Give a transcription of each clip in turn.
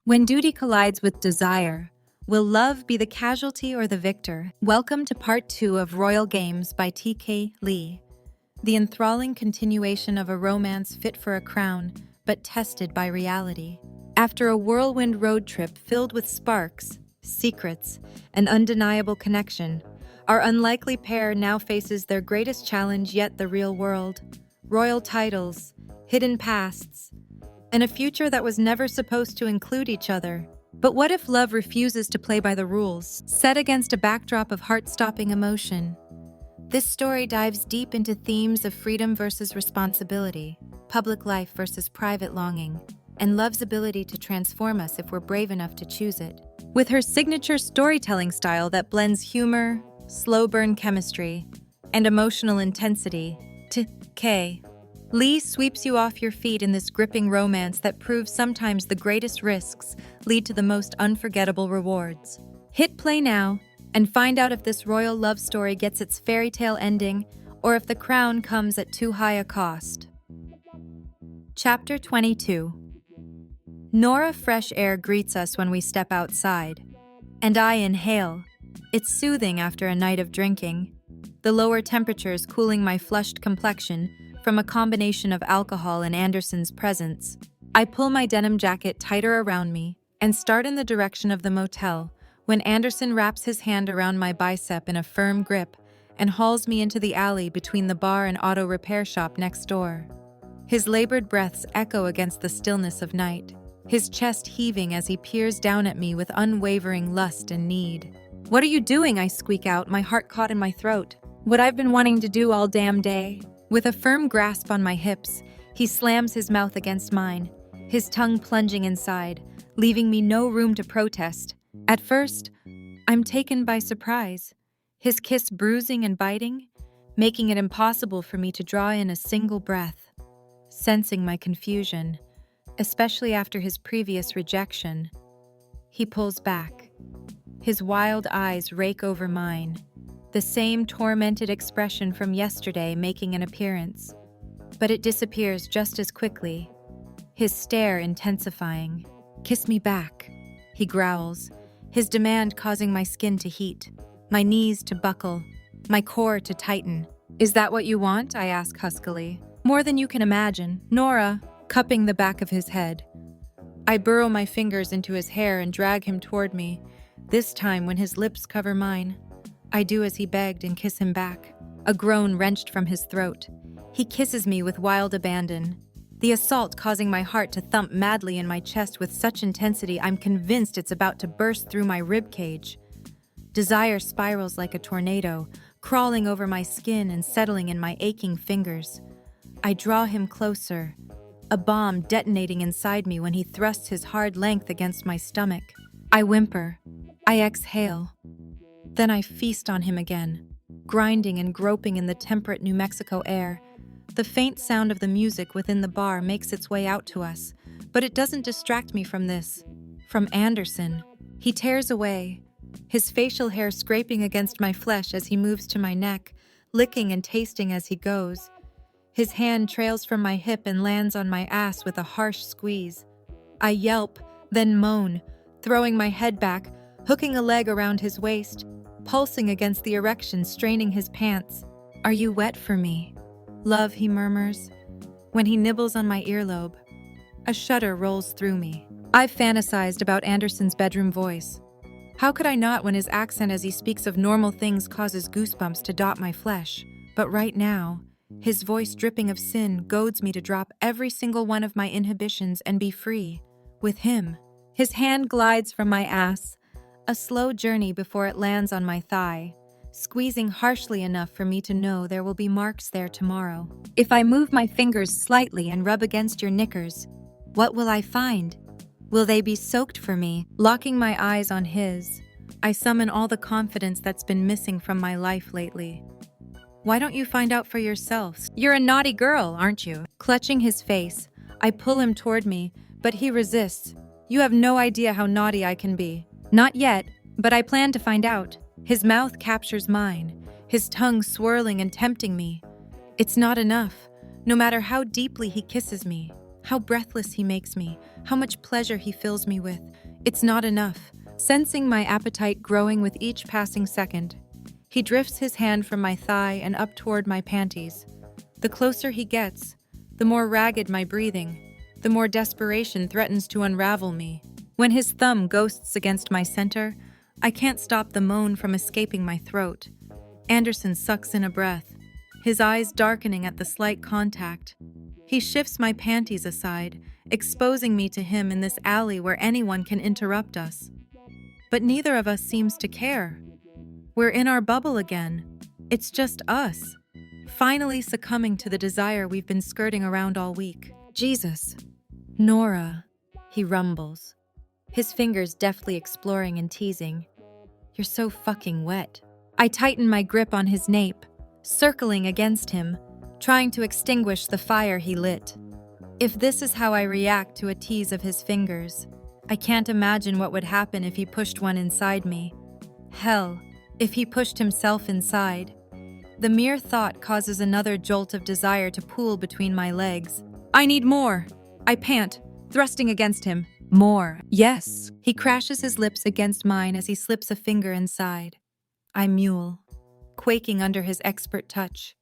When duty collides with desire, will love be the casualty or the victor? Welcome to part 2 of Royal Games by K.Leigh, the enthralling continuation of a romance fit for a crown, but tested by reality. After a whirlwind road trip filled with sparks, secrets, and undeniable connection, our unlikely pair now faces their greatest challenge yet, the real world. Royal titles, hidden pasts, and a future that was never supposed to include each other. But what if love refuses to play by the rules, set against a backdrop of heart-stopping emotion? This story dives deep into themes of freedom versus responsibility, public life versus private longing, and love's ability to transform us if we're brave enough to choose it. With her signature storytelling style that blends humor, slow burn chemistry, and emotional intensity, K.Leigh sweeps you off your feet in this gripping romance that proves sometimes the greatest risks lead to the most unforgettable rewards. Hit play now and find out if this royal love story gets its fairy tale ending or if the crown comes at too high a cost. Chapter 22. Nora fresh air greets us when we step outside, and I inhale. It's soothing after a night of drinking, the lower temperatures cooling my flushed complexion from a combination of alcohol and Anderson's presence. I pull my denim jacket tighter around me and start in the direction of the motel when Anderson wraps his hand around my bicep in a firm grip and hauls me into the alley between the bar and auto repair shop next door. His labored breaths echo against the stillness of night, his chest heaving as he peers down at me with unwavering lust and need. "What are you doing?" I squeak out, my heart caught in my throat. "What I've been wanting to do all damn day." With a firm grasp on my hips, he slams his mouth against mine, his tongue plunging inside, leaving me no room to protest. At first, I'm taken by surprise, his kiss bruising and biting, making it impossible for me to draw in a single breath. Sensing my confusion, especially after his previous rejection, he pulls back. His wild eyes rake over mine, the same tormented expression from yesterday making an appearance. But it disappears just as quickly, his stare intensifying. "Kiss me back," he growls, his demand causing my skin to heat, my knees to buckle, my core to tighten. "Is that what you want?" I ask huskily. "More than you can imagine." Nora, cupping the back of his head. I burrow my fingers into his hair and drag him toward me, this time when his lips cover mine. I do as he begged and kiss him back, a groan wrenched from his throat. He kisses me with wild abandon, the assault causing my heart to thump madly in my chest with such intensity I'm convinced it's about to burst through my ribcage. Desire spirals like a tornado, crawling over my skin and settling in my aching fingers. I draw him closer, a bomb detonating inside me when he thrusts his hard length against my stomach. I whimper. I exhale. Then I feast on him again, grinding and groping in the temperate New Mexico air. The faint sound of the music within the bar makes its way out to us, but it doesn't distract me from this. From Anderson. He tears away, his facial hair scraping against my flesh as he moves to my neck, licking and tasting as he goes. His hand trails from my hip and lands on my ass with a harsh squeeze. I yelp, then moan, throwing my head back, hooking a leg around his waist, pulsing against the erection, straining his pants. "Are you wet for me, love?" he murmurs, when he nibbles on my earlobe. A shudder rolls through me. I've fantasized about Anderson's bedroom voice. How could I not when his accent as he speaks of normal things causes goosebumps to dot my flesh? But right now, his voice dripping of sin goads me to drop every single one of my inhibitions and be free, with him. His hand glides from my ass, a slow journey before it lands on my thigh, squeezing harshly enough for me to know there will be marks there tomorrow. If I move my fingers slightly and rub against your knickers, what will I find? Will they be soaked for me? Locking my eyes on his, I summon all the confidence that's been missing from my life lately. "Why don't you find out for yourself? You're a naughty girl, aren't you?" Clutching his face, I pull him toward me, but he resists. "You have no idea how naughty I can be." "Not yet, but I plan to find out." His mouth captures mine, his tongue swirling and tempting me. It's not enough, no matter how deeply he kisses me. How breathless he makes me, how much pleasure he fills me with. It's not enough. Sensing my appetite growing with each passing second, he drifts his hand from my thigh and up toward my panties. The closer he gets, the more ragged my breathing, the more desperation threatens to unravel me. When his thumb ghosts against my center, I can't stop the moan from escaping my throat. Anderson sucks in a breath, his eyes darkening at the slight contact. He shifts my panties aside, exposing me to him in this alley where anyone can interrupt us. But neither of us seems to care. We're in our bubble again. It's just us, finally succumbing to the desire we've been skirting around all week. Jesus. Nora, he rumbles, his fingers deftly exploring and teasing. You're so fucking wet. I tighten my grip on his nape, circling against him, trying to extinguish the fire he lit. If this is how I react to a tease of his fingers, I can't imagine what would happen if he pushed one inside me. Hell, if he pushed himself inside. The mere thought causes another jolt of desire to pool between my legs. I need more. I pant, thrusting against him. More. Yes. He crashes his lips against mine as he slips a finger inside. I mule, quaking under his expert touch.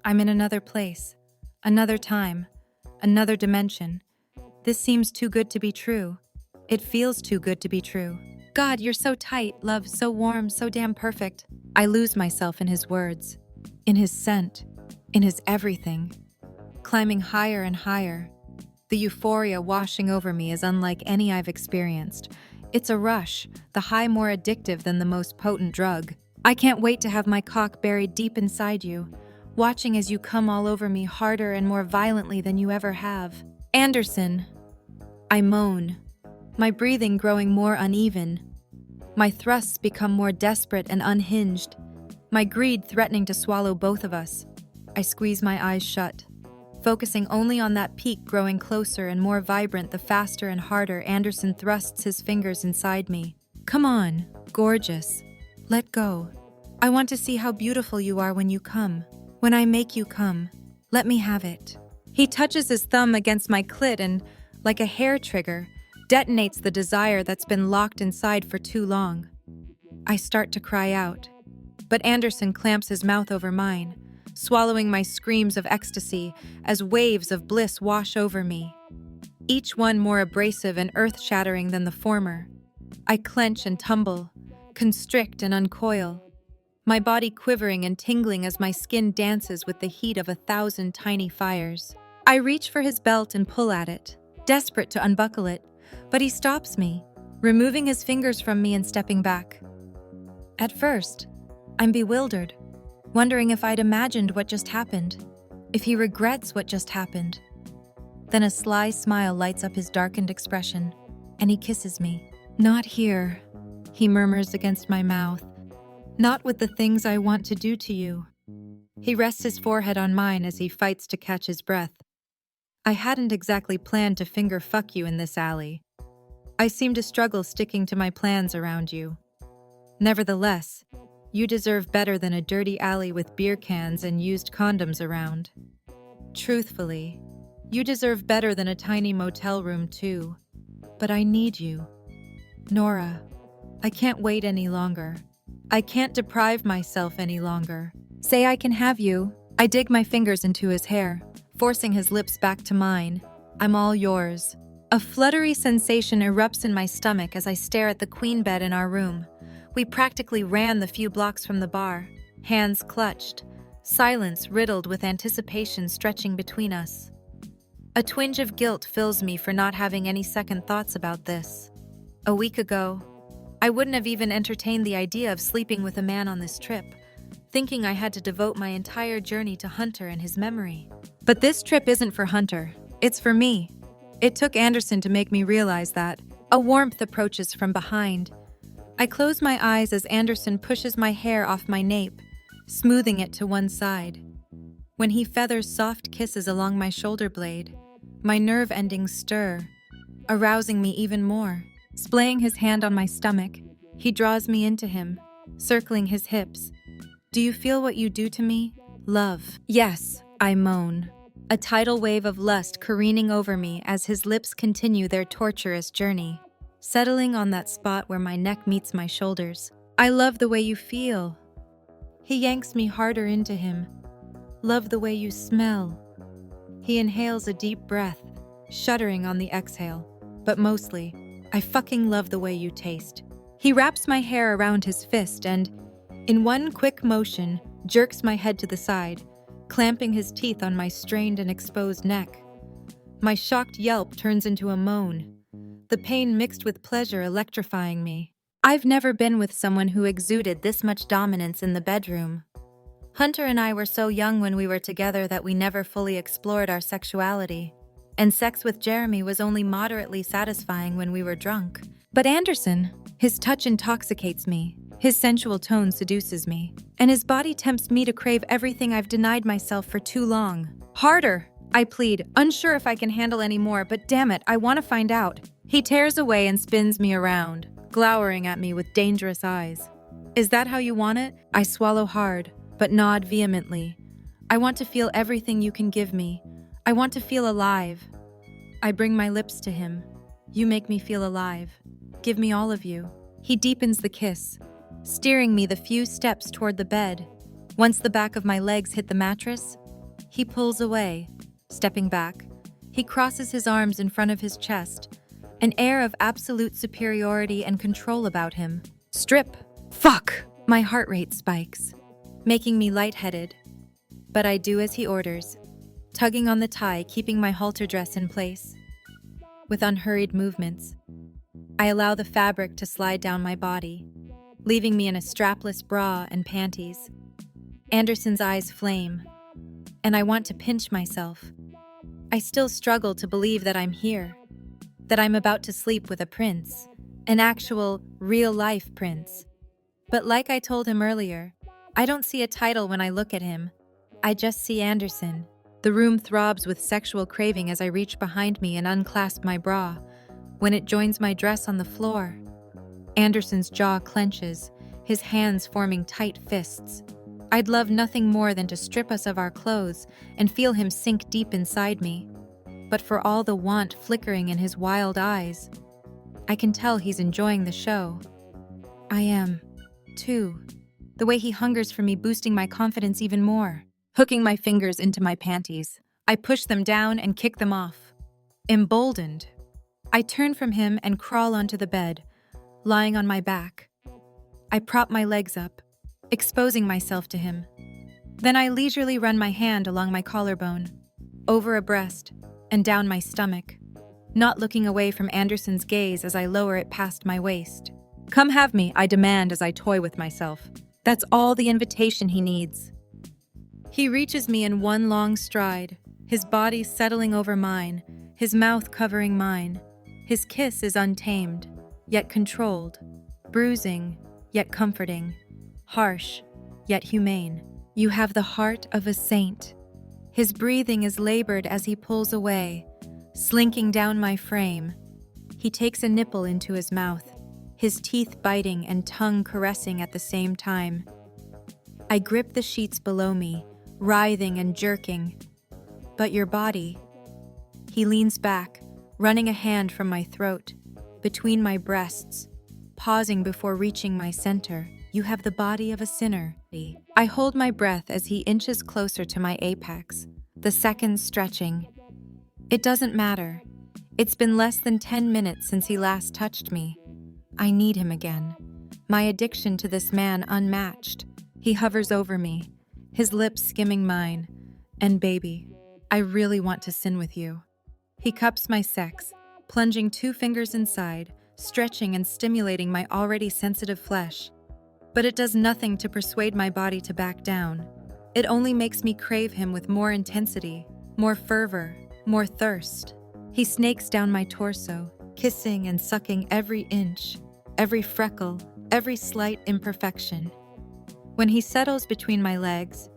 I'm in another place, another time, another dimension. This seems too good to be true. It feels too good to be true. God, you're so tight, love, so warm, so damn perfect. I lose myself in his words, in his scent, in his everything. Climbing higher and higher, the euphoria washing over me is unlike any I've experienced. It's a rush, the high more addictive than the most potent drug. I can't wait to have my cock buried deep inside you, watching as you come all over me harder and more violently than you ever have. Anderson. I moan, my breathing growing more uneven. My thrusts become more desperate and unhinged, my greed threatening to swallow both of us. I squeeze my eyes shut, focusing only on that peak growing closer and more vibrant the faster and harder Anderson thrusts his fingers inside me. Come on, gorgeous. Let go. I want to see how beautiful you are when you come. When I make you come, let me have it. He touches his thumb against my clit and, like a hair trigger, detonates the desire that's been locked inside for too long. I start to cry out, but Anderson clamps his mouth over mine, swallowing my screams of ecstasy as waves of bliss wash over me, each one more abrasive and earth-shattering than the former. I clench and tumble, constrict and uncoil, my body quivering and tingling as my skin dances with the heat of 1,000 tiny fires. I reach for his belt and pull at it, desperate to unbuckle it, but he stops me, removing his fingers from me and stepping back. At first, I'm bewildered, wondering if I'd imagined what just happened, if he regrets what just happened. Then a sly smile lights up his darkened expression, and he kisses me. Not here, he murmurs against my mouth. Not with the things I want to do to you. He rests his forehead on mine as he fights to catch his breath. I hadn't exactly planned to finger fuck you in this alley. I seem to struggle sticking to my plans around you. Nevertheless, you deserve better than a dirty alley with beer cans and used condoms around. Truthfully, you deserve better than a tiny motel room too. But I need you. Nora, I can't wait any longer. I can't deprive myself any longer. Say I can have you. I dig my fingers into his hair, forcing his lips back to mine. I'm all yours. A fluttery sensation erupts in my stomach as I stare at the queen bed in our room. We practically ran the few blocks from the bar, hands clutched, silence riddled with anticipation stretching between us. A twinge of guilt fills me for not having any second thoughts about this. A week ago, I wouldn't have even entertained the idea of sleeping with a man on this trip, thinking I had to devote my entire journey to Hunter and his memory. But this trip isn't for Hunter, it's for me. It took Anderson to make me realize that. A warmth approaches from behind. I close my eyes as Anderson pushes my hair off my nape, smoothing it to one side. When he feathers soft kisses along my shoulder blade, my nerve endings stir, arousing me even more. Splaying his hand on my stomach, he draws me into him, circling his hips. Do you feel what you do to me? Love. Yes, I moan. a tidal wave of lust careening over me as his lips continue their torturous journey, settling on that spot where my neck meets my shoulders. I love the way you feel. He yanks me harder into him. Love the way you smell. He inhales a deep breath, shuddering on the exhale. But mostly, I fucking love the way you taste. He wraps my hair around his fist and, in one quick motion, jerks my head to the side, clamping his teeth on my strained and exposed neck. My shocked yelp turns into a moan, the pain mixed with pleasure electrifying me. I've never been with someone who exuded this much dominance in the bedroom. Hunter and I were so young when we were together that we never fully explored our sexuality, and sex with Jeremy was only moderately satisfying when we were drunk. But Anderson, his touch intoxicates me, his sensual tone seduces me, and his body tempts me to crave everything I've denied myself for too long. Harder, I plead, unsure if I can handle any more, but damn it, I want to find out. He tears away and spins me around, glowering at me with dangerous eyes. Is that how you want it? I swallow hard, but nod vehemently. I want to feel everything you can give me. I want to feel alive. I bring my lips to him. You make me feel alive. Give me all of you. He deepens the kiss, steering me the few steps toward the bed. Once the back of my legs hit the mattress, he pulls away, stepping back. He crosses his arms in front of his chest, an air of absolute superiority and control about him. Strip. Fuck! My heart rate spikes, making me lightheaded. But I do as he orders, tugging on the tie, keeping my halter dress in place. With unhurried movements, I allow the fabric to slide down my body, leaving me in a strapless bra and panties. Anderson's eyes flame, and I want to pinch myself. I still struggle to believe that I'm here, that I'm about to sleep with a prince, an actual, real-life prince. But like I told him earlier, I don't see a title when I look at him. I just see Anderson. The room throbs with sexual craving as I reach behind me and unclasp my bra, when it joins my dress on the floor. Anderson's jaw clenches, his hands forming tight fists. I'd love nothing more than to strip us of our clothes and feel him sink deep inside me. But for all the want flickering in his wild eyes, I can tell he's enjoying the show. I am, too. The way he hungers for me, boosting my confidence even more. Hooking my fingers into my panties, I push them down and kick them off. Emboldened, I turn from him and crawl onto the bed, lying on my back. I prop my legs up, exposing myself to him. Then I leisurely run my hand along my collarbone, over a breast, and down my stomach, not looking away from Anderson's gaze as I lower it past my waist. Come have me, I demand as I toy with myself. That's all the invitation he needs. He reaches me in one long stride, his body settling over mine, his mouth covering mine. His kiss is untamed, yet controlled, bruising, yet comforting, harsh, yet humane. You have the heart of a saint. His breathing is labored as he pulls away, slinking down my frame. He takes a nipple into his mouth, his teeth biting and tongue caressing at the same time. I grip the sheets below me, writhing and jerking. But your body. He leans back, running a hand from my throat, between my breasts, pausing before reaching my center. You have the body of a sinner. I hold my breath as he inches closer to my apex, the seconds stretching. It doesn't matter. It's been less than 10 minutes since he last touched me. I need him again. My addiction to this man unmatched. He hovers over me, his lips skimming mine. And baby, I really want to sin with you. He cups my sex, plunging 2 fingers inside, stretching and stimulating my already sensitive flesh. But it does nothing to persuade my body to back down. It only makes me crave him with more intensity, more fervor, more thirst. He snakes down my torso, kissing and sucking every inch, every freckle, every slight imperfection. When he settles between my legs,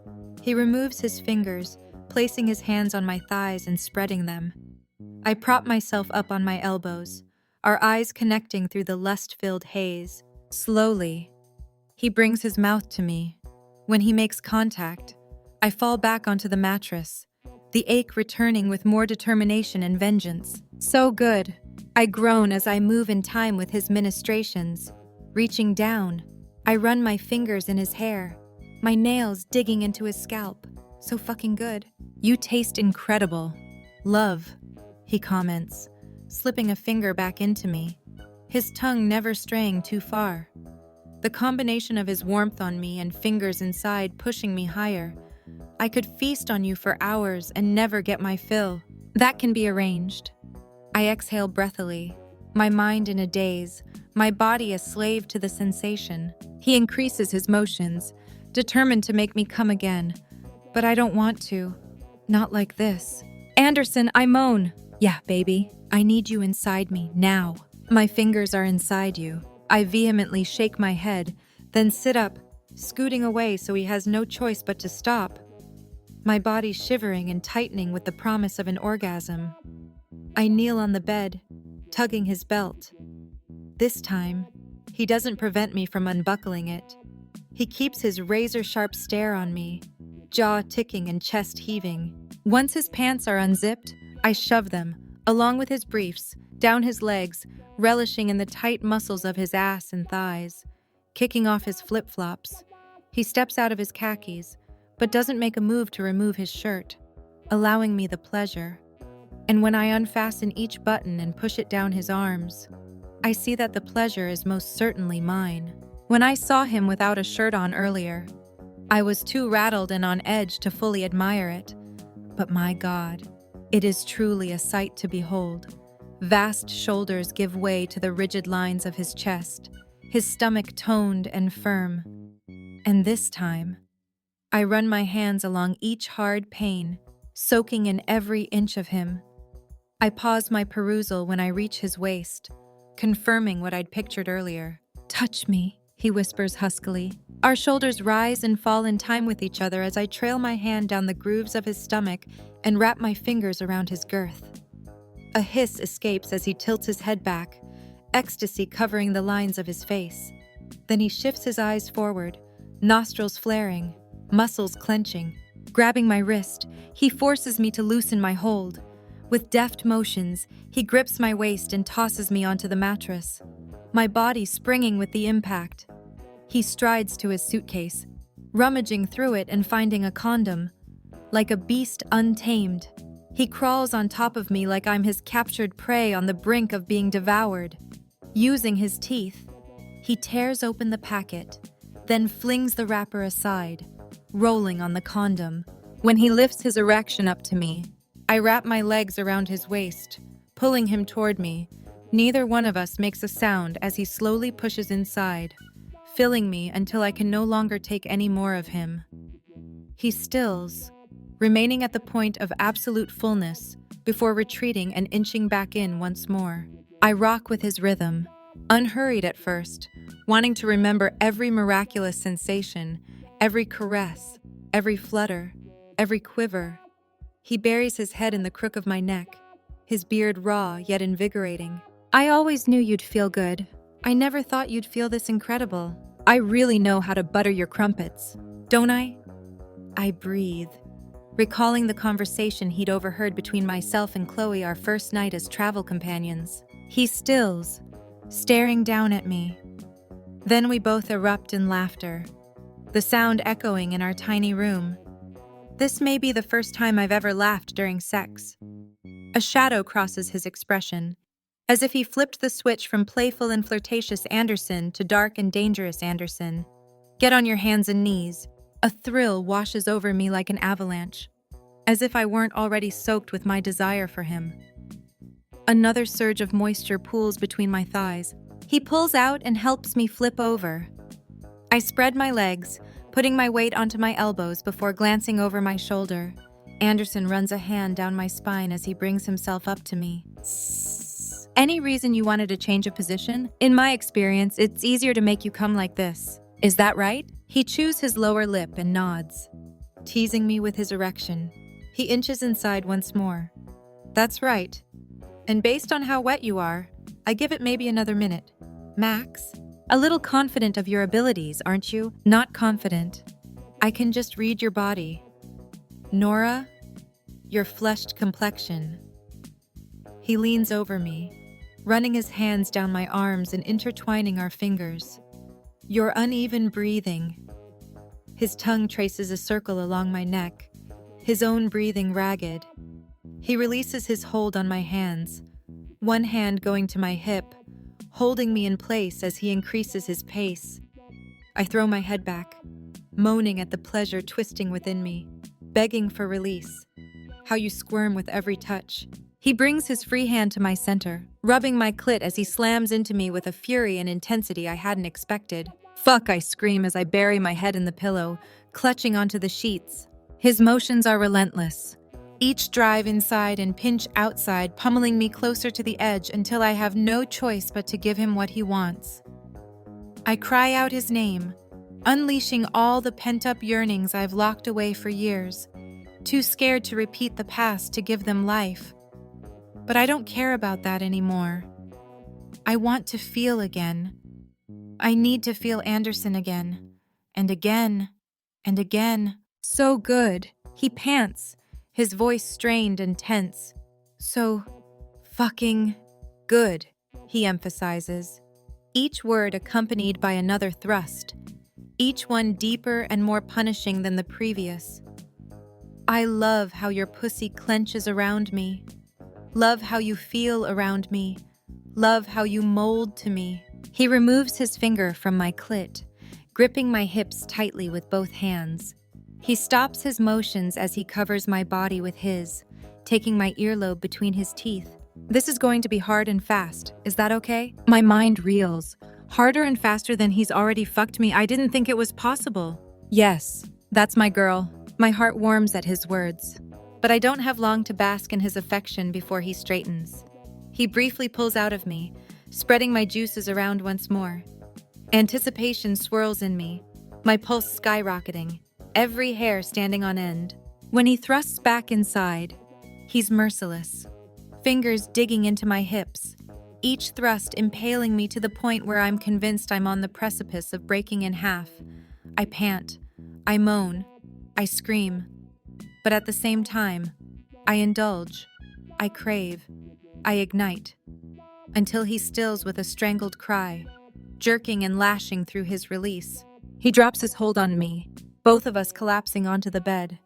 he removes his fingers, placing his hands on my thighs and spreading them. I prop myself up on my elbows, our eyes connecting through the lust-filled haze. Slowly, he brings his mouth to me. When he makes contact, I fall back onto the mattress, the ache returning with more determination and vengeance. So good. I groan as I move in time with his ministrations. Reaching down, I run my fingers in his hair, my nails digging into his scalp. So fucking good. You taste incredible. Love, he comments, slipping a finger back into me, his tongue never straying too far. The combination of his warmth on me and fingers inside pushing me higher. I could feast on you for hours and never get my fill. That can be arranged. I exhale breathily, my mind in a daze, my body a slave to the sensation. He increases his motions, determined to make me come again. But I don't want to. Not like this. Anderson, I moan. Yeah, baby. I need you inside me, now. My fingers are inside you. I vehemently shake my head, then sit up, scooting away so he has no choice but to stop. My body shivering and tightening with the promise of an orgasm. I kneel on the bed, tugging his belt. This time, he doesn't prevent me from unbuckling it. He keeps his razor-sharp stare on me, jaw ticking and chest heaving. Once his pants are unzipped, I shove them, along with his briefs, down his legs, relishing in the tight muscles of his ass and thighs. Kicking off his flip-flops, he steps out of his khakis, but doesn't make a move to remove his shirt, allowing me the pleasure. And when I unfasten each button and push it down his arms, I see that the pleasure is most certainly mine. When I saw him without a shirt on earlier, I was too rattled and on edge to fully admire it. But my God, it is truly a sight to behold. Vast shoulders give way to the rigid lines of his chest, his stomach toned and firm. And this time, I run my hands along each hard pane, soaking in every inch of him. I pause my perusal when I reach his waist, confirming what I'd pictured earlier. Touch me, he whispers huskily. Our shoulders rise and fall in time with each other as I trail my hand down the grooves of his stomach and wrap my fingers around his girth. A hiss escapes as he tilts his head back, ecstasy covering the lines of his face. Then he shifts his eyes forward, nostrils flaring, muscles clenching. Grabbing my wrist, he forces me to loosen my hold. With deft motions, he grips my waist and tosses me onto the mattress, my body springing with the impact. He strides to his suitcase, rummaging through it and finding a condom. Like a beast untamed, he crawls on top of me like I'm his captured prey on the brink of being devoured. Using his teeth, he tears open the packet, then flings the wrapper aside, rolling on the condom. When he lifts his erection up to me, I wrap my legs around his waist, pulling him toward me. Neither one of us makes a sound as he slowly pushes inside, filling me until I can no longer take any more of him. He stills, remaining at the point of absolute fullness before retreating and inching back in once more. I rock with his rhythm, unhurried at first, wanting to remember every miraculous sensation, every caress, every flutter, every quiver. He buries his head in the crook of my neck, his beard raw yet invigorating. I always knew you'd feel good. I never thought you'd feel this incredible. I really know how to butter your crumpets, don't I? I breathe, recalling the conversation he'd overheard between myself and Chloe our first night as travel companions. He stills, staring down at me. Then we both erupt in laughter, the sound echoing in our tiny room. This may be the first time I've ever laughed during sex. A shadow crosses his expression, as if he flipped the switch from playful and flirtatious Anderson to dark and dangerous Anderson. Get on your hands and knees. A thrill washes over me like an avalanche, as if I weren't already soaked with my desire for him. Another surge of moisture pools between my thighs. He pulls out and helps me flip over. I spread my legs, putting my weight onto my elbows before glancing over my shoulder. Anderson runs a hand down my spine as he brings himself up to me. Any reason you wanted to change a position? In my experience, it's easier to make you come like this. Is that right? He chews his lower lip and nods, teasing me with his erection. He inches inside once more. That's right. And based on how wet you are, I give it maybe another minute. Max? A little confident of your abilities, aren't you? Not confident. I can just read your body. Nora? your flushed complexion. He leans over me, running his hands down my arms and intertwining our fingers. Your uneven breathing. His tongue traces a circle along my neck, his own breathing ragged. He releases his hold on my hands, one hand going to my hip, holding me in place as he increases his pace. I throw my head back, moaning at the pleasure twisting within me, begging for release. How you squirm with every touch. He brings his free hand to my center, rubbing my clit as he slams into me with a fury and intensity I hadn't expected. Fuck, I scream as I bury my head in the pillow, clutching onto the sheets. His motions are relentless. Each drive inside and pinch outside, pummeling me closer to the edge until I have no choice but to give him what he wants. I cry out his name, unleashing all the pent-up yearnings I've locked away for years, too scared to repeat the past to give them life. But I don't care about that anymore. I want to feel again. I need to feel Anderson again, and again, and again. So good. He pants, his voice strained and tense. So fucking good, he emphasizes, each word accompanied by another thrust, each one deeper and more punishing than the previous. I love how your pussy clenches around me. Love how you feel around me. Love how you mold to me. He removes his finger from my clit, gripping my hips tightly with both hands. He stops his motions as he covers my body with his, taking my earlobe between his teeth. This is going to be hard and fast. Is that okay? My mind reels. Harder and faster than he's already fucked me. I didn't think it was possible. Yes, that's my girl. My heart warms at his words. But I don't have long to bask in his affection before he straightens. He briefly pulls out of me, spreading my juices around once more. Anticipation swirls in me, my pulse skyrocketing, every hair standing on end. When he thrusts back inside, he's merciless, fingers digging into my hips, each thrust impaling me to the point where I'm convinced I'm on the precipice of breaking in half. I pant, I moan, I scream. But at the same time, I indulge, I crave, I ignite, until he stills with a strangled cry, jerking and lashing through his release. He drops his hold on me, both of us collapsing onto the bed.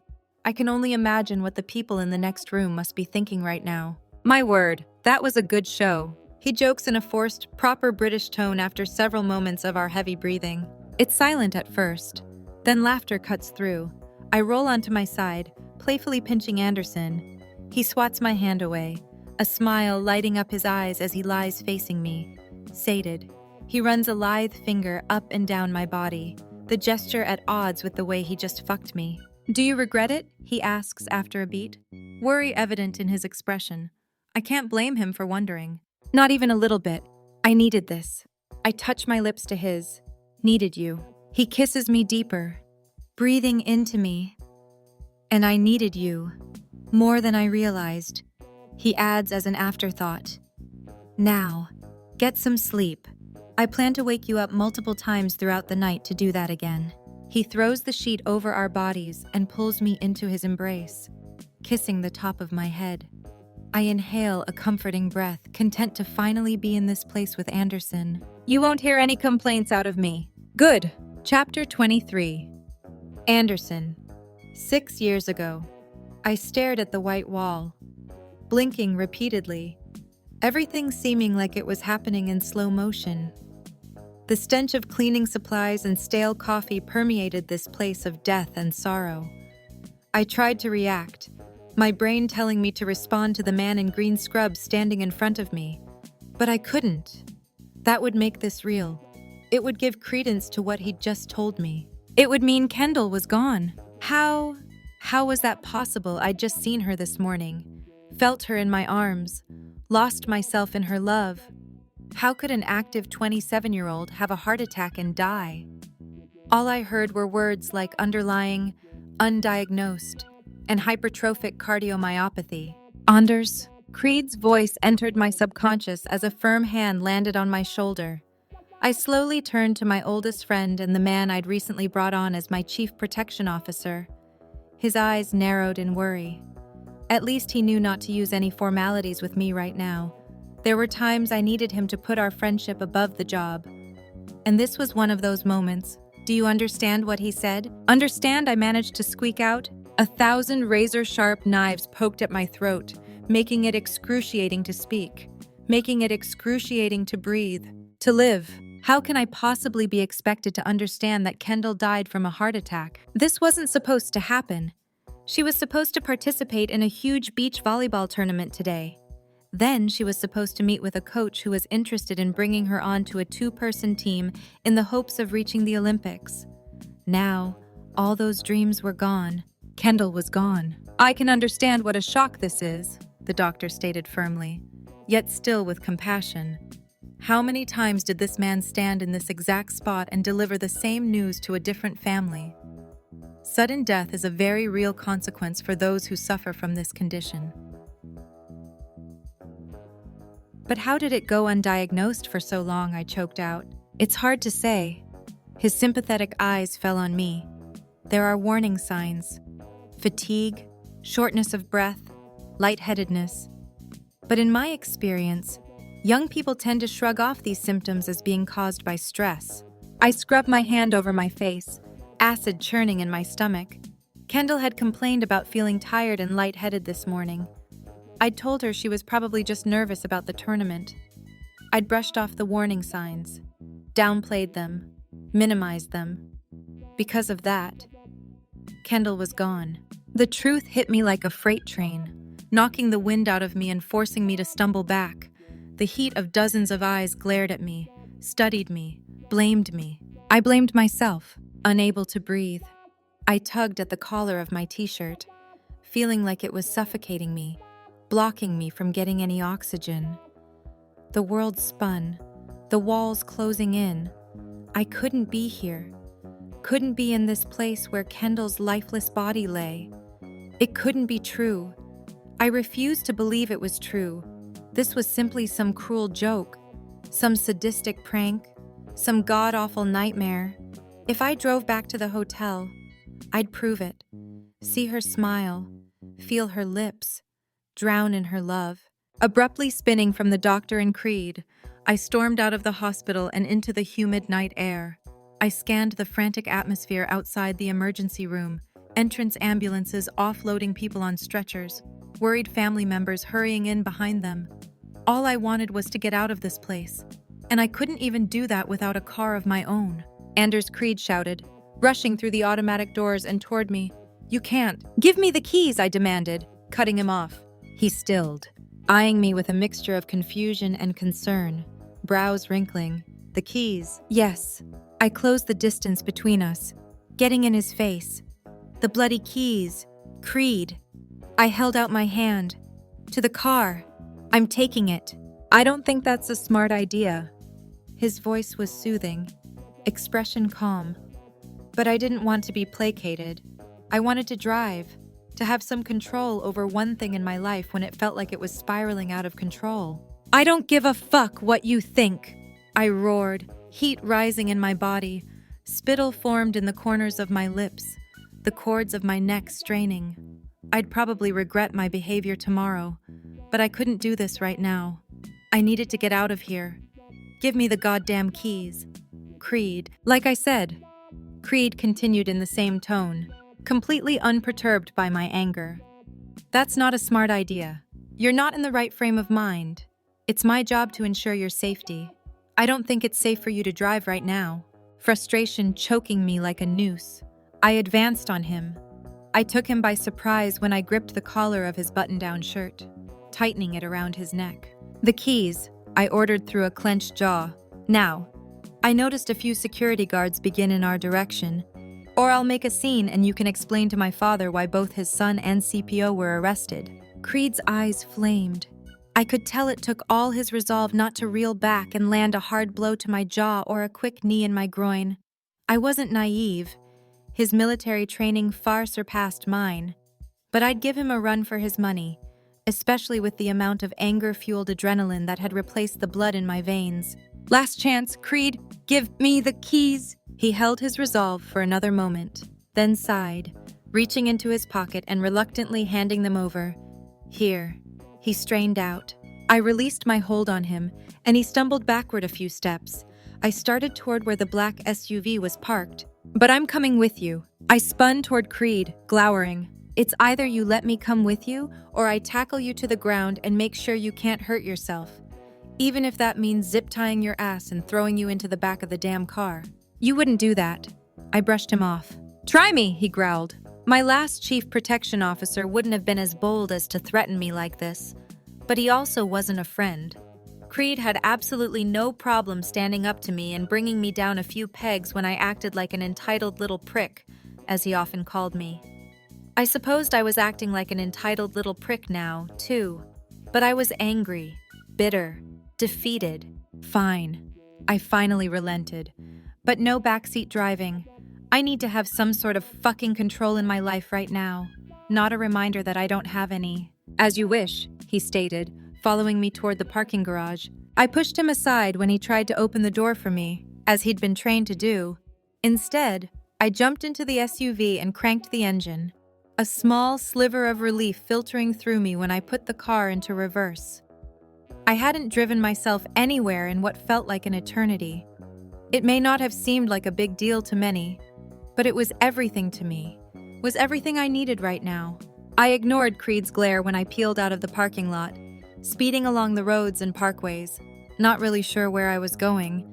I can only imagine what the people in the next room must be thinking right now. My word, that was a good show. He jokes in a forced, proper British tone after several moments of our heavy breathing. It's silent at first, then laughter cuts through. I roll onto my side, playfully pinching Anderson. He swats my hand away, a smile lighting up his eyes as he lies facing me, sated. He runs a lithe finger up and down my body, the gesture at odds with the way he just fucked me. Do you regret it? He asks after a beat, worry evident in his expression. I can't blame him for wondering. Not even a little bit. I needed this. I touch my lips to his. Needed you. He kisses me deeper, breathing into me. And I needed you, more than I realized. He adds as an afterthought. Now, get some sleep. I plan to wake you up multiple times throughout the night to do that again. He throws the sheet over our bodies and pulls me into his embrace, kissing the top of my head. I inhale a comforting breath, content to finally be in this place with Anderson. You won't hear any complaints out of me. Good. Chapter 23. Anderson. 6 years ago. I stared at the white wall, blinking repeatedly, everything seeming like it was happening in slow motion. The stench of cleaning supplies and stale coffee permeated this place of death and sorrow. I tried to react, my brain telling me to respond to the man in green scrubs standing in front of me. But I couldn't. That would make this real. It would give credence to what he'd just told me. It would mean Kendall was gone. How was that possible? I'd just seen her this morning, felt her in my arms, lost myself in her love. How could an active 27-year-old have a heart attack and die? All I heard were words like underlying, undiagnosed, and hypertrophic cardiomyopathy. Anders. Creed's voice entered my subconscious as a firm hand landed on my shoulder. I slowly turned to my oldest friend and the man I'd recently brought on as my chief protection officer. His eyes narrowed in worry. At least he knew not to use any formalities with me right now. There were times I needed him to put our friendship above the job. And this was one of those moments. Do you understand what he said? Understand, I managed to squeak out. 1,000 razor-sharp knives poked at my throat, making it excruciating to speak, making it excruciating to breathe, to live. How can I possibly be expected to understand that Kendall died from a heart attack? This wasn't supposed to happen. She was supposed to participate in a huge beach volleyball tournament today. Then she was supposed to meet with a coach who was interested in bringing her on to a 2-person team in the hopes of reaching the Olympics. Now, all those dreams were gone. Kendall was gone. I can understand what a shock this is, the doctor stated firmly, yet still with compassion. How many times did this man stand in this exact spot and deliver the same news to a different family? Sudden death is a very real consequence for those who suffer from this condition. But how did it go undiagnosed for so long? I choked out. It's hard to say. His sympathetic eyes fell on me. There are warning signs. Fatigue, shortness of breath, lightheadedness. But in my experience, young people tend to shrug off these symptoms as being caused by stress. I scrubbed my hand over my face, acid churning in my stomach. Kendall had complained about feeling tired and lightheaded this morning. I'd told her she was probably just nervous about the tournament. I'd brushed off the warning signs, downplayed them, minimized them. Because of that, Kendall was gone. The truth hit me like a freight train, knocking the wind out of me and forcing me to stumble back. The heat of dozens of eyes glared at me, studied me, blamed me. I blamed myself, unable to breathe. I tugged at the collar of my t-shirt, feeling like it was suffocating me, blocking me from getting any oxygen. The world spun, the walls closing in. I couldn't be here. Couldn't be in this place where Kendall's lifeless body lay. It couldn't be true. I refused to believe it was true. This was simply some cruel joke, some sadistic prank, some god-awful nightmare. If I drove back to the hotel, I'd prove it. See her smile, feel her lips, drown in her love. Abruptly spinning from the doctor and Creed, I stormed out of the hospital and into the humid night air. I scanned the frantic atmosphere outside the emergency room, entrance ambulances offloading people on stretchers, worried family members hurrying in behind them. All I wanted was to get out of this place, and I couldn't even do that without a car of my own. Anders Creed shouted, rushing through the automatic doors and toward me. You can't. Give me the keys, I demanded, cutting him off. He stilled, eyeing me with a mixture of confusion and concern, brows wrinkling. The keys. Yes. I closed the distance between us, getting in his face. The bloody keys. Creed. I held out my hand. To the car. I'm taking it. I don't think that's a smart idea. His voice was soothing, expression calm. But I didn't want to be placated. I wanted to drive, to have some control over one thing in my life when it felt like it was spiraling out of control. I don't give a fuck what you think, I roared, heat rising in my body. Spittle formed in the corners of my lips, the cords of my neck straining. I'd probably regret my behavior tomorrow, but I couldn't do this right now. I needed to get out of here. Give me the goddamn keys. Creed. Like I said, Creed continued in the same tone, completely unperturbed by my anger. That's not a smart idea. You're not in the right frame of mind. It's my job to ensure your safety. I don't think it's safe for you to drive right now. Frustration choking me like a noose. I advanced on him. I took him by surprise when I gripped the collar of his button-down shirt, tightening it around his neck. The keys, I ordered through a clenched jaw. Now. I noticed a few security guards begin in our direction. Or I'll make a scene and you can explain to my father why both his son and CPO were arrested. Creed's eyes flamed. I could tell it took all his resolve not to reel back and land a hard blow to my jaw or a quick knee in my groin. I wasn't naive. His military training far surpassed mine. But I'd give him a run for his money, especially with the amount of anger-fueled adrenaline that had replaced the blood in my veins. Last chance, Creed, give me the keys. He held his resolve for another moment, then sighed, reaching into his pocket and reluctantly handing them over. Here. He strained out. I released my hold on him, and he stumbled backward a few steps. I started toward where the black SUV was parked. But I'm coming with you. I spun toward Creed, glowering. It's either you let me come with you, or I tackle you to the ground and make sure you can't hurt yourself. Even if that means zip-tying your ass and throwing you into the back of the damn car. You wouldn't do that. I brushed him off. Try me, he growled. My last chief protection officer wouldn't have been as bold as to threaten me like this. But he also wasn't a friend. Creed had absolutely no problem standing up to me and bringing me down a few pegs when I acted like an entitled little prick, as he often called me. I supposed I was acting like an entitled little prick now, too. But I was angry, bitter, defeated. Fine. I finally relented. But no backseat driving. I need to have some sort of fucking control in my life right now. Not a reminder that I don't have any. As you wish, he stated, following me toward the parking garage. I pushed him aside when he tried to open the door for me, as he'd been trained to do. Instead, I jumped into the SUV and cranked the engine. A small sliver of relief filtering through me when I put the car into reverse. I hadn't driven myself anywhere in what felt like an eternity. It may not have seemed like a big deal to many, but it was everything to me. Was everything I needed right now. I ignored Creed's glare when I peeled out of the parking lot, speeding along the roads and parkways, not really sure where I was going.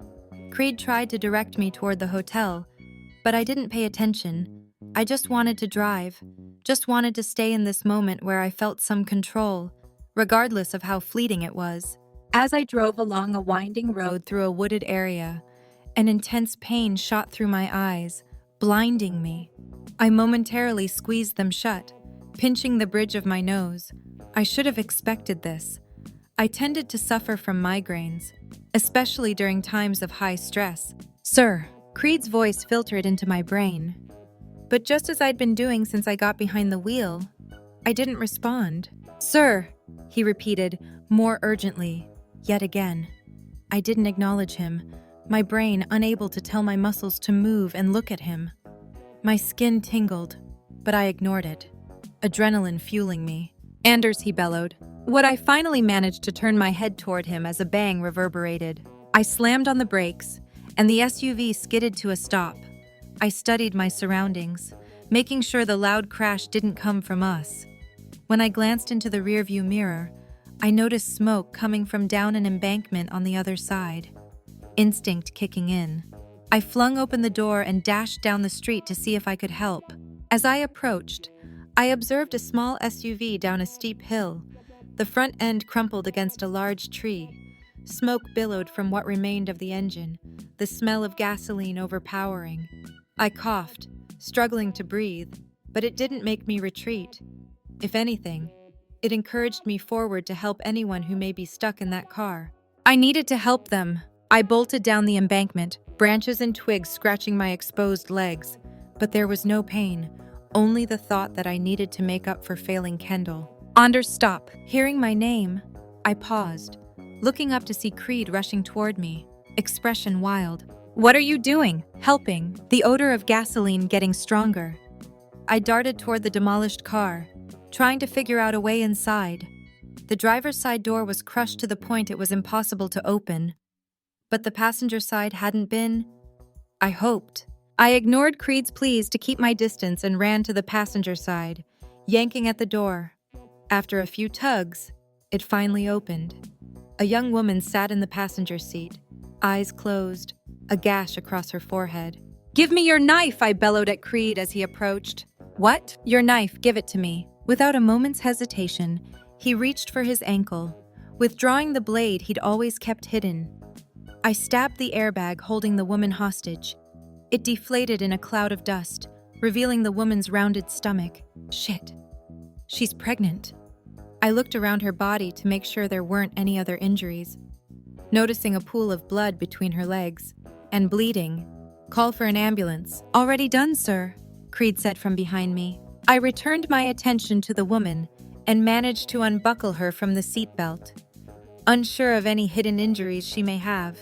Creed tried to direct me toward the hotel, but I didn't pay attention. I just wanted to drive, just wanted to stay in this moment where I felt some control, regardless of how fleeting it was. As I drove along a winding road through a wooded area, an intense pain shot through my eyes, blinding me. I momentarily squeezed them shut, pinching the bridge of my nose. I should have expected this. I tended to suffer from migraines, especially during times of high stress. Sir, Creed's voice filtered into my brain. But just as I'd been doing since I got behind the wheel, I didn't respond. Sir, he repeated, more urgently, yet again. I didn't acknowledge him, my brain unable to tell my muscles to move and look at him. My skin tingled, but I ignored it, adrenaline fueling me. Anders, he bellowed. Would I finally managed to turn my head toward him as a bang reverberated. I slammed on the brakes, and the SUV skidded to a stop. I studied my surroundings, making sure the loud crash didn't come from us. When I glanced into the rearview mirror, I noticed smoke coming from down an embankment on the other side. Instinct kicking in. I flung open the door and dashed down the street to see if I could help. As I approached, I observed a small SUV down a steep hill. The front end crumpled against a large tree. Smoke billowed from what remained of the engine, the smell of gasoline overpowering. I coughed, struggling to breathe, but it didn't make me retreat. If anything, it encouraged me forward to help anyone who may be stuck in that car. I needed to help them. I bolted down the embankment, branches and twigs scratching my exposed legs, but there was no pain, only the thought that I needed to make up for failing Kendall. Anders, stop. Hearing my name, I paused, looking up to see Creed rushing toward me, expression wild. What are you doing? Helping. The odor of gasoline getting stronger. I darted toward the demolished car, trying to figure out a way inside. The driver's side door was crushed to the point it was impossible to open. But the passenger side hadn't been. I hoped. I ignored Creed's pleas to keep my distance and ran to the passenger side, yanking at the door. After a few tugs, it finally opened. A young woman sat in the passenger seat, eyes closed, a gash across her forehead. Give me your knife, I bellowed at Creed as he approached. What? Your knife, give it to me. Without a moment's hesitation, he reached for his ankle, withdrawing the blade he'd always kept hidden. I stabbed the airbag holding the woman hostage. It deflated in a cloud of dust, revealing the woman's rounded stomach. Shit. She's pregnant. I looked around her body to make sure there weren't any other injuries, noticing a pool of blood between her legs, and bleeding. Call for an ambulance. Already done, sir, Creed said from behind me. I returned my attention to the woman and managed to unbuckle her from the seatbelt. Unsure of any hidden injuries she may have,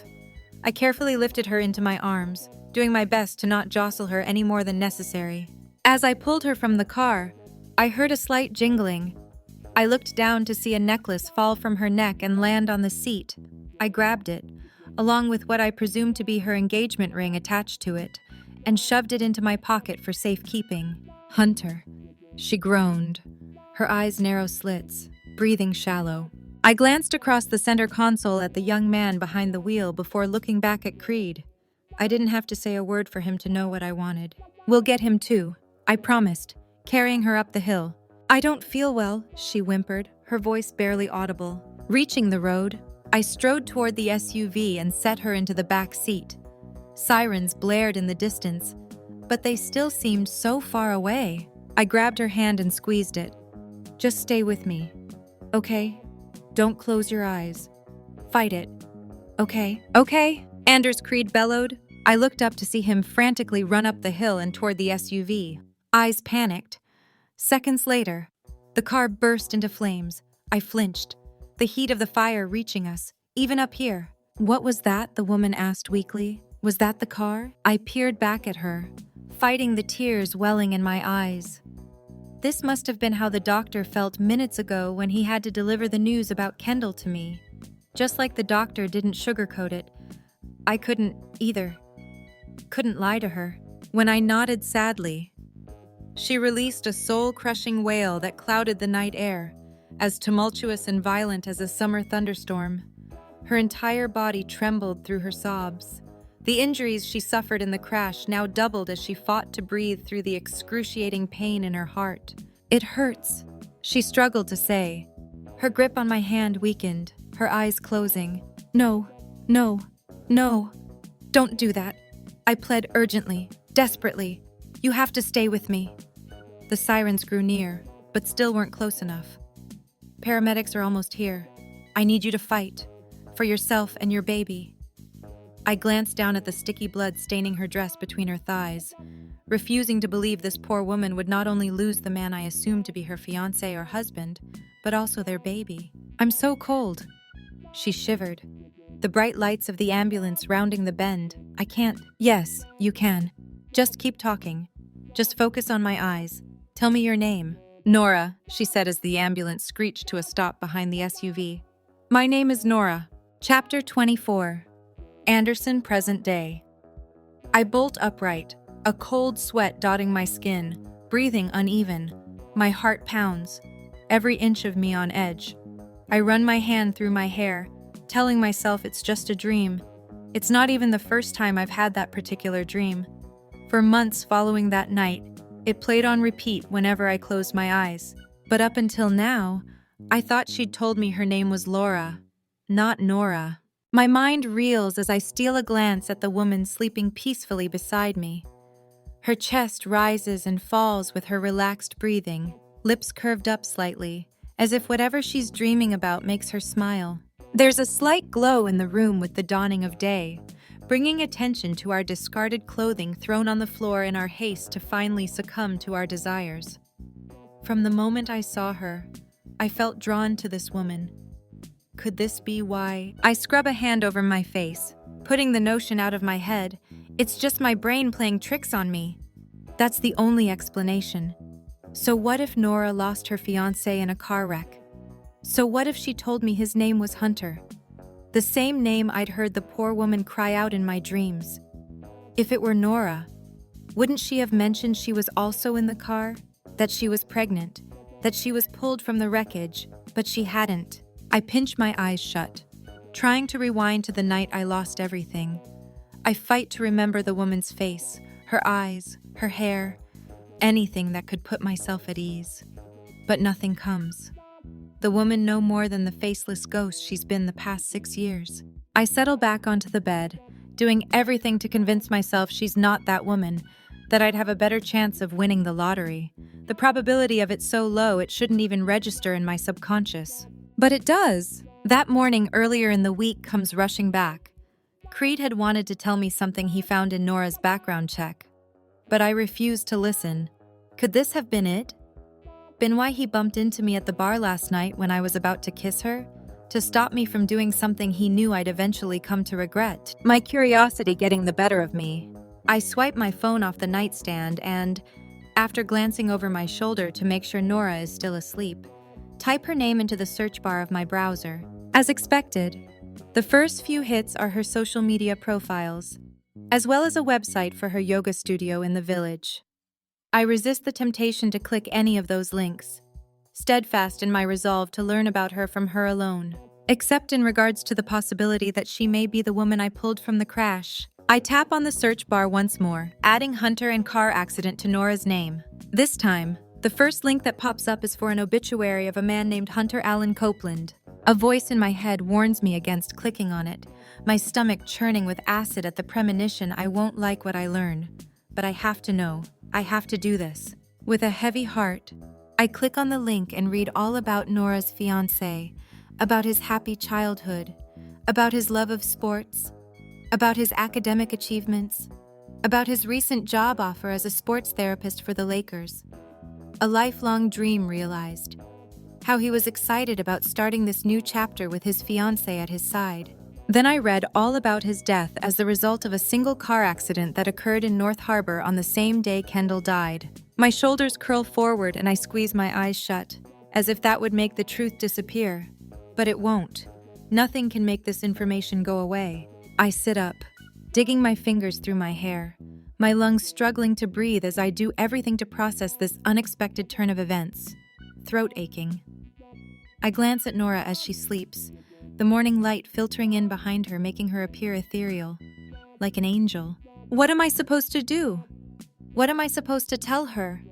I carefully lifted her into my arms, doing my best to not jostle her any more than necessary. As I pulled her from the car, I heard a slight jingling. I looked down to see a necklace fall from her neck and land on the seat. I grabbed it, along with what I presumed to be her engagement ring attached to it, and shoved it into my pocket for safekeeping. "Hunter," she groaned, her eyes narrow slits, breathing shallow. I glanced across the center console at the young man behind the wheel before looking back at Creed. I didn't have to say a word for him to know what I wanted. "We'll get him too," I promised, carrying her up the hill. "I don't feel well," she whimpered, her voice barely audible. Reaching the road, I strode toward the SUV and set her into the back seat. Sirens blared in the distance, but they still seemed so far away. I grabbed her hand and squeezed it. "Just stay with me, okay? Don't close your eyes. Fight it, okay? Okay?" Anders Creed bellowed. I looked up to see him frantically run up the hill and toward the SUV. Eyes panicked. Seconds later, the car burst into flames. I flinched, the heat of the fire reaching us, even up here. "What was that?" the woman asked weakly. "Was that the car?" I peered back at her, fighting the tears welling in my eyes. This must have been how the doctor felt minutes ago when he had to deliver the news about Kendall to me. Just like the doctor didn't sugarcoat it, I couldn't either. Couldn't lie to her. When I nodded sadly, she released a soul-crushing wail that clouded the night air, as tumultuous and violent as a summer thunderstorm. Her entire body trembled through her sobs. The injuries she suffered in the crash now doubled as she fought to breathe through the excruciating pain in her heart. "It hurts," she struggled to say. Her grip on my hand weakened, her eyes closing. "No, no, no, don't do that," I pled urgently, desperately. "You have to stay with me." The sirens grew near, but still weren't close enough. "Paramedics are almost here. I need you to fight. For yourself and your baby." I glanced down at the sticky blood staining her dress between her thighs, refusing to believe this poor woman would not only lose the man I assumed to be her fiancé or husband, but also their baby. "I'm so cold." She shivered. The bright lights of the ambulance rounding the bend. "I can't." "Yes, you can. Just keep talking. Just focus on my eyes. Tell me your name." "Nora," she said as the ambulance screeched to a stop behind the SUV. "My name is Nora." Chapter 24. Anderson present day. I bolt upright, a cold sweat dotting my skin, breathing uneven. My heart pounds, every inch of me on edge. I run my hand through my hair, telling myself it's just a dream. It's not even the first time I've had that particular dream. For months following that night, it played on repeat whenever I closed my eyes. But up until now, I thought she'd told me her name was Laura, not Nora. My mind reels as I steal a glance at the woman sleeping peacefully beside me. Her chest rises and falls with her relaxed breathing, lips curved up slightly, as if whatever she's dreaming about makes her smile. There's a slight glow in the room with the dawning of day, bringing attention to our discarded clothing thrown on the floor in our haste to finally succumb to our desires. From the moment I saw her, I felt drawn to this woman. Could this be why? I scrub a hand over my face, putting the notion out of my head. It's just my brain playing tricks on me. That's the only explanation. So what if Nora lost her fiancé in a car wreck? So what if she told me his name was Hunter? The same name I'd heard the poor woman cry out in my dreams. If it were Nora, wouldn't she have mentioned she was also in the car? That she was pregnant? That she was pulled from the wreckage, but she hadn't? I pinch my eyes shut, trying to rewind to the night I lost everything. I fight to remember the woman's face, her eyes, her hair, anything that could put myself at ease. But nothing comes. The woman no more than the faceless ghost she's been the past 6 years. I settle back onto the bed, doing everything to convince myself she's not that woman, that I'd have a better chance of winning the lottery. The probability of it so low it shouldn't even register in my subconscious. But it does. That morning earlier in the week comes rushing back. Creed had wanted to tell me something he found in Nora's background check. But I refused to listen. Could this have been it? Been why he bumped into me at the bar last night when I was about to kiss her? To stop me from doing something he knew I'd eventually come to regret? My curiosity getting the better of me. I swipe my phone off the nightstand and, after glancing over my shoulder to make sure Nora is still asleep, type her name into the search bar of my browser. As expected, the first few hits are her social media profiles, as well as a website for her yoga studio in the village. I resist the temptation to click any of those links, steadfast in my resolve to learn about her from her alone, except in regards to the possibility that she may be the woman I pulled from the crash. I tap on the search bar once more, adding Hunter and car accident to Nora's name. This time, the first link that pops up is for an obituary of a man named Hunter Allen Copeland. A voice in my head warns me against clicking on it, my stomach churning with acid at the premonition I won't like what I learn. But I have to know. I have to do this. With a heavy heart, I click on the link and read all about Nora's fiancé, about his happy childhood, about his love of sports, about his academic achievements, about his recent job offer as a sports therapist for the Lakers. A lifelong dream realized. How he was excited about starting this new chapter with his fiancée at his side. Then I read all about his death as the result of a single car accident that occurred in North Harbor on the same day Kendall died. My shoulders curl forward and I squeeze my eyes shut, as if that would make the truth disappear. But it won't. Nothing can make this information go away. I sit up, digging my fingers through my hair, my lungs struggling to breathe as I do everything to process this unexpected turn of events. Throat aching. I glance at Nora as she sleeps, the morning light filtering in behind her, making her appear ethereal, like an angel. What am I supposed to do? What am I supposed to tell her?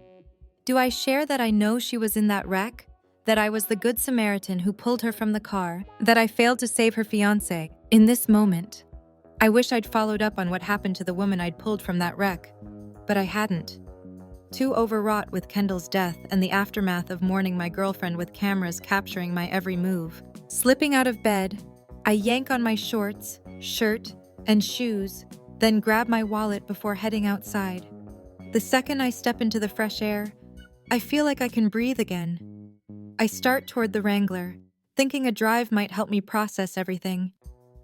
Do I share that I know she was in that wreck? That I was the good Samaritan who pulled her from the car? That I failed to save her fiancé? In this moment, I wish I'd followed up on what happened to the woman I'd pulled from that wreck, but I hadn't. Too overwrought with Kendall's death and the aftermath of mourning my girlfriend with cameras capturing my every move. Slipping out of bed, I yank on my shorts, shirt, and shoes, then grab my wallet before heading outside. The second I step into the fresh air, I feel like I can breathe again. I start toward the Wrangler, thinking a drive might help me process everything.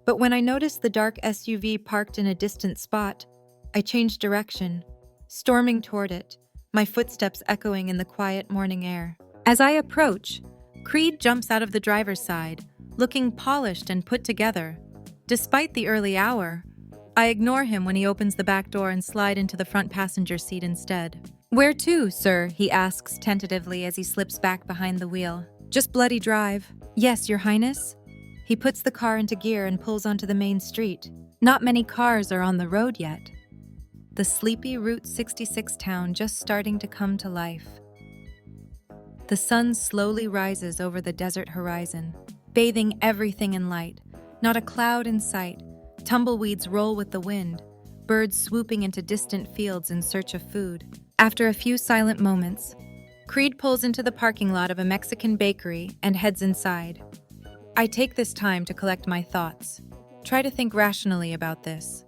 But when I notice the dark SUV parked in a distant spot, I change direction, storming toward it, my footsteps echoing in the quiet morning air. As I approach, Creed jumps out of the driver's side, looking polished and put together. Despite the early hour, I ignore him when he opens the back door and slide into the front passenger seat instead. "Where to, sir?" he asks tentatively as he slips back behind the wheel. "Just Bloody Drive." "Yes, Your Highness." He puts the car into gear and pulls onto the main street. Not many cars are on the road yet. The sleepy Route 66 town just starting to come to life. The sun slowly rises over the desert horizon, bathing everything in light. Not a cloud in sight. Tumbleweeds roll with the wind, birds swooping into distant fields in search of food. After a few silent moments, Creed pulls into the parking lot of a Mexican bakery and heads inside. I take this time to collect my thoughts, try to think rationally about this.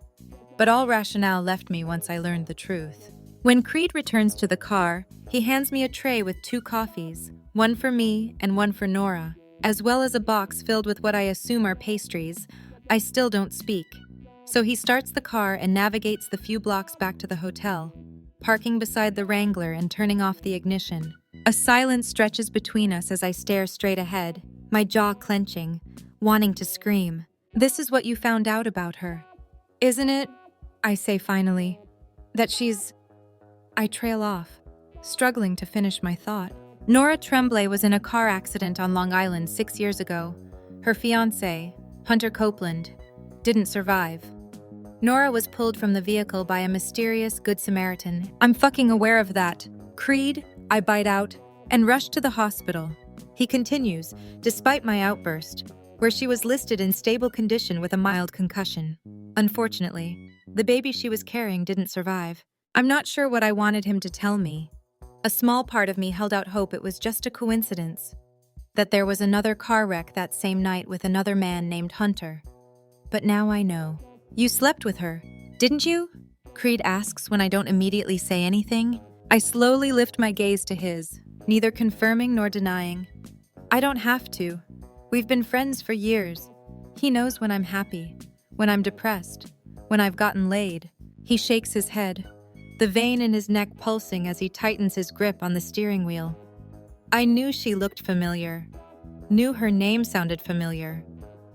But all rationale left me once I learned the truth. When Creed returns to the car, he hands me a tray with 2 coffees, one for me and one for Nora, as well as a box filled with what I assume are pastries. I still don't speak. So he starts the car and navigates the few blocks back to the hotel, parking beside the Wrangler and turning off the ignition. A silence stretches between us as I stare straight ahead, my jaw clenching, wanting to scream. "This is what you found out about her, isn't it?" I say finally. "That she's..." I trail off, struggling to finish my thought. Nora Tremblay was in a car accident on Long Island 6 years ago. Her fiancé, Hunter Copeland, didn't survive. Nora was pulled from the vehicle by a mysterious Good Samaritan. "I'm fucking aware of that. Creed," I bite out, "and rush to the hospital." He continues, "Despite my outburst, where she was listed in stable condition with a mild concussion. Unfortunately, the baby she was carrying didn't survive." I'm not sure what I wanted him to tell me. A small part of me held out hope it was just a coincidence, that there was another car wreck that same night with another man named Hunter. But now I know. "You slept with her, didn't you?" Creed asks when I don't immediately say anything. I slowly lift my gaze to his, neither confirming nor denying. "I don't have to. We've been friends for years. He knows when I'm happy, when I'm depressed, when I've gotten laid." He shakes his head, the vein in his neck pulsing as he tightens his grip on the steering wheel. I knew she looked familiar. Knew her name sounded familiar.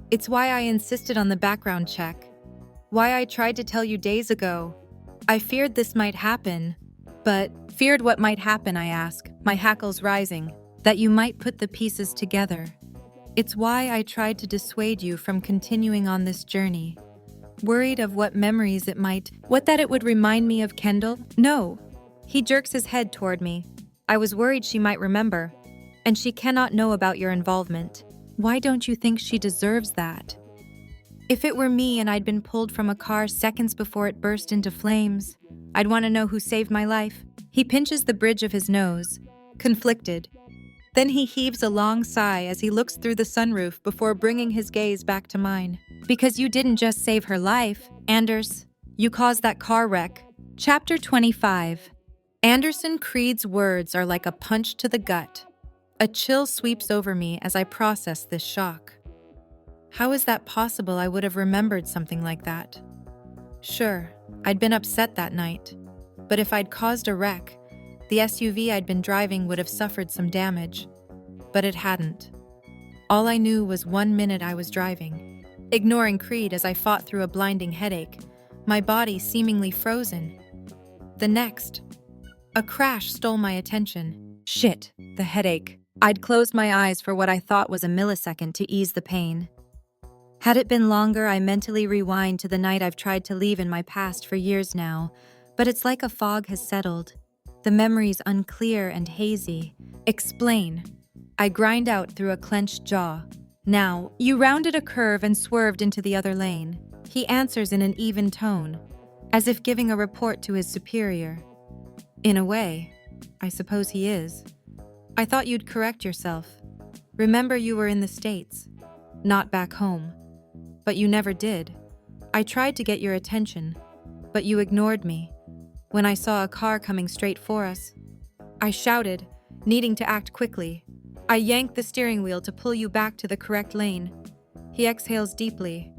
It's why I insisted on the background check. Why I tried to tell you days ago. I feared this might happen. But feared what might happen, I ask, my hackles rising. That you might put the pieces together. It's why I tried to dissuade you from continuing on this journey. Worried of what memories it might, what that it would remind me of Kendall? No. He jerks his head toward me. I was worried she might remember. And she cannot know about your involvement. Why don't you think she deserves that? If it were me and I'd been pulled from a car seconds before it burst into flames, I'd want to know who saved my life. He pinches the bridge of his nose, conflicted. Then he heaves a long sigh as he looks through the sunroof before bringing his gaze back to mine. Because you didn't just save her life, Anders. You caused that car wreck. Chapter 25. Anderson Creed's words are like a punch to the gut. A chill sweeps over me as I process this shock. How is that possible I would have remembered something like that? Sure, I'd been upset that night. But if I'd caused a wreck, the SUV I'd been driving would have suffered some damage. But it hadn't. All I knew was 1 minute I was driving, ignoring Creed as I fought through a blinding headache, my body seemingly frozen. The next, a crash stole my attention. Shit, the headache. I'd closed my eyes for what I thought was a millisecond to ease the pain. Had it been longer, I mentally rewind to the night I've tried to leave in my past for years now, but it's like a fog has settled. The memory's unclear and hazy. Explain. I grind out through a clenched jaw. Now, you rounded a curve and swerved into the other lane. He answers in an even tone, as if giving a report to his superior. In a way, I suppose he is. I thought you'd correct yourself. Remember you were in the States, not back home. But you never did. I tried to get your attention, but you ignored me. When I saw a car coming straight for us, I shouted, needing to act quickly. I yanked the steering wheel to pull you back to the correct lane. He exhales deeply,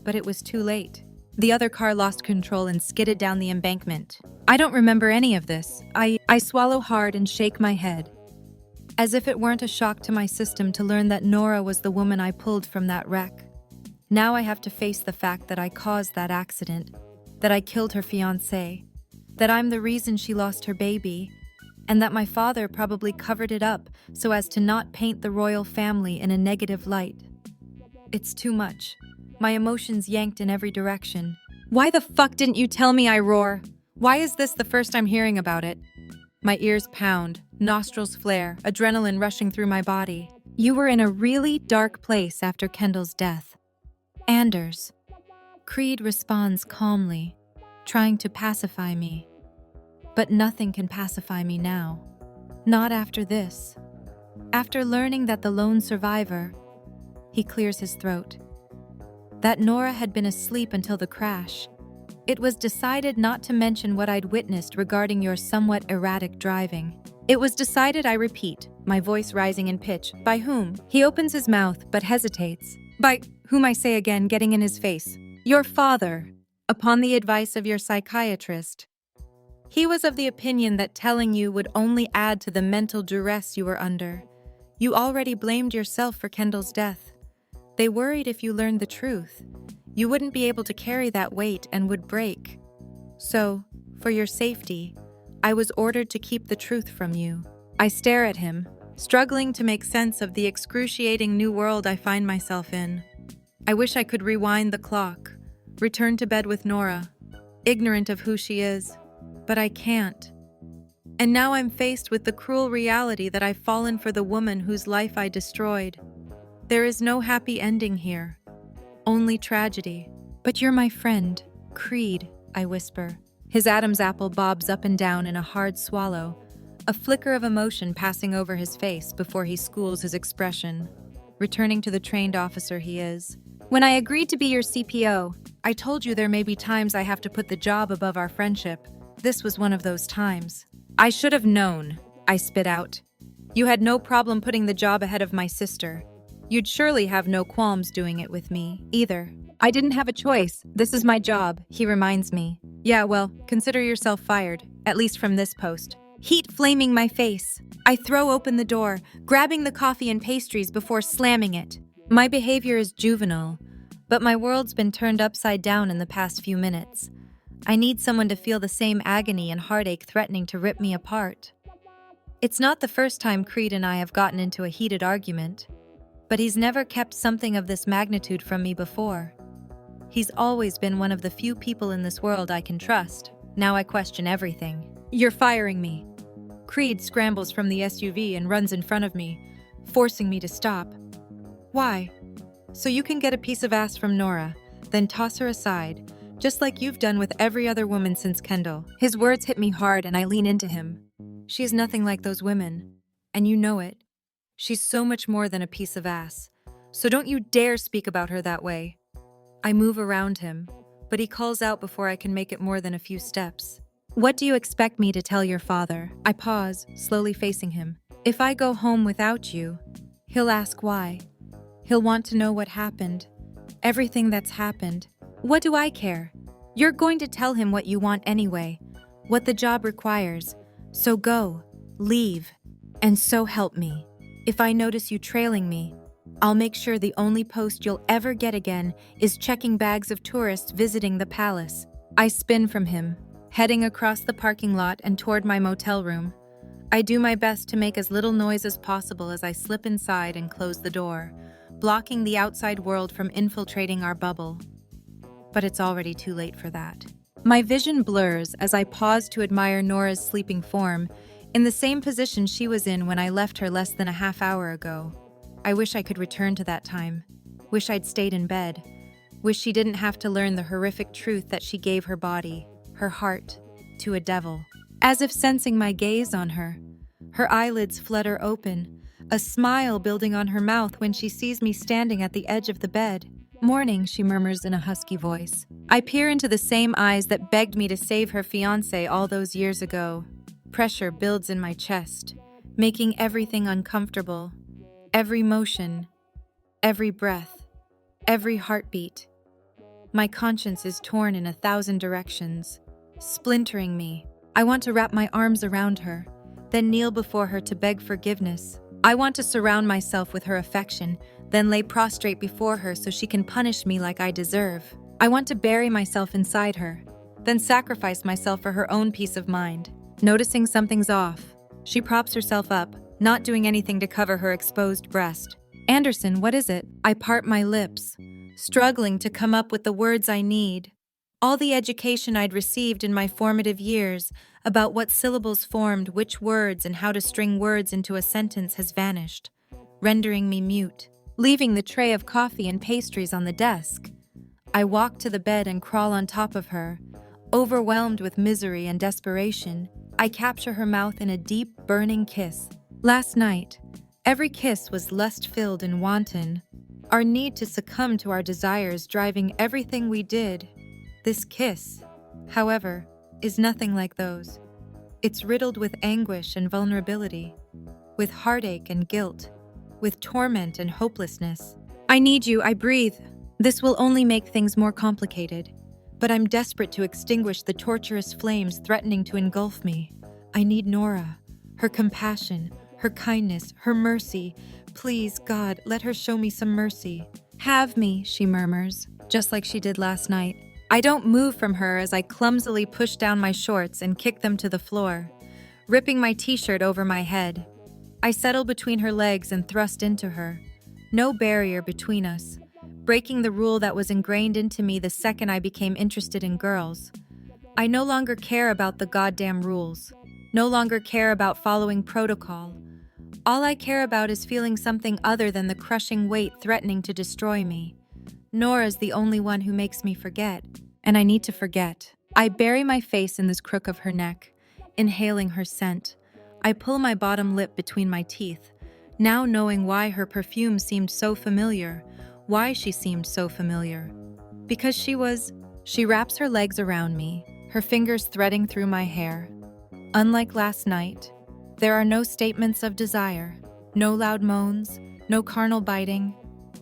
but it was too late. The other car lost control and skidded down the embankment. I don't remember any of this. I swallow hard and shake my head. As if it weren't a shock to my system to learn that Nora was the woman I pulled from that wreck. Now I have to face the fact that I caused that accident, that I killed her fiancé, that I'm the reason she lost her baby, and that my father probably covered it up so as to not paint the royal family in a negative light. It's too much. My emotions yanked in every direction. Why the fuck didn't you tell me, I roar? Why is this the first I'm hearing about it? My ears pound, nostrils flare, adrenaline rushing through my body. You were in a really dark place after Kendall's death. Anders. Creed responds calmly, trying to pacify me. But nothing can pacify me now. Not after this. After learning that the lone survivor, he clears his throat, that Nora had been asleep until the crash. It was decided not to mention what I'd witnessed regarding your somewhat erratic driving. It was decided, I repeat, my voice rising in pitch. By whom? He opens his mouth, but hesitates. By whom, I say again, getting in his face. Your father, upon the advice of your psychiatrist. He was of the opinion that telling you would only add to the mental duress you were under. You already blamed yourself for Kendall's death. They worried if you learned the truth, you wouldn't be able to carry that weight and would break. So, for your safety, I was ordered to keep the truth from you. I stare at him, struggling to make sense of the excruciating new world I find myself in. I wish I could rewind the clock, return to bed with Nora, ignorant of who she is, but I can't. And now I'm faced with the cruel reality that I've fallen for the woman whose life I destroyed. There is no happy ending here, only tragedy. But you're my friend, Creed, I whisper. His Adam's apple bobs up and down in a hard swallow, a flicker of emotion passing over his face before he schools his expression, returning to the trained officer he is. When I agreed to be your CPO, I told you there may be times I have to put the job above our friendship. This was one of those times. I should have known, I spit out. You had no problem putting the job ahead of my sister. You'd surely have no qualms doing it with me, either. I didn't have a choice. This is my job, he reminds me. Yeah, well, consider yourself fired, at least from this post. heat flaming my face. I throw open the door, grabbing the coffee and pastries before slamming it. My behavior is juvenile, but my world's been turned upside down in the past few minutes. I need someone to feel the same agony and heartache threatening to rip me apart. It's not the first time Creed and I have gotten into a heated argument, but he's never kept something of this magnitude from me before. He's always been one of the few people in this world I can trust. Now I question everything. You're firing me. Creed scrambles from the SUV and runs in front of me, forcing me to stop. Why? So you can get a piece of ass from Nora, then toss her aside, just like you've done with every other woman since Kendall. His words hit me hard and I lean into him. She's nothing like those women, and you know it. She's so much more than a piece of ass. So don't you dare speak about her that way. I move around him, but he calls out before I can make it more than a few steps. What do you expect me to tell your father? I pause, slowly facing him. If I go home without you, he'll ask why. He'll want to know what happened. Everything that's happened. What do I care? You're going to tell him what you want anyway, what the job requires. So go, leave, and so help me. If I notice you trailing me, I'll make sure the only post you'll ever get again is checking bags of tourists visiting the palace. I spin from him, heading across the parking lot and toward my motel room. I do my best to make as little noise as possible as I slip inside and close the door, blocking the outside world from infiltrating our bubble. But it's already too late for that. My vision blurs as I pause to admire Nora's sleeping form, in the same position she was in when I left her less than a half hour ago. I wish I could return to that time. Wish I'd stayed in bed. Wish she didn't have to learn the horrific truth that she gave her body, her heart, to a devil. As if sensing my gaze on her, her eyelids flutter open, a smile building on her mouth when she sees me standing at the edge of the bed. Morning, she murmurs in a husky voice. I peer into the same eyes that begged me to save her fiancé all those years ago. Pressure builds in my chest, making everything uncomfortable. Every motion, every breath, every heartbeat. My conscience is torn in 1,000 directions, splintering me. I want to wrap my arms around her, then kneel before her to beg forgiveness. I want to surround myself with her affection, then lay prostrate before her so she can punish me like I deserve. I want to bury myself inside her, then sacrifice myself for her own peace of mind. Noticing something's off, she props herself up, not doing anything to cover her exposed breast. Anderson, what is it? I part my lips, struggling to come up with the words I need. All the education I'd received in my formative years about what syllables formed which words and how to string words into a sentence has vanished, rendering me mute. Leaving the tray of coffee and pastries on the desk, I walk to the bed and crawl on top of her. Overwhelmed with misery and desperation, I capture her mouth in a deep, burning kiss. Last night, every kiss was lust-filled and wanton, our need to succumb to our desires driving everything we did. This kiss, however, is nothing like those. It's riddled with anguish and vulnerability, with heartache and guilt, with torment and hopelessness. I need you, I breathe. This will only make things more complicated, but I'm desperate to extinguish the torturous flames threatening to engulf me. I need Nora, her compassion, her kindness, her mercy. Please, God, let her show me some mercy. Have me, she murmurs, just like she did last night. I don't move from her as I clumsily push down my shorts and kick them to the floor, ripping my t-shirt over my head. I settle between her legs and thrust into her. No barrier between us, breaking the rule that was ingrained into me the second I became interested in girls. I no longer care about the goddamn rules, no longer care about following protocol. All I care about is feeling something other than the crushing weight threatening to destroy me. Nora's the only one who makes me forget, and I need to forget. I bury my face in this crook of her neck, inhaling her scent. I pull my bottom lip between my teeth, now knowing why her perfume seemed so familiar, why she seemed so familiar. Because she wraps her legs around me, her fingers threading through my hair. Unlike last night, there are no statements of desire, no loud moans, no carnal biting.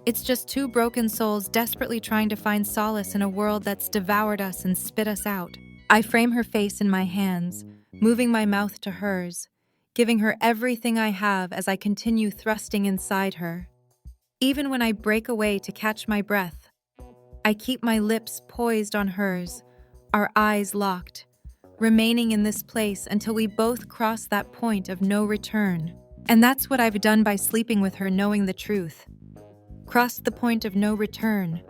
It's just two broken souls desperately trying to find solace in a world that's devoured us and spit us out. I frame her face in my hands, moving my mouth to hers, giving her everything I have as I continue thrusting inside her. Even when I break away to catch my breath, I keep my lips poised on hers, our eyes locked, remaining in this place until we both cross that point of no return. And that's what I've done by sleeping with her, knowing the truth. Crossed the point of no return.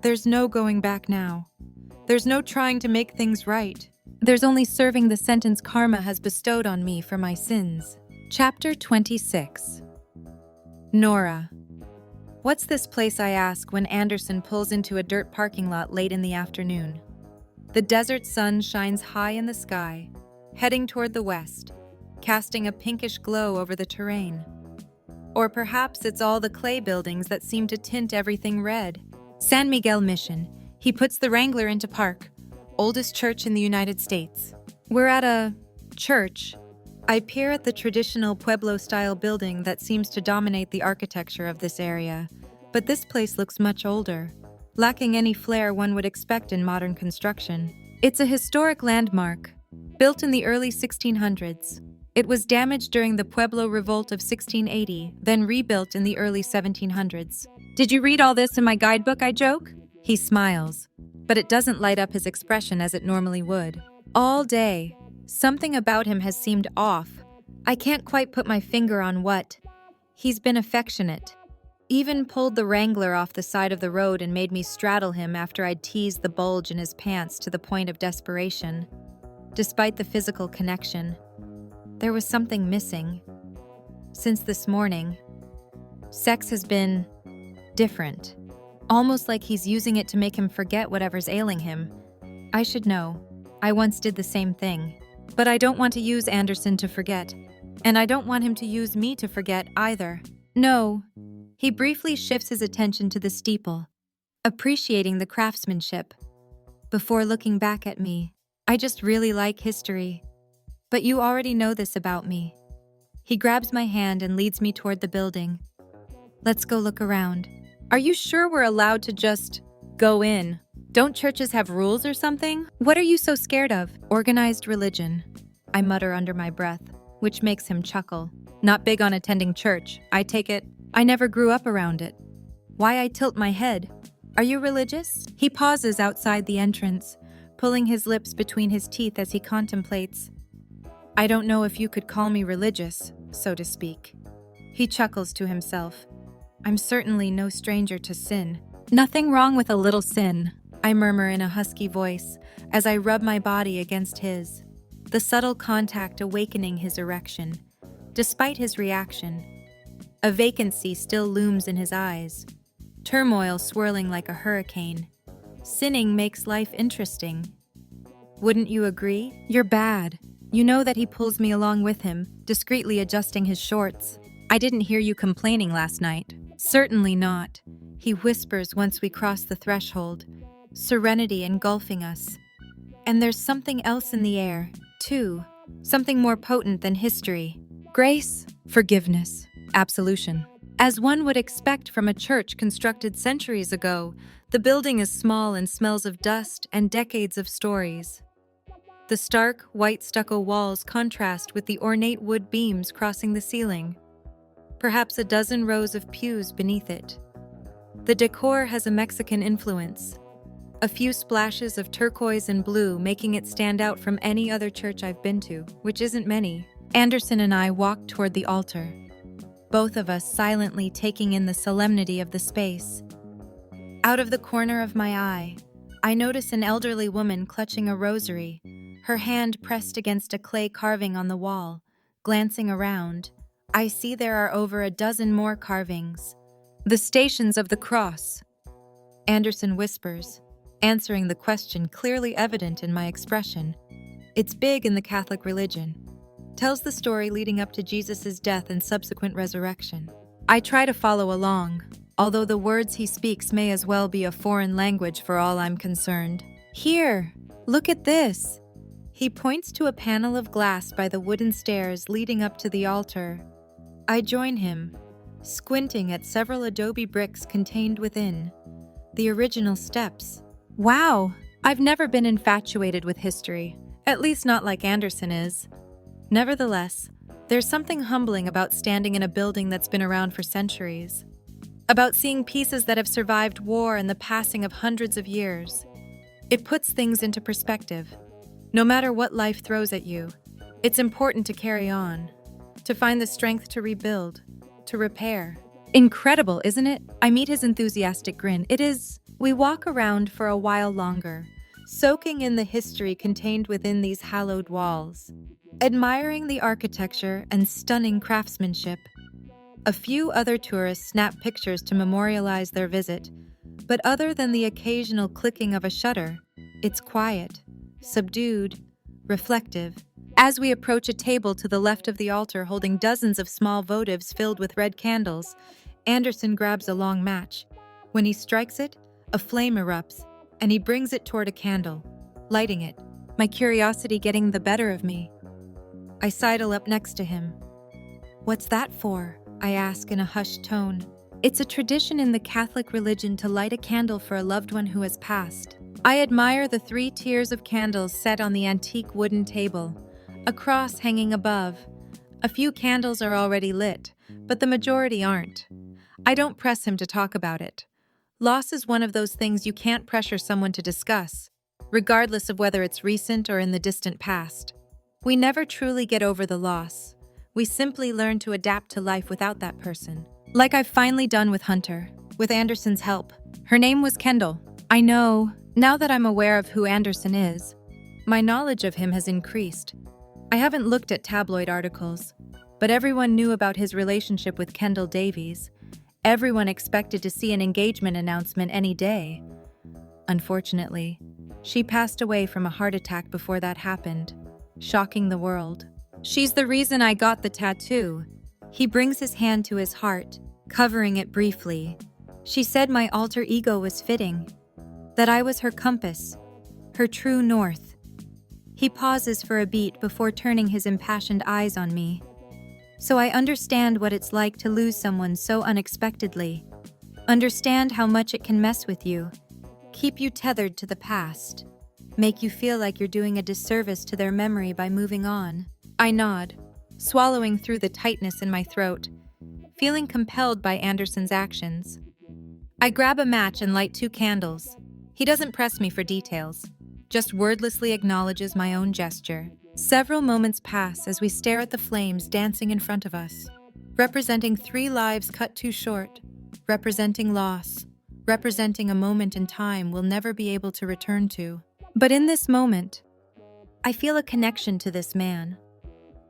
There's no going back now. There's no trying to make things right. There's only serving the sentence karma has bestowed on me for my sins. Chapter 26. Nora. What's this place, I ask when Anderson pulls into a dirt parking lot late in the afternoon. The desert sun shines high in the sky, heading toward the west, casting a pinkish glow over the terrain. Or perhaps it's all the clay buildings that seem to tint everything red. San Miguel Mission. He puts the Wrangler into park. Oldest church in the United States. We're at a church. I peer at the traditional Pueblo-style building that seems to dominate the architecture of this area, but this place looks much older, lacking any flair one would expect in modern construction. It's a historic landmark, built in the early 1600s. It was damaged during the Pueblo Revolt of 1680, then rebuilt in the early 1700s. Did you read all this in my guidebook, I joke? He smiles, but it doesn't light up his expression as it normally would. All day, something about him has seemed off. I can't quite put my finger on what. He's been affectionate. Even pulled the Wrangler off the side of the road and made me straddle him after I'd teased the bulge in his pants to the point of desperation. Despite the physical connection, there was something missing. Since this morning, sex has been different. Almost like he's using it to make him forget whatever's ailing him. I should know. I once did the same thing. But I don't want to use Anderson to forget. And I don't want him to use me to forget either. No. He briefly shifts his attention to the steeple, appreciating the craftsmanship. Before looking back at me, I just really like history. But you already know this about me. He grabs my hand and leads me toward the building. Let's go look around. Are you sure we're allowed to just go in? Don't churches have rules or something? What are you so scared of? Organized religion, I mutter under my breath, which makes him chuckle. Not big on attending church, I take it. I never grew up around it. Why I tilt my head? Are you religious? He pauses outside the entrance, pulling his lips between his teeth as he contemplates. I don't know if you could call me religious, so to speak. He chuckles to himself. I'm certainly no stranger to sin. Nothing wrong with a little sin, I murmur in a husky voice as I rub my body against his, the subtle contact awakening his erection. Despite his reaction, a vacancy still looms in his eyes, turmoil swirling like a hurricane. Sinning makes life interesting. Wouldn't you agree? You're bad. You know that he pulls me along with him, discreetly adjusting his shorts. I didn't hear you complaining last night. Certainly not, he whispers once we cross the threshold, serenity engulfing us. And there's something else in the air, too, something more potent than history. Grace, forgiveness, absolution. As one would expect from a church constructed centuries ago, the building is small and smells of dust and decades of stories. The stark, white stucco walls contrast with the ornate wood beams crossing the ceiling. Perhaps a dozen rows of pews beneath it. The decor has a Mexican influence, a few splashes of turquoise and blue making it stand out from any other church I've been to, which isn't many. Anderson and I walk toward the altar, both of us silently taking in the solemnity of the space. Out of the corner of my eye, I notice an elderly woman clutching a rosary, her hand pressed against a clay carving on the wall. Glancing around, I see there are over a dozen more carvings. The Stations of the Cross, Anderson whispers, answering the question clearly evident in my expression. It's big in the Catholic religion. Tells the story leading up to Jesus' death and subsequent resurrection. I try to follow along, although the words he speaks may as well be a foreign language for all I'm concerned. Here, look at this. He points to a panel of glass by the wooden stairs leading up to the altar. I join him, squinting at several adobe bricks contained within. The original steps. Wow, I've never been infatuated with history, At least not like Anderson is. Nevertheless, there's something humbling about standing in a building that's been around for centuries, about seeing pieces that have survived war and the passing of hundreds of years. It puts things into perspective. No matter what life throws at you, it's important to carry on, to find the strength to rebuild, to repair. Incredible, isn't it? I meet his enthusiastic grin. It is. We walk around for a while longer, soaking in the history contained within these hallowed walls, admiring the architecture and stunning craftsmanship. A few other tourists snap pictures to memorialize their visit, but other than the occasional clicking of a shutter, it's quiet, subdued, reflective. As we approach a table to the left of the altar holding dozens of small votives filled with red candles, Anderson grabs a long match. When he strikes it, a flame erupts, and he brings it toward a candle, lighting it, my curiosity getting the better of me. I sidle up next to him. "What's that for?" I ask in a hushed tone. "It's a tradition in the Catholic religion to light a candle for a loved one who has passed." I admire the 3 tiers of candles set on the antique wooden table, a cross hanging above. A few candles are already lit, but the majority aren't. I don't press him to talk about it. Loss is one of those things you can't pressure someone to discuss, regardless of whether it's recent or in the distant past. We never truly get over the loss. We simply learn to adapt to life without that person. Like I've finally done with Hunter, with Anderson's help. Her name was Kendall. I know, now that I'm aware of who Anderson is, my knowledge of him has increased. I haven't looked at tabloid articles, but everyone knew about his relationship with Kendall Davies. Everyone expected to see an engagement announcement any day. Unfortunately, she passed away from a heart attack before that happened, shocking the world. She's the reason I got the tattoo. He brings his hand to his heart, covering it briefly. She said my alter ego was fitting, that I was her compass, her true north. He pauses for a beat before turning his impassioned eyes on me. So I understand what it's like to lose someone so unexpectedly. Understand how much it can mess with you, keep you tethered to the past, make you feel like you're doing a disservice to their memory by moving on. I nod, swallowing through the tightness in my throat, feeling compelled by Anderson's actions. I grab a match and light 2 candles. He doesn't press me for details, just wordlessly acknowledges my own gesture. Several moments pass as we stare at the flames dancing in front of us, representing 3 lives cut too short, representing loss, representing a moment in time we'll never be able to return to. But in this moment, I feel a connection to this man,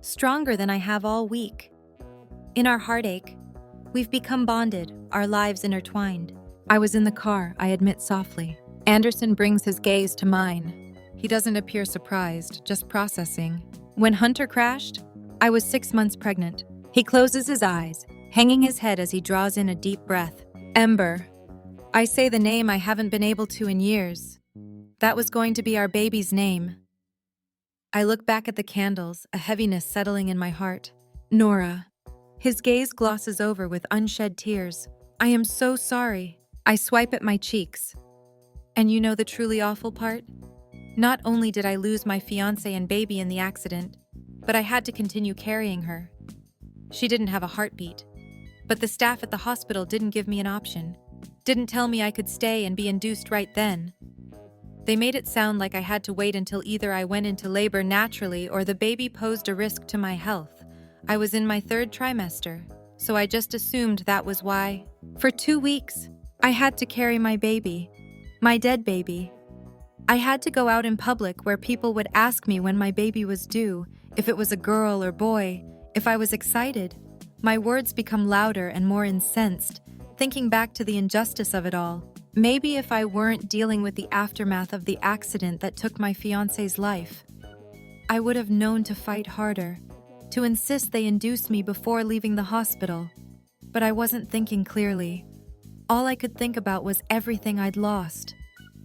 stronger than I have all week. In our heartache, we've become bonded, our lives intertwined. I was in the car, I admit softly. Anderson brings his gaze to mine. He doesn't appear surprised, just processing. When Hunter crashed, I was 6 months pregnant. He closes his eyes, hanging his head as he draws in a deep breath. Ember. I say the name I haven't been able to in years. That was going to be our baby's name. I look back at the candles, a heaviness settling in my heart. Nora. His gaze glosses over with unshed tears. I am so sorry. I swipe at my cheeks. And you know the truly awful part? Not only did I lose my fiancé and baby in the accident, but I had to continue carrying her. She didn't have a heartbeat. But the staff at the hospital didn't give me an option. Didn't tell me I could stay and be induced right then. They made it sound like I had to wait until either I went into labor naturally or the baby posed a risk to my health. I was in my 3rd trimester, so I just assumed that was why. For 2 weeks, I had to carry my baby, my dead baby. I had to go out in public where people would ask me when my baby was due, if it was a girl or boy, if I was excited. My words become louder and more incensed, thinking back to the injustice of it all. Maybe if I weren't dealing with the aftermath of the accident that took my fiancé's life, I would have known to fight harder, to insist they induce me before leaving the hospital. But I wasn't thinking clearly. All I could think about was everything I'd lost,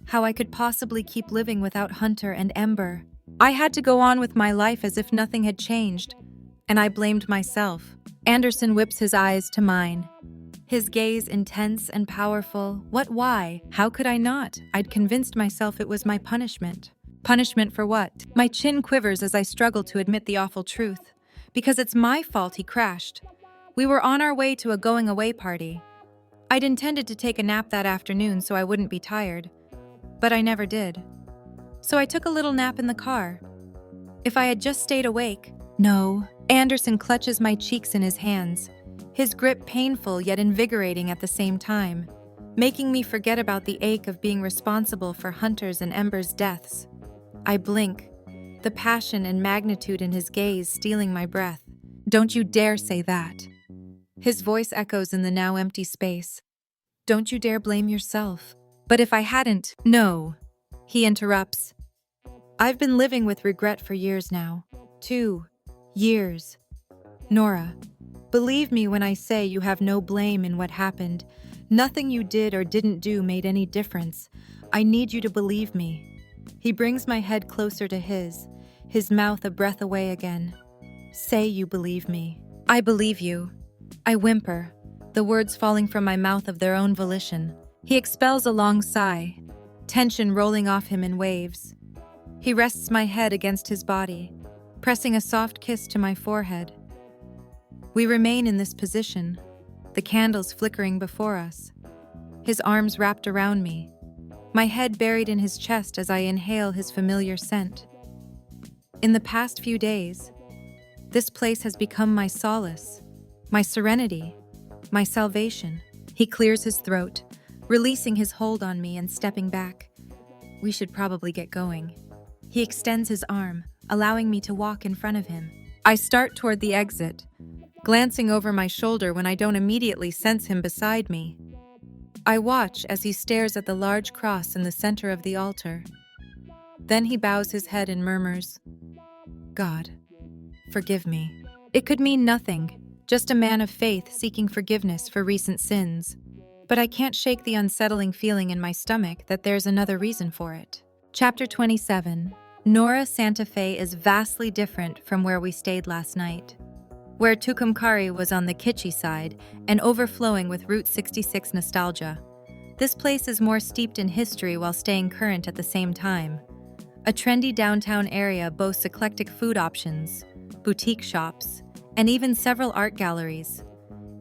how I could possibly keep living without Hunter and Ember. I had to go on with my life as if nothing had changed, and I blamed myself. Anderson whips his eyes to mine. His gaze intense and powerful. What, why? How could I not? I'd convinced myself it was my punishment. Punishment for what? My chin quivers as I struggle to admit the awful truth. Because it's my fault he crashed. We were on our way to a going-away party. I'd intended to take a nap that afternoon so I wouldn't be tired. But I never did. So I took a little nap in the car. If I had just stayed awake... No. Anderson clutches my cheeks in his hands, his grip painful yet invigorating at the same time, making me forget about the ache of being responsible for Hunter's and Ember's deaths. I blink, the passion and magnitude in his gaze stealing my breath. Don't you dare say that. His voice echoes in the now empty space. Don't you dare blame yourself. But if I hadn't... No. He interrupts. I've been living with regret for years now. 2 years. Nora, believe me when I say you have no blame in what happened. Nothing you did or didn't do made any difference. I need you to believe me. He brings my head closer to his mouth a breath away again. Say you believe me. I believe you. I whimper, the words falling from my mouth of their own volition. He expels a long sigh, tension rolling off him in waves. He rests my head against his body, pressing a soft kiss to my forehead. We remain in this position, the candles flickering before us. His arms wrapped around me, my head buried in his chest as I inhale his familiar scent. In the past few days, this place has become my solace, my serenity, my salvation. He clears his throat, releasing his hold on me and stepping back. We should probably get going. He extends his arm, allowing me to walk in front of him. I start toward the exit, glancing over my shoulder when I don't immediately sense him beside me. I watch as he stares at the large cross in the center of the altar. Then he bows his head and murmurs, God, forgive me. It could mean nothing, just a man of faith seeking forgiveness for recent sins. But I can't shake the unsettling feeling in my stomach that there's another reason for it. Chapter 27. Nora Santa Fe is vastly different from where we stayed last night. Where Tucumcari was on the kitschy side and overflowing with Route 66 nostalgia, this place is more steeped in history while staying current at the same time. A trendy downtown area boasts eclectic food options, boutique shops, and even several art galleries.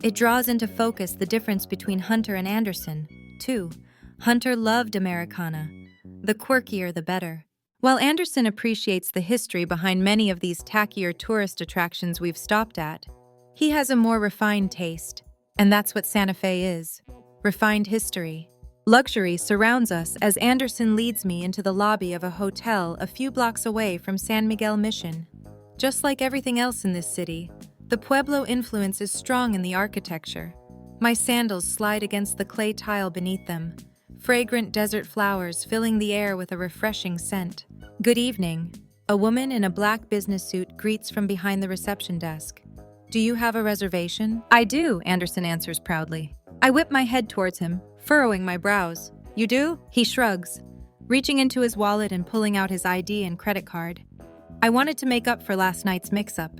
It draws into focus the difference between Hunter and Anderson, too. Hunter loved Americana. The quirkier the better. While Anderson appreciates the history behind many of these tackier tourist attractions we've stopped at, he has a more refined taste, and that's what Santa Fe is. Refined history. Luxury surrounds us as Anderson leads me into the lobby of a hotel a few blocks away from San Miguel Mission. Just like everything else in this city, the Pueblo influence is strong in the architecture. My sandals slide against the clay tile beneath them, fragrant desert flowers filling the air with a refreshing scent. Good evening. A woman in a black business suit greets from behind the reception desk. Do you have a reservation? I do, Anderson answers proudly. I whip my head towards him, furrowing my brows. You do? He shrugs, reaching into his wallet and pulling out his ID and credit card. I wanted to make up for last night's mix-up.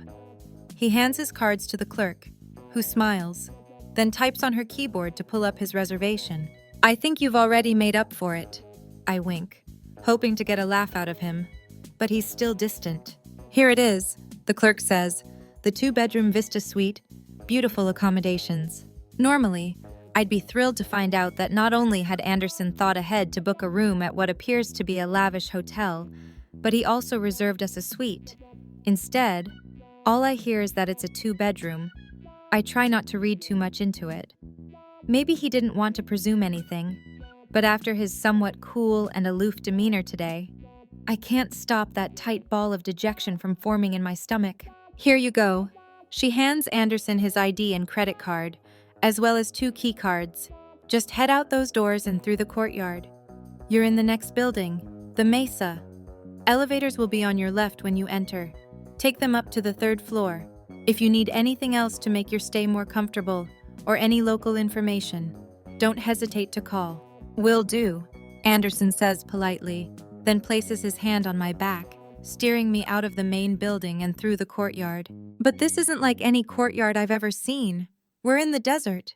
He hands his cards to the clerk, who smiles, then types on her keyboard to pull up his reservation. I think you've already made up for it. I wink, hoping to get a laugh out of him, but he's still distant. Here it is, the clerk says, the 2-bedroom Vista suite, beautiful accommodations. Normally, I'd be thrilled to find out that not only had Anderson thought ahead to book a room at what appears to be a lavish hotel, but he also reserved us a suite. Instead, all I hear is that it's a 2-bedroom. I try not to read too much into it. Maybe he didn't want to presume anything, but after his somewhat cool and aloof demeanor today, I can't stop that tight ball of dejection from forming in my stomach. Here you go. She hands Anderson his ID and credit card, as well as 2 key cards. Just head out those doors and through the courtyard. You're in the next building, the Mesa. Elevators will be on your left when you enter. Take them up to the 3rd floor. If you need anything else to make your stay more comfortable, or any local information, don't hesitate to call. Will do, Anderson says politely, then places his hand on my back, steering me out of the main building and through the courtyard. But this isn't like any courtyard I've ever seen. We're in the desert.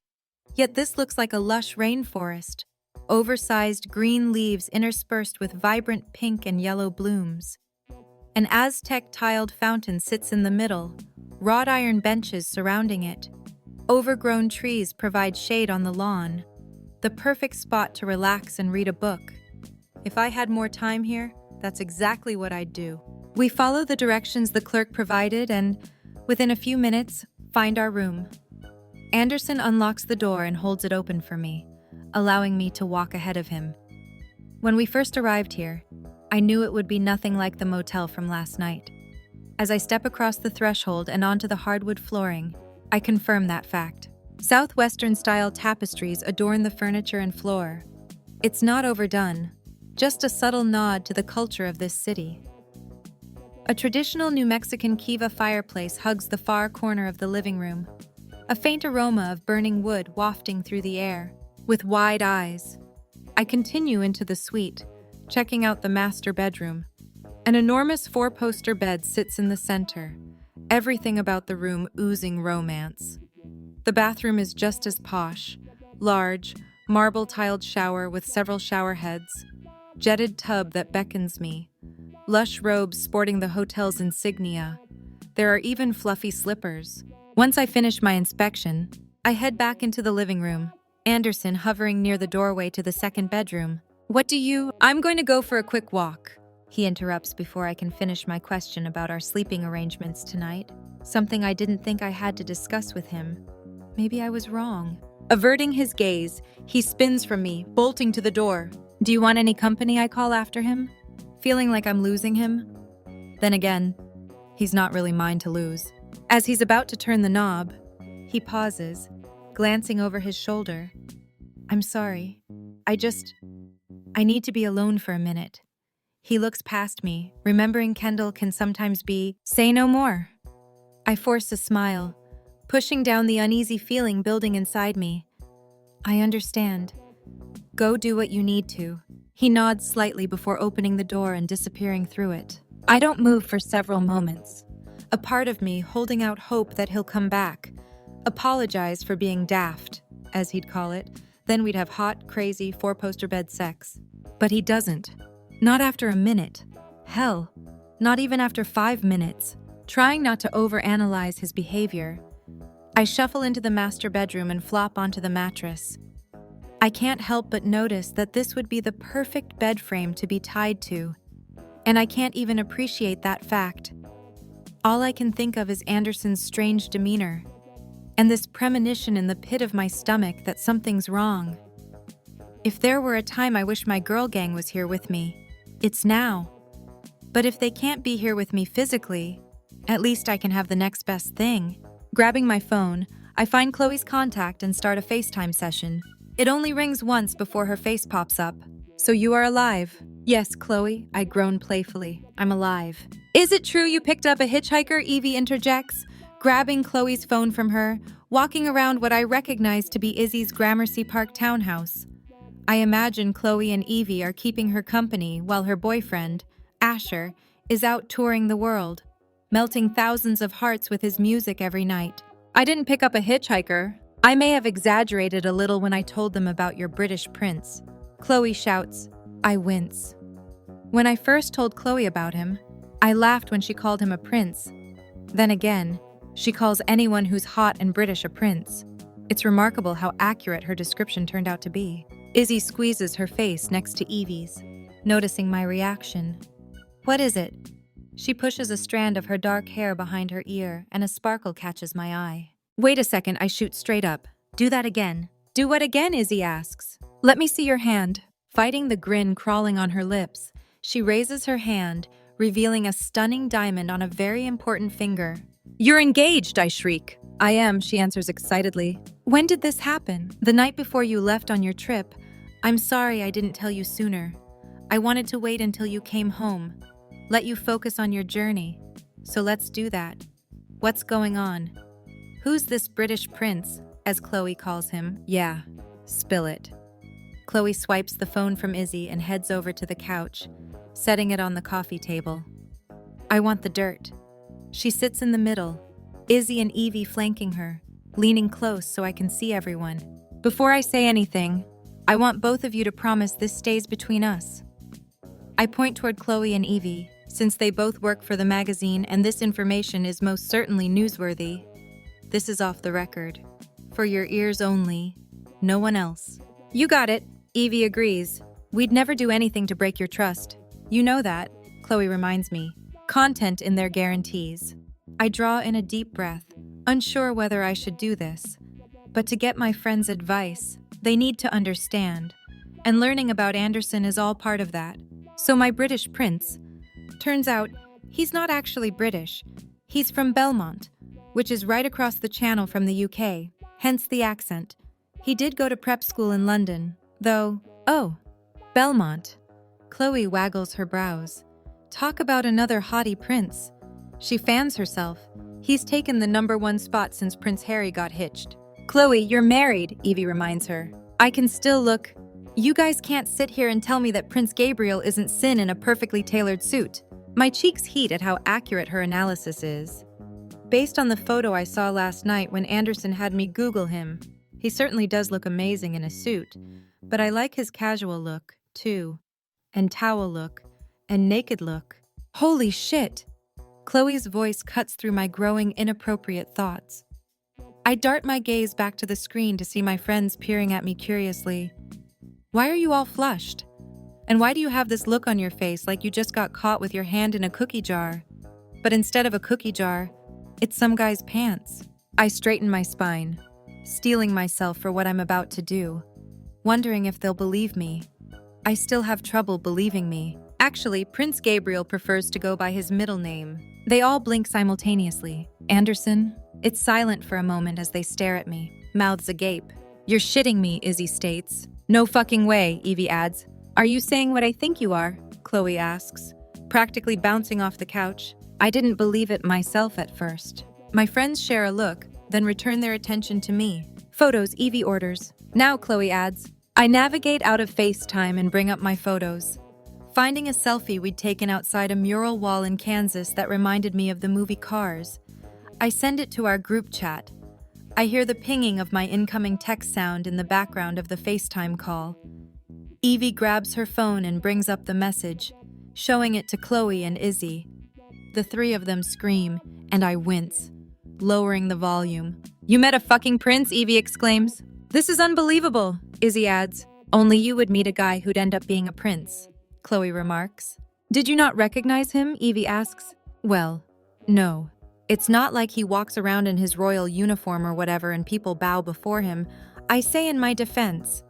Yet this looks like a lush rainforest. oversized green leaves interspersed with vibrant pink and yellow blooms. An Aztec tiled fountain sits in the middle, wrought iron benches surrounding it. Overgrown trees provide shade on the lawn, the perfect spot to relax and read a book. If I had more time here, that's exactly what I'd do. We follow the directions the clerk provided and, within a few minutes, find our room. Anderson unlocks the door and holds it open for me, allowing me to walk ahead of him. When we first arrived here, I knew it would be nothing like the motel from last night. As I step across the threshold and onto the hardwood flooring, I confirm that fact. Southwestern-style tapestries adorn the furniture and floor. It's not overdone, just a subtle nod to the culture of this city. A traditional New Mexican kiva fireplace hugs the far corner of the living room, a faint aroma of burning wood wafting through the air. With wide eyes, I continue into the suite, checking out the master bedroom. An enormous four-poster bed sits in the center, everything about the room oozing romance. The bathroom is just as posh, large, marble-tiled shower with several shower heads, jetted tub that beckons me, lush robes sporting the hotel's insignia. There are even fluffy slippers. Once I finish my inspection, I head back into the living room, Anderson hovering near the doorway to the second bedroom. I'm going to go for a quick walk, he interrupts before I can finish my question about our sleeping arrangements tonight, something I didn't think I had to discuss with him. Maybe I was wrong. Averting his gaze, he spins from me, bolting to the door. Do you want any company? I call after him, feeling like I'm losing him. Then again, he's not really mine to lose. As he's about to turn the knob, he pauses, glancing over his shoulder. I'm sorry. I need to be alone for a minute. He looks past me, remembering Kendall can sometimes be, say no more. I force a smile, pushing down the uneasy feeling building inside me. I understand. Go do what you need to. He nods slightly before opening the door and disappearing through it. I don't move for several moments. A part of me holding out hope that he'll come back, apologize for being daft, as he'd call it, then we'd have hot, crazy, four-poster bed sex. But he doesn't. Not after a minute. Hell, not even after 5 minutes. Trying not to overanalyze his behavior, I shuffle into the master bedroom and flop onto the mattress. I can't help but notice that this would be the perfect bed frame to be tied to, and I can't even appreciate that fact. All I can think of is Anderson's strange demeanor, and this premonition in the pit of my stomach that something's wrong. If there were a time I wish my girl gang was here with me, it's now. But if they can't be here with me physically, at least I can have the next best thing. Grabbing my phone, I find Chloe's contact and start a FaceTime session. It only rings once before her face pops up. So you are alive? Yes, Chloe, I groan playfully. I'm alive. Is it true you picked up a hitchhiker? Evie interjects, grabbing Chloe's phone from her, walking around what I recognize to be Izzy's Gramercy Park townhouse. I imagine Chloe and Evie are keeping her company while her boyfriend, Asher, is out touring the world, melting thousands of hearts with his music every night. I didn't pick up a hitchhiker. I may have exaggerated a little when I told them about your British prince. Chloe shouts. I wince. When I first told Chloe about him, I laughed when she called him a prince. Then again, she calls anyone who's hot and British a prince. It's remarkable how accurate her description turned out to be. Izzy squeezes her face next to Evie's, noticing my reaction. What is it? She pushes a strand of her dark hair behind her ear, and a sparkle catches my eye. Wait a second, I shoot straight up. Do that again. Do what again? Izzy asks. Let me see your hand. Fighting the grin crawling on her lips, she raises her hand, revealing a stunning diamond on a very important finger. You're engaged, I shriek. I am, she answers excitedly. When did this happen? The night before you left on your trip. I'm sorry I didn't tell you sooner. I wanted to wait until you came home. Let you focus on your journey. So let's do that. What's going on? Who's this British prince, as Chloe calls him? Yeah, spill it. Chloe swipes the phone from Izzy and heads over to the couch, setting it on the coffee table. I want the dirt. She sits in the middle, Izzy and Evie flanking her, leaning close so I can see everyone. Before I say anything, I want both of you to promise this stays between us. I point toward Chloe and Evie, since they both work for the magazine and this information is most certainly newsworthy. This is off the record. For your ears only. No one else. You got it, Evie agrees. We'd never do anything to break your trust. You know that, Chloe reminds me. Content in their guarantees. I draw in a deep breath, unsure whether I should do this. But to get my friends' advice, they need to understand. And learning about Anderson is all part of that. So my British prince, turns out he's not actually British. He's from Belmont, which is right across the channel from the UK, hence the accent. He did go to prep school in London, though. Oh, Belmont. Chloe waggles her brows. Talk about another haughty prince. She fans herself. He's taken the #1 spot since Prince Harry got hitched. Chloe, you're married, Evie reminds her. I can still look. You guys can't sit here and tell me that Prince Gabriel isn't Sin in a perfectly tailored suit. My cheeks heat at how accurate her analysis is. Based on the photo I saw last night when Anderson had me Google him, he certainly does look amazing in a suit, but I like his casual look, too. And towel look, and naked look. Holy shit! Chloe's voice cuts through my growing inappropriate thoughts. I dart my gaze back to the screen to see my friends peering at me curiously. Why are you all flushed? And why do you have this look on your face like you just got caught with your hand in a cookie jar? But instead of a cookie jar, it's some guy's pants. I straighten my spine, steeling myself for what I'm about to do, wondering if they'll believe me. I still have trouble believing me. Actually, Prince Gabriel prefers to go by his middle name. They all blink simultaneously. Anderson? It's silent for a moment as they stare at me, mouths agape. You're shitting me, Izzy states. No fucking way, Evie adds. Are you saying what I think you are? Chloe asks, practically bouncing off the couch. I didn't believe it myself at first. My friends share a look, then return their attention to me. Photos, Evie orders. Now, Chloe adds. I navigate out of FaceTime and bring up my photos. Finding a selfie we'd taken outside a mural wall in Kansas that reminded me of the movie Cars. I send it to our group chat. I hear the pinging of my incoming text sound in the background of the FaceTime call. Evie grabs her phone and brings up the message, showing it to Chloe and Izzy. The three of them scream, and I wince, lowering the volume. You met a fucking prince, Evie exclaims. This is unbelievable, Izzy adds. Only you would meet a guy who'd end up being a prince, Chloe remarks. Did you not recognize him? Evie asks. Well, no. It's not like he walks around in his royal uniform or whatever and people bow before him. I say in my defense.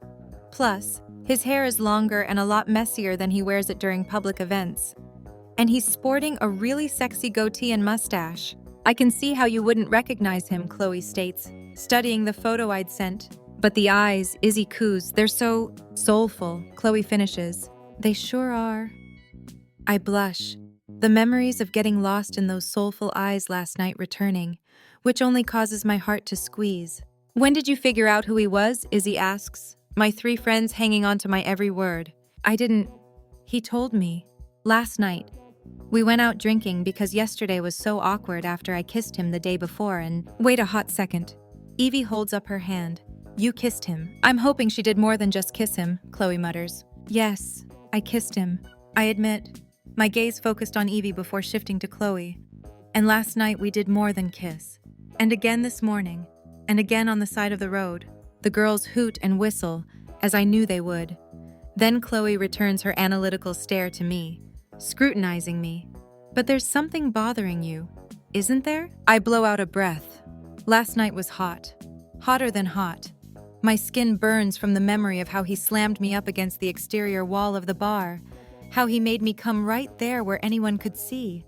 Plus, his hair is longer and a lot messier than he wears it during public events. And he's sporting a really sexy goatee and mustache. I can see how you wouldn't recognize him, Chloe states, studying the photo I'd sent. But the eyes, Izzy coos, they're so soulful, Chloe finishes. They sure are. I blush. The memories of getting lost in those soulful eyes last night returning, which only causes my heart to squeeze. When did you figure out who he was? Izzy asks, my three friends hanging on to my every word. I didn't. He told me. Last night. We went out drinking because yesterday was so awkward after I kissed him the day before and… Wait a hot second. Evie holds up her hand. You kissed him. I'm hoping she did more than just kiss him, Chloe mutters. Yes, I kissed him. I admit. My gaze focused on Evie before shifting to Chloe. And last night we did more than kiss. And again this morning. And again on the side of the road. The girls hoot and whistle, as I knew they would. Then Chloe returns her analytical stare to me, scrutinizing me. But there's something bothering you, isn't there? I blow out a breath. Last night was hot. Hotter than hot. My skin burns from the memory of how he slammed me up against the exterior wall of the bar. How he made me come right there where anyone could see.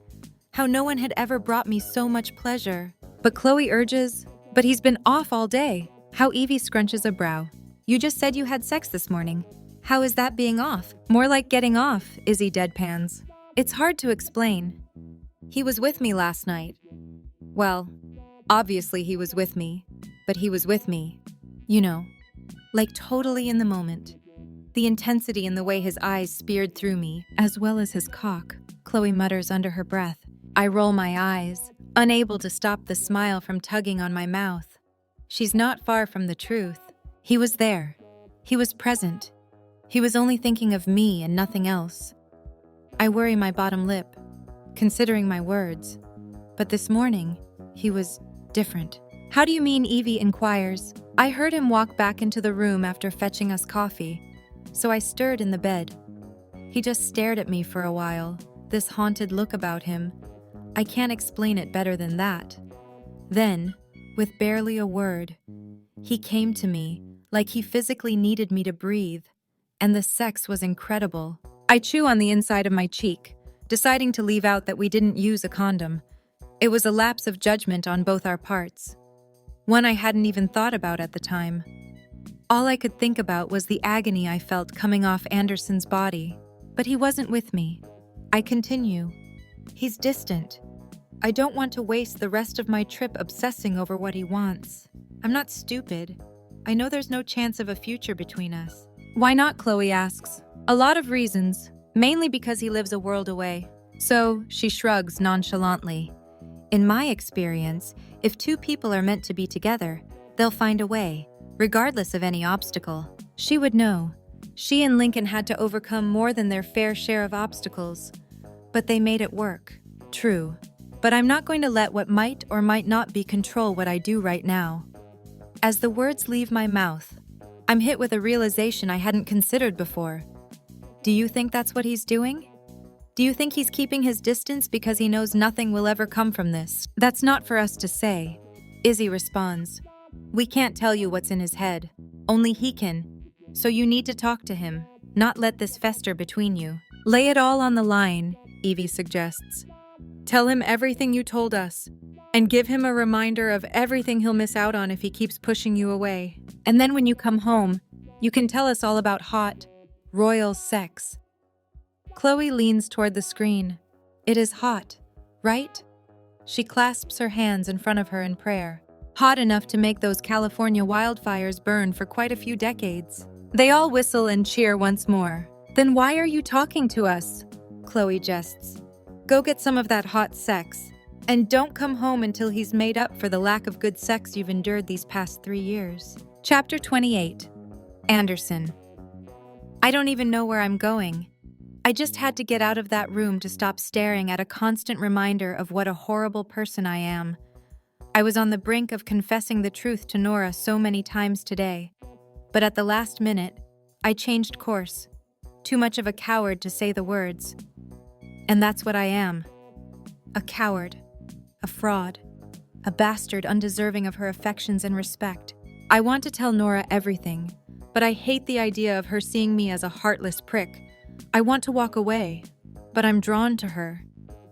How no one had ever brought me so much pleasure. But Chloe urges, but he's been off all day. How Evie scrunches a brow. You just said you had sex this morning. How is that being off? More like getting off, Izzy deadpans. It's hard to explain. He was with me last night. Well, obviously he was with me, but he was with me. You know, like totally in the moment. The intensity in the way his eyes speared through me, as well as his cock, Chloe mutters under her breath. I roll my eyes, unable to stop the smile from tugging on my mouth. She's not far from the truth. He was there. He was present. He was only thinking of me and nothing else. I worry my bottom lip, considering my words. But this morning, he was different. How do you mean? Evie inquires. I heard him walk back into the room after fetching us coffee, so I stirred in the bed. He just stared at me for a while, this haunted look about him. I can't explain it better than that. Then, with barely a word, he came to me, like he physically needed me to breathe, and the sex was incredible. I chew on the inside of my cheek, deciding to leave out that we didn't use a condom. It was a lapse of judgment on both our parts, one I hadn't even thought about at the time. All I could think about was the agony I felt coming off Anderson's body, but he wasn't with me. I continue. He's distant. I don't want to waste the rest of my trip obsessing over what he wants. I'm not stupid. I know there's no chance of a future between us. Why not? Chloe asks. A lot of reasons, mainly because he lives a world away. So, she shrugs nonchalantly. In my experience, if two people are meant to be together, they'll find a way, regardless of any obstacle. She would know. She and Lincoln had to overcome more than their fair share of obstacles, but they made it work. True. But I'm not going to let what might or might not be control what I do right now. As the words leave my mouth, I'm hit with a realization I hadn't considered before. Do you think that's what he's doing? Do you think he's keeping his distance because he knows nothing will ever come from this? That's not for us to say, Izzy responds. We can't tell you what's in his head. Only he can. So you need to talk to him, not let this fester between you. Lay it all on the line, Evie suggests. Tell him everything you told us, and give him a reminder of everything he'll miss out on if he keeps pushing you away. And then when you come home, you can tell us all about hot, royal sex. Chloe leans toward the screen. It is hot, right? She clasps her hands in front of her in prayer. Hot enough to make those California wildfires burn for quite a few decades. They all whistle and cheer once more. Then why are you talking to us? Chloe jests. Go get some of that hot sex. And don't come home until he's made up for the lack of good sex you've endured these past 3 years. Chapter 28. Anderson. I don't even know where I'm going. I just had to get out of that room to stop staring at a constant reminder of what a horrible person I am. I was on the brink of confessing the truth to Nora so many times today. But at the last minute, I changed course. Too much of a coward to say the words. And that's what I am. A coward. A fraud. A bastard undeserving of her affections and respect. I want to tell Nora everything, but I hate the idea of her seeing me as a heartless prick. I want to walk away, but I'm drawn to her.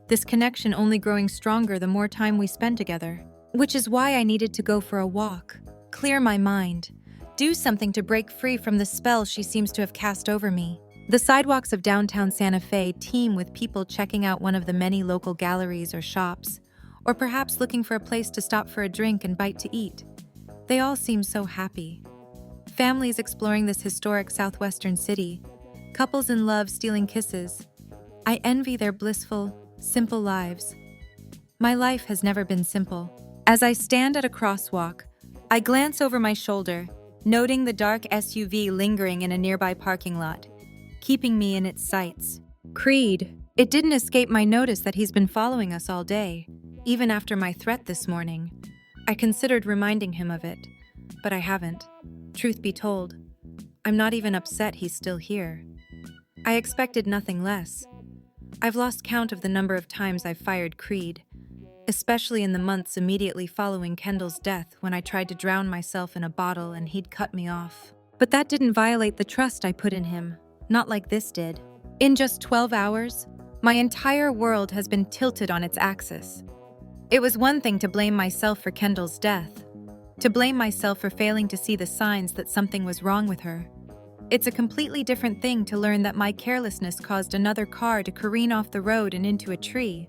This connection only growing stronger the more time we spend together. Which is why I needed to go for a walk, clear my mind, do something to break free from the spell she seems to have cast over me. The sidewalks of downtown Santa Fe teem with people checking out one of the many local galleries or shops, or perhaps looking for a place to stop for a drink and bite to eat. They all seem so happy. Families exploring this historic southwestern city, couples in love stealing kisses. I envy their blissful, simple lives. My life has never been simple. As I stand at a crosswalk, I glance over my shoulder, noting the dark SUV lingering in a nearby parking lot, keeping me in its sights. Creed. It didn't escape my notice that he's been following us all day, even after my threat this morning. I considered reminding him of it, but I haven't. Truth be told, I'm not even upset he's still here. I expected nothing less. I've lost count of the number of times I've fired Creed, especially in the months immediately following Kendall's death when I tried to drown myself in a bottle and he'd cut me off. But that didn't violate the trust I put in him, not like this did. In just 12 hours, my entire world has been tilted on its axis. It was one thing to blame myself for Kendall's death, to blame myself for failing to see the signs that something was wrong with her. It's a completely different thing to learn that my carelessness caused another car to careen off the road and into a tree,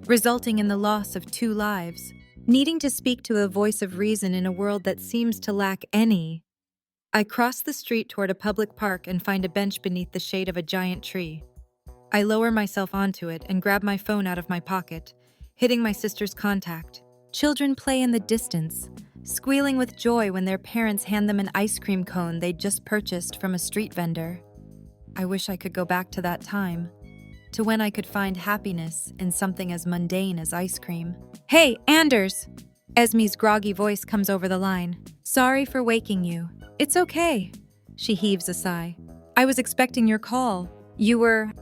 resulting in the loss of 2 lives. Needing to speak to a voice of reason in a world that seems to lack any. I cross the street toward a public park and find a bench beneath the shade of a giant tree. I lower myself onto it and grab my phone out of my pocket, hitting my sister's contact. Children play in the distance, squealing with joy when their parents hand them an ice cream cone they'd just purchased from a street vendor. I wish I could go back to that time, to when I could find happiness in something as mundane as ice cream. "Hey, Anders!" Esme's groggy voice comes over the line. "Sorry for waking you." "It's okay." She heaves a sigh. "I was expecting your call.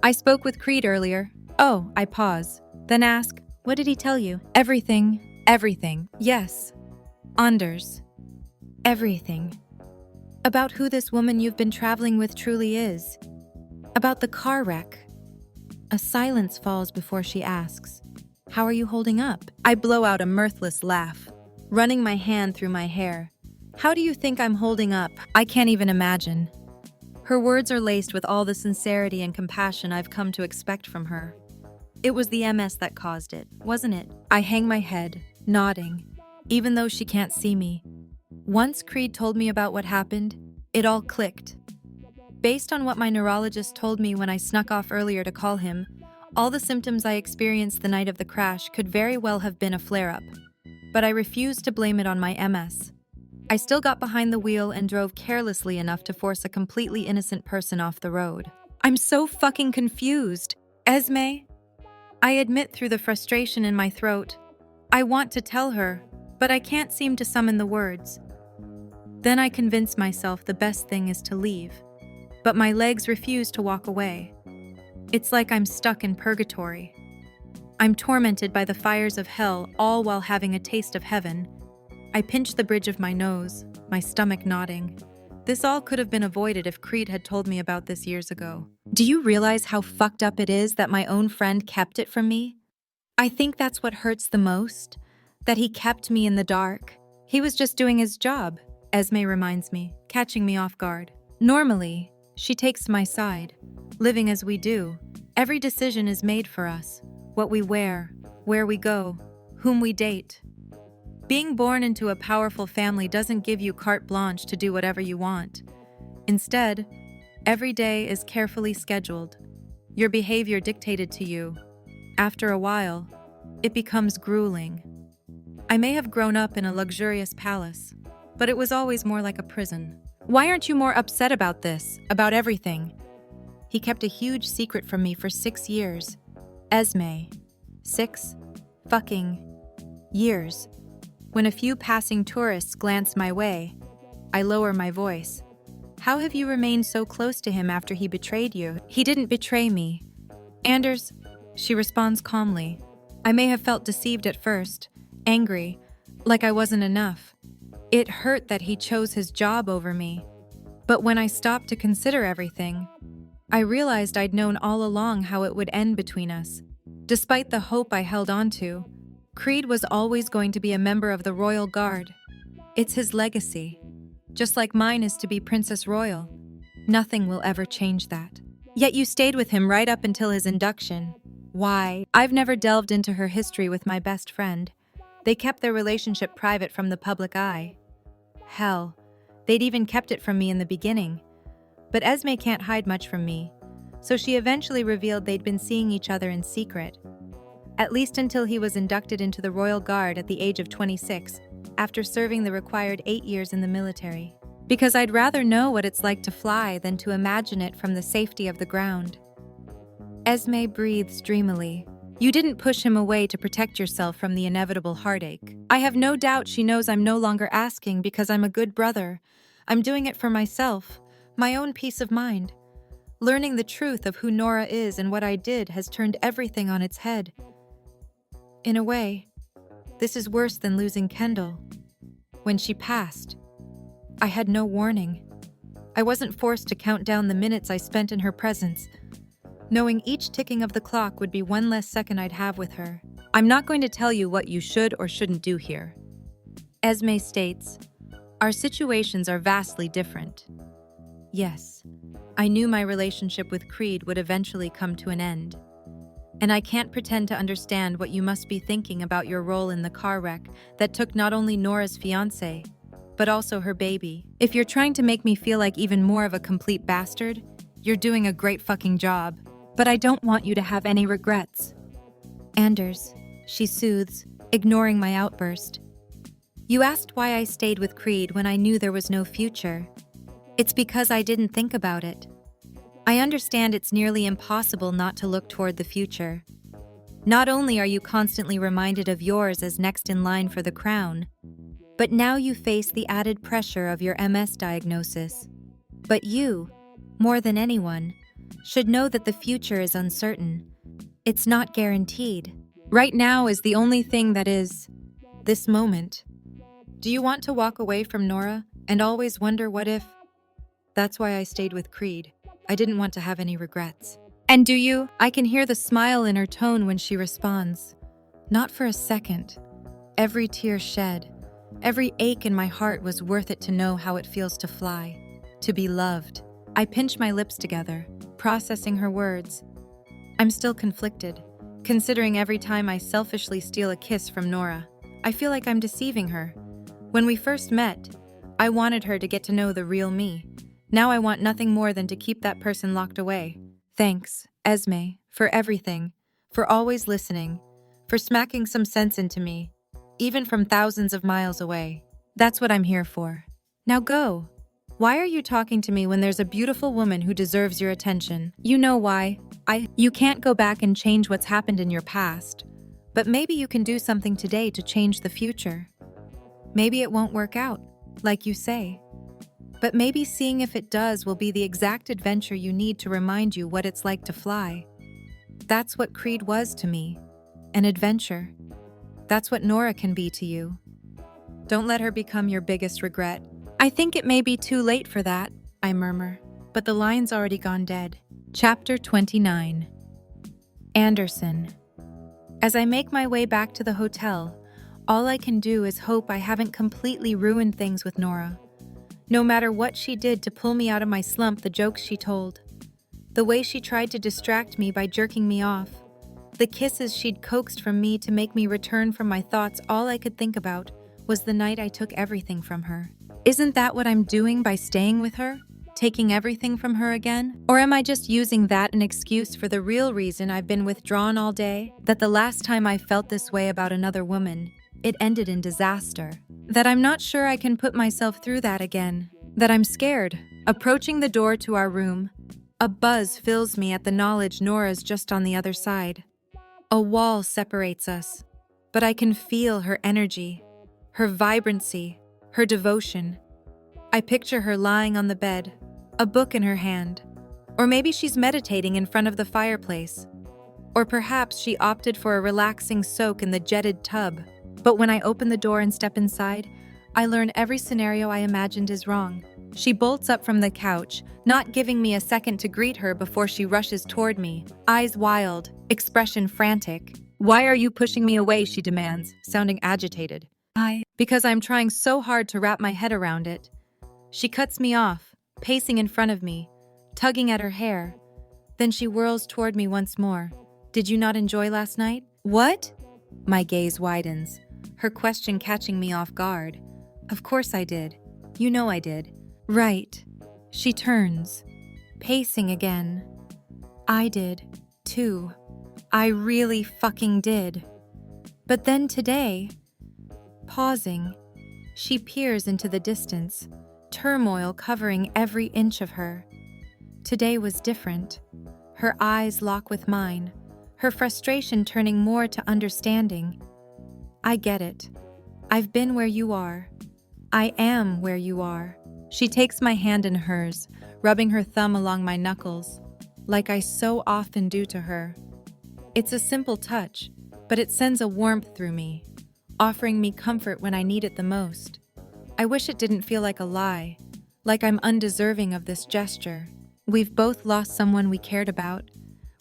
I spoke with Creed earlier." "Oh," I pause, then ask, "What did he tell you?" "Everything. Everything. Yes. Anders. Everything. About who this woman you've been traveling with truly is. About the car wreck." A silence falls before she asks, "How are you holding up?" I blow out a mirthless laugh, running my hand through my hair. "How do you think I'm holding up? I can't even imagine." Her words are laced with all the sincerity and compassion I've come to expect from her. It was the MS that caused it, wasn't it? I hang my head, nodding, even though she can't see me. Once Creed told me about what happened, it all clicked. Based on what my neurologist told me when I snuck off earlier to call him, all the symptoms I experienced the night of the crash could very well have been a flare-up. But I refused to blame it on my MS. I still got behind the wheel and drove carelessly enough to force a completely innocent person off the road. I'm so fucking confused. Esme? I admit through the frustration in my throat. I want to tell her, but I can't seem to summon the words. Then I convince myself the best thing is to leave, but my legs refuse to walk away. It's like I'm stuck in purgatory. I'm tormented by the fires of hell, all while having a taste of heaven. I pinch the bridge of my nose, my stomach nodding. This all could have been avoided if Creed had told me about this years ago. Do you realize how fucked up it is that my own friend kept it from me? I think that's what hurts the most, that he kept me in the dark. He was just doing his job, Esme reminds me, catching me off guard. Normally, she takes my side. Living as we do, every decision is made for us. What we wear, where we go, whom we date. Being born into a powerful family doesn't give you carte blanche to do whatever you want. Instead, every day is carefully scheduled. Your behavior dictated to you. After a while, it becomes grueling. I may have grown up in a luxurious palace, but it was always more like a prison. Why aren't you more upset about this, about everything? He kept a huge secret from me for 6 years. Esme. 6 fucking years. When a few passing tourists glance my way, I lower my voice. How have you remained so close to him after he betrayed you? He didn't betray me. Anders, she responds calmly. I may have felt deceived at first, angry, like I wasn't enough. It hurt that he chose his job over me. But when I stopped to consider everything, I realized I'd known all along how it would end between us. Despite the hope I held on to, Creed was always going to be a member of the Royal Guard. It's his legacy. Just like mine is to be Princess Royal. Nothing will ever change that. Yet you stayed with him right up until his induction. Why? I've never delved into her history with my best friend. They kept their relationship private from the public eye. Hell, they'd even kept it from me in the beginning. But Esme can't hide much from me, so she eventually revealed they'd been seeing each other in secret. At least until he was inducted into the Royal Guard at the age of 26, after serving the required 8 years in the military. Because I'd rather know what it's like to fly than to imagine it from the safety of the ground. Esme breathes dreamily. You didn't push him away to protect yourself from the inevitable heartache. I have no doubt she knows I'm no longer asking because I'm a good brother. I'm doing it for myself, my own peace of mind. Learning the truth of who Nora is and what I did has turned everything on its head. In a way, this is worse than losing Kendall. When she passed, I had no warning. I wasn't forced to count down the minutes I spent in her presence, knowing each ticking of the clock would be one less second I'd have with her. I'm not going to tell you what you should or shouldn't do here. Esme states, our situations are vastly different. Yes, I knew my relationship with Creed would eventually come to an end. And I can't pretend to understand what you must be thinking about your role in the car wreck that took not only Nora's fiancé, but also her baby. If you're trying to make me feel like even more of a complete bastard, you're doing a great fucking job. But I don't want you to have any regrets. Anders, she soothes, ignoring my outburst. You asked why I stayed with Creed when I knew there was no future. It's because I didn't think about it. I understand it's nearly impossible not to look toward the future. Not only are you constantly reminded of yours as next in line for the crown, but now you face the added pressure of your MS diagnosis. But you, more than anyone, should know that the future is uncertain. It's not guaranteed. Right now is the only thing that is, this moment. Do you want to walk away from Nora and always wonder what if? That's why I stayed with Creed. I didn't want to have any regrets. And do you? I can hear the smile in her tone when she responds. Not for a second. Every tear shed, every ache in my heart was worth it to know how it feels to fly, to be loved. I pinch my lips together, processing her words. I'm still conflicted, considering every time I selfishly steal a kiss from Nora. I feel like I'm deceiving her. When we first met, I wanted her to get to know the real me. Now I want nothing more than to keep that person locked away. Thanks, Esme, for everything, for always listening, for smacking some sense into me, even from thousands of miles away. That's what I'm here for. Now go. Why are you talking to me when there's a beautiful woman who deserves your attention? You know why. You can't go back and change what's happened in your past, but maybe you can do something today to change the future. Maybe it won't work out, like you say. But maybe seeing if it does will be the exact adventure you need to remind you what it's like to fly. That's what Creed was to me, an adventure. That's what Nora can be to you. Don't let her become your biggest regret. I think it may be too late for that, I murmur, but the line's already gone dead. Chapter 29. Anderson. As I make my way back to the hotel, all I can do is hope I haven't completely ruined things with Nora. No matter what she did to pull me out of my slump, the jokes she told, the way she tried to distract me by jerking me off, the kisses she'd coaxed from me to make me return from my thoughts, all I could think about was the night I took everything from her. Isn't that what I'm doing by staying with her? Taking everything from her again? Or am I just using that an excuse for the real reason I've been withdrawn all day? That the last time I felt this way about another woman, it ended in disaster. That I'm not sure I can put myself through that again. That I'm scared. Approaching the door to our room, a buzz fills me at the knowledge Nora's just on the other side. A wall separates us, but I can feel her energy, her vibrancy, her devotion. I picture her lying on the bed, a book in her hand. Or maybe she's meditating in front of the fireplace. Or perhaps she opted for a relaxing soak in the jetted tub. But when I open the door and step inside, I learn every scenario I imagined is wrong. She bolts up from the couch, not giving me a second to greet her before she rushes toward me, eyes wild, expression frantic. "Why are you pushing me away?" she demands, sounding agitated. Because I'm trying so hard to wrap my head around it. She cuts me off, pacing in front of me, tugging at her hair. Then she whirls toward me once more. "Did you not enjoy last night?" "What?" My gaze widens, her question catching me off guard. "Of course I did. You know I did." "Right." She turns, pacing again. "I did, too. I really fucking did. But then today..." Pausing, she peers into the distance, turmoil covering every inch of her. Today was different. Her eyes lock with mine, her frustration turning more to understanding. "I get it. I've been where you are. I am where you are." She takes my hand in hers, rubbing her thumb along my knuckles, like I so often do to her. It's a simple touch, but it sends a warmth through me, offering me comfort when I need it the most. I wish it didn't feel like a lie, like I'm undeserving of this gesture. We've both lost someone we cared about.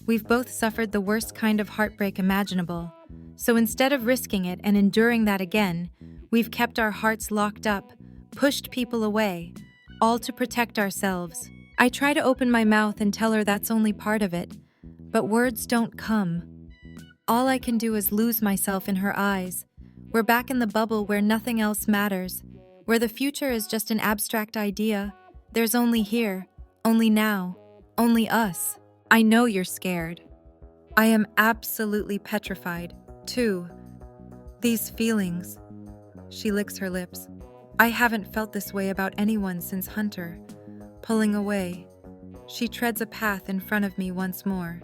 We've both suffered the worst kind of heartbreak imaginable. So instead of risking it and enduring that again, we've kept our hearts locked up, pushed people away, all to protect ourselves. I try to open my mouth and tell her that's only part of it, but words don't come. All I can do is lose myself in her eyes. We're back in the bubble where nothing else matters, where the future is just an abstract idea. There's only here, only now, only us. I know you're scared. I am absolutely petrified, too. These feelings, She licks her lips. I haven't felt this way about anyone since Hunter. Pulling away, she treads a path in front of me once more.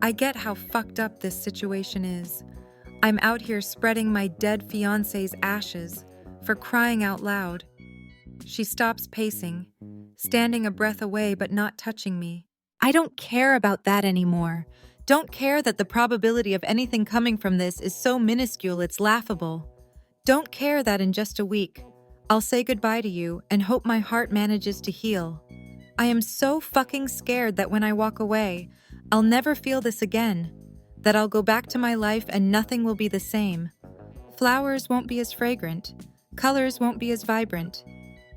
I get how fucked up this situation is. I'm out here spreading my dead fiancé's ashes, for crying out loud. She stops pacing, standing a breath away but not touching me. I don't care about that anymore. Don't care that the probability of anything coming from this is so minuscule it's laughable. Don't care that in just a week, I'll say goodbye to you and hope my heart manages to heal. I am so fucking scared that when I walk away, I'll never feel this again, that I'll go back to my life and nothing will be the same. Flowers won't be as fragrant, colors won't be as vibrant,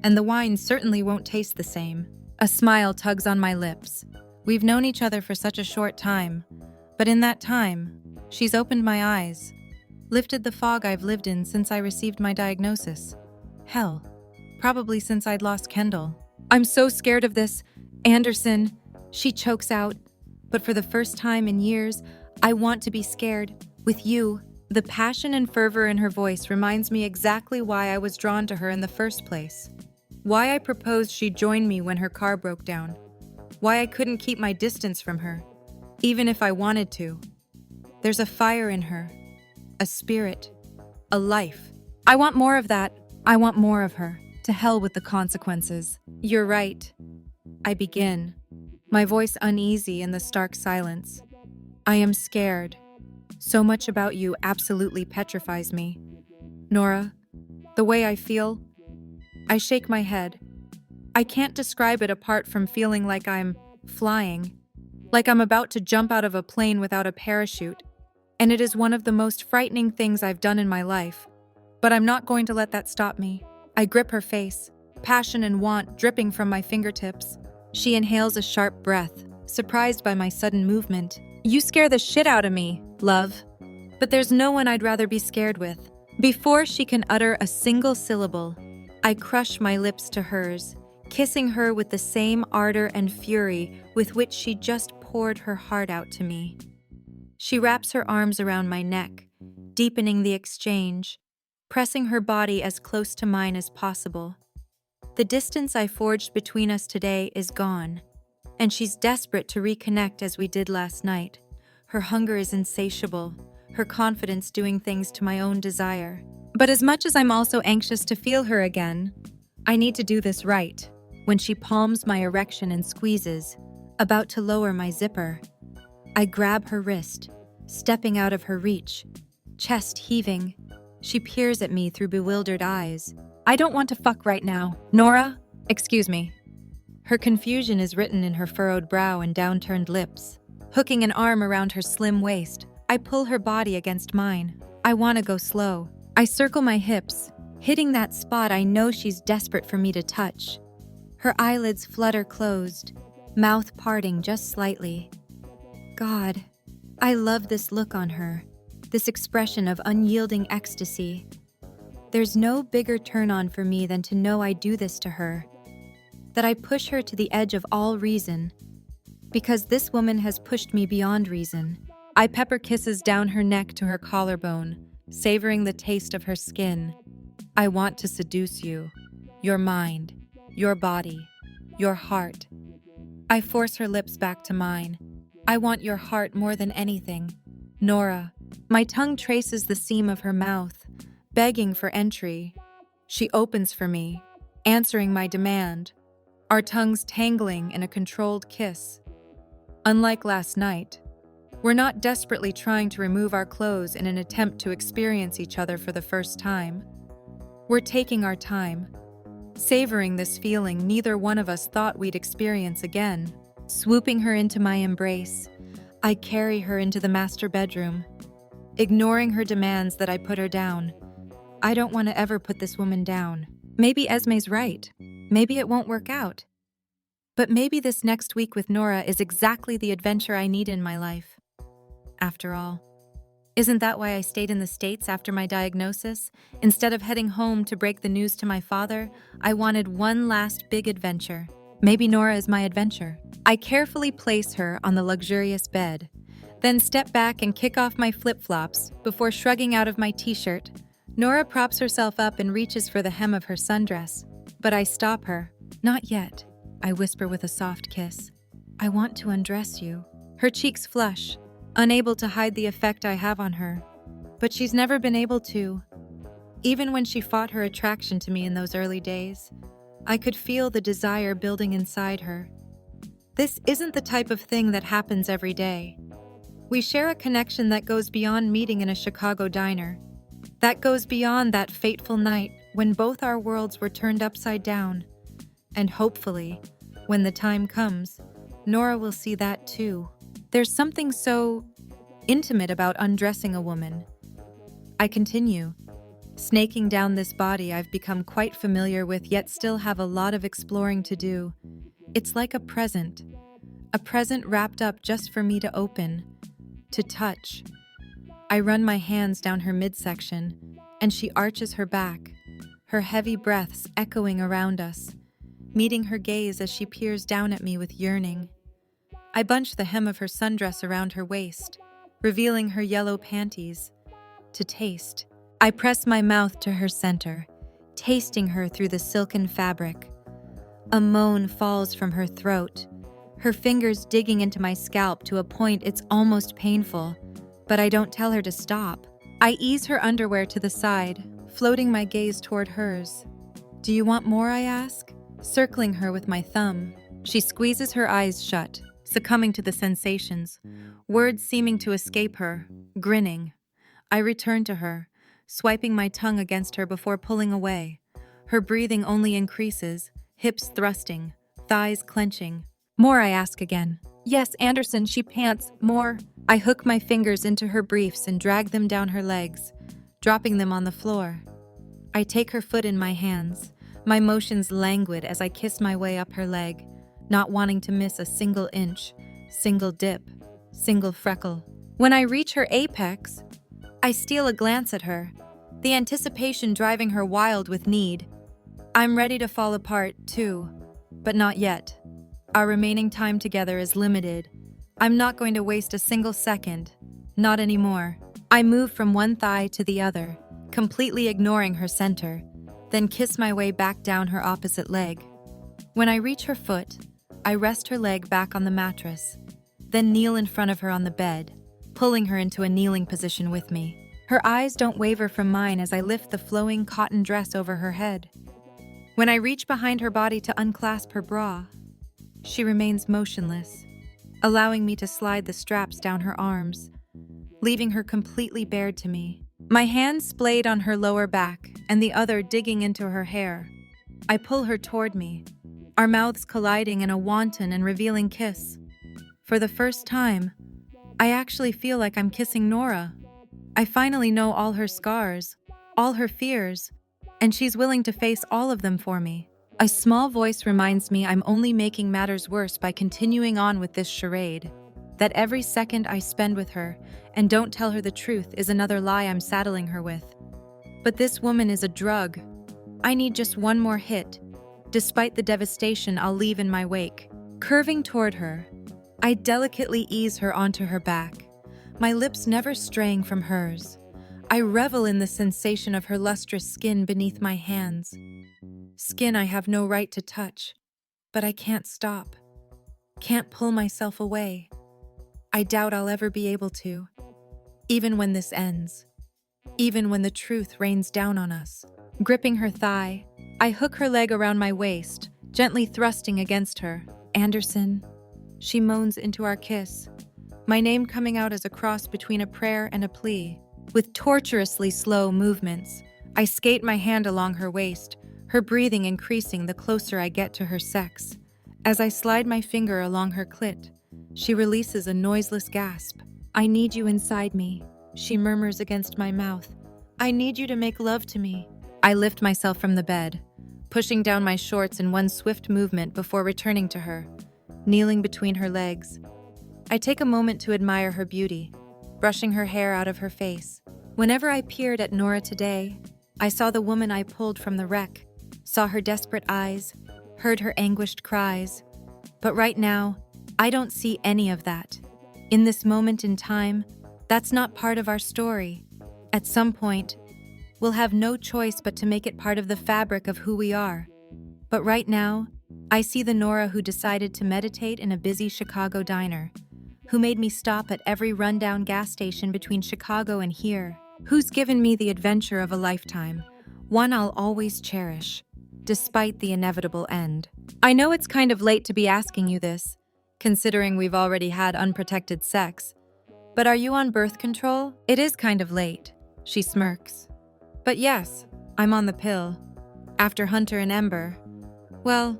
and the wine certainly won't taste the same. A smile tugs on my lips. We've known each other for such a short time, but in that time, she's opened my eyes, lifted the fog I've lived in since I received my diagnosis. Hell, probably since I'd lost Kendall. I'm so scared of this, Anderson, she chokes out. But for the first time in years, I want to be scared, with you. The passion and fervor in her voice reminds me exactly why I was drawn to her in the first place. Why I proposed she join me when her car broke down. Why I couldn't keep my distance from her, even if I wanted to. There's a fire in her, a spirit, a life. I want more of that. I want more of her. To hell with the consequences. You're right. I begin, my voice uneasy in the stark silence. I am scared. So much about you absolutely petrifies me. Nora, the way I feel, I shake my head. I can't describe it apart from feeling like I'm flying, like I'm about to jump out of a plane without a parachute, and it is one of the most frightening things I've done in my life. But I'm not going to let that stop me. I grip her face, passion and want dripping from my fingertips. She inhales a sharp breath, surprised by my sudden movement. You scare the shit out of me, love. But there's no one I'd rather be scared with. Before she can utter a single syllable, I crush my lips to hers, kissing her with the same ardor and fury with which she just poured her heart out to me. She wraps her arms around my neck, deepening the exchange, pressing her body as close to mine as possible. The distance I forged between us today is gone, and she's desperate to reconnect as we did last night. Her hunger is insatiable, her confidence doing things to my own desire. But as much as I'm also anxious to feel her again, I need to do this right. When she palms my erection and squeezes, about to lower my zipper, I grab her wrist, stepping out of her reach, chest heaving. She peers at me through bewildered eyes. I don't want to fuck right now. Nora? Excuse me. Her confusion is written in her furrowed brow and downturned lips. Hooking an arm around her slim waist, I pull her body against mine. I want to go slow. I circle my hips, hitting that spot I know she's desperate for me to touch. Her eyelids flutter closed, mouth parting just slightly. God, I love this look on her, this expression of unyielding ecstasy. There's no bigger turn-on for me than to know I do this to her, that I push her to the edge of all reason, because this woman has pushed me beyond reason. I pepper kisses down her neck to her collarbone, savoring the taste of her skin. I want to seduce you, your mind, your body, your heart. I force her lips back to mine. I want your heart more than anything. Nora. My tongue traces the seam of her mouth, begging for entry. She opens for me, answering my demand, our tongues tangling in a controlled kiss. Unlike last night, we're not desperately trying to remove our clothes in an attempt to experience each other for the first time. We're taking our time, savoring this feeling neither one of us thought we'd experience again. Swooping her into my embrace, I carry her into the master bedroom. Ignoring her demands that I put her down. I don't want to ever put this woman down. Maybe Esme's right. Maybe it won't work out. But maybe this next week with Nora is exactly the adventure I need in my life. After all, isn't that why I stayed in the States after my diagnosis? Instead of heading home to break the news to my father, I wanted one last big adventure. Maybe Nora is my adventure. I carefully place her on the luxurious bed, then step back and kick off my flip-flops before shrugging out of my t-shirt, Nora props herself up and reaches for the hem of her sundress, but I stop her. "Not yet," I whisper with a soft kiss. "I want to undress you." Her cheeks flush, unable to hide the effect I have on her. But she's never been able to. Even when she fought her attraction to me in those early days, I could feel the desire building inside her. This isn't the type of thing that happens every day. We share a connection that goes beyond meeting in a Chicago diner, that goes beyond that fateful night when both our worlds were turned upside down. And hopefully, when the time comes, Nora will see that too. There's something so intimate about undressing a woman. I continue, snaking down this body I've become quite familiar with, yet still have a lot of exploring to do. It's like a present wrapped up just for me to open, to touch. I run my hands down her midsection, and she arches her back, her heavy breaths echoing around us, meeting her gaze as she peers down at me with yearning. I bunch the hem of her sundress around her waist, revealing her yellow panties. To taste, I press my mouth to her center, tasting her through the silken fabric. A moan falls from her throat, her fingers digging into my scalp to a point it's almost painful, but I don't tell her to stop. I ease her underwear to the side, floating my gaze toward hers. "Do you want more?" I ask, circling her with my thumb. She squeezes her eyes shut, succumbing to the sensations, words seeming to escape her, grinning. I return to her, swiping my tongue against her before pulling away. Her breathing only increases, hips thrusting, thighs clenching. "More?" I ask again. "Yes, Anderson," she pants. "More." I hook my fingers into her briefs and drag them down her legs, dropping them on the floor. I take her foot in my hands, my motions languid as I kiss my way up her leg, not wanting to miss a single inch, single dip, single freckle. When I reach her apex, I steal a glance at her, the anticipation driving her wild with need. I'm ready to fall apart, too, but not yet. Our remaining time together is limited. I'm not going to waste a single second, not anymore. I move from one thigh to the other, completely ignoring her center, then kiss my way back down her opposite leg. When I reach her foot, I rest her leg back on the mattress, then kneel in front of her on the bed, pulling her into a kneeling position with me. Her eyes don't waver from mine as I lift the flowing cotton dress over her head. When I reach behind her body to unclasp her bra, she remains motionless, allowing me to slide the straps down her arms, leaving her completely bared to me. My hand splayed on her lower back and the other digging into her hair. I pull her toward me, our mouths colliding in a wanton and revealing kiss. For the first time, I actually feel like I'm kissing Nora. I finally know all her scars, all her fears, and she's willing to face all of them for me. A small voice reminds me I'm only making matters worse by continuing on with this charade, that every second I spend with her and don't tell her the truth is another lie I'm saddling her with. But this woman is a drug. I need just one more hit, despite the devastation I'll leave in my wake. Curving toward her, I delicately ease her onto her back, my lips never straying from hers. I revel in the sensation of her lustrous skin beneath my hands. Skin I have no right to touch, but I can't stop. Can't pull myself away. I doubt I'll ever be able to. Even when this ends. Even when the truth rains down on us. Gripping her thigh, I hook her leg around my waist, gently thrusting against her. "Anderson," she moans into our kiss, my name coming out as a cross between a prayer and a plea. With torturously slow movements, I skate my hand along her waist, her breathing increasing the closer I get to her sex. As I slide my finger along her clit, she releases a noiseless gasp. "I need you inside me," she murmurs against my mouth. "I need you to make love to me." I lift myself from the bed, pushing down my shorts in one swift movement before returning to her, kneeling between her legs. I take a moment to admire her beauty, brushing her hair out of her face. Whenever I peered at Nora today, I saw the woman I pulled from the wreck, saw her desperate eyes, heard her anguished cries. But right now, I don't see any of that. In this moment in time, that's not part of our story. At some point, we'll have no choice but to make it part of the fabric of who we are. But right now, I see the Nora who decided to meditate in a busy Chicago diner, who made me stop at every rundown gas station between Chicago and here, who's given me the adventure of a lifetime, one I'll always cherish, despite the inevitable end. I know it's kind of late to be asking you this, considering we've already had unprotected sex, but are you on birth control? It is kind of late, she smirks. But yes, I'm on the pill. After Hunter and Ember, well,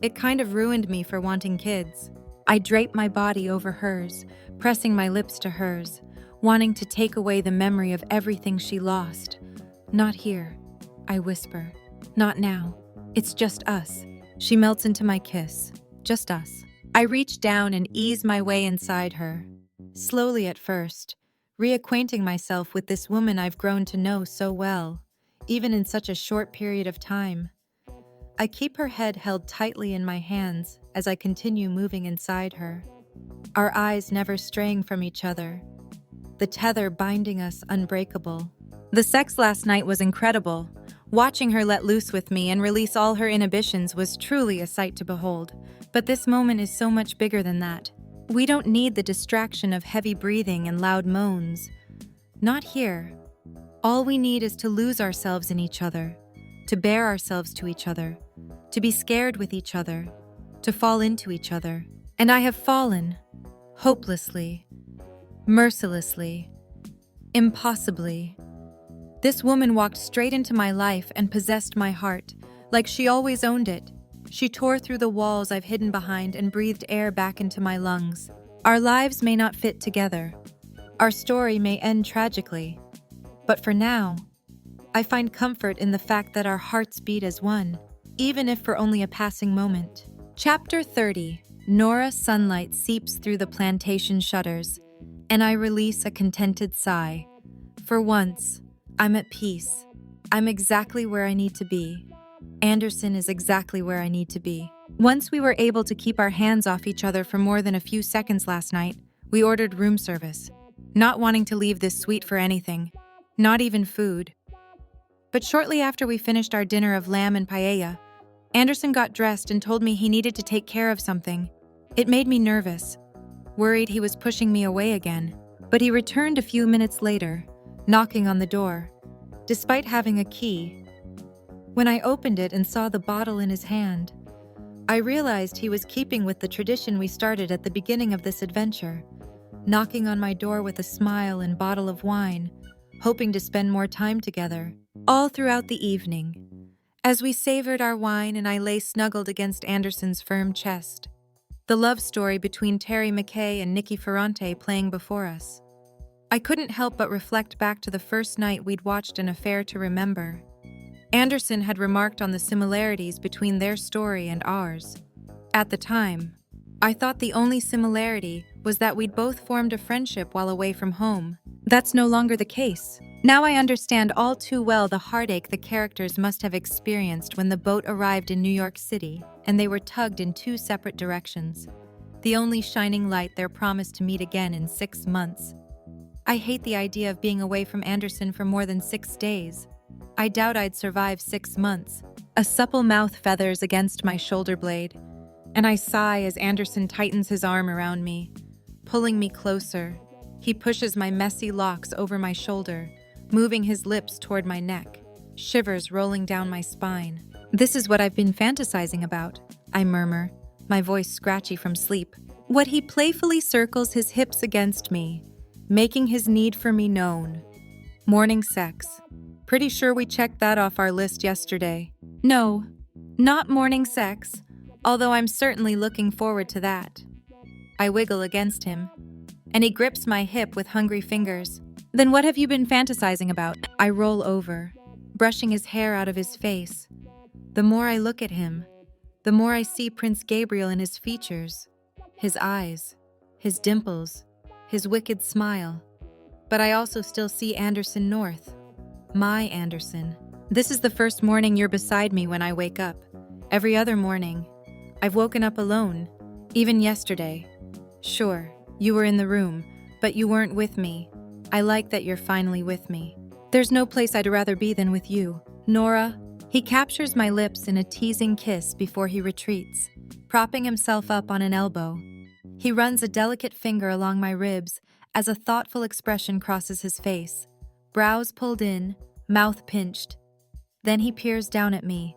it kind of ruined me for wanting kids. I drape my body over hers, pressing my lips to hers, wanting to take away the memory of everything she lost. Not here, I whisper. Not now. It's just us. She melts into my kiss. Just us. I reach down and ease my way inside her. Slowly at first, reacquainting myself with this woman I've grown to know so well, even in such a short period of time. I keep her head held tightly in my hands as I continue moving inside her, our eyes never straying from each other, the tether binding us unbreakable. The sex last night was incredible. Watching her let loose with me and release all her inhibitions was truly a sight to behold. But this moment is so much bigger than that. We don't need the distraction of heavy breathing and loud moans. Not here. All we need is to lose ourselves in each other, to bare ourselves to each other, to be scared with each other, to fall into each other. And I have fallen, hopelessly, mercilessly, impossibly. This woman walked straight into my life and possessed my heart, like she always owned it. She tore through the walls I've hidden behind and breathed air back into my lungs. Our lives may not fit together. Our story may end tragically. But for now, I find comfort in the fact that our hearts beat as one, even if for only a passing moment. Chapter 30. Nora sunlight seeps through the plantation shutters, and I release a contented sigh. For once, I'm at peace. I'm exactly where I need to be. Anderson is exactly where I need to be. Once we were able to keep our hands off each other for more than a few seconds last night, we ordered room service, not wanting to leave this suite for anything, not even food. But shortly after we finished our dinner of lamb and paella, Anderson got dressed and told me he needed to take care of something. It made me nervous, worried he was pushing me away again. But he returned a few minutes later, knocking on the door, despite having a key. When I opened it and saw the bottle in his hand, I realized he was keeping with the tradition we started at the beginning of this adventure, knocking on my door with a smile and bottle of wine, hoping to spend more time together. All throughout the evening, as we savored our wine and I lay snuggled against Anderson's firm chest, the love story between Terry McKay and Nikki Ferrante playing before us, I couldn't help but reflect back to the first night we'd watched An Affair to Remember. Anderson had remarked on the similarities between their story and ours. At the time, I thought the only similarity was that we'd both formed a friendship while away from home. That's no longer the case. Now I understand all too well the heartache the characters must have experienced when the boat arrived in New York City and they were tugged in two separate directions, the only shining light their promise to meet again in 6 months. I hate the idea of being away from Anderson for more than 6 days. I doubt I'd survive 6 months. A supple mouth feathers against my shoulder blade, and I sigh as Anderson tightens his arm around me, pulling me closer. He pushes my messy locks over my shoulder, moving his lips toward my neck, shivers rolling down my spine. This is what I've been fantasizing about, I murmur, my voice scratchy from sleep. What he playfully circles his hips against me, making his need for me known. Morning sex. Pretty sure we checked that off our list yesterday. No, not morning sex, although I'm certainly looking forward to that. I wiggle against him, and he grips my hip with hungry fingers. Then what have you been fantasizing about? I roll over, brushing his hair out of his face. The more I look at him, the more I see Prince Gabriel in his features, his eyes, his dimples, his wicked smile. But I also still see Anderson North. My Anderson. This is the first morning you're beside me when I wake up. Every other morning, I've woken up alone, even yesterday. Sure, you were in the room, but you weren't with me. I like that you're finally with me. There's no place I'd rather be than with you, Nora. He captures my lips in a teasing kiss before he retreats, propping himself up on an elbow. He runs a delicate finger along my ribs as a thoughtful expression crosses his face, brows pulled in, mouth pinched. Then he peers down at me.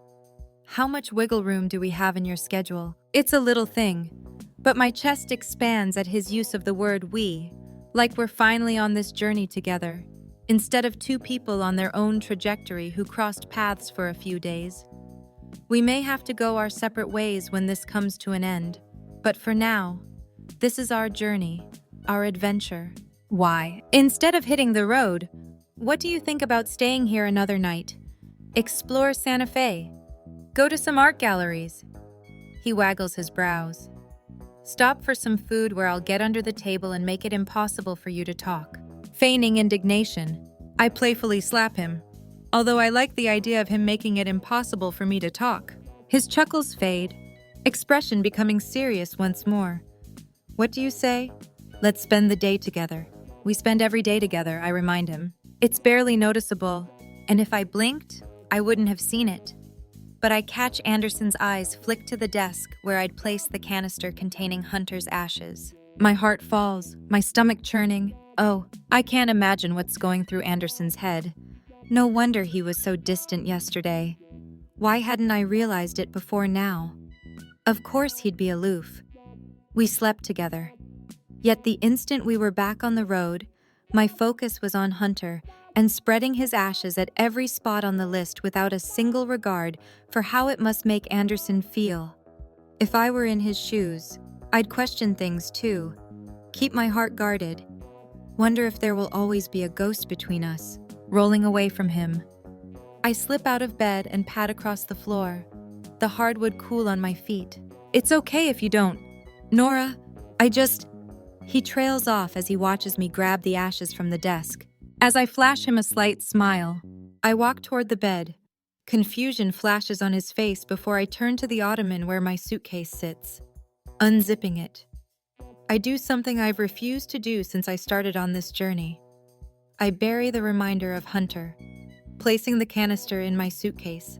How much wiggle room do we have in your schedule? It's a little thing, but my chest expands at his use of the word we, like we're finally on this journey together, instead of two people on their own trajectory who crossed paths for a few days. We may have to go our separate ways when this comes to an end, but for now, this is our journey, our adventure. Why? Instead of hitting the road, what do you think about staying here another night? Explore Santa Fe. Go to some art galleries. He waggles his brows. Stop for some food where I'll get under the table and make it impossible for you to talk. Feigning indignation, I playfully slap him, although I like the idea of him making it impossible for me to talk. His chuckles fade, expression becoming serious once more. What do you say? Let's spend the day together. We spend every day together, I remind him. It's barely noticeable, and if I blinked, I wouldn't have seen it. But I catch Anderson's eyes flick to the desk where I'd placed the canister containing Hunter's ashes. My heart falls, my stomach churning. Oh, I can't imagine what's going through Anderson's head. No wonder he was so distant yesterday. Why hadn't I realized it before now? Of course he'd be aloof. We slept together. Yet the instant we were back on the road, my focus was on Hunter and spreading his ashes at every spot on the list without a single regard for how it must make Anderson feel. If I were in his shoes, I'd question things too, keep my heart guarded, wonder if there will always be a ghost between us. Rolling away from him, I slip out of bed and pad across the floor, the hardwood cool on my feet. It's okay if you don't. Nora, He trails off as he watches me grab the ashes from the desk. As I flash him a slight smile, I walk toward the bed. Confusion flashes on his face before I turn to the ottoman where my suitcase sits. Unzipping it, I do something I've refused to do since I started on this journey. I bury the reminder of Hunter, placing the canister in my suitcase,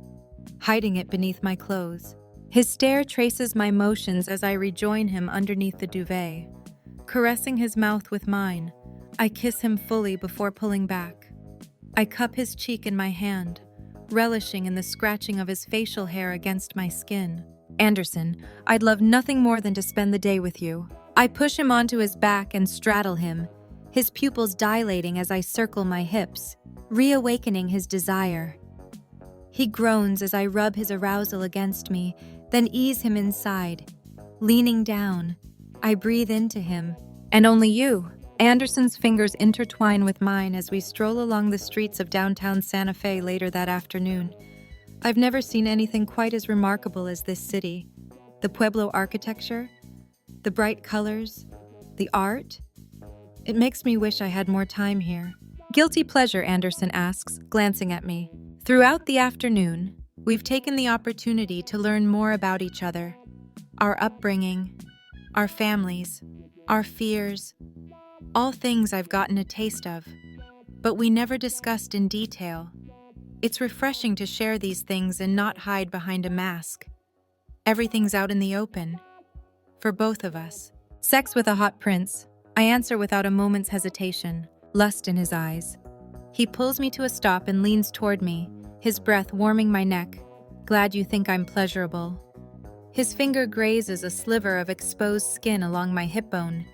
hiding it beneath my clothes. His stare traces my motions as I rejoin him underneath the duvet. Caressing his mouth with mine, I kiss him fully before pulling back. I cup his cheek in my hand, relishing in the scratching of his facial hair against my skin. Anderson, I'd love nothing more than to spend the day with you. I push him onto his back and straddle him, his pupils dilating as I circle my hips, reawakening his desire. He groans as I rub his arousal against me, then ease him inside. Leaning down, I breathe into him. And only you. Anderson's fingers intertwine with mine as we stroll along the streets of downtown Santa Fe later that afternoon. I've never seen anything quite as remarkable as this city. The Pueblo architecture, the bright colors, the art. It makes me wish I had more time here. Guilty pleasure, Anderson asks, glancing at me. Throughout the afternoon, we've taken the opportunity to learn more about each other, our upbringing, our families, our fears, all things I've gotten a taste of, but we never discussed in detail. It's refreshing to share these things and not hide behind a mask. Everything's out in the open, for both of us. Sex with a hot prince, I answer without a moment's hesitation, lust in his eyes. He pulls me to a stop and leans toward me, his breath warming my neck. Glad you think I'm pleasurable. His finger grazes a sliver of exposed skin along my hip bone,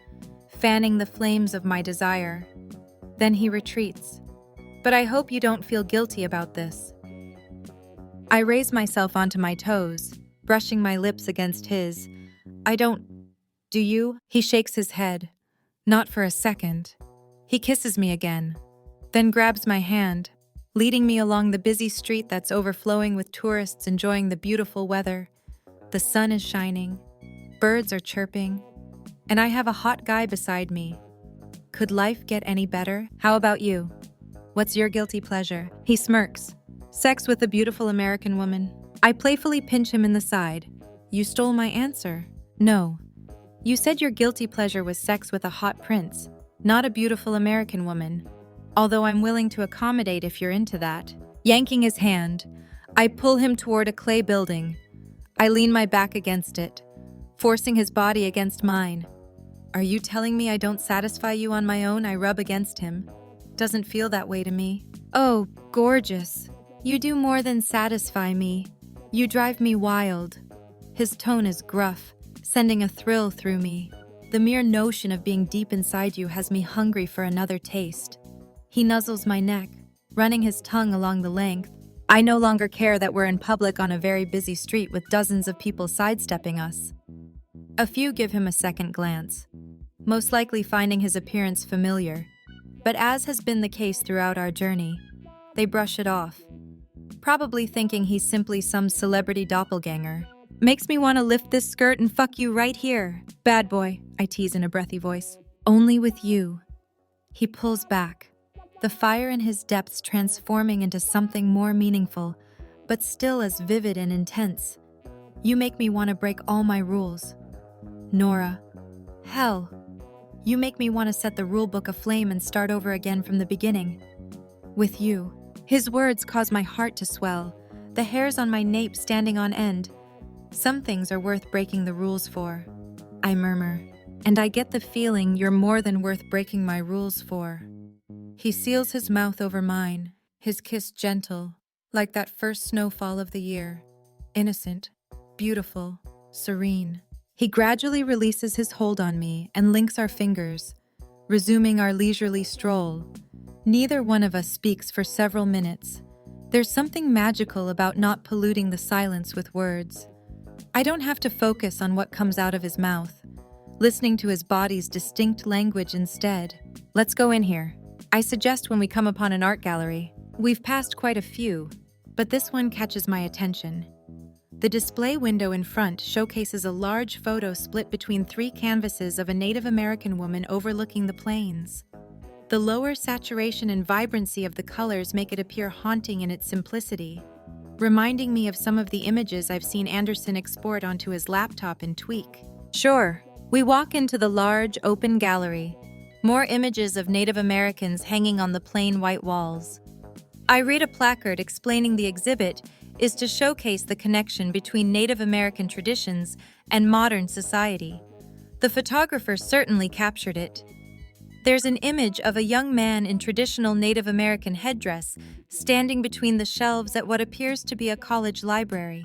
fanning the flames of my desire. Then he retreats. But I hope you don't feel guilty about this. I raise myself onto my toes, brushing my lips against his. I don't. Do you? He shakes his head. Not for a second. He kisses me again, then grabs my hand, leading me along the busy street that's overflowing with tourists enjoying the beautiful weather. The sun is shining, birds are chirping, and I have a hot guy beside me. Could life get any better? How about you? What's your guilty pleasure? He smirks. Sex with a beautiful American woman. I playfully pinch him in the side. You stole my answer. No. You said your guilty pleasure was sex with a hot prince, not a beautiful American woman. although I'm willing to accommodate if you're into that. Yanking his hand, I pull him toward a clay building. I lean my back against it, forcing his body against mine. Are you telling me I don't satisfy you on my own? I rub against him. Doesn't feel that way to me. Oh, gorgeous. You do more than satisfy me. You drive me wild. His tone is gruff, sending a thrill through me. The mere notion of being deep inside you has me hungry for another taste. He nuzzles my neck, running his tongue along the length. I no longer care that we're in public on a very busy street with dozens of people sidestepping us. A few give him a second glance, most likely finding his appearance familiar. But as has been the case throughout our journey, they brush it off, probably thinking he's simply some celebrity doppelganger. Makes me want to lift this skirt and fuck you right here. Bad boy, I tease in a breathy voice. Only with you. He pulls back, the fire in his depths transforming into something more meaningful, but still as vivid and intense. You make me want to break all my rules. Nora. Hell. You make me want to set the rulebook aflame and start over again from the beginning. With you. His words cause my heart to swell, the hairs on my nape standing on end. Some things are worth breaking the rules for. I murmur, and I get the feeling you're more than worth breaking my rules for. He seals his mouth over mine, his kiss gentle, like that first snowfall of the year. Innocent, beautiful, serene. He gradually releases his hold on me and links our fingers, resuming our leisurely stroll. Neither one of us speaks for several minutes. There's something magical about not polluting the silence with words. I don't have to focus on what comes out of his mouth, listening to his body's distinct language instead. Let's go in here. I suggest when we come upon an art gallery. We've passed quite a few, but this one catches my attention. The display window in front showcases a large photo split between 3 canvases of a Native American woman overlooking the plains. The lower saturation and vibrancy of the colors make it appear haunting in its simplicity, reminding me of some of the images I've seen Anderson export onto his laptop and tweak. Sure, we walk into the large, open gallery. More images of Native Americans hanging on the plain white walls. I read a placard explaining the exhibit is to showcase the connection between Native American traditions and modern society. The photographer certainly captured it. There's an image of a young man in traditional Native American headdress standing between the shelves at what appears to be a college library.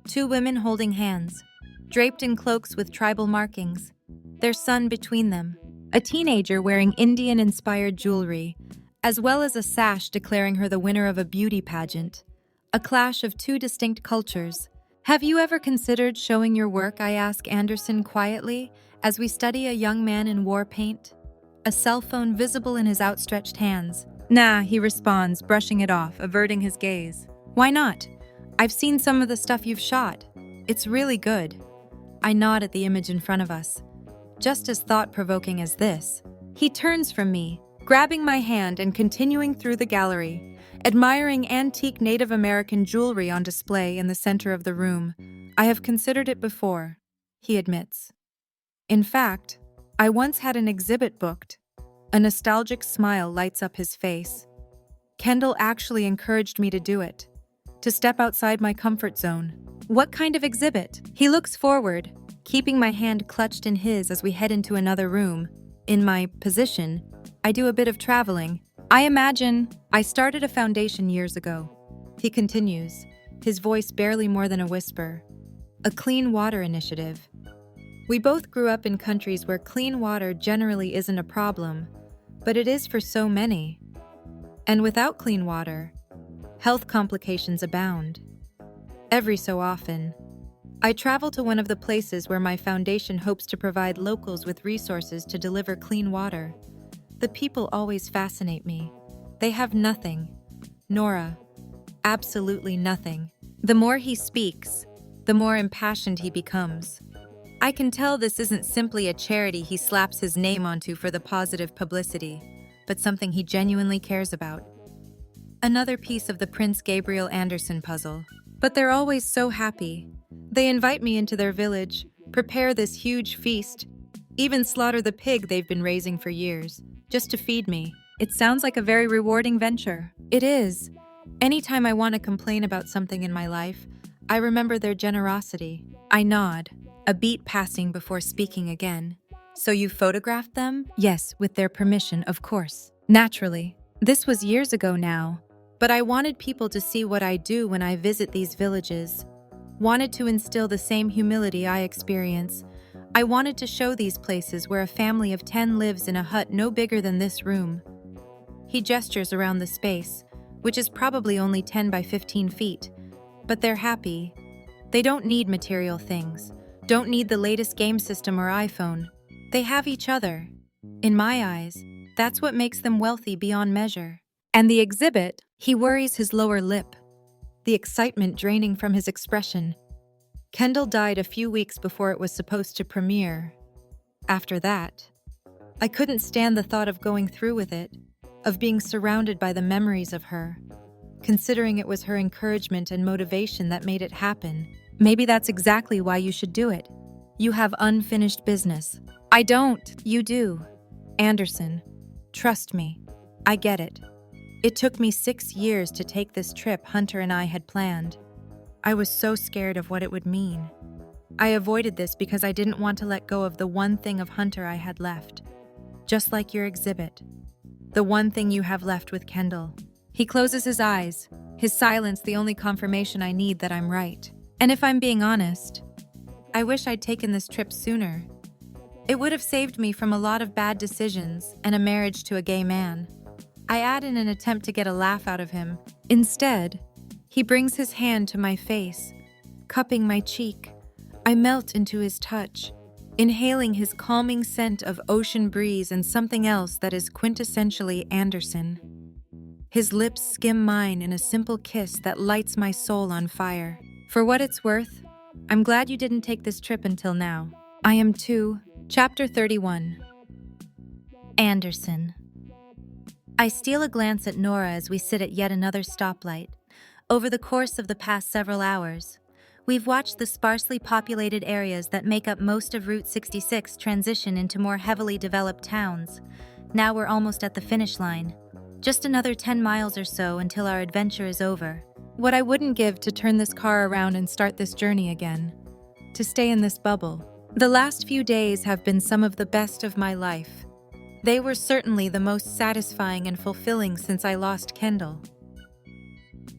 2 women holding hands, draped in cloaks with tribal markings, their son between them. A teenager wearing Indian-inspired jewelry, as well as a sash declaring her the winner of a beauty pageant. A clash of 2 distinct cultures. Have you ever considered showing your work? I ask Anderson quietly as we study a young man in war paint, a cell phone visible in his outstretched hands. Nah, he responds, brushing it off, averting his gaze. Why not? I've seen some of the stuff you've shot. It's really good. I nod at the image in front of us. Just as thought-provoking as this. He turns from me, grabbing my hand and continuing through the gallery, admiring antique Native American jewelry on display in the center of the room. I have considered it before, he admits. In fact, I once had an exhibit booked. A nostalgic smile lights up his face. Kendall actually encouraged me to do it, to step outside my comfort zone. What kind of exhibit? He looks forward, keeping my hand clutched in his as we head into another room. In my position, I do a bit of traveling. I imagine I started a foundation years ago. He continues, his voice barely more than a whisper. A clean water initiative. We both grew up in countries where clean water generally isn't a problem, but it is for so many. And without clean water, health complications abound. Every so often, I travel to one of the places where my foundation hopes to provide locals with resources to deliver clean water. The people always fascinate me. They have nothing. Nora, absolutely nothing. The more he speaks, the more impassioned he becomes. I can tell this isn't simply a charity he slaps his name onto for the positive publicity, but something he genuinely cares about. Another piece of the Prince Gabriel Anderson puzzle. But they're always so happy. They invite me into their village, prepare this huge feast, even slaughter the pig they've been raising for years, just to feed me. It sounds like a very rewarding venture. It is. Anytime I want to complain about something in my life, I remember their generosity. I nod, a beat passing before speaking again. So you photographed them? Yes, with their permission, of course. Naturally. This was years ago now, but I wanted people to see what I do when I visit these villages. Wanted to instill the same humility I experience. I wanted to show these places where a family of 10 lives in a hut no bigger than this room. He gestures around the space, which is probably only 10 by 15 feet. But they're happy. They don't need material things, don't need the latest game system or iPhone. They have each other. In my eyes, that's what makes them wealthy beyond measure. And the exhibit, he worries his lower lip, the excitement draining from his expression. Kendall died a few weeks before it was supposed to premiere. After that, I couldn't stand the thought of going through with it, of being surrounded by the memories of her, considering it was her encouragement and motivation that made it happen. Maybe that's exactly why you should do it. You have unfinished business. I don't. You do. Anderson, trust me. I get it. It took me 6 years to take this trip Hunter and I had planned. I was so scared of what it would mean. I avoided this because I didn't want to let go of the one thing of Hunter I had left. Just like your exhibit. The one thing you have left with Kendall. He closes his eyes, his silence the only confirmation I need that I'm right. And if I'm being honest, I wish I'd taken this trip sooner. It would have saved me from a lot of bad decisions and a marriage to a gay man. I add in an attempt to get a laugh out of him. Instead, he brings his hand to my face, cupping my cheek. I melt into his touch, inhaling his calming scent of ocean breeze and something else that is quintessentially Anderson. His lips skim mine in a simple kiss that lights my soul on fire. For what it's worth, I'm glad you didn't take this trip until now. I am too. Chapter 31. Anderson. I steal a glance at Nora as we sit at yet another stoplight. Over the course of the past several hours, we've watched the sparsely populated areas that make up most of Route 66 transition into more heavily developed towns. Now we're almost at the finish line. Just another 10 miles or so until our adventure is over. What I wouldn't give to turn this car around and start this journey again. To stay in this bubble. The last few days have been some of the best of my life. They were certainly the most satisfying and fulfilling since I lost Kendall.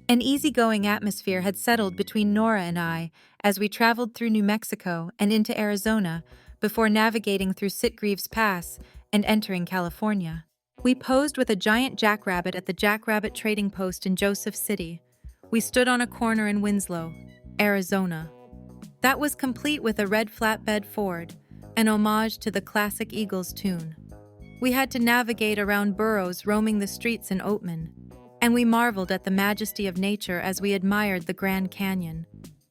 An easygoing atmosphere had settled between Nora and I as we traveled through New Mexico and into Arizona before navigating through Sitgreaves Pass and entering California. We posed with a giant jackrabbit at the Jackrabbit Trading Post in Joseph City. We stood on a corner in Winslow, Arizona. That was complete with a red flatbed Ford, an homage to the classic Eagles tune. We had to navigate around burros roaming the streets in Oatman, and we marveled at the majesty of nature as we admired the Grand Canyon,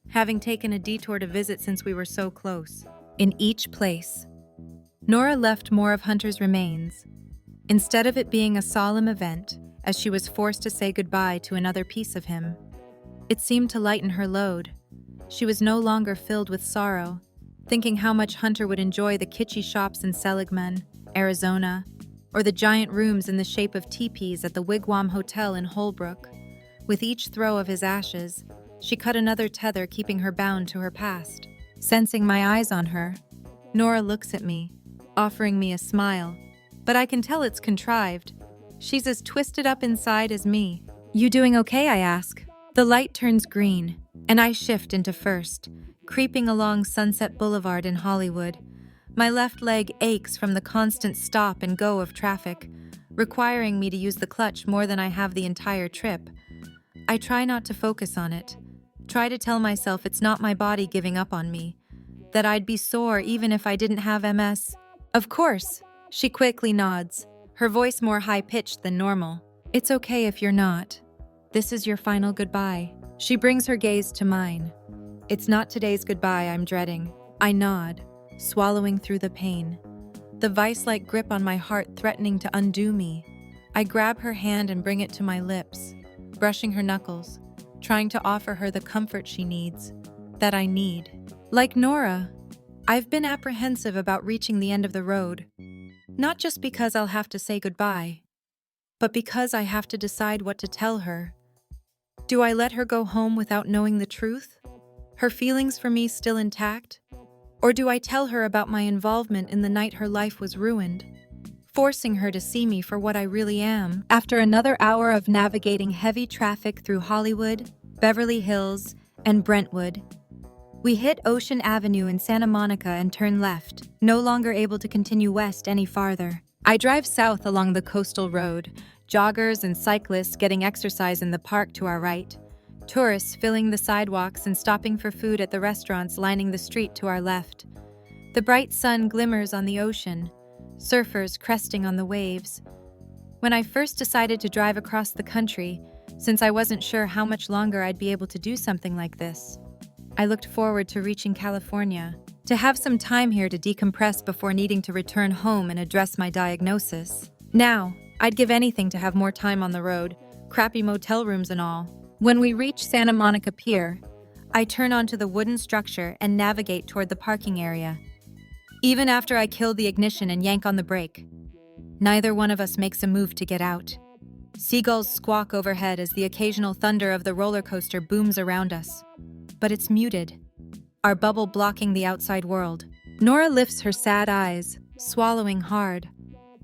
having taken a detour to visit since we were so close. In each place, Nora left more of Hunter's remains, instead of it being a solemn event, as she was forced to say goodbye to another piece of him. It seemed to lighten her load. She was no longer filled with sorrow, thinking how much Hunter would enjoy the kitschy shops in Seligman, Arizona, or the giant rooms in the shape of teepees at the Wigwam Hotel in Holbrook. With each throw of his ashes, she cut another tether keeping her bound to her past. Sensing my eyes on her, Nora looks at me, offering me a smile, but I can tell it's contrived. She's as twisted up inside as me. You doing okay, I ask. The light turns green, and I shift into first, creeping along Sunset Boulevard in Hollywood. My left leg aches from the constant stop and go of traffic, requiring me to use the clutch more than I have the entire trip. I try not to focus on it, try to tell myself it's not my body giving up on me, that I'd be sore even if I didn't have MS. Of course, she quickly nods, her voice more high-pitched than normal. It's okay if you're not. This is your final goodbye. She brings her gaze to mine. It's not today's goodbye I'm dreading. I nod, swallowing through the pain, the vice-like grip on my heart threatening to undo me. I grab her hand and bring it to my lips, brushing her knuckles, trying to offer her the comfort she needs, that I need. Like Nora, I've been apprehensive about reaching the end of the road, not just because I'll have to say goodbye, but because I have to decide what to tell her. Do I let her go home without knowing the truth? Her feelings for me still intact? Or do I tell her about my involvement in the night her life was ruined, forcing her to see me for what I really am? After another hour of navigating heavy traffic through Hollywood, Beverly Hills, and Brentwood, we hit Ocean Avenue in Santa Monica and turn left, no longer able to continue west any farther. I drive south along the coastal road, joggers and cyclists getting exercise in the park to our right, tourists filling the sidewalks and stopping for food at the restaurants lining the street to our left. The bright sun glimmers on the ocean, surfers cresting on the waves. When I first decided to drive across the country, since I wasn't sure how much longer I'd be able to do something like this, I looked forward to reaching California, to have some time here to decompress before needing to return home and address my diagnosis. Now, I'd give anything to have more time on the road, crappy motel rooms and all. When we reach Santa Monica Pier, I turn onto the wooden structure and navigate toward the parking area. Even after I kill the ignition and yank on the brake, neither one of us makes a move to get out. Seagulls squawk overhead as the occasional thunder of the roller coaster booms around us. But it's muted, our bubble blocking the outside world. Nora lifts her sad eyes, swallowing hard.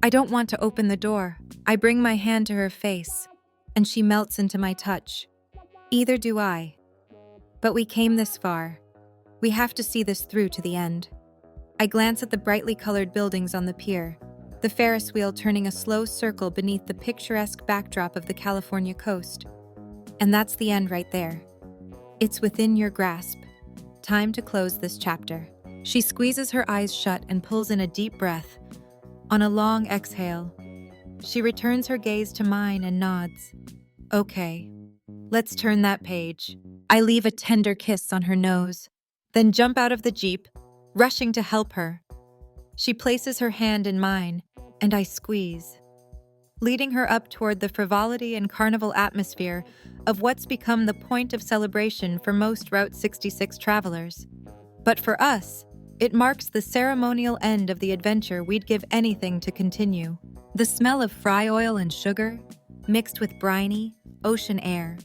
I don't want to open the door. I bring my hand to her face, and she melts into my touch. Either do I. But we came this far. We have to see this through to the end. I glance at the brightly colored buildings on the pier, the Ferris wheel turning a slow circle beneath the picturesque backdrop of the California coast. And that's the end right there. It's within your grasp. Time to close this chapter. She squeezes her eyes shut and pulls in a deep breath. On a long exhale, she returns her gaze to mine and nods. Okay, let's turn that page. I leave a tender kiss on her nose, then jump out of the Jeep, rushing to help her. She places her hand in mine, and I squeeze, leading her up toward the frivolity and carnival atmosphere of what's become the point of celebration for most Route 66 travelers. But for us, it marks the ceremonial end of the adventure we'd give anything to continue. The smell of fry oil and sugar, mixed with briny, ocean air,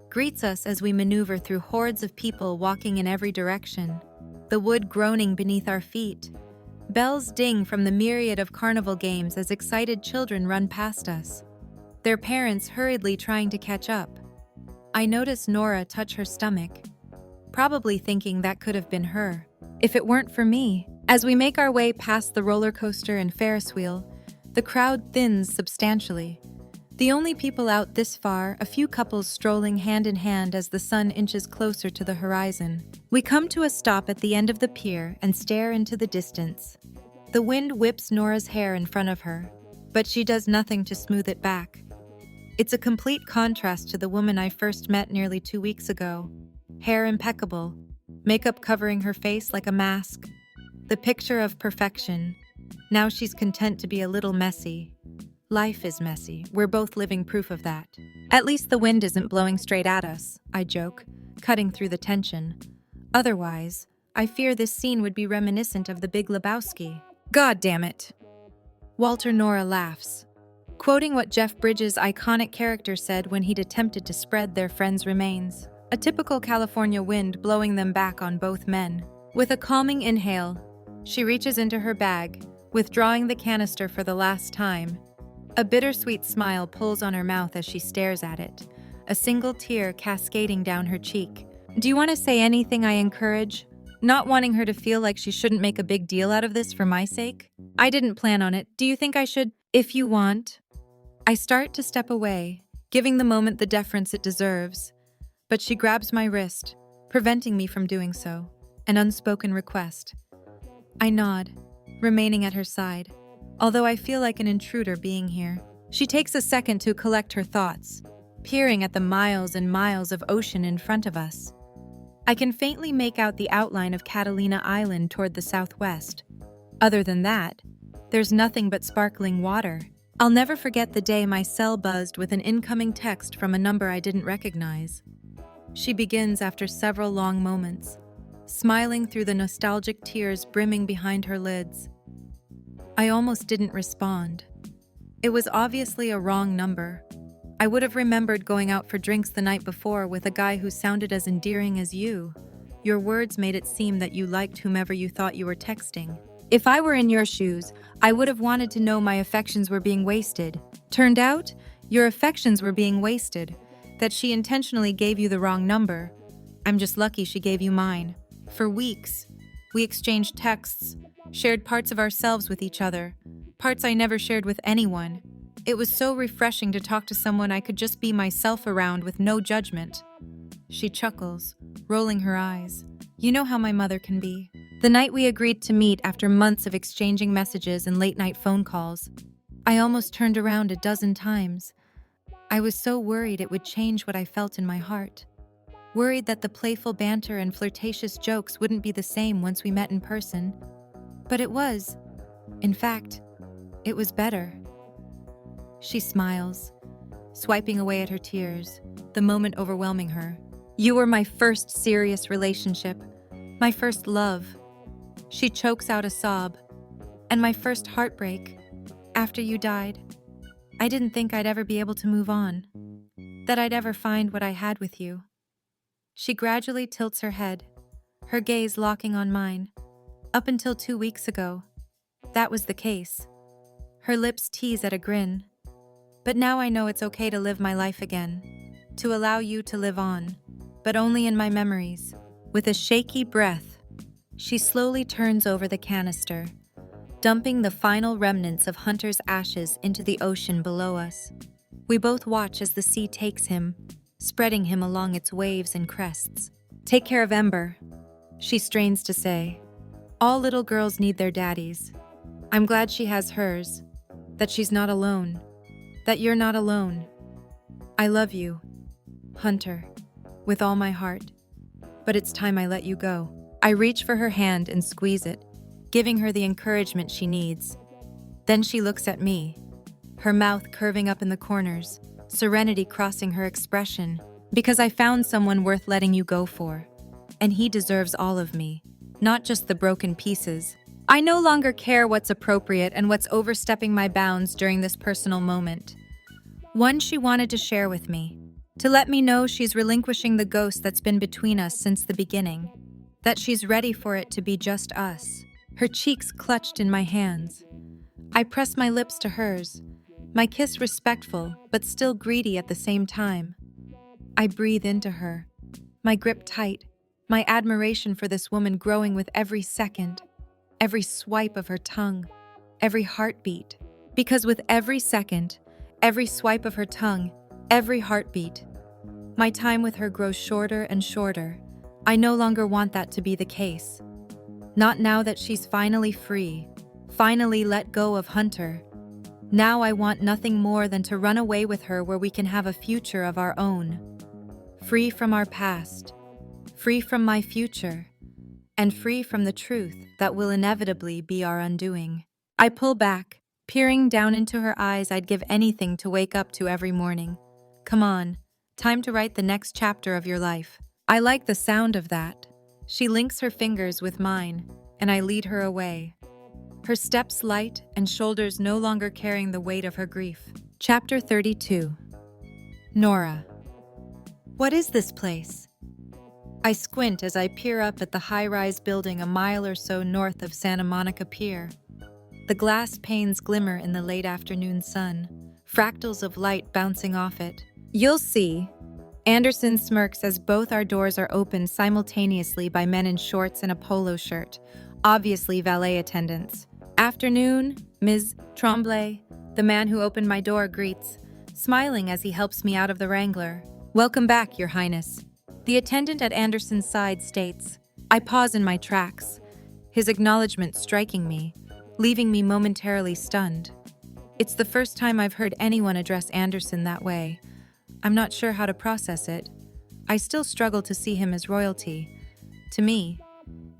greets us as we maneuver through hordes of people walking in every direction, the wood groaning beneath our feet. Bells ding from the myriad of carnival games as excited children run past us, their parents hurriedly trying to catch up. I notice Nora touch her stomach, probably thinking that could have been her, if it weren't for me. As we make our way past the roller coaster and Ferris wheel, the crowd thins substantially. The only people out this far, a few couples strolling hand in hand as the sun inches closer to the horizon. We come to a stop at the end of the pier and stare into the distance. The wind whips Nora's hair in front of her, but she does nothing to smooth it back. It's a complete contrast to the woman I first met nearly 2 weeks ago. Hair impeccable, makeup covering her face like a mask. The picture of perfection. Now she's content to be a little messy. Life is messy. We're both living proof of that. At least the wind isn't blowing straight at us, I joke, cutting through the tension. Otherwise, I fear this scene would be reminiscent of The Big Lebowski. God damn it. Walter Nora laughs, quoting what Jeff Bridges' iconic character said when he'd attempted to spread their friend's remains. A typical California wind blowing them back on both men. With a calming inhale, she reaches into her bag, withdrawing the canister for the last time. A bittersweet smile pulls on her mouth as she stares at it, a single tear cascading down her cheek. Do you want to say anything I encourage? Not wanting her to feel like she shouldn't make a big deal out of this for my sake? I didn't plan on it. Do you think I should? If you want. I start to step away, giving the moment the deference it deserves. But she grabs my wrist, preventing me from doing so, an unspoken request. I nod, remaining at her side, although I feel like an intruder being here. She takes a second to collect her thoughts, peering at the miles and miles of ocean in front of us. I can faintly make out the outline of Catalina Island toward the southwest. Other than that, there's nothing but sparkling water. I'll never forget the day my cell buzzed with an incoming text from a number I didn't recognize. She begins after several long moments, smiling through the nostalgic tears brimming behind her lids. I almost didn't respond. It was obviously a wrong number. I would have remembered going out for drinks the night before with a guy who sounded as endearing as you. Your words made it seem that you liked whomever you thought you were texting. If I were in your shoes, I would have wanted to know my affections were being wasted. Turned out, your affections were being wasted. That she intentionally gave you the wrong number. I'm just lucky she gave you mine. For weeks, we exchanged texts, shared parts of ourselves with each other, parts I never shared with anyone. It was so refreshing to talk to someone I could just be myself around with no judgment. She chuckles, rolling her eyes. You know how my mother can be. The night we agreed to meet after months of exchanging messages and late-night phone calls, I almost turned around a dozen times. I was so worried it would change what I felt in my heart. Worried that the playful banter and flirtatious jokes wouldn't be the same once we met in person. But it was. In fact, it was better. She smiles, swiping away at her tears, the moment overwhelming her. You were my first serious relationship, my first love. She chokes out a sob. And my first heartbreak, after you died. I didn't think I'd ever be able to move on, that I'd ever find what I had with you. She gradually tilts her head, her gaze locking on mine. Up until 2 weeks ago, that was the case. Her lips tease at a grin. But now I know it's okay to live my life again, to allow you to live on, but only in my memories. With a shaky breath, she slowly turns over the canister, dumping the final remnants of Hunter's ashes into the ocean below us. We both watch as the sea takes him, spreading him along its waves and crests. Take care of Ember, she strains to say. All little girls need their daddies. I'm glad she has hers, that she's not alone, that you're not alone. I love you, Hunter, with all my heart. But it's time I let you go. I reach for her hand and squeeze it, giving her the encouragement she needs. Then she looks at me, her mouth curving up in the corners, serenity crossing her expression, because I found someone worth letting you go for. And he deserves all of me, not just the broken pieces. I no longer care what's appropriate and what's overstepping my bounds during this personal moment. One she wanted to share with me, to let me know she's relinquishing the ghost that's been between us since the beginning, that she's ready for it to be just us. Her cheeks clutched in my hands. I press my lips to hers, my kiss respectful but still greedy at the same time. I breathe into her, my grip tight, my admiration for this woman growing with every second, every swipe of her tongue, every heartbeat. Because with every second, every swipe of her tongue, every heartbeat, my time with her grows shorter and shorter. I no longer want that to be the case. Not now that she's finally free, finally let go of Hunter. Now I want nothing more than to run away with her where we can have a future of our own. Free from our past, free from my future, and free from the truth that will inevitably be our undoing. I pull back, peering down into her eyes I'd give anything to wake up to every morning. Come on, time to write the next chapter of your life. I like the sound of that. She links her fingers with mine, and I lead her away. Her steps light and shoulders no longer carrying the weight of her grief. Chapter 32. Nora. What is this place? I squint as I peer up at the high-rise building a mile or so north of Santa Monica Pier. The glass panes glimmer in the late afternoon sun, fractals of light bouncing off it. You'll see. Anderson smirks as both our doors are opened simultaneously by men in shorts and a polo shirt, obviously valet attendants. Afternoon, Ms. Tremblay, the man who opened my door, greets, smiling as he helps me out of the Wrangler. Welcome back, Your Highness. The attendant at Anderson's side states. I pause in my tracks, his acknowledgement striking me, leaving me momentarily stunned. It's the first time I've heard anyone address Anderson that way. I'm not sure how to process it. I still struggle to see him as royalty. To me,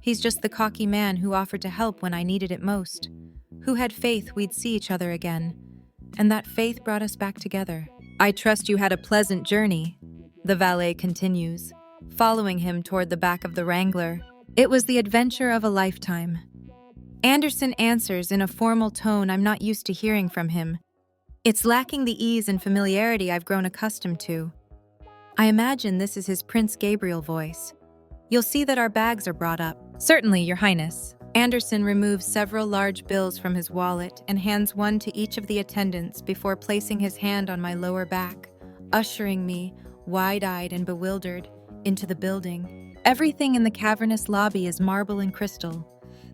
he's just the cocky man who offered to help when I needed it most, who had faith we'd see each other again, and that faith brought us back together. I trust you had a pleasant journey, the valet continues, following him toward the back of the Wrangler. It was the adventure of a lifetime. Anderson answers in a formal tone I'm not used to hearing from him. It's lacking the ease and familiarity I've grown accustomed to. I imagine this is his Prince Gabriel voice. You'll see that our bags are brought up. Certainly, Your Highness. Anderson removes several large bills from his wallet and hands one to each of the attendants before placing his hand on my lower back, ushering me, wide-eyed and bewildered, into the building. Everything in the cavernous lobby is marble and crystal,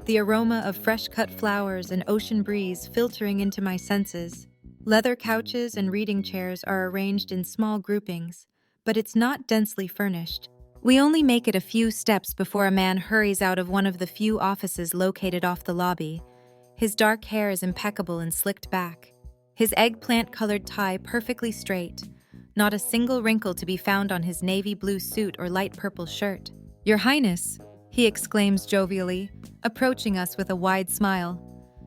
the aroma of fresh-cut flowers and ocean breeze filtering into my senses. Leather couches and reading chairs are arranged in small groupings, but it's not densely furnished. We only make it a few steps before a man hurries out of one of the few offices located off the lobby. His dark hair is impeccable and slicked back. His eggplant-colored tie perfectly straight. Not a single wrinkle to be found on his navy blue suit or light purple shirt. Your Highness, he exclaims jovially, approaching us with a wide smile.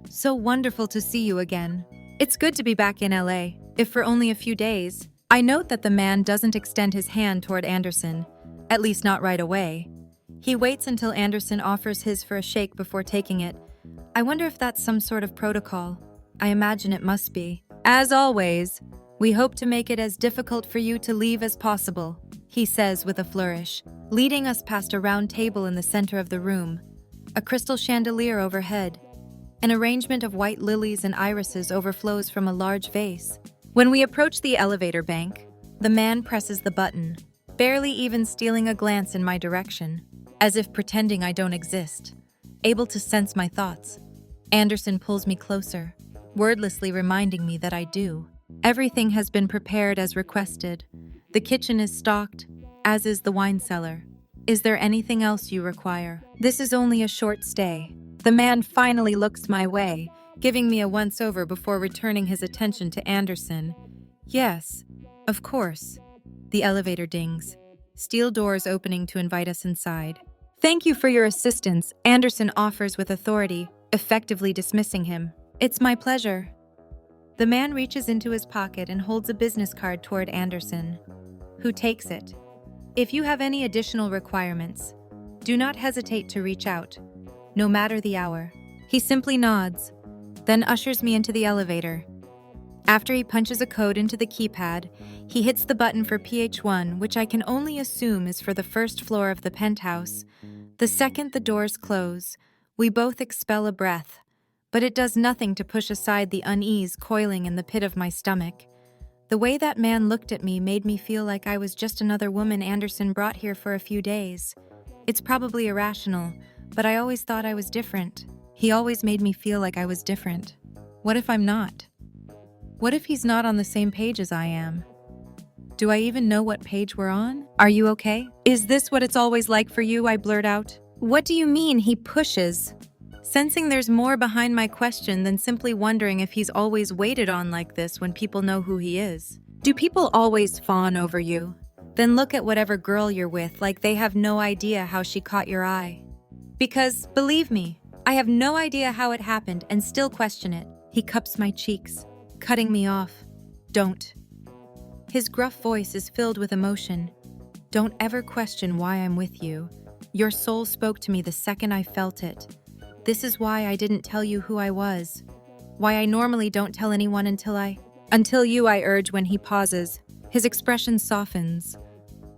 So wonderful to see you again. It's good to be back in LA, if for only a few days. I note that the man doesn't extend his hand toward Anderson. At least not right away. He waits until Anderson offers his for a shake before taking it. I wonder if that's some sort of protocol. I imagine it must be. As always, we hope to make it as difficult for you to leave as possible, he says with a flourish, leading us past a round table in the center of the room, a crystal chandelier overhead. An arrangement of white lilies and irises overflows from a large vase. When we approach the elevator bank, the man presses the button, barely even stealing a glance in my direction, as if pretending I don't exist, able to sense my thoughts. Anderson pulls me closer, wordlessly reminding me that I do. Everything has been prepared as requested. The kitchen is stocked, as is the wine cellar. Is there anything else you require? This is only a short stay. The man finally looks my way, giving me a once-over before returning his attention to Anderson. Yes, of course. The elevator dings, steel doors opening to invite us inside. Thank you for your assistance, Anderson offers with authority, effectively dismissing him. It's my pleasure. The man reaches into his pocket and holds a business card toward Anderson, who takes it. If you have any additional requirements, do not hesitate to reach out, no matter the hour. He simply nods, then ushers me into the elevator. After he punches a code into the keypad, he hits the button for PH1, which I can only assume is for the first floor of the penthouse. The second the doors close, we both expel a breath, but it does nothing to push aside the unease coiling in the pit of my stomach. The way that man looked at me made me feel like I was just another woman Anderson brought here for a few days. It's probably irrational, but I always thought I was different. He always made me feel like I was different. What if I'm not? What if he's not on the same page as I am? Do I even know what page we're on? Are you okay? Is this what it's always like for you? I blurt out. What do you mean he pushes? Sensing there's more behind my question than simply wondering if he's always waited on like this when people know who he is. Do people always fawn over you? Then look at whatever girl you're with like they have no idea how she caught your eye. Because, believe me, I have no idea how it happened and still question it. He cups my cheeks, cutting me off. Don't. His gruff voice is filled with emotion. Don't ever question why I'm with you. Your soul spoke to me the second I felt it. This is why I didn't tell you who I was. Why I normally don't tell anyone until you, I urge when he pauses. His expression softens.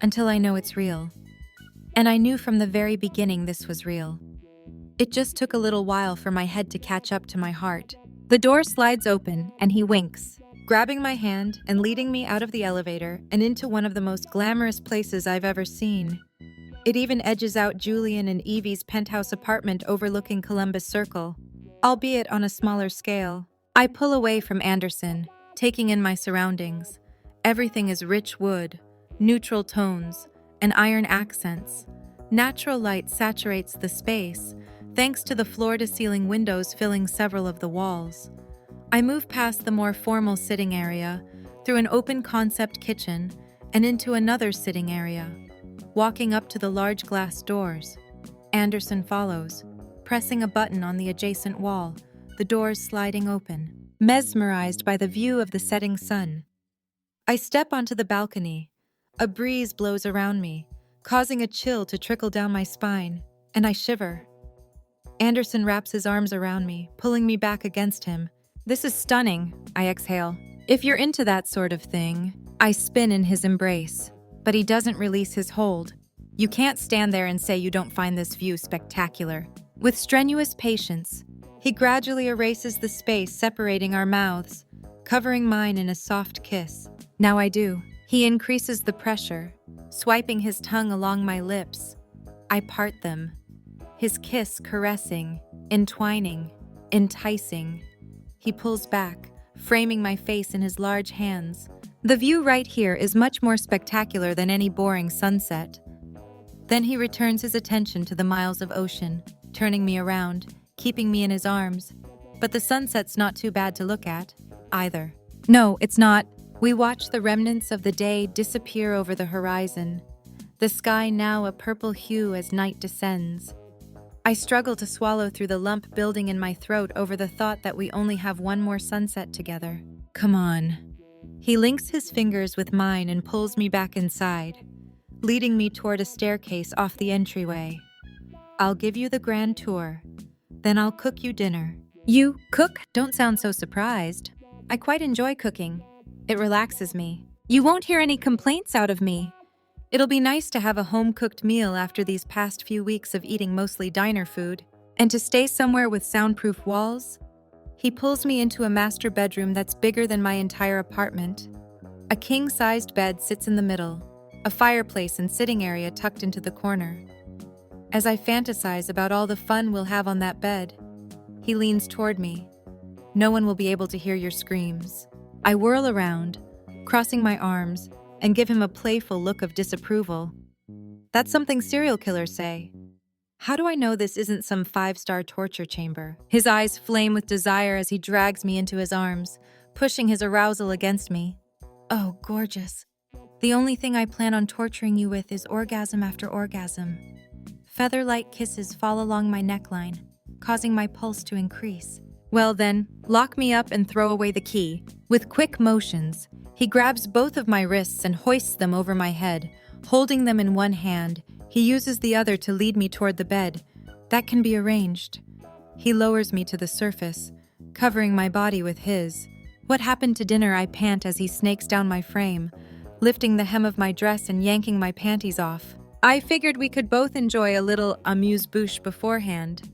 Until I know it's real. And I knew from the very beginning this was real. It just took a little while for my head to catch up to my heart. The door slides open and he winks, grabbing my hand and leading me out of the elevator and into one of the most glamorous places I've ever seen. It even edges out Julian and Evie's penthouse apartment overlooking Columbus Circle, albeit on a smaller scale. I pull away from Anderson, taking in my surroundings. Everything is rich wood, neutral tones, and iron accents. Natural light saturates the space, thanks to the floor-to-ceiling windows filling several of the walls. I move past the more formal sitting area, through an open-concept kitchen, and into another sitting area. Walking up to the large glass doors, Anderson follows, pressing a button on the adjacent wall, the doors sliding open, mesmerized by the view of the setting sun. I step onto the balcony. A breeze blows around me, causing a chill to trickle down my spine, and I shiver. Anderson wraps his arms around me, pulling me back against him. This is stunning, I exhale. If you're into that sort of thing, I spin in his embrace, but he doesn't release his hold. You can't stand there and say you don't find this view spectacular. With strenuous patience, he gradually erases the space separating our mouths, covering mine in a soft kiss. Now I do. He increases the pressure, swiping his tongue along my lips. I part them, his kiss caressing, entwining, enticing. He pulls back, framing my face in his large hands. The view right here is much more spectacular than any boring sunset. Then he returns his attention to the miles of ocean, turning me around, keeping me in his arms. But the sunset's not too bad to look at, either. No, it's not. We watch the remnants of the day disappear over the horizon, the sky now a purple hue as night descends. I struggle to swallow through the lump building in my throat over the thought that we only have one more sunset together. Come on. He links his fingers with mine and pulls me back inside, leading me toward a staircase off the entryway. I'll give you the grand tour, then I'll cook you dinner. You cook? Don't sound so surprised. I quite enjoy cooking. It relaxes me. You won't hear any complaints out of me. It'll be nice to have a home-cooked meal after these past few weeks of eating mostly diner food, and to stay somewhere with soundproof walls. He pulls me into a master bedroom that's bigger than my entire apartment. A king-sized bed sits in the middle, a fireplace and sitting area tucked into the corner. As I fantasize about all the fun we'll have on that bed, he leans toward me. No one will be able to hear your screams. I whirl around, crossing my arms, and give him a playful look of disapproval. That's something serial killers say. How do I know this isn't some 5-star torture chamber? His eyes flame with desire as he drags me into his arms, pushing his arousal against me. Oh, gorgeous. The only thing I plan on torturing you with is orgasm after orgasm. Feather-like kisses fall along my neckline, causing my pulse to increase. Well then, lock me up and throw away the key. With quick motions, he grabs both of my wrists and hoists them over my head. Holding them in one hand, he uses the other to lead me toward the bed. That can be arranged. He lowers me to the surface, covering my body with his. What happened to dinner? I pant as he snakes down my frame, lifting the hem of my dress and yanking my panties off. I figured we could both enjoy a little amuse-bouche beforehand.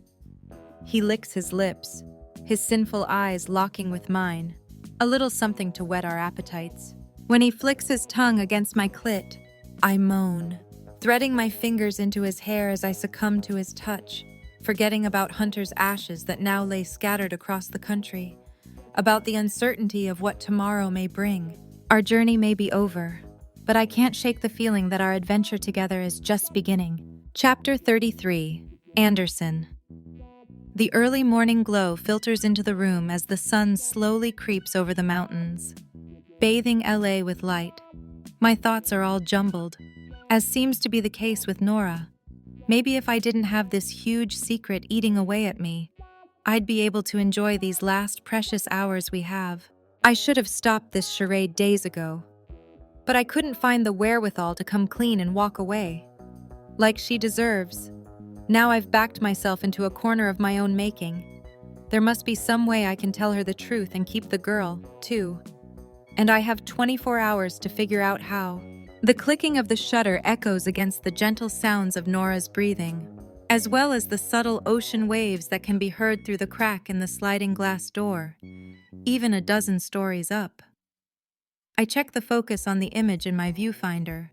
He licks his lips, his sinful eyes locking with mine. A little something to whet our appetites. When he flicks his tongue against my clit, I moan, threading my fingers into his hair as I succumb to his touch, forgetting about Hunter's ashes that now lay scattered across the country, about the uncertainty of what tomorrow may bring. Our journey may be over, but I can't shake the feeling that our adventure together is just beginning. Chapter 33, Anderson. The early morning glow filters into the room as the sun slowly creeps over the mountains, bathing LA with light. My thoughts are all jumbled, as seems to be the case with Nora. Maybe if I didn't have this huge secret eating away at me, I'd be able to enjoy these last precious hours we have. I should have stopped this charade days ago, but I couldn't find the wherewithal to come clean and walk away, like she deserves. Now I've backed myself into a corner of my own making. There must be some way I can tell her the truth and keep the girl, too. And I have 24 hours to figure out how. The clicking of the shutter echoes against the gentle sounds of Nora's breathing, as well as the subtle ocean waves that can be heard through the crack in the sliding glass door, even a dozen stories up. I check the focus on the image in my viewfinder,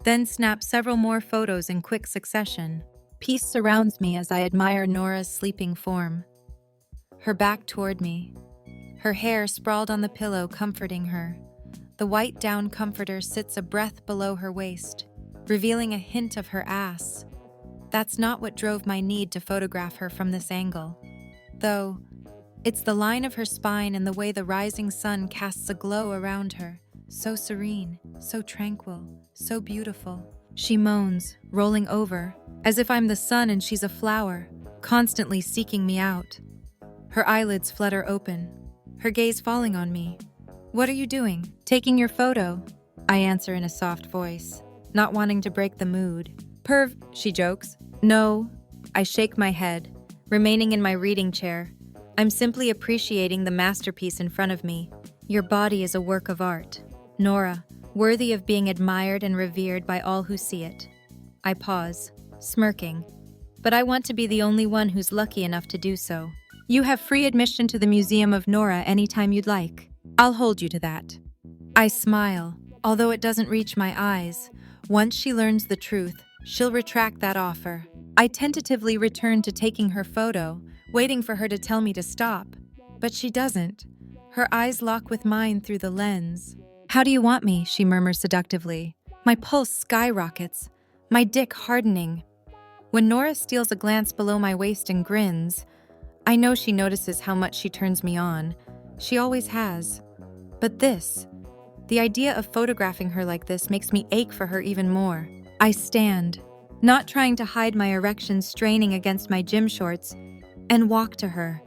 then snap several more photos in quick succession. Peace surrounds me as I admire Nora's sleeping form, her back toward me, her hair sprawled on the pillow comforting her. The white down comforter sits a breath below her waist, revealing a hint of her ass. That's not what drove my need to photograph her from this angle, though. It's the line of her spine and the way the rising sun casts a glow around her. So serene, so tranquil, so beautiful. She moans, rolling over, as if I'm the sun and she's a flower, constantly seeking me out. Her eyelids flutter open, her gaze falling on me. What are you doing? Taking your photo, I answer in a soft voice, not wanting to break the mood. Perv, she jokes. No, I shake my head, remaining in my reading chair. I'm simply appreciating the masterpiece in front of me. Your body is a work of art, Nora, worthy of being admired and revered by all who see it. I pause, smirking. But I want to be the only one who's lucky enough to do so. You have free admission to the Museum of Nora anytime you'd like. I'll hold you to that. I smile, although it doesn't reach my eyes. Once she learns the truth, she'll retract that offer. I tentatively return to taking her photo, waiting for her to tell me to stop. But she doesn't. Her eyes lock with mine through the lens. "How do you want me?" she murmurs seductively. My pulse skyrockets, my dick hardening. When Nora steals a glance below my waist and grins, I know she notices how much she turns me on. She always has. But the idea of photographing her like this makes me ache for her even more. I stand, not trying to hide my erection straining against my gym shorts, and walk to her.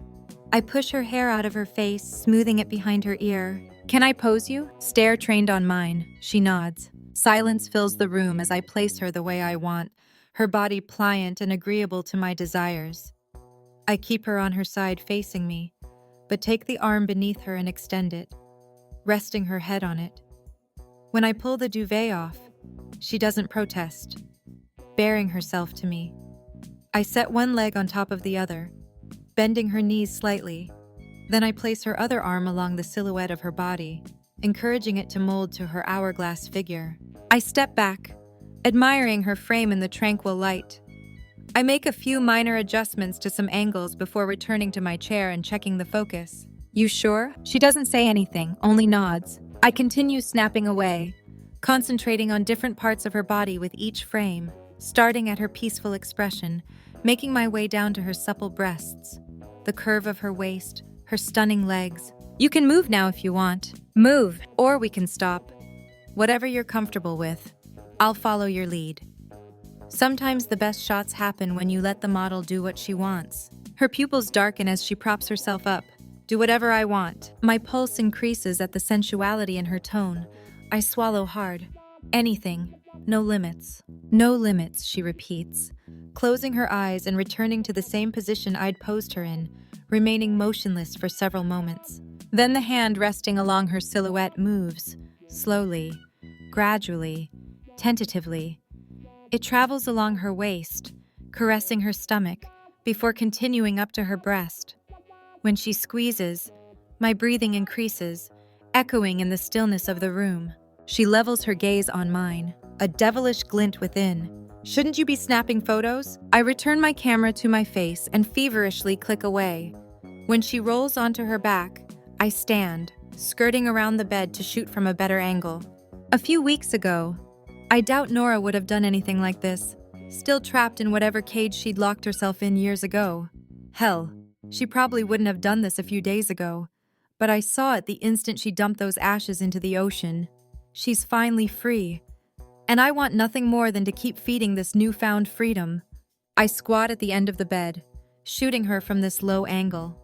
I push her hair out of her face, smoothing it behind her ear. "Can I pose you?" Stare trained on mine. She nods. Silence fills the room as I place her the way I want, her body pliant and agreeable to my desires. I keep her on her side facing me, but take the arm beneath her and extend it, resting her head on it. When I pull the duvet off, she doesn't protest, baring herself to me. I set one leg on top of the other, bending her knees slightly. Then I place her other arm along the silhouette of her body, encouraging it to mold to her hourglass figure. I step back, admiring her frame in the tranquil light. I make a few minor adjustments to some angles before returning to my chair and checking the focus. "You sure?" She doesn't say anything, only nods. I continue snapping away, concentrating on different parts of her body with each frame, starting at her peaceful expression, making my way down to her supple breasts, the curve of her waist, her stunning legs. "You can move now if you want. Move, or we can stop. Whatever you're comfortable with. I'll follow your lead." Sometimes the best shots happen when you let the model do what she wants. Her pupils darken as she props herself up. "Do whatever I want." My pulse increases at the sensuality in her tone. I swallow hard. "Anything. No limits." "No limits," she repeats, closing her eyes and returning to the same position I'd posed her in, remaining motionless for several moments. Then the hand resting along her silhouette moves, slowly, gradually, tentatively. It travels along her waist, caressing her stomach, before continuing up to her breast. When she squeezes, my breathing increases, echoing in the stillness of the room. She levels her gaze on mine, a devilish glint within. "Shouldn't you be snapping photos?" I return my camera to my face and feverishly click away. When she rolls onto her back, I stand, skirting around the bed to shoot from a better angle. A few weeks ago, I doubt Nora would have done anything like this, still trapped in whatever cage she'd locked herself in years ago. Hell, she probably wouldn't have done this a few days ago, but I saw it the instant she dumped those ashes into the ocean. She's finally free, and I want nothing more than to keep feeding this newfound freedom. I squat at the end of the bed, shooting her from this low angle,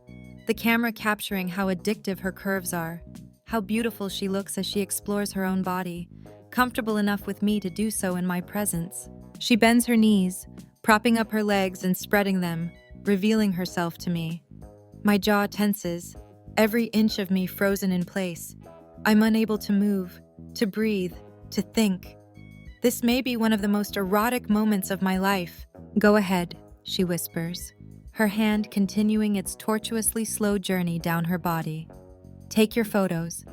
the camera capturing how addictive her curves are, how beautiful she looks as she explores her own body, comfortable enough with me to do so in my presence. She bends her knees, propping up her legs and spreading them, revealing herself to me. My jaw tenses, every inch of me frozen in place. I'm unable to move, to breathe, to think. This may be one of the most erotic moments of my life. "Go ahead," she whispers, her hand continuing its tortuously slow journey down her body. "Take your photos.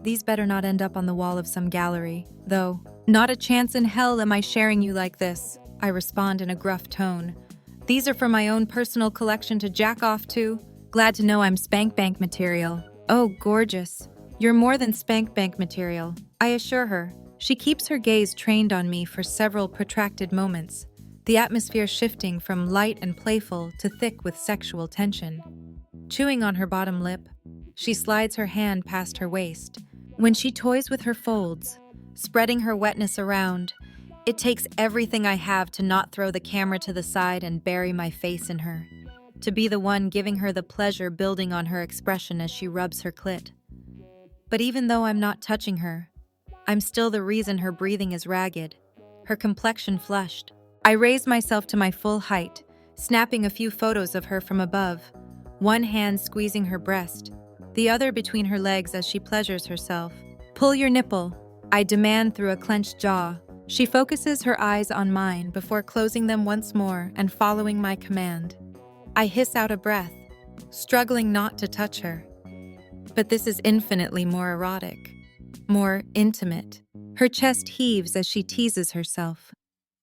These better not end up on the wall of some gallery, though. Not a chance in hell am I sharing you like this," I respond in a gruff tone. "These are for my own personal collection to jack off to. Glad to know I'm spank bank material." "Oh, gorgeous. You're more than spank bank material," I assure her. She keeps her gaze trained on me for several protracted moments, the atmosphere shifting from light and playful to thick with sexual tension. Chewing on her bottom lip, she slides her hand past her waist. When she toys with her folds, spreading her wetness around, it takes everything I have to not throw the camera to the side and bury my face in her, to be the one giving her the pleasure building on her expression as she rubs her clit. But even though I'm not touching her, I'm still the reason her breathing is ragged, her complexion flushed. I raise myself to my full height, snapping a few photos of her from above, one hand squeezing her breast, the other between her legs as she pleasures herself. Pull your nipple, I demand through a clenched jaw. She focuses her eyes on mine before closing them once more and following my command. I hiss out a breath, struggling not to touch her. But this is infinitely more erotic, more intimate. Her chest heaves as she teases herself,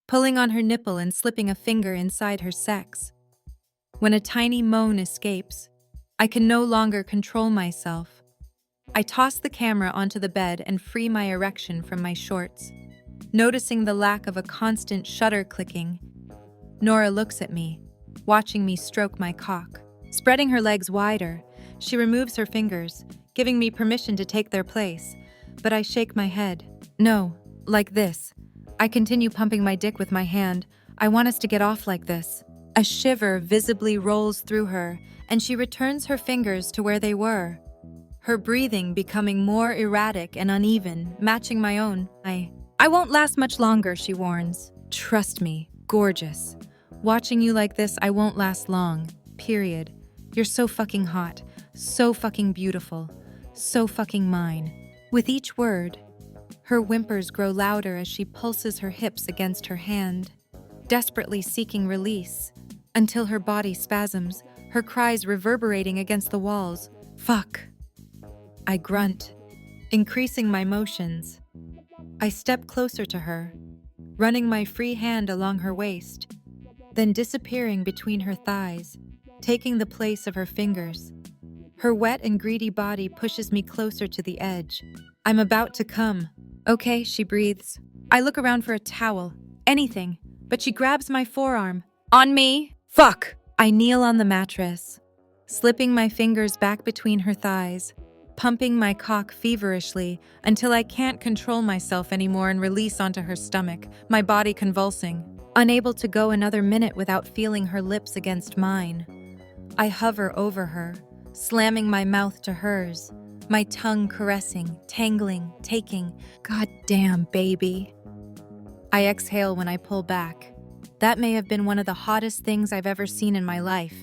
pulling on her nipple and slipping a finger inside her sex. When a tiny moan escapes, I can no longer control myself. I toss the camera onto the bed and free my erection from my shorts. Noticing the lack of a constant shutter clicking, Nora looks at me, watching me stroke my cock. Spreading her legs wider, she removes her fingers, giving me permission to take their place, but I shake my head. No, like this. I continue pumping my dick with my hand. I want us to get off like this. A shiver visibly rolls through her, and she returns her fingers to where they were. Her breathing becoming more erratic and uneven, matching my own. I won't last much longer, she warns. Trust me, gorgeous. Watching you like this, I won't last long. Period. You're so fucking hot, so fucking beautiful, so fucking mine. With each word, her whimpers grow louder as she pulses her hips against her hand, desperately seeking release, until her body spasms, her cries reverberating against the walls. Fuck. I grunt, increasing my motions. I step closer to her, running my free hand along her waist, then disappearing between her thighs, taking the place of her fingers. Her wet and greedy body pushes me closer to the edge. I'm about to come. Okay, she breathes. I look around for a towel, anything, but she grabs my forearm. On me? Fuck! I kneel on the mattress, slipping my fingers back between her thighs, pumping my cock feverishly until I can't control myself anymore and release onto her stomach, my body convulsing, unable to go another minute without feeling her lips against mine. I hover over her, slamming my mouth to hers, my tongue caressing, tangling, taking. God damn, baby. I exhale when I pull back. That may have been one of the hottest things I've ever seen in my life.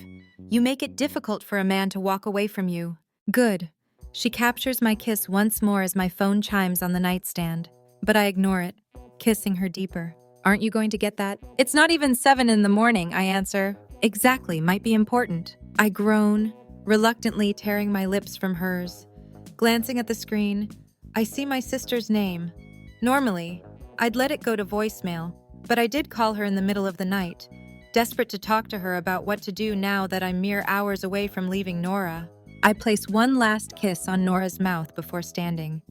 You make it difficult for a man to walk away from you. Good. She captures my kiss once more as my phone chimes on the nightstand, but I ignore it, kissing her deeper. Aren't you going to get that? It's not even 7 in the morning, I answer. Exactly, might be important. I groan, reluctantly tearing my lips from hers. Glancing at the screen, I see my sister's name. Normally, I'd let it go to voicemail, but I did call her in the middle of the night, desperate to talk to her about what to do now that I'm mere hours away from leaving Nora. I place one last kiss on Nora's mouth before standing.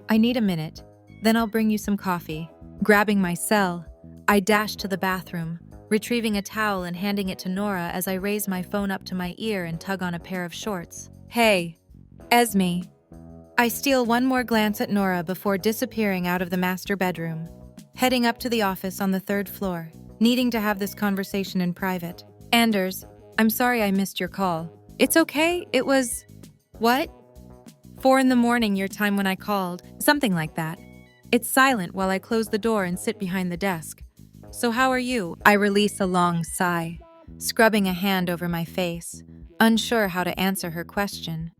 I need a minute, then I'll bring you some coffee. Grabbing my cell, I dash to the bathroom, retrieving a towel and handing it to Nora as I raise my phone up to my ear and tug on a pair of shorts. Hey, Esme. I steal one more glance at Nora before disappearing out of the master bedroom, heading up to the office on the 3rd floor, needing to have this conversation in private. Anders, I'm sorry I missed your call. It's okay, it was… What? 4 in the morning your time when I called, something like that. It's silent while I close the door and sit behind the desk. So how are you? I release a long sigh, scrubbing a hand over my face, unsure how to answer her question.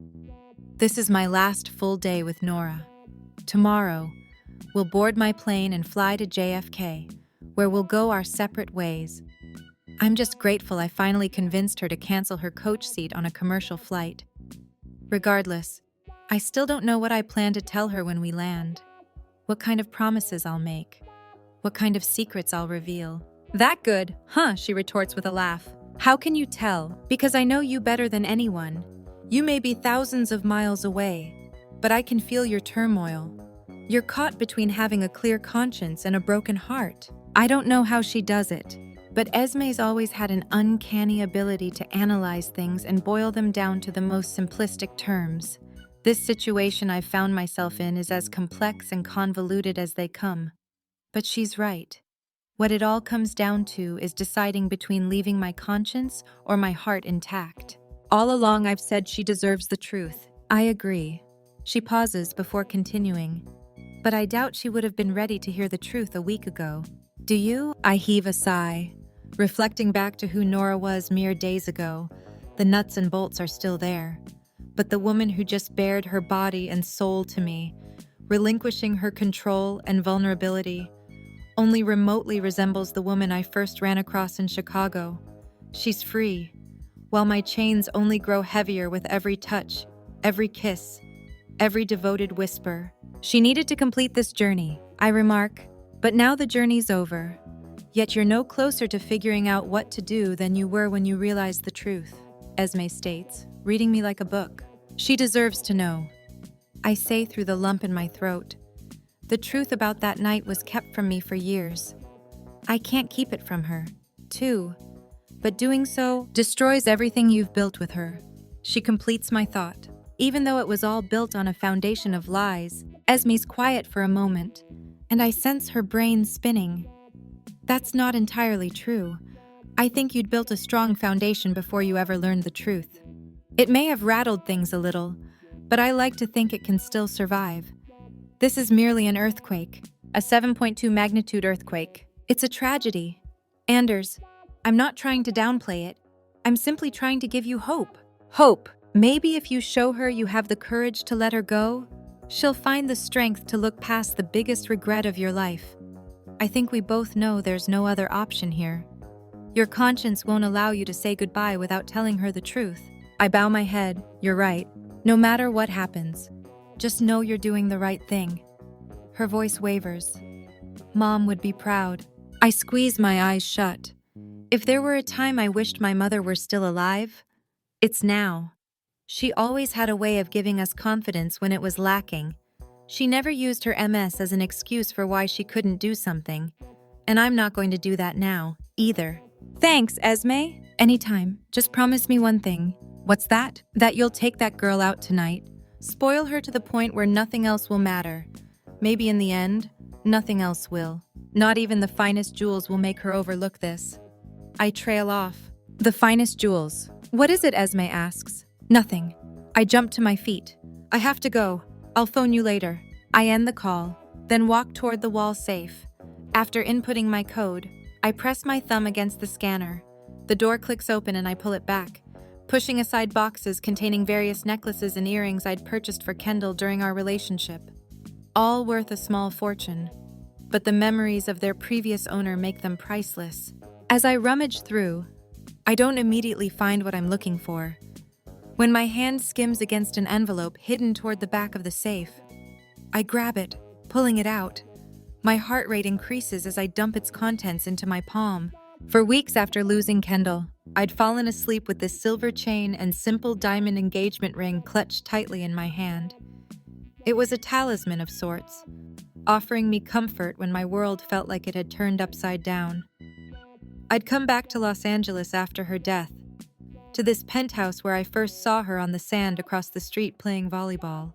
This is my last full day with Nora. Tomorrow, we'll board my plane and fly to JFK, where we'll go our separate ways. I'm just grateful I finally convinced her to cancel her coach seat on a commercial flight. Regardless, I still don't know what I plan to tell her when we land. What kind of promises I'll make. What kind of secrets I'll reveal. That good, huh? She retorts with a laugh. How can you tell? Because I know you better than anyone. You may be thousands of miles away, but I can feel your turmoil. You're caught between having a clear conscience and a broken heart. I don't know how she does it, but Esme's always had an uncanny ability to analyze things and boil them down to the most simplistic terms. This situation I've found myself in is as complex and convoluted as they come. But she's right. What it all comes down to is deciding between leaving my conscience or my heart intact. All along I've said she deserves the truth. I agree. She pauses before continuing. But I doubt she would have been ready to hear the truth a week ago. Do you? I heave a sigh. Reflecting back to who Nora was mere days ago, the nuts and bolts are still there. but the woman who just bared her body and soul to me, relinquishing her control and vulnerability, only remotely resembles the woman I first ran across in Chicago. She's free, while my chains only grow heavier with every touch, every kiss, every devoted whisper. She needed to complete this journey, I remark, but now the journey's over. Yet you're no closer to figuring out what to do than you were when you realized the truth, Esme states, reading me like a book. She deserves to know. I say through the lump in my throat. The truth about that night was kept from me for years. I can't keep it from her, too. But doing so destroys everything you've built with her. She completes my thought. Even though it was all built on a foundation of lies, Esme's quiet for a moment, and I sense her brain spinning. That's not entirely true. I think you'd built a strong foundation before you ever learned the truth. It may have rattled things a little, but I like to think it can still survive. This is merely an earthquake, a 7.2 magnitude earthquake. It's a tragedy. Anders, I'm not trying to downplay it. I'm simply trying to give you hope. Hope. Maybe if you show her you have the courage to let her go, she'll find the strength to look past the biggest regret of your life. I think we both know there's no other option here. Your conscience won't allow you to say goodbye without telling her the truth. I bow my head. You're right. No matter what happens, just know you're doing the right thing. Her voice wavers. Mom would be proud. I squeeze my eyes shut. If there were a time I wished my mother were still alive, it's now. She always had a way of giving us confidence when it was lacking. She never used her MS as an excuse for why she couldn't do something, and I'm not going to do that now, either. Thanks, Esme. Anytime. Just promise me one thing. What's that? That you'll take that girl out tonight. Spoil her to the point where nothing else will matter. Maybe in the end, nothing else will. Not even the finest jewels will make her overlook this. I trail off. The finest jewels. What is it? Esme asks. Nothing. I jump to my feet. I have to go. I'll phone you later. I end the call, then walk toward the wall safe. After inputting my code, I press my thumb against the scanner. The door clicks open and I pull it back, pushing aside boxes containing various necklaces and earrings I'd purchased for Kendall during our relationship. All worth a small fortune, but the memories of their previous owner make them priceless. As I rummage through, I don't immediately find what I'm looking for. When my hand skims against an envelope hidden toward the back of the safe, I grab it, pulling it out. My heart rate increases as I dump its contents into my palm. For weeks after losing Kendall, I'd fallen asleep with this silver chain and simple diamond engagement ring clutched tightly in my hand. It was a talisman of sorts, offering me comfort when my world felt like it had turned upside down. I'd come back to Los Angeles after her death, to this penthouse where I first saw her on the sand across the street playing volleyball.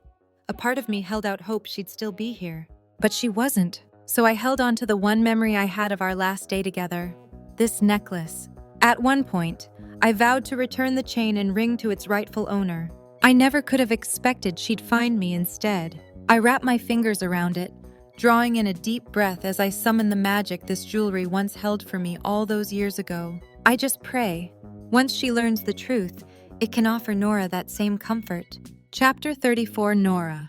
A part of me held out hope she'd still be here, but she wasn't. So I held on to the one memory I had of our last day together, this necklace. At one point, I vowed to return the chain and ring to its rightful owner. I never could have expected she'd find me instead. I wrap my fingers around it, drawing in a deep breath as I summon the magic this jewelry once held for me all those years ago. I just pray, once she learns the truth, it can offer Nora that same comfort. Chapter 34, Nora.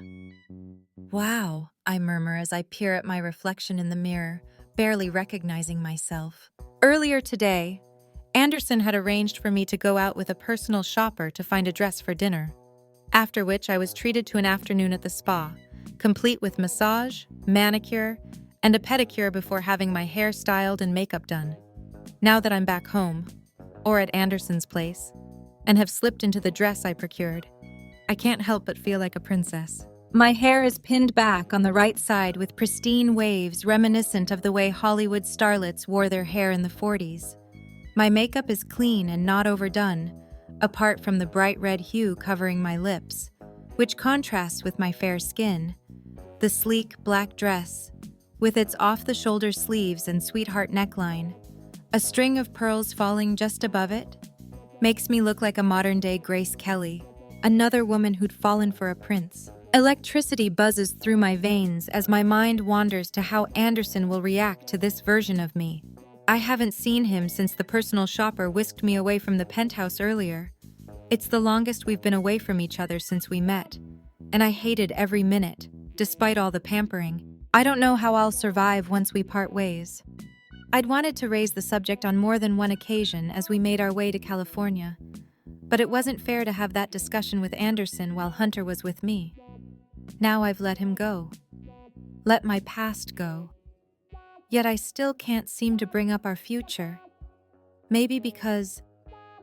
Wow, I murmur as I peer at my reflection in the mirror, barely recognizing myself. Earlier today, Anderson had arranged for me to go out with a personal shopper to find a dress for dinner, after which I was treated to an afternoon at the spa, complete with massage, manicure, and a pedicure before having my hair styled and makeup done. Now that I'm back home, or at Anderson's place, and have slipped into the dress I procured, I can't help but feel like a princess. My hair is pinned back on the right side with pristine waves reminiscent of the way Hollywood starlets wore their hair in the 40s. My makeup is clean and not overdone, apart from the bright red hue covering my lips, which contrasts with my fair skin. The sleek black dress, with its off-the-shoulder sleeves and sweetheart neckline, a string of pearls falling just above it, makes me look like a modern-day Grace Kelly, another woman who'd fallen for a prince. Electricity buzzes through my veins as my mind wanders to how Anderson will react to this version of me. I haven't seen him since the personal shopper whisked me away from the penthouse earlier. It's the longest we've been away from each other since we met, and I hated every minute, despite all the pampering. I don't know how I'll survive once we part ways. I'd wanted to raise the subject on more than one occasion as we made our way to California, but it wasn't fair to have that discussion with Anderson while Hunter was with me. Now I've let him go. Let my past go. Yet I still can't seem to bring up our future. Maybe because,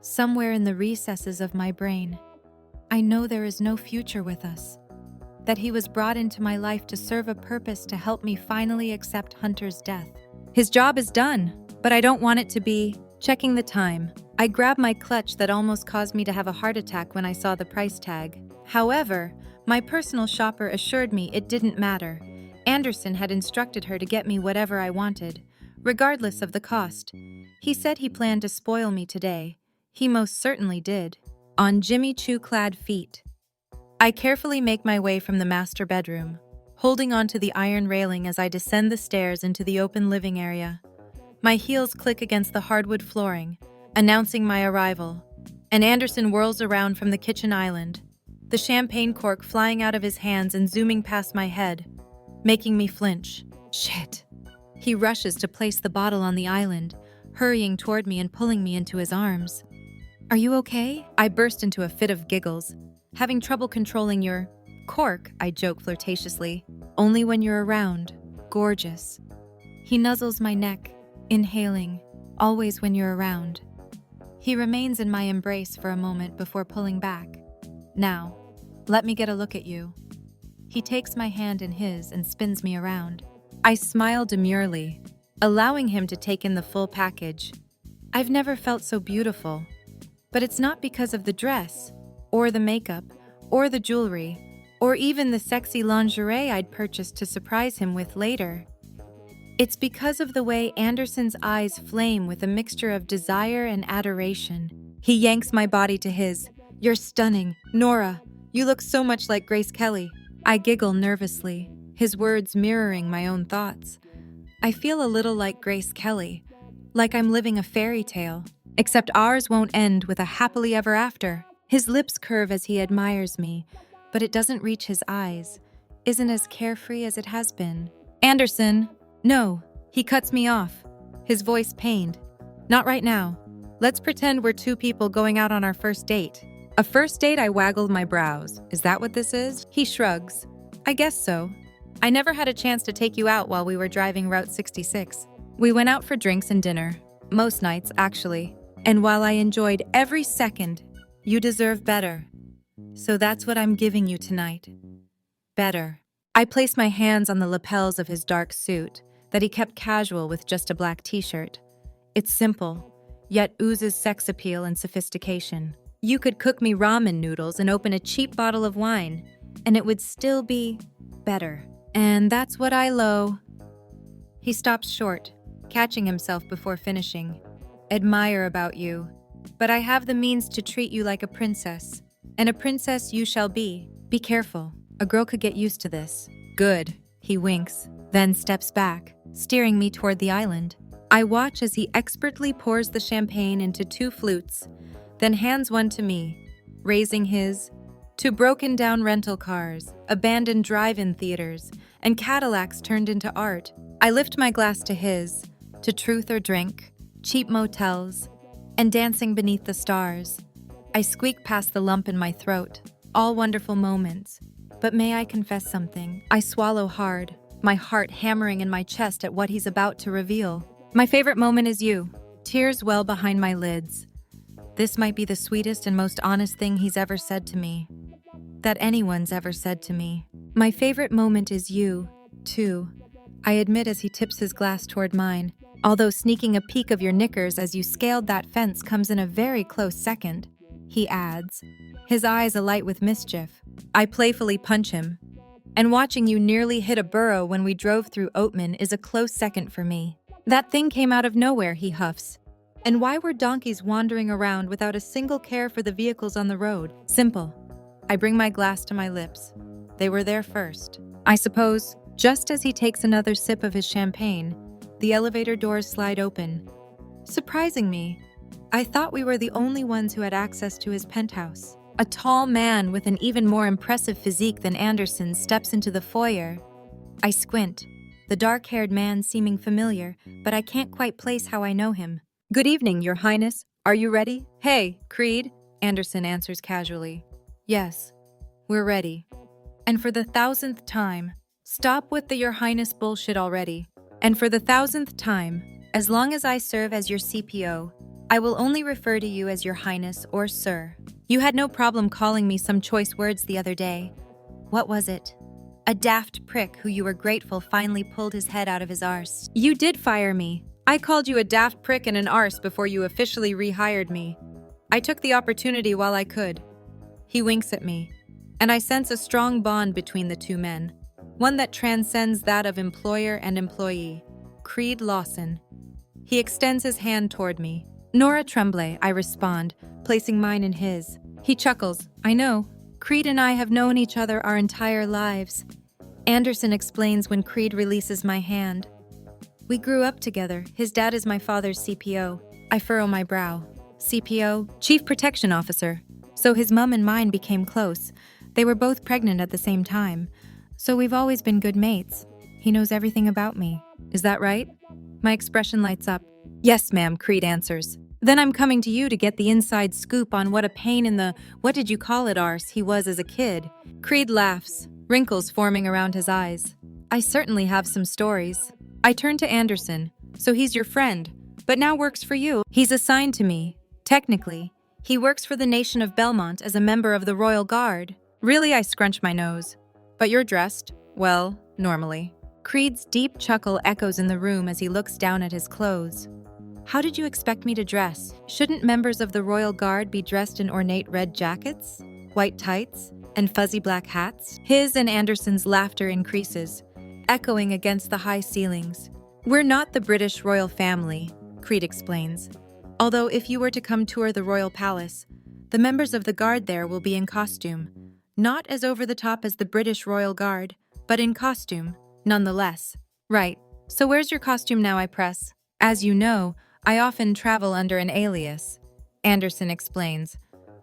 somewhere in the recesses of my brain, I know there is no future with us. That he was brought into my life to serve a purpose to help me finally accept Hunter's death. His job is done, but I don't want it to be. Checking the time, I grabbed my clutch that almost caused me to have a heart attack when I saw the price tag. However, my personal shopper assured me it didn't matter. Anderson had instructed her to get me whatever I wanted, regardless of the cost. He said he planned to spoil me today. He most certainly did. On Jimmy Choo-clad feet, I carefully make my way from the master bedroom, holding onto the iron railing as I descend the stairs into the open living area. My heels click against the hardwood flooring, announcing my arrival, and Anderson whirls around from the kitchen island, the champagne cork flying out of his hands and zooming past my head, making me flinch. Shit. He rushes to place the bottle on the island, hurrying toward me and pulling me into his arms. Are you okay? I burst into a fit of giggles. Having trouble controlling your cork, I joke flirtatiously. Only when you're around. Gorgeous. He nuzzles my neck, inhaling. Always when you're around. He remains in my embrace for a moment before pulling back. Now, let me get a look at you. He takes my hand in his and spins me around. I smile demurely, allowing him to take in the full package. I've never felt so beautiful. But it's not because of the dress, or the makeup, or the jewelry, or even the sexy lingerie I'd purchased to surprise him with later. It's because of the way Anderson's eyes flame with a mixture of desire and adoration. He yanks my body to his. You're stunning. Nora, you look so much like Grace Kelly. I giggle nervously, his words mirroring my own thoughts. I feel a little like Grace Kelly, like I'm living a fairy tale. Except ours won't end with a happily ever after. His lips curve as he admires me, but it doesn't reach his eyes, isn't as carefree as it has been. Anderson, no, he cuts me off, his voice pained. Not right now. Let's pretend we're two people going out on our first date. A first date? I waggled my brows. Is that what this is? He shrugs. I guess so. I never had a chance to take you out while we were driving Route 66. We went out for drinks and dinner. Most nights, actually. And while I enjoyed every second, you deserve better. So that's what I'm giving you tonight. Better. I place my hands on the lapels of his dark suit that he kept casual with just a black t-shirt. It's simple, yet oozes sex appeal and sophistication. You could cook me ramen noodles and open a cheap bottle of wine, and it would still be better. And that's what I low. He stops short, catching himself before finishing. Admire about you, but I have the means to treat you like a princess, and a princess you shall be. Be careful, a girl could get used to this. Good, he winks, then steps back, steering me toward the island. I watch as he expertly pours the champagne into 2 flutes, then hands one to me, raising his to broken down rental cars, abandoned drive-in theaters, and Cadillacs turned into art. I lift my glass to his, to truth or drink, cheap motels, and dancing beneath the stars. I squeak past the lump in my throat. All wonderful moments. But may I confess something? I swallow hard, my heart hammering in my chest at what he's about to reveal. My favorite moment is you. Tears well behind my lids. This might be the sweetest and most honest thing he's ever said to me. That anyone's ever said to me. My favorite moment is you, too. I admit as he tips his glass toward mine. Although sneaking a peek of your knickers as you scaled that fence comes in a very close second, he adds, his eyes alight with mischief. I playfully punch him. And watching you nearly hit a burrow when we drove through Oatman is a close second for me. That thing came out of nowhere, he huffs. And why were donkeys wandering around without a single care for the vehicles on the road? Simple. I bring my glass to my lips. They were there first. I suppose, just as he takes another sip of his champagne, the elevator doors slide open, surprising me I thought we were the only ones who had access to his penthouse. A tall man with an even more impressive physique than Anderson steps into the foyer. I squint, the dark-haired man seeming familiar, but I can't quite place how I know him. "Good evening, Your Highness. Are you ready?" "Hey, Creed," Anderson answers casually. "Yes, we're ready." And for the 1,000th time, stop with the Your Highness bullshit already. And for the 1,000th time, as long as I serve as your CPO, I will only refer to you as Your Highness or Sir. You had no problem calling me some choice words the other day. What was it? A daft prick who you were grateful finally pulled his head out of his arse. You did fire me. I called you a daft prick and an arse before you officially rehired me. I took the opportunity while I could. He winks at me, and I sense a strong bond between the two men, one that transcends that of employer and employee. Creed Lawson. He extends his hand toward me. "Nora Tremblay," I respond, placing mine in his. He chuckles. "I know. Creed and I have known each other our entire lives." Anderson explains when Creed releases my hand. "We grew up together. His dad is my father's CPO. I furrow my brow. CPO? Chief Protection Officer. So his mom and mine became close. They were both pregnant at the same time. So we've always been good mates. He knows everything about me. Is that right?" My expression lights up. "Yes, ma'am," Creed answers. "Then I'm coming to you to get the inside scoop on what a pain in the what-did-you-call-it arse he was as a kid." Creed laughs, wrinkles forming around his eyes. "I certainly have some stories." I turn to Anderson. "So he's your friend, but now works for you." "He's assigned to me. Technically, he works for the nation of Belmont as a member of the Royal Guard." "Really?" I scrunch my nose. "But you're dressed, well, normally." Creed's deep chuckle echoes in the room as he looks down at his clothes. "How did you expect me to dress? Shouldn't members of the Royal Guard be dressed in ornate red jackets, white tights, and fuzzy black hats?" His and Anderson's laughter increases, echoing against the high ceilings. "We're not the British royal family," Creed explains. "Although if you were to come tour the royal palace, the members of the guard there will be in costume. Not as over-the-top as the British Royal Guard, but in costume, nonetheless." "Right. So where's your costume now?" I press. "As you know, I often travel under an alias," Anderson explains.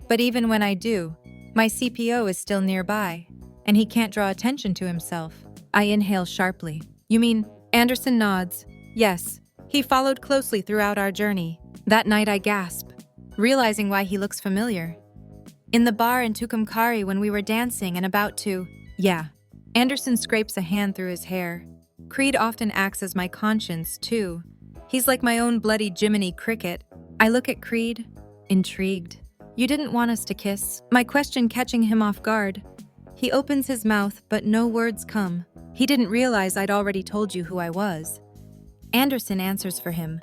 "But even when I do, my CPO is still nearby, and he can't draw attention to himself." I inhale sharply. "You mean?" Anderson nods. "Yes, he followed closely throughout our journey." That night I gasp, realizing why he looks familiar. "In the bar in Tucumcari when we were dancing and about to..." "Yeah." Anderson scrapes a hand through his hair. "Creed often acts as my conscience, too. He's like my own bloody Jiminy Cricket." I look at Creed, intrigued. "You didn't want us to kiss?" My question catching him off guard. He opens his mouth, but no words come. "He didn't realize I'd already told you who I was." Anderson answers for him.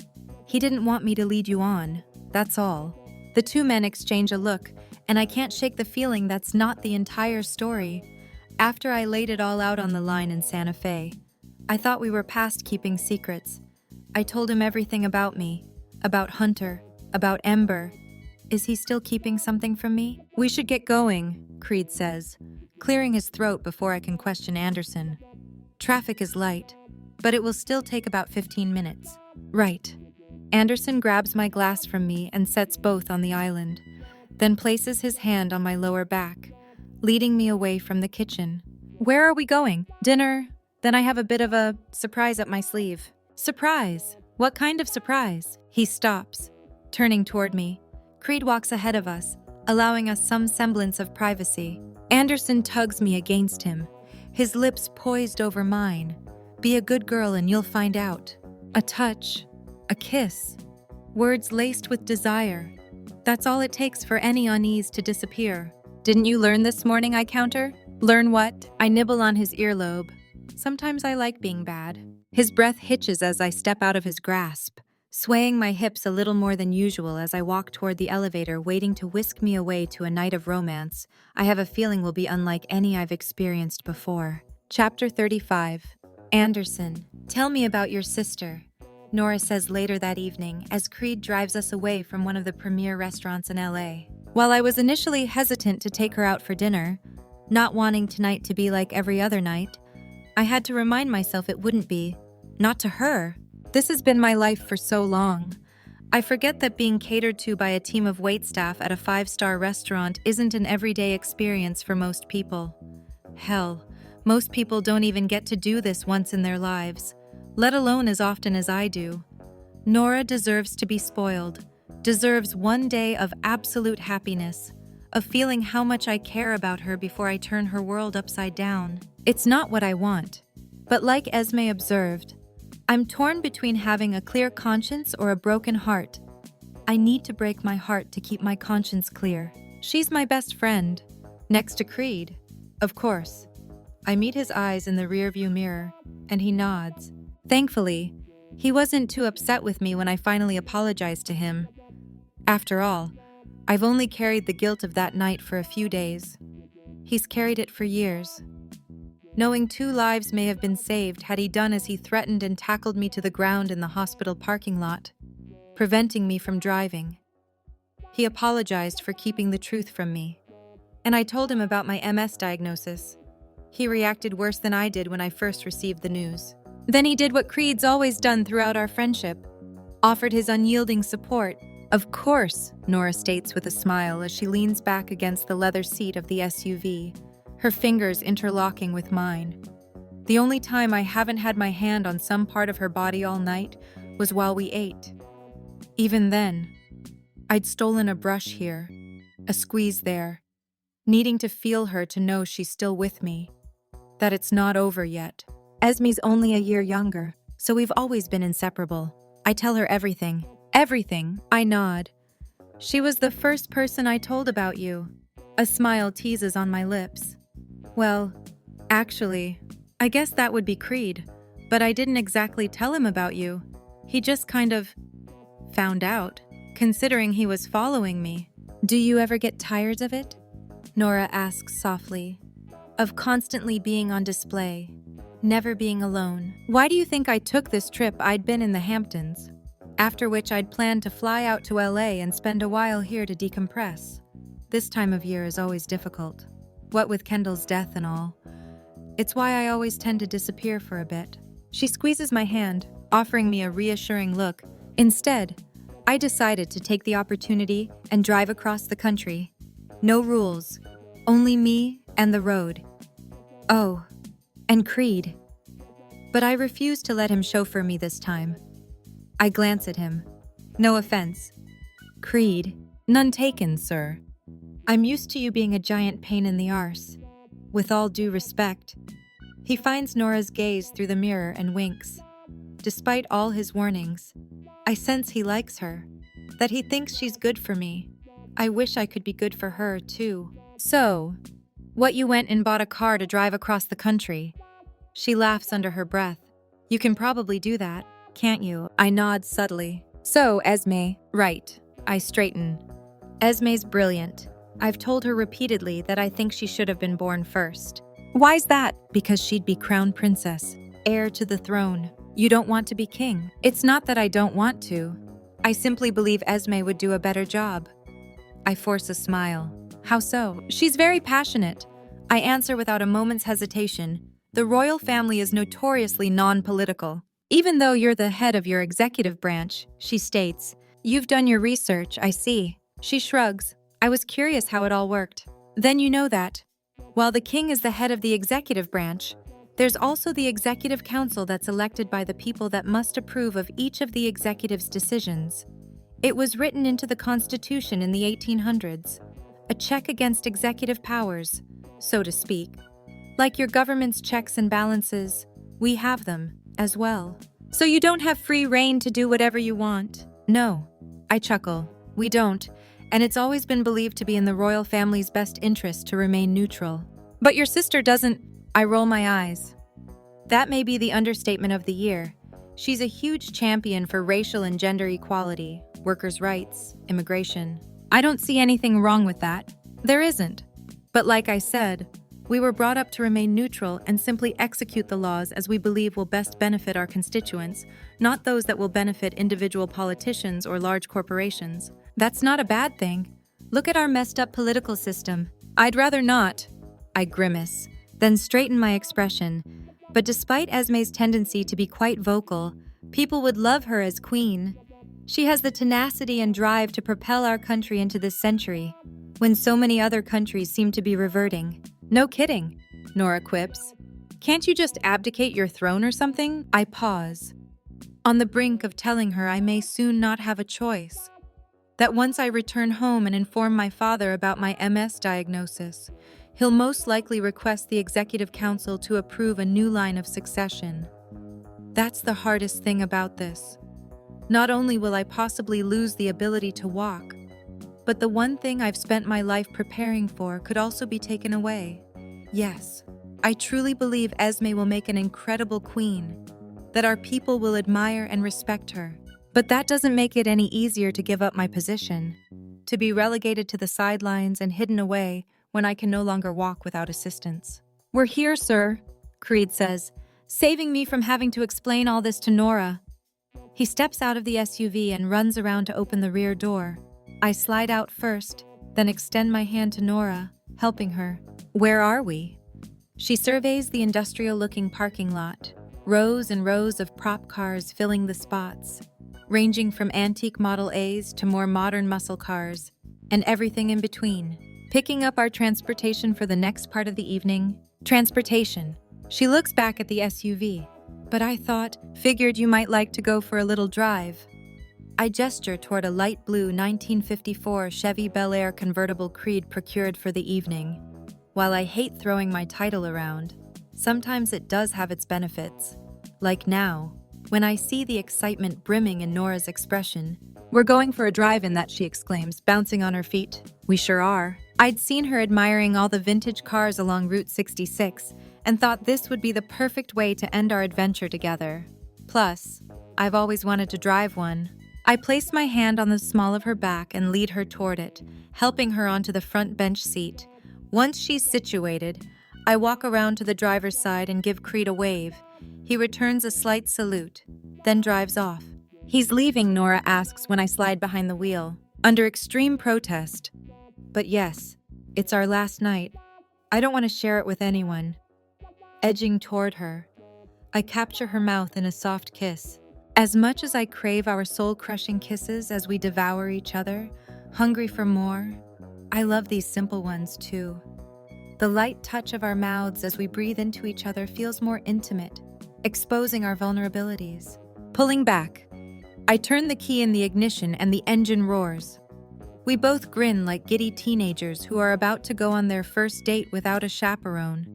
"He didn't want me to lead you on. That's all." The two men exchange a look, and I can't shake the feeling that's not the entire story. After I laid it all out on the line in Santa Fe, I thought we were past keeping secrets. I told him everything about me, about Hunter, about Ember. Is he still keeping something from me? "We should get going," Creed says, clearing his throat before I can question Anderson. "Traffic is light, but it will still take about 15 minutes. "Right." Anderson grabs my glass from me and sets both on the island, then places his hand on my lower back, leading me away from the kitchen. "Where are we going?" "Dinner. Then I have a bit of a surprise up my sleeve." "Surprise? What kind of surprise?" He stops, turning toward me. Creed walks ahead of us, allowing us some semblance of privacy. Anderson tugs me against him, his lips poised over mine. "Be a good girl and you'll find out." A touch, a kiss, words laced with desire. That's all it takes for any unease to disappear. "Didn't you learn this morning?" I counter. "Learn what?" I nibble on his earlobe. Sometimes I like being bad. His breath hitches as I step out of his grasp, swaying my hips a little more than usual as I walk toward the elevator, waiting to whisk me away to a night of romance I have a feeling will be unlike any I've experienced before. Chapter 35. Anderson, tell me about your sister, Nora says later that evening as Creed drives us away from one of the premier restaurants in LA. While I was initially hesitant to take her out for dinner, not wanting tonight to be like every other night, I had to remind myself it wouldn't be. Not to her. This has been my life for so long. I forget that being catered to by a team of waitstaff at a 5-star restaurant isn't an everyday experience for most people. Hell, most people don't even get to do this once in their lives, let alone as often as I do. Nora deserves to be spoiled, deserves one day of absolute happiness, of feeling how much I care about her before I turn her world upside down. It's not what I want. But like Esme observed, I'm torn between having a clear conscience or a broken heart. I need to break my heart to keep my conscience clear. She's my best friend, next to Creed, of course. I meet his eyes in the rearview mirror, and he nods. Thankfully, he wasn't too upset with me when I finally apologized to him. After all, I've only carried the guilt of that night for a few days. He's carried it for years. Knowing 2 lives may have been saved had he done as he threatened and tackled me to the ground in the hospital parking lot, preventing me from driving. He apologized for keeping the truth from me, and I told him about my MS diagnosis. He reacted worse than I did when I first received the news. Then he did what Creed's always done throughout our friendship, offered his unyielding support. Of course, Nora states with a smile as she leans back against the leather seat of the SUV, her fingers interlocking with mine. The only time I haven't had my hand on some part of her body all night was while we ate. Even then, I'd stolen a brush here, a squeeze there, needing to feel her to know she's still with me, that it's not over yet. Esme's only a year younger, so we've always been inseparable. I tell her everything. Everything. I nod. She was the first person I told about you. A smile teases on my lips. Well, actually, I guess that would be Creed, but I didn't exactly tell him about you. He just kind of found out, considering he was following me. Do you ever get tired of it? Nora asks softly. Of constantly being on display, never being alone. Why do you think I took this trip? I'd been in the Hamptons, after which I'd planned to fly out to LA and spend a while here to decompress. This time of year is always difficult. What with Kendall's death and all. It's why I always tend to disappear for a bit. She squeezes my hand, offering me a reassuring look. Instead, I decided to take the opportunity and drive across the country. No rules, only me and the road. Oh, and Creed. But I refuse to let him chauffeur me this time. I glance at him. No offense. Creed, none taken, sir. I'm used to you being a giant pain in the arse. With all due respect. He finds Nora's gaze through the mirror and winks. Despite all his warnings, I sense he likes her, that he thinks she's good for me. I wish I could be good for her, too. So, what, you went and bought a car to drive across the country? She laughs under her breath. You can probably do that, can't you? I nod subtly. So, Esme, right. I straighten. Esme's brilliant. I've told her repeatedly that I think she should have been born first. Why's that? Because she'd be crown princess, heir to the throne. You don't want to be king. It's not that I don't want to. I simply believe Esme would do a better job. I force a smile. How so? She's very passionate. I answer without a moment's hesitation. The royal family is notoriously non-political. Even though you're the head of your executive branch, she states. You've done your research, I see. She shrugs. I was curious how it all worked. Then you know that, while the king is the head of the executive branch, there's also the executive council that's elected by the people that must approve of each of the executive's decisions. It was written into the Constitution in the 1800s, a check against executive powers, so to speak. Like your government's checks and balances, we have them as well. So you don't have free rein to do whatever you want? No. I chuckle. We don't. And it's always been believed to be in the royal family's best interest to remain neutral. But your sister doesn't. I roll my eyes. That may be the understatement of the year. She's a huge champion for racial and gender equality, workers' rights, immigration. I don't see anything wrong with that. There isn't. But like I said, we were brought up to remain neutral and simply execute the laws as we believe will best benefit our constituents, not those that will benefit individual politicians or large corporations. That's not a bad thing. Look at our messed up political system. I'd rather not. I grimace, then straighten my expression. But despite Esme's tendency to be quite vocal, people would love her as queen. She has the tenacity and drive to propel our country into this century, when so many other countries seem to be reverting. No kidding, Nora quips. Can't you just abdicate your throne or something? I pause, on the brink of telling her I may soon not have a choice. That once I return home and inform my father about my MS diagnosis, he'll most likely request the Executive Council to approve a new line of succession. That's the hardest thing about this. Not only will I possibly lose the ability to walk, but the one thing I've spent my life preparing for could also be taken away. Yes, I truly believe Esme will make an incredible queen, that our people will admire and respect her. But that doesn't make it any easier to give up my position, to be relegated to the sidelines and hidden away when I can no longer walk without assistance. We're here, sir, Creed says, saving me from having to explain all this to Nora. He steps out of the SUV and runs around to open the rear door. I slide out first, then extend my hand to Nora, helping her. Where are we? She surveys the industrial-looking parking lot, rows and rows of prop cars filling the spots, ranging from antique Model A's to more modern muscle cars, and everything in between. Picking up our transportation for the next part of the evening. Transportation. She looks back at the SUV. But I figured you might like to go for a little drive. I gesture toward a light blue 1954 Chevy Bel Air convertible Creed procured for the evening. While I hate throwing my title around, sometimes it does have its benefits. Like now, when I see the excitement brimming in Nora's expression. We're going for a drive-in, that she exclaims, bouncing on her feet. We sure are. I'd seen her admiring all the vintage cars along Route 66 and thought this would be the perfect way to end our adventure together. Plus, I've always wanted to drive one. I place my hand on the small of her back and lead her toward it, helping her onto the front bench seat. Once she's situated, I walk around to the driver's side and give Creed a wave. He returns a slight salute, then drives off. He's leaving, Nora asks when I slide behind the wheel, under extreme protest. But yes, it's our last night. I don't want to share it with anyone. Edging toward her, I capture her mouth in a soft kiss. As much as I crave our soul-crushing kisses as we devour each other, hungry for more, I love these simple ones too. The light touch of our mouths as we breathe into each other feels more intimate, exposing our vulnerabilities. Pulling back, I turn the key in the ignition and the engine roars. We both grin like giddy teenagers who are about to go on their first date without a chaperone.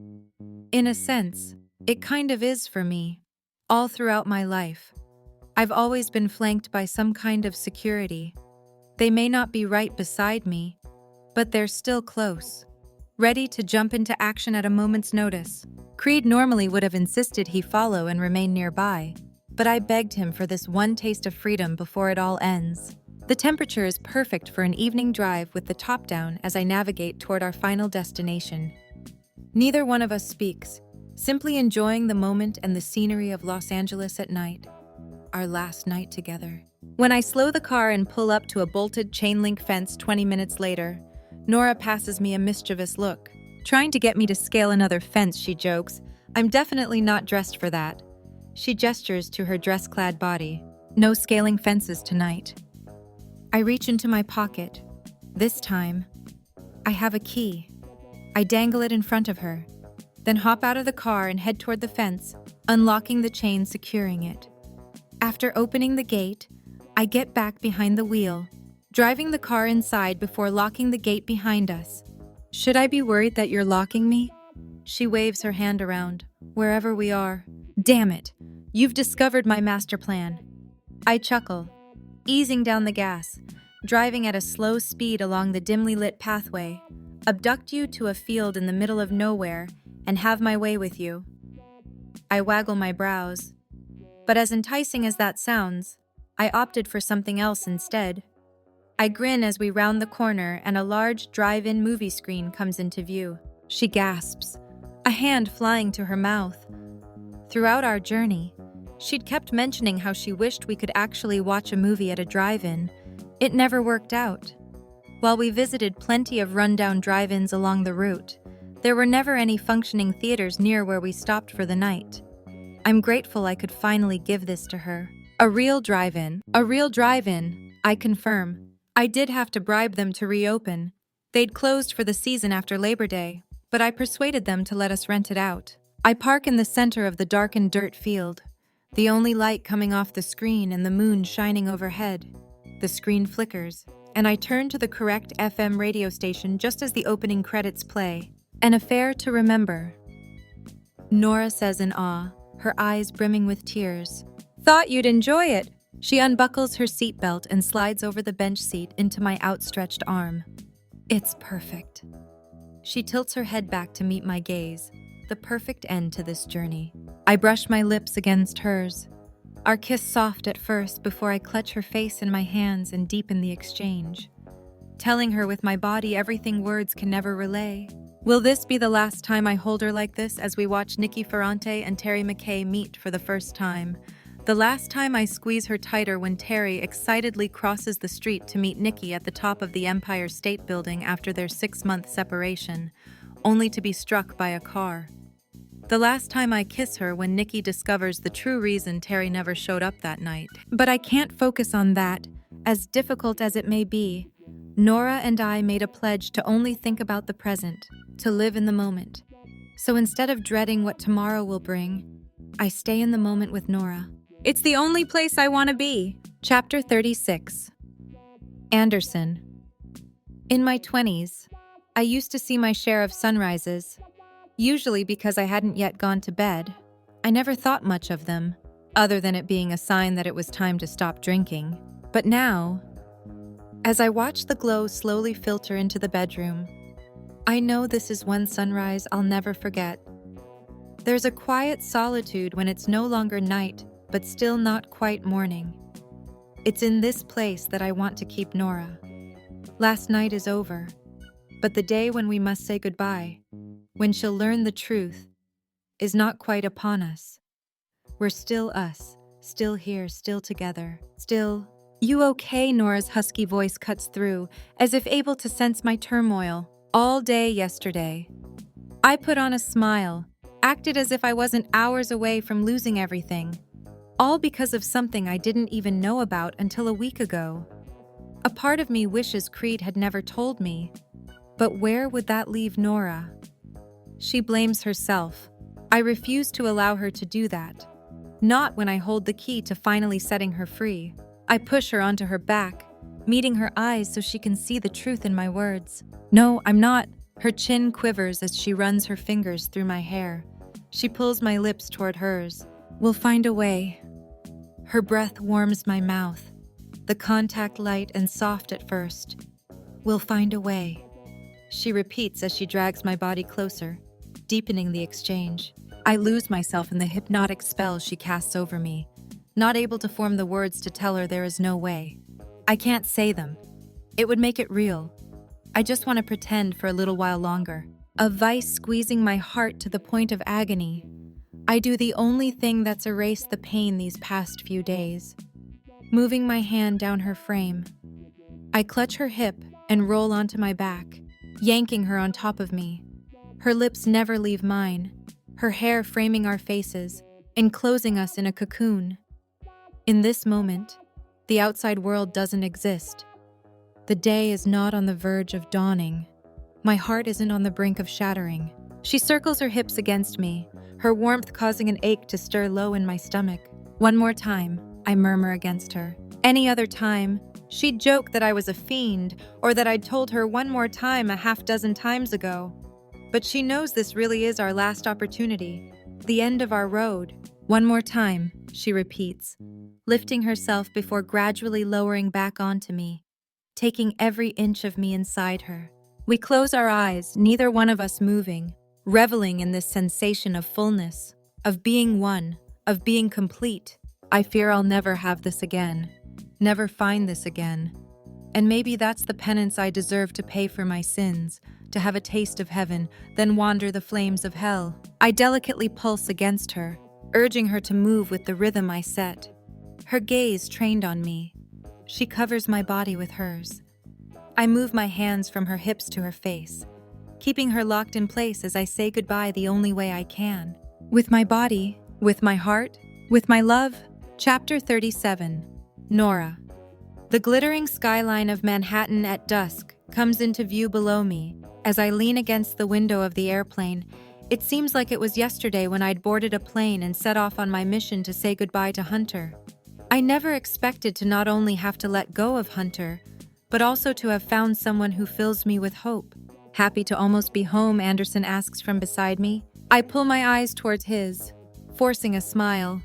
In a sense, it kind of is for me, all throughout my life. I've always been flanked by some kind of security. They may not be right beside me, but they're still close, ready to jump into action at a moment's notice. Creed normally would have insisted he follow and remain nearby, but I begged him for this one taste of freedom before it all ends. The temperature is perfect for an evening drive with the top down as I navigate toward our final destination. Neither one of us speaks, simply enjoying the moment and the scenery of Los Angeles at night. Our last night together. When I slow the car and pull up to a bolted chain-link fence 20 minutes later, Nora passes me a mischievous look. Trying to get me to scale another fence, she jokes. I'm definitely not dressed for that. She gestures to her dress-clad body. No scaling fences tonight. I reach into my pocket. This time, I have a key. I dangle it in front of her, then hop out of the car and head toward the fence, unlocking the chain securing it. After opening the gate, I get back behind the wheel, driving the car inside before locking the gate behind us. Should I be worried that you're locking me? She waves her hand around, wherever we are. Damn it, you've discovered my master plan. I chuckle, easing down the gas, driving at a slow speed along the dimly lit pathway, abduct you to a field in the middle of nowhere, and have my way with you. I waggle my brows. But as enticing as that sounds, I opted for something else instead. I grin as we round the corner and a large drive-in movie screen comes into view. She gasps, a hand flying to her mouth. Throughout our journey, she'd kept mentioning how she wished we could actually watch a movie at a drive-in. It never worked out. While we visited plenty of rundown drive-ins along the route, there were never any functioning theaters near where we stopped for the night. I'm grateful I could finally give this to her. A real drive-in. A real drive-in, I confirm. I did have to bribe them to reopen. They'd closed for the season after Labor Day, but I persuaded them to let us rent it out. I park in the center of the darkened dirt field, the only light coming off the screen and the moon shining overhead. The screen flickers, and I turn to the correct FM radio station just as the opening credits play. An affair to remember. Nora says in awe, her eyes brimming with tears. Thought you'd enjoy it. She unbuckles her seatbelt and slides over the bench seat into my outstretched arm. It's perfect. She tilts her head back to meet my gaze, the perfect end to this journey. I brush my lips against hers, our kiss soft at first before I clutch her face in my hands and deepen the exchange, telling her with my body everything words can never relay. Will this be the last time I hold her like this as we watch Nikki Ferrante and Terry McKay meet for the first time? The last time I squeeze her tighter when Terry excitedly crosses the street to meet Nikki at the top of the Empire State Building after their 6-month separation, only to be struck by a car. The last time I kiss her when Nikki discovers the true reason Terry never showed up that night. But I can't focus on that, as difficult as it may be. Nora and I made a pledge to only think about the present, to live in the moment. So instead of dreading what tomorrow will bring, I stay in the moment with Nora. It's the only place I want to be. Chapter 36. Anderson. In my 20s, I used to see my share of sunrises. Usually because I hadn't yet gone to bed, I never thought much of them, other than it being a sign that it was time to stop drinking. But now, as I watch the glow slowly filter into the bedroom, I know this is one sunrise I'll never forget. There's a quiet solitude when it's no longer night, but still not quite morning. It's in this place that I want to keep Nora. Last night is over, but the day when we must say goodbye, when she'll learn the truth, is not quite upon us. We're still us, still here, still together, still... You okay? Nora's husky voice cuts through, as if able to sense my turmoil. All day yesterday. I put on a smile, acted as if I wasn't hours away from losing everything. All because of something I didn't even know about until a week ago. A part of me wishes Creed had never told me. But where would that leave Nora? She blames herself. I refuse to allow her to do that. Not when I hold the key to finally setting her free. I push her onto her back, meeting her eyes so she can see the truth in my words. No, I'm not. Her chin quivers as she runs her fingers through my hair. She pulls my lips toward hers. We'll find a way. Her breath warms my mouth, the contact light and soft at first. We'll find a way. She repeats as she drags my body closer, deepening the exchange. I lose myself in the hypnotic spell she casts over me, not able to form the words to tell her there is no way. I can't say them. It would make it real. I just want to pretend for a little while longer. A vice squeezing my heart to the point of agony. I do the only thing that's erased the pain these past few days. Moving my hand down her frame. I clutch her hip and roll onto my back, yanking her on top of me. Her lips never leave mine, her hair framing our faces, enclosing us in a cocoon. In this moment, the outside world doesn't exist. The day is not on the verge of dawning. My heart isn't on the brink of shattering. She circles her hips against me, her warmth causing an ache to stir low in my stomach. One more time, I murmur against her. Any other time, she'd joke that I was a fiend, or that I'd told her one more time a half-dozen times ago. But she knows this really is our last opportunity, the end of our road. One more time, she repeats, lifting herself before gradually lowering back onto me, taking every inch of me inside her. We close our eyes, neither one of us moving, reveling in this sensation of fullness, of being one, of being complete. I fear I'll never have this again, never find this again. And maybe that's the penance I deserve to pay for my sins, to have a taste of heaven, then wander the flames of hell. I delicately pulse against her, urging her to move with the rhythm I set. Her gaze trained on me. She covers my body with hers. I move my hands from her hips to her face, keeping her locked in place as I say goodbye the only way I can. With my body, with my heart, with my love, Chapter 37. Nora. The glittering skyline of Manhattan at dusk comes into view below me as I lean against the window of the airplane. It seems like it was yesterday when I'd boarded a plane and set off on my mission to say goodbye to Hunter. I never expected to not only have to let go of Hunter, but also to have found someone who fills me with hope. Happy to almost be home, Anderson asks from beside me. I pull my eyes towards his, forcing a smile.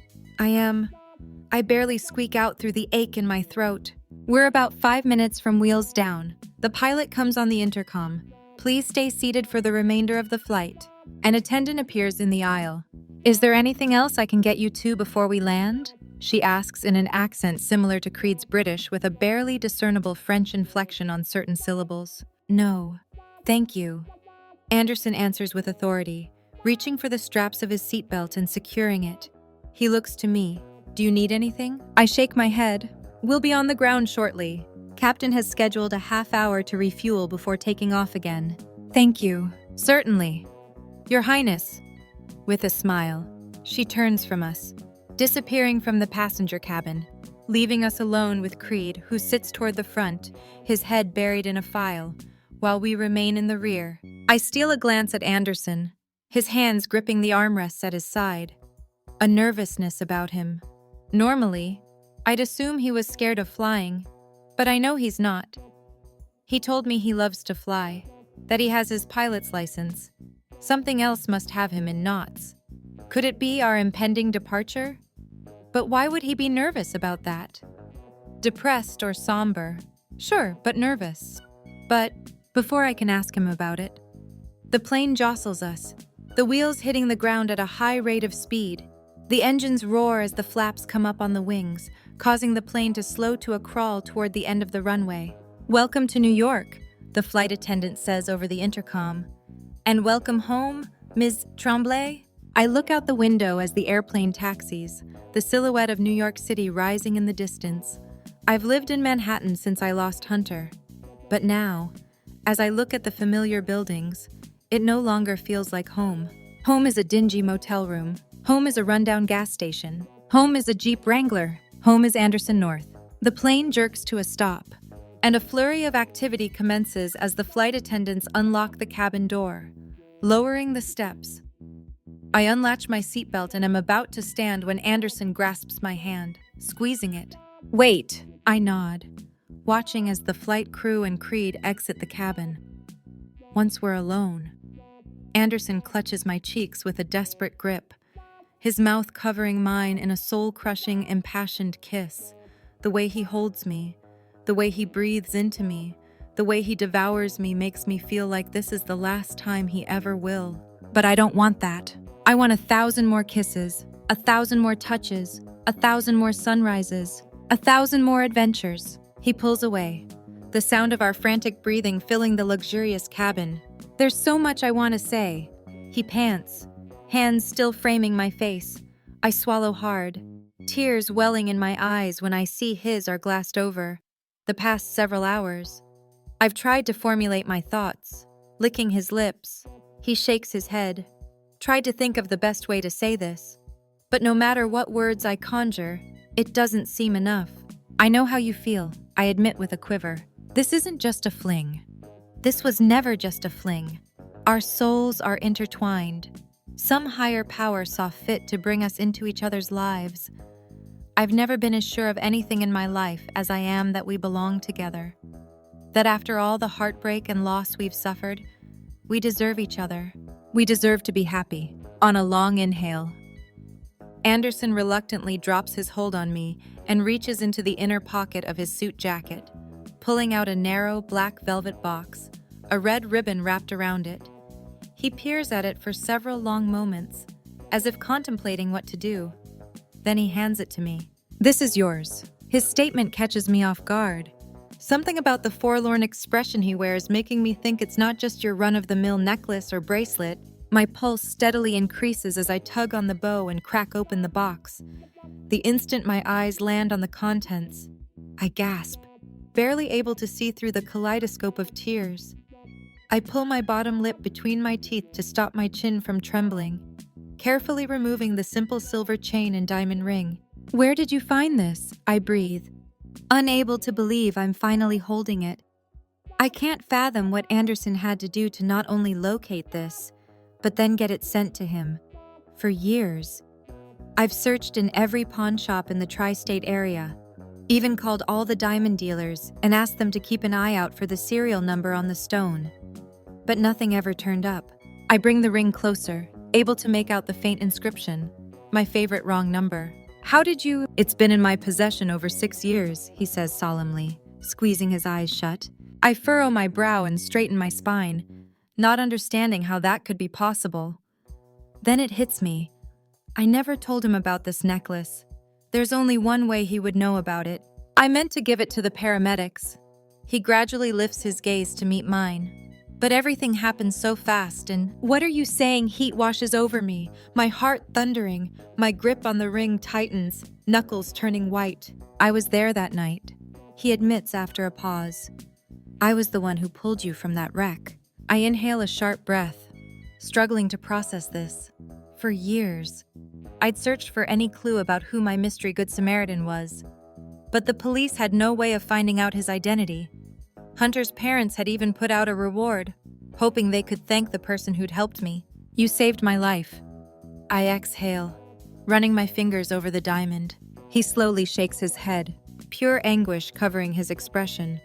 I barely squeak out through the ache in my throat. We're about 5 minutes from wheels down. The pilot comes on the intercom. Please stay seated for the remainder of the flight. An attendant appears in the aisle. Is there anything else I can get you to before we land? She asks in an accent similar to Creed's British with a barely discernible French inflection on certain syllables. No, thank you. Anderson answers with authority, reaching for the straps of his seatbelt and securing it. He looks to me. Do you need anything? I shake my head. We'll be on the ground shortly. Captain has scheduled a half hour to refuel before taking off again. Thank you. Certainly. Your Highness. With a smile, she turns from us, disappearing from the passenger cabin, leaving us alone with Creed, who sits toward the front, his head buried in a file, while we remain in the rear. I steal a glance at Anderson, his hands gripping the armrests at his side. A nervousness about him. Normally, I'd assume he was scared of flying, but I know he's not. He told me he loves to fly, that he has his pilot's license. Something else must have him in knots. Could it be our impending departure? But why would he be nervous about that? Depressed or somber? Sure, but nervous. But before I can ask him about it, the plane jostles us, the wheels hitting the ground at a high rate of speed. The engines roar as the flaps come up on the wings, causing the plane to slow to a crawl toward the end of the runway. Welcome to New York, the flight attendant says over the intercom. And welcome home, Ms. Tremblay? I look out the window as the airplane taxis, the silhouette of New York City rising in the distance. I've lived in Manhattan since I lost Hunter. But now, as I look at the familiar buildings, it no longer feels like home. Home is a dingy motel room. Home is a rundown gas station. Home is a Jeep Wrangler. Home is Anderson North. The plane jerks to a stop, and a flurry of activity commences as the flight attendants unlock the cabin door, lowering the steps. I unlatch my seatbelt and am about to stand when Anderson grasps my hand, squeezing it. Wait, I nod, watching as the flight crew and Creed exit the cabin. Once we're alone, Anderson clutches my cheeks with a desperate grip, his mouth covering mine in a soul-crushing, impassioned kiss. The way he holds me, the way he breathes into me, the way he devours me makes me feel like this is the last time he ever will. But I don't want that. I want 1,000 more kisses, 1,000 more touches, 1,000 more sunrises, 1,000 more adventures. He pulls away, the sound of our frantic breathing filling the luxurious cabin. There's so much I want to say. He pants, hands still framing my face. I swallow hard, tears welling in my eyes when I see his are glassed over. The past several hours, I've tried to formulate my thoughts, licking his lips. He shakes his head. Tried to think of the best way to say this. But no matter what words I conjure, it doesn't seem enough. I know how you feel, I admit with a quiver. This isn't just a fling. This was never just a fling. Our souls are intertwined. Some higher power saw fit to bring us into each other's lives. I've never been as sure of anything in my life as I am that we belong together. That after all the heartbreak and loss we've suffered, we deserve each other. We deserve to be happy. On a long inhale, Anderson reluctantly drops his hold on me and reaches into the inner pocket of his suit jacket, pulling out a narrow black velvet box, a red ribbon wrapped around it. He peers at it for several long moments, as if contemplating what to do. Then he hands it to me. This is yours. His statement catches me off guard. Something about the forlorn expression he wears making me think it's not just your run-of-the-mill necklace or bracelet. My pulse steadily increases as I tug on the bow and crack open the box. The instant my eyes land on the contents, I gasp, barely able to see through the kaleidoscope of tears. I pull my bottom lip between my teeth to stop my chin from trembling, carefully removing the simple silver chain and diamond ring. Where did you find this? I breathe, unable to believe I'm finally holding it. I can't fathom what Anderson had to do to not only locate this, but then get it sent to him. For years, I've searched in every pawn shop in the tri-state area, even called all the diamond dealers and asked them to keep an eye out for the serial number on the stone. But nothing ever turned up. I bring the ring closer, able to make out the faint inscription, my favorite wrong number. How did you? It's been in my possession over 6 years, he says solemnly, squeezing his eyes shut. I furrow my brow and straighten my spine, not understanding how that could be possible. Then it hits me. I never told him about this necklace. There's only one way he would know about it. I meant to give it to the paramedics. He gradually lifts his gaze to meet mine. But everything happens so fast and, what are you saying? Heat washes over me, my heart thundering, my grip on the ring tightens, knuckles turning white. I was there that night, he admits after a pause. I was the one who pulled you from that wreck. I inhale a sharp breath, struggling to process this. For years, I'd searched for any clue about who my mystery Good Samaritan was. But the police had no way of finding out his identity. Hunter's parents had even put out a reward, hoping they could thank the person who'd helped me. You saved my life. I exhale, running my fingers over the diamond. He slowly shakes his head, pure anguish covering his expression.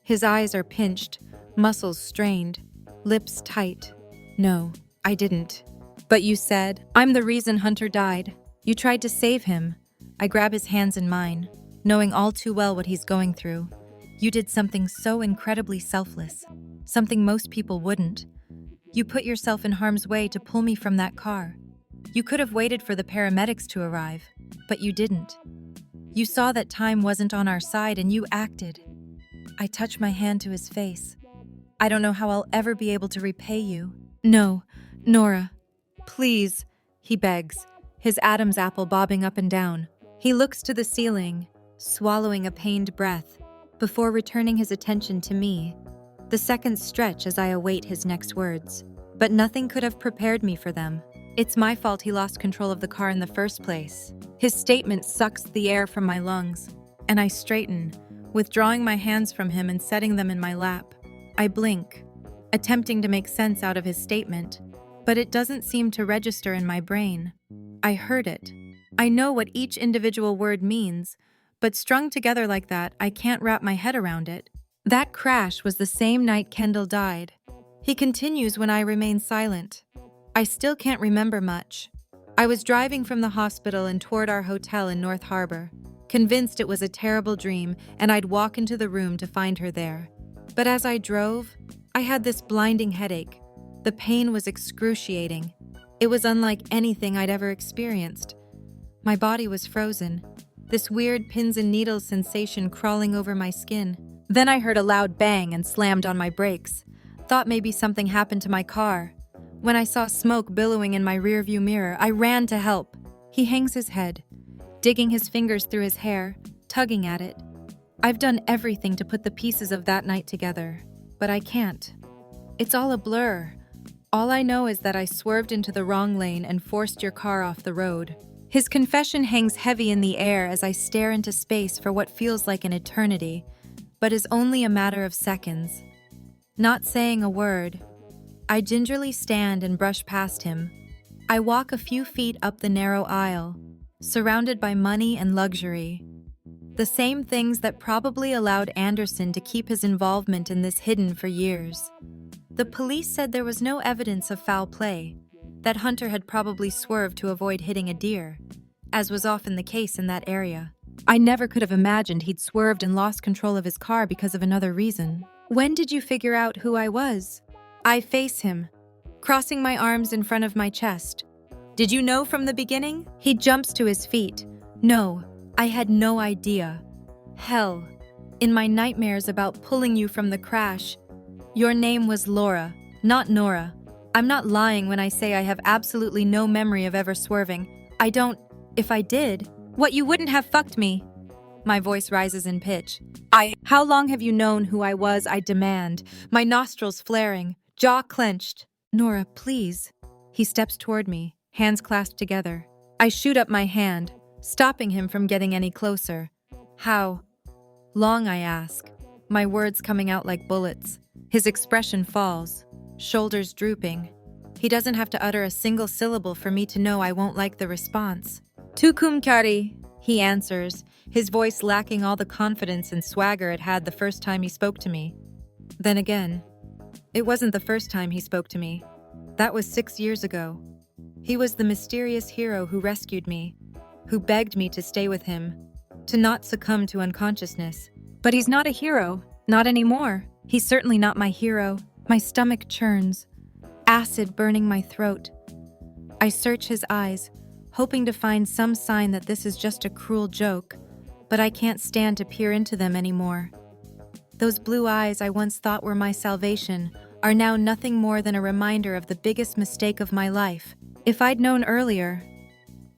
His eyes are pinched, muscles strained, lips tight. No, I didn't. But you said, I'm the reason Hunter died. You tried to save him. I grab his hands in mine, knowing all too well what he's going through. You did something so incredibly selfless, something most people wouldn't. You put yourself in harm's way to pull me from that car. You could have waited for the paramedics to arrive, but you didn't. You saw that time wasn't on our side and you acted. I touch my hand to his face. I don't know how I'll ever be able to repay you. No, Nora, please, he begs, his Adam's apple bobbing up and down. He looks to the ceiling, swallowing a pained breath, before returning his attention to me. The seconds stretch as I await his next words, but nothing could have prepared me for them. It's my fault he lost control of the car in the first place. His statement sucks the air from my lungs, and I straighten, withdrawing my hands from him and setting them in my lap. I blink, attempting to make sense out of his statement, but it doesn't seem to register in my brain. I heard it. I know what each individual word means, but strung together like that, I can't wrap my head around it. That crash was the same night Kendall died. He continues when I remain silent. I still can't remember much. I was driving from the hospital and toward our hotel in North Harbor, convinced it was a terrible dream and I'd walk into the room to find her there. But as I drove, I had this blinding headache. The pain was excruciating. It was unlike anything I'd ever experienced. My body was frozen, this weird pins and needles sensation crawling over my skin. Then I heard a loud bang and slammed on my brakes. Thought maybe something happened to my car. When I saw smoke billowing in my rearview mirror, I ran to help. He hangs his head, digging his fingers through his hair, tugging at it. I've done everything to put the pieces of that night together, but I can't. It's all a blur. All I know is that I swerved into the wrong lane and forced your car off the road. His confession hangs heavy in the air as I stare into space for what feels like an eternity, but is only a matter of seconds. Not saying a word, I gingerly stand and brush past him. I walk a few feet up the narrow aisle, surrounded by money and luxury. The same things that probably allowed Anderson to keep his involvement in this hidden for years. The police said there was no evidence of foul play, that Hunter had probably swerved to avoid hitting a deer, as was often the case in that area. I never could have imagined he'd swerved and lost control of his car because of another reason. When did you figure out who I was? I face him, crossing my arms in front of my chest. Did you know from the beginning? He jumps to his feet. No, I had no idea. Hell, in my nightmares about pulling you from the crash, your name was Laura, not Nora. I'm not lying when I say I have absolutely no memory of ever swerving. I don't. If I did, what, you wouldn't have fucked me? My voice rises in pitch. How long have you known who I was? I demand, my nostrils flaring, jaw clenched. Nora, please. He steps toward me, hands clasped together. I shoot up my hand, stopping him from getting any closer. How long, I ask, my words coming out like bullets. His expression falls, shoulders drooping. He doesn't have to utter a single syllable for me to know I won't like the response. Tukumkari, he answers, his voice lacking all the confidence and swagger it had the first time he spoke to me. Then again, it wasn't the first time he spoke to me. That was 6 years ago. He was the mysterious hero who rescued me, who begged me to stay with him, to not succumb to unconsciousness. But he's not a hero, not anymore. He's certainly not my hero. My stomach churns, acid burning my throat. I search his eyes, hoping to find some sign that this is just a cruel joke, but I can't stand to peer into them anymore. Those blue eyes I once thought were my salvation are now nothing more than a reminder of the biggest mistake of my life. If I'd known earlier,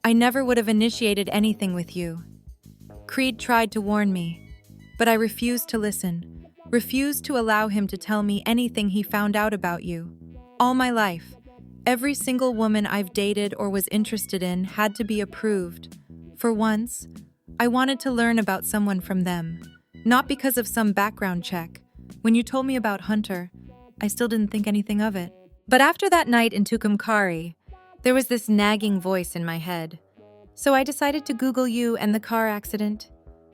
I never would have initiated anything with you. Creed tried to warn me, but I refused to listen, refused to allow him to tell me anything he found out about you. All my life, every single woman I've dated or was interested in had to be approved. For once, I wanted to learn about someone from them, not because of some background check. When you told me about Hunter, I still didn't think anything of it. But after that night in Tucumcari, there was this nagging voice in my head. So I decided to Google you and the car accident.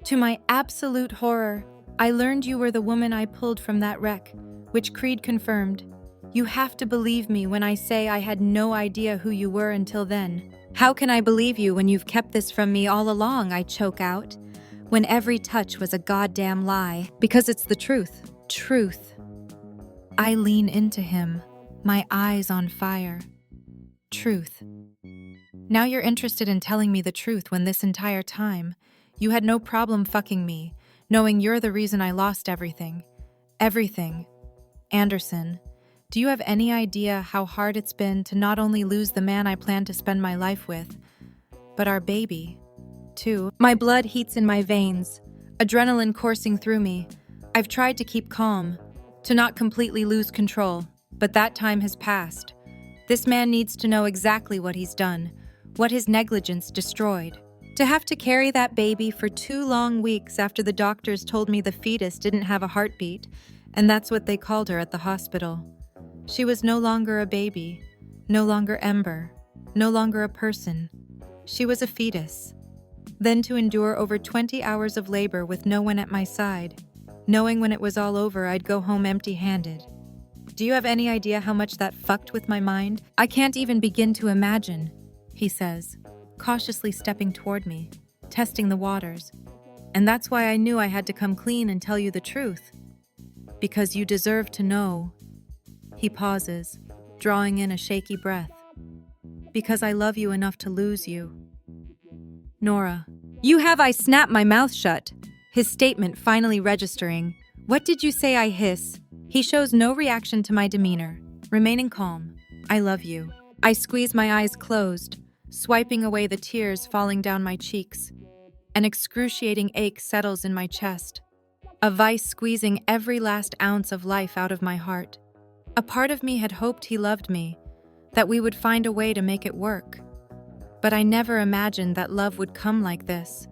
To my absolute horror, I learned you were the woman I pulled from that wreck, which Creed confirmed. You have to believe me when I say I had no idea who you were until then. How can I believe you when you've kept this from me all along, I choke out, when every touch was a goddamn lie, because it's the truth. Truth. I lean into him, my eyes on fire. Truth. Now you're interested in telling me the truth when this entire time, you had no problem fucking me, knowing you're the reason I lost everything. Everything. Anderson, do you have any idea how hard it's been to not only lose the man I plan to spend my life with, but our baby, too? My blood heats in my veins, adrenaline coursing through me. I've tried to keep calm, to not completely lose control, but that time has passed. This man needs to know exactly what he's done, what his negligence destroyed. To have to carry that baby for 2 long weeks after the doctors told me the fetus didn't have a heartbeat, and that's what they called her at the hospital. She was no longer a baby, no longer Ember, no longer a person. She was a fetus. Then to endure over 20 hours of labor with no one at my side, knowing when it was all over I'd go home empty-handed. Do you have any idea how much that fucked with my mind? I can't even begin to imagine, he says, cautiously stepping toward me, testing the waters. And that's why I knew I had to come clean and tell you the truth. Because you deserve to know. He pauses, drawing in a shaky breath. Because I love you enough to lose you. Nora. You have. I snap my mouth shut, his statement finally registering. What did you say? I hiss. He shows no reaction to my demeanor, remaining calm. I love you. I squeeze my eyes closed, swiping away the tears falling down my cheeks. An excruciating ache settles in my chest, a vice squeezing every last ounce of life out of my heart. A part of me had hoped he loved me, that we would find a way to make it work. But I never imagined that love would come like this,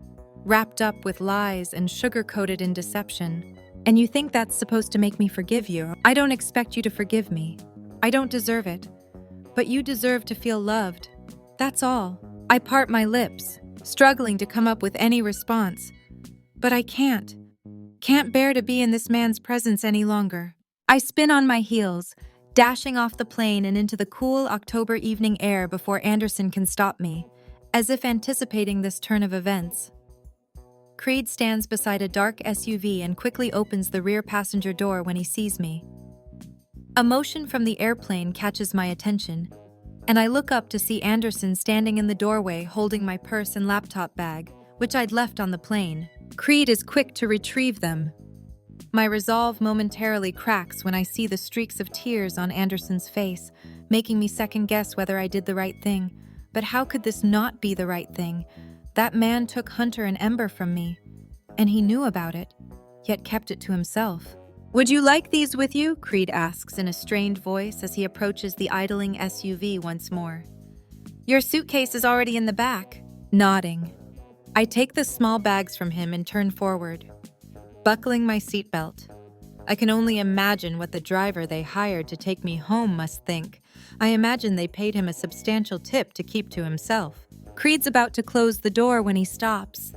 wrapped up with lies and sugar-coated in deception. And you think that's supposed to make me forgive you? I don't expect you to forgive me. I don't deserve it. But you deserve to feel loved. That's all. I part my lips, struggling to come up with any response. But I can't. Can't bear to be in this man's presence any longer. I spin on my heels, dashing off the plane and into the cool October evening air before Anderson can stop me, as if anticipating this turn of events. Creed stands beside a dark SUV and quickly opens the rear passenger door when he sees me. A motion from the airplane catches my attention, and I look up to see Anderson standing in the doorway holding my purse and laptop bag, which I'd left on the plane. Creed is quick to retrieve them. My resolve momentarily cracks when I see the streaks of tears on Anderson's face, making me second-guess whether I did the right thing. But how could this not be the right thing? That man took Hunter and Ember from me, and he knew about it, yet kept it to himself. Would you like these with you? Creed asks in a strained voice as he approaches the idling SUV once more. Your suitcase is already in the back. Nodding. I take the small bags from him and turn forward, buckling my seatbelt. I can only imagine what the driver they hired to take me home must think. I imagine they paid him a substantial tip to keep to himself. Creed's about to close the door when he stops.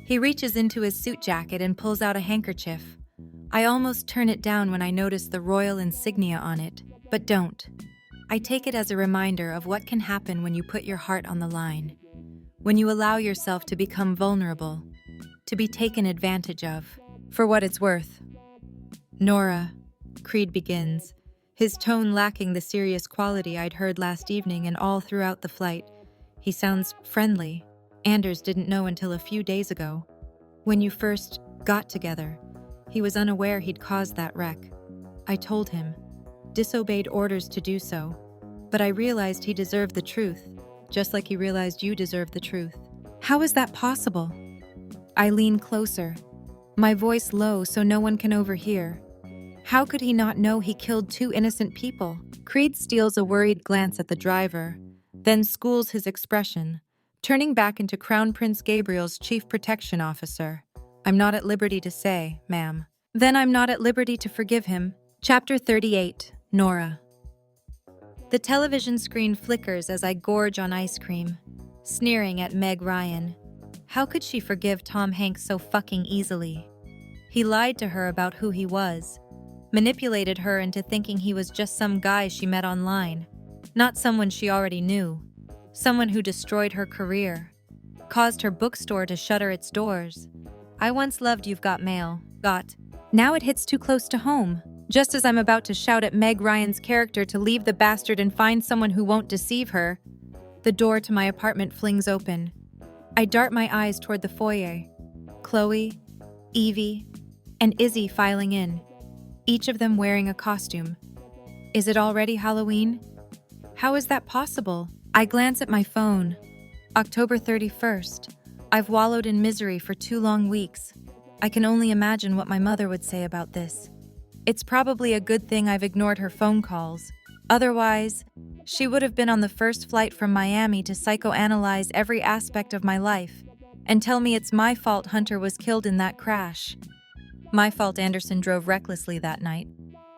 He reaches into his suit jacket and pulls out a handkerchief. I almost turn it down when I notice the royal insignia on it, but don't. I take it as a reminder of what can happen when you put your heart on the line, when you allow yourself to become vulnerable, to be taken advantage of. For what it's worth. Nora, Creed begins, his tone lacking the serious quality I'd heard last evening and all throughout the flight. He sounds friendly. Anders didn't know until a few days ago. When you first got together, he was unaware he'd caused that wreck. I told him, disobeyed orders to do so, but I realized he deserved the truth, just like he realized you deserved the truth. How is that possible? I lean closer, my voice low so no one can overhear. How could he not know he killed 2 innocent people? Creed steals a worried glance at the driver, then schools his expression, turning back into Crown Prince Gabriel's chief protection officer. I'm not at liberty to say, ma'am. Then I'm not at liberty to forgive him. Chapter 38, Nora. The television screen flickers as I gorge on ice cream, sneering at Meg Ryan. How could she forgive Tom Hanks so fucking easily? He lied to her about who he was, manipulated her into thinking he was just some guy she met online, not someone she already knew, someone who destroyed her career, caused her bookstore to shutter its doors. I once loved You've Got Mail. Now it hits too close to home. Just as I'm about to shout at Meg Ryan's character to leave the bastard and find someone who won't deceive her, the door to my apartment flings open. I dart my eyes toward the foyer. Chloe, Evie, and Izzy filing in, each of them wearing a costume. Is it already Halloween? How is that possible? I glance at my phone. October 31st. I've wallowed in misery for 2 long weeks. I can only imagine what my mother would say about this. It's probably a good thing I've ignored her phone calls. Otherwise, she would have been on the first flight from Miami to psychoanalyze every aspect of my life and tell me it's my fault Hunter was killed in that crash. My fault Anderson drove recklessly that night.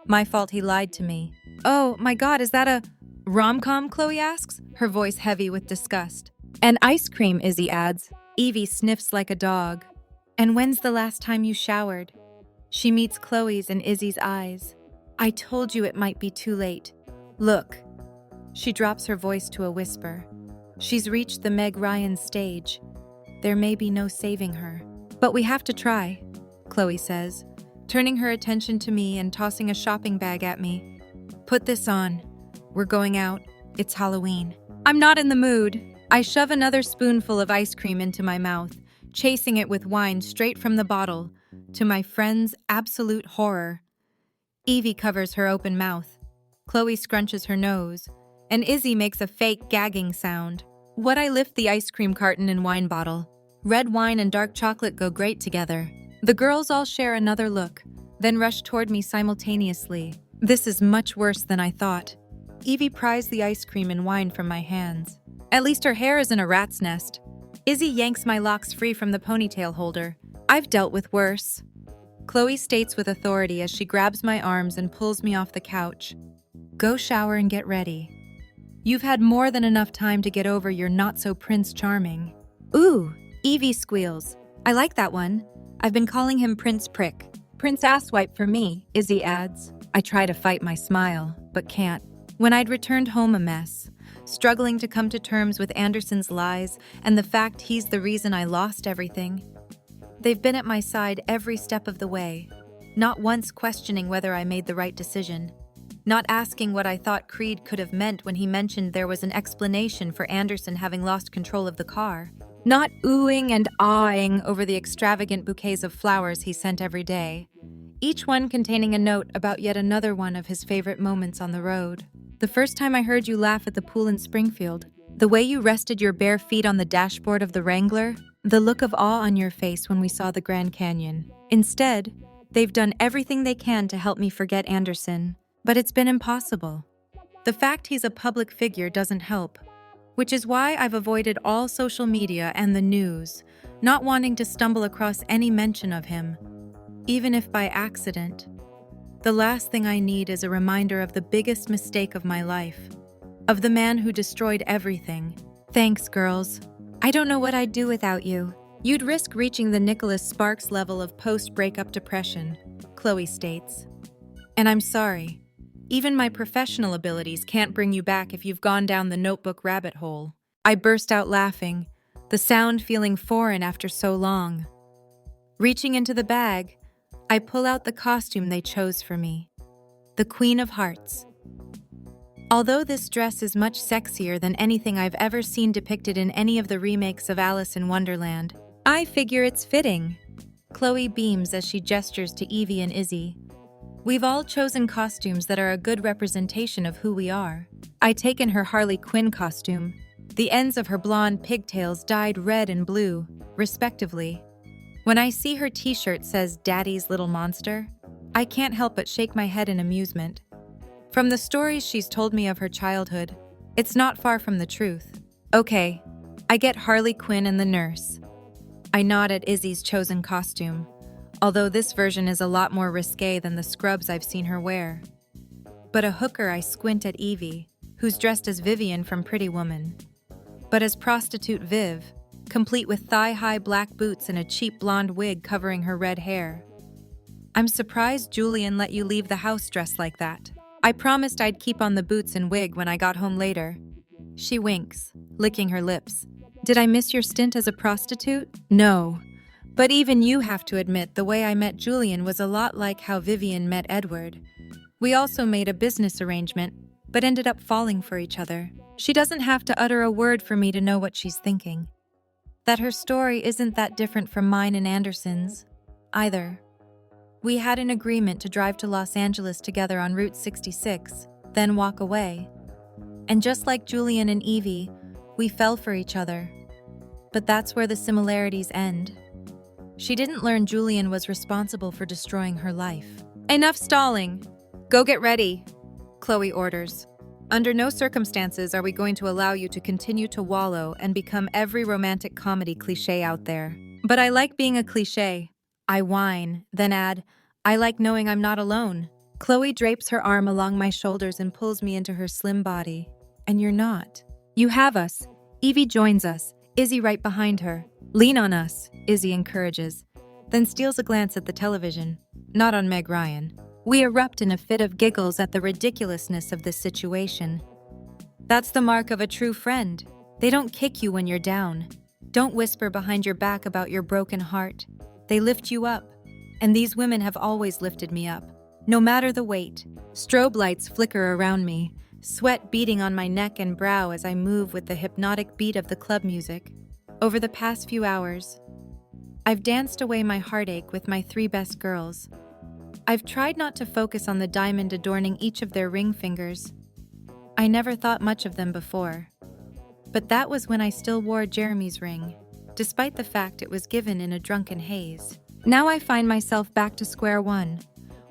My fault he lied to me. Oh my God, is that a rom-com? Chloe asks, her voice heavy with disgust. And ice cream, Izzy adds. Evie sniffs like a dog. And when's the last time you showered? She meets Chloe's and Izzy's eyes. I told you it might be too late. Look. She drops her voice to a whisper. She's reached the Meg Ryan stage. There may be no saving her. But we have to try, Chloe says, turning her attention to me and tossing a shopping bag at me. Put this on. We're going out. It's Halloween. I'm not in the mood. I shove another spoonful of ice cream into my mouth, chasing it with wine straight from the bottle, to my friend's absolute horror. Evie covers her open mouth. Chloe scrunches her nose, and Izzy makes a fake gagging sound. I lift the ice cream carton and wine bottle. Red wine and dark chocolate go great together. The girls all share another look, then rush toward me simultaneously. This is much worse than I thought. Evie pries the ice cream and wine from my hands. At least her hair isn't a rat's nest. Izzy yanks my locks free from the ponytail holder. I've dealt with worse. Chloe states with authority as she grabs my arms and pulls me off the couch. Go shower and get ready. You've had more than enough time to get over your not-so-Prince Charming. Ooh, Evie squeals. I like that one. I've been calling him Prince Prick. Prince Asswipe for me, Izzy adds. I try to fight my smile, but can't. When I'd returned home a mess, struggling to come to terms with Anderson's lies and the fact he's the reason I lost everything. They've been at my side every step of the way, not once questioning whether I made the right decision, not asking what I thought Creed could have meant when he mentioned there was an explanation for Anderson having lost control of the car, not oohing and ahhing over the extravagant bouquets of flowers he sent every day, each one containing a note about yet another one of his favorite moments on the road. The first time I heard you laugh at the pool in Springfield, the way you rested your bare feet on the dashboard of the Wrangler, the look of awe on your face when we saw the Grand Canyon. Instead, they've done everything they can to help me forget Anderson, but it's been impossible. The fact he's a public figure doesn't help. which is why I've avoided all social media and the news, not wanting to stumble across any mention of him, even if by accident. The last thing I need is a reminder of the biggest mistake of my life, of the man who destroyed everything. Thanks, girls. I don't know what I'd do without you. You'd risk reaching the Nicholas Sparks level of post-breakup depression, Chloe states. And I'm sorry. Even my professional abilities can't bring you back if you've gone down the notebook rabbit hole. I burst out laughing, the sound feeling foreign after so long. Reaching into the bag, I pull out the costume they chose for me, the Queen of Hearts. Although this dress is much sexier than anything I've ever seen depicted in any of the remakes of Alice in Wonderland, I figure it's fitting. Chloe beams as she gestures to Evie and Izzy. We've all chosen costumes that are a good representation of who we are. I take in her Harley Quinn costume, the ends of her blonde pigtails dyed red and blue, respectively. When I see her t-shirt says Daddy's Little Monster, I can't help but shake my head in amusement. From the stories she's told me of her childhood, it's not far from the truth. Okay, I get Harley Quinn and the nurse. I nod at Izzy's chosen costume, although this version is a lot more risque than the scrubs I've seen her wear. But a hooker, I squint at Evie, who's dressed as Vivian from Pretty Woman. But as prostitute Viv, complete with thigh-high black boots and a cheap blonde wig covering her red hair. I'm surprised Julian let you leave the house dressed like that. I promised I'd keep on the boots and wig when I got home later. She winks, licking her lips. Did I miss your stint as a prostitute? No. But even you have to admit the way I met Julian was a lot like how Vivian met Edward. We also made a business arrangement, but ended up falling for each other. She doesn't have to utter a word for me to know what she's thinking. That her story isn't that different from mine and Anderson's, either. We had an agreement to drive to Los Angeles together on Route 66, then walk away. And just like Julian and Evie, we fell for each other. But that's where the similarities end. She didn't learn Julian was responsible for destroying her life. Enough stalling! Go get ready, Chloe orders. Under no circumstances are we going to allow you to continue to wallow and become every romantic comedy cliché out there. But I like being a cliché. I whine, then add, I like knowing I'm not alone. Chloe drapes her arm along my shoulders and pulls me into her slim body. And you're not. You have us. Evie joins us, Izzy right behind her. Lean on us, Izzy encourages, then steals a glance at the television, not on Meg Ryan. We erupt in a fit of giggles at the ridiculousness of this situation. That's the mark of a true friend. They don't kick you when you're down. Don't whisper behind your back about your broken heart. They lift you up. And these women have always lifted me up, no matter the weight. Strobe lights flicker around me, sweat beading on my neck and brow as I move with the hypnotic beat of the club music. Over the past few hours, I've danced away my heartache with my 3 best girls. I've tried not to focus on the diamond adorning each of their ring fingers. I never thought much of them before. But that was when I still wore Jeremy's ring, despite the fact it was given in a drunken haze. Now I find myself back to square one,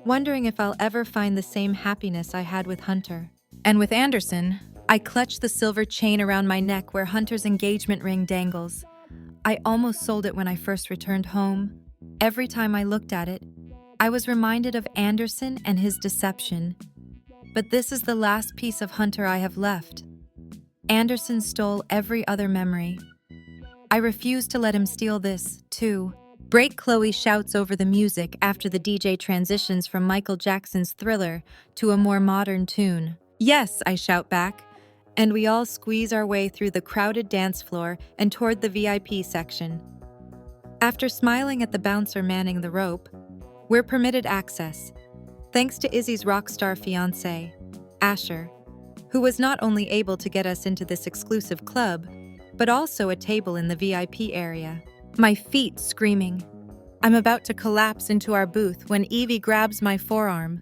wondering if I'll ever find the same happiness I had with Hunter. And with Anderson, I clutch the silver chain around my neck where Hunter's engagement ring dangles. I almost sold it when I first returned home. Every time I looked at it, I was reminded of Anderson and his deception. But this is the last piece of Hunter I have left. Anderson stole every other memory. I refuse to let him steal this, too. Break, Chloe shouts over the music after the DJ transitions from Michael Jackson's Thriller to a more modern tune. Yes, I shout back, and we all squeeze our way through the crowded dance floor and toward the VIP section. After smiling at the bouncer manning the rope, we're permitted access, thanks to Izzy's rock star fiancé, Asher, who was not only able to get us into this exclusive club, but also a table in the VIP area. My feet screaming. I'm about to collapse into our booth when Evie grabs my forearm.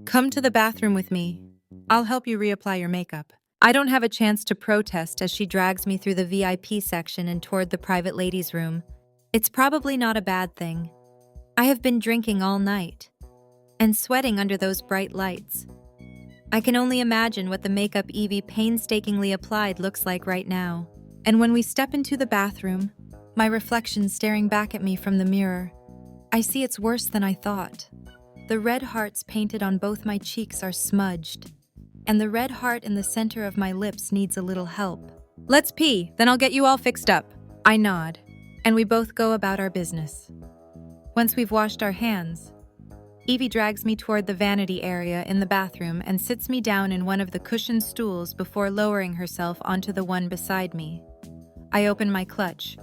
Come to the bathroom with me. I'll help you reapply your makeup. I don't have a chance to protest as she drags me through the VIP section and toward the private ladies' room. It's probably not a bad thing. I have been drinking all night and sweating under those bright lights. I can only imagine what the makeup Evie painstakingly applied looks like right now. And when we step into the bathroom, my reflection staring back at me from the mirror, I see it's worse than I thought. The red hearts painted on both my cheeks are smudged, and the red heart in the center of my lips needs a little help. Let's pee, then I'll get you all fixed up. I nod, and we both go about our business. Once we've washed our hands, Evie drags me toward the vanity area in the bathroom and sits me down in one of the cushioned stools before lowering herself onto the one beside me. I open my clutch,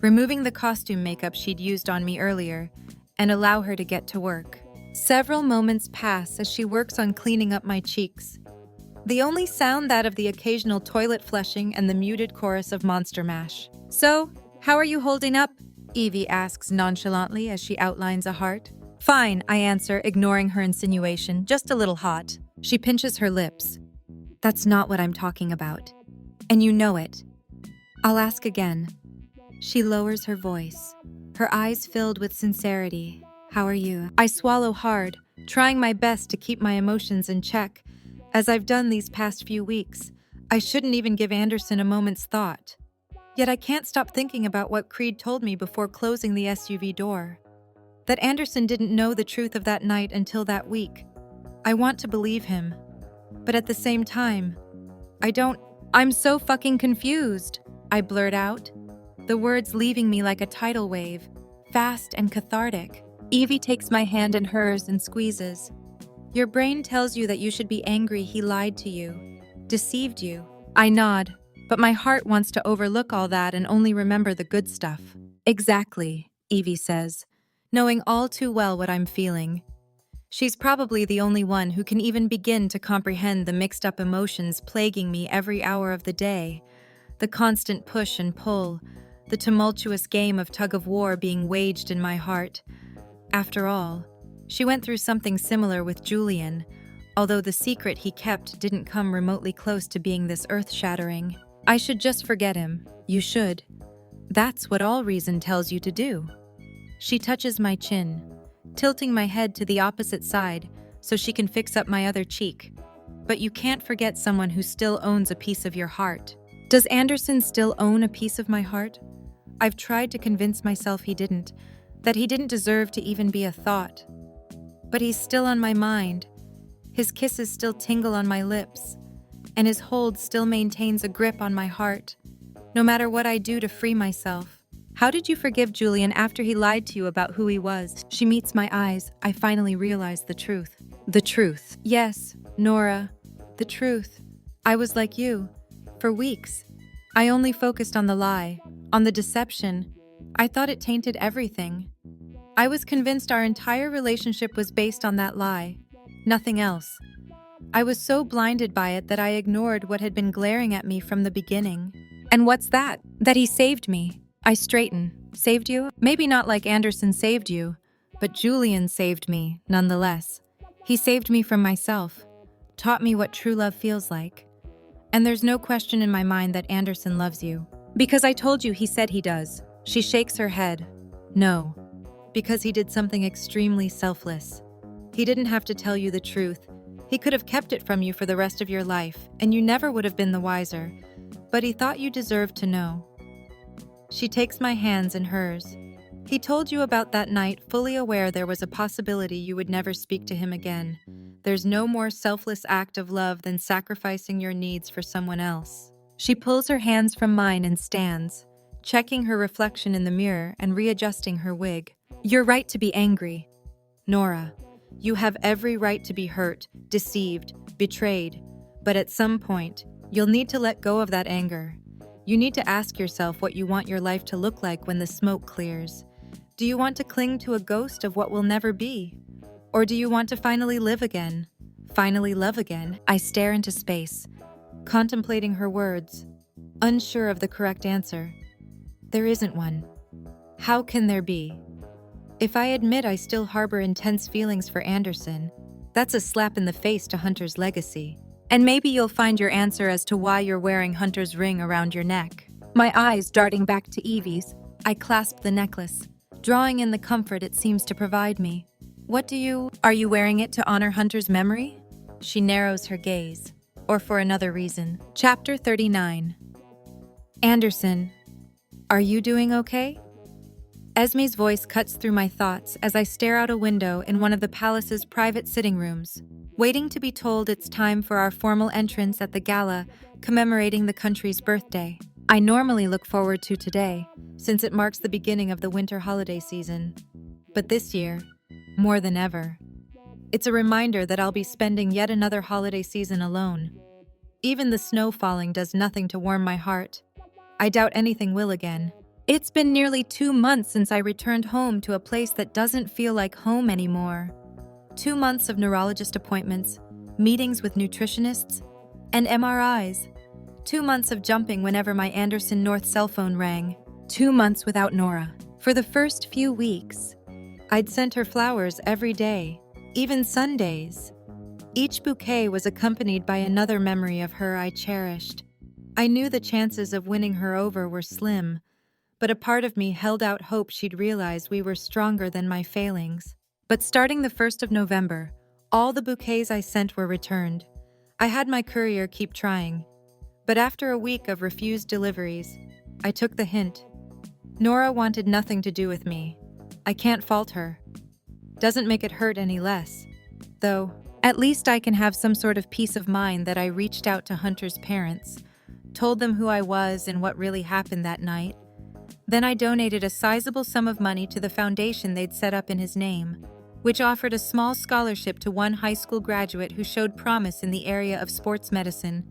removing the costume makeup she'd used on me earlier, and allow her to get to work. Several moments pass as she works on cleaning up my cheeks. The only sound that of the occasional toilet flushing and the muted chorus of Monster Mash. "So, how are you holding up?" Evie asks nonchalantly as she outlines a heart. "Fine," I answer, ignoring her insinuation, "just a little hot." She pinches her lips. "That's not what I'm talking about. And you know it." I'll ask again. She lowers her voice, her eyes filled with sincerity. "How are you?" I swallow hard, trying my best to keep my emotions in check, as I've done these past few weeks. I shouldn't even give Anderson a moment's thought. Yet I can't stop thinking about what Creed told me before closing the SUV door. That Anderson didn't know the truth of that night until that week. I want to believe him. But at the same time, I don't. "I'm so fucking confused," I blurt out, the words leaving me like a tidal wave, fast and cathartic. Evie takes my hand in hers and squeezes. "Your brain tells you that you should be angry he lied to you, deceived you." I nod, but my heart wants to overlook all that and only remember the good stuff. "Exactly," Evie says, knowing all too well what I'm feeling. She's probably the only one who can even begin to comprehend the mixed-up emotions plaguing me every hour of the day, the constant push and pull, the tumultuous game of tug-of-war being waged in my heart. After all, she went through something similar with Julian, although the secret he kept didn't come remotely close to being this earth-shattering. "I should just forget him." "You should. That's what all reason tells you to do." She touches my chin, tilting my head to the opposite side so she can fix up my other cheek. "But you can't forget someone who still owns a piece of your heart." Does Anderson still own a piece of my heart? I've tried to convince myself he didn't, that he didn't deserve to even be a thought. But he's still on my mind. His kisses still tingle on my lips, and his hold still maintains a grip on my heart, no matter what I do to free myself. "How did you forgive Julian after he lied to you about who he was?" She meets my eyes. I finally realize the truth. The truth. Yes, Nora, the truth. I was like you. For weeks, I only focused on the lie, on the deception. I thought it tainted everything. I was convinced our entire relationship was based on that lie, nothing else. I was so blinded by it that I ignored what had been glaring at me from the beginning. "And what's that?" "That he saved me." I straighten. "Saved you?" "Maybe not like Anderson saved you, but Julian saved me, nonetheless. He saved me from myself, taught me what true love feels like. And there's no question in my mind that Anderson loves you. Because I told you he said he does." She shakes her head. "No, because he did something extremely selfless. He didn't have to tell you the truth. He could have kept it from you for the rest of your life, and you never would have been the wiser. But he thought you deserved to know." She takes my hands in hers. "He told you about that night, fully aware there was a possibility you would never speak to him again. There's no more selfless act of love than sacrificing your needs for someone else." She pulls her hands from mine and stands, checking her reflection in the mirror and readjusting her wig. "You're right to be angry, Nora. You have every right to be hurt, deceived, betrayed. But at some point, you'll need to let go of that anger. You need to ask yourself what you want your life to look like when the smoke clears. Do you want to cling to a ghost of what will never be? Or do you want to finally live again? Finally love again?" I stare into space, contemplating her words, unsure of the correct answer. There isn't one. How can there be? If I admit I still harbor intense feelings for Anderson, that's a slap in the face to Hunter's legacy. And maybe you'll find your answer as to why you're wearing Hunter's ring around your neck. My eyes darting back to Evie's, I clasp the necklace, drawing in the comfort it seems to provide me. Are you wearing it to honor Hunter's memory? She narrows her gaze, or for another reason. Chapter 39. Anderson, are you doing okay? Esme's voice cuts through my thoughts as I stare out a window in one of the palace's private sitting rooms, waiting to be told it's time for our formal entrance at the gala commemorating the country's birthday. I normally look forward to today, since it marks the beginning of the winter holiday season. But this year, more than ever, it's a reminder that I'll be spending yet another holiday season alone. Even the snow falling does nothing to warm my heart. I doubt anything will again. It's been nearly 2 months since I returned home to a place that doesn't feel like home anymore. 2 months of neurologist appointments, meetings with nutritionists, and MRIs. 2 months of jumping whenever my Anderson North cell phone rang. 2 months without Nora. For the first few weeks, I'd sent her flowers every day, even Sundays. Each bouquet was accompanied by another memory of her I cherished. I knew the chances of winning her over were slim, but a part of me held out hope she'd realize we were stronger than my failings. But starting the 1st of November, all the bouquets I sent were returned. I had my courier keep trying, but after a week of refused deliveries, I took the hint. Nora wanted nothing to do with me. I can't fault her. Doesn't make it hurt any less. Though, at least I can have some sort of peace of mind that I reached out to Hunter's parents, told them who I was and what really happened that night. Then I donated a sizable sum of money to the foundation they'd set up in his name, which offered a small scholarship to one high school graduate who showed promise in the area of sports medicine.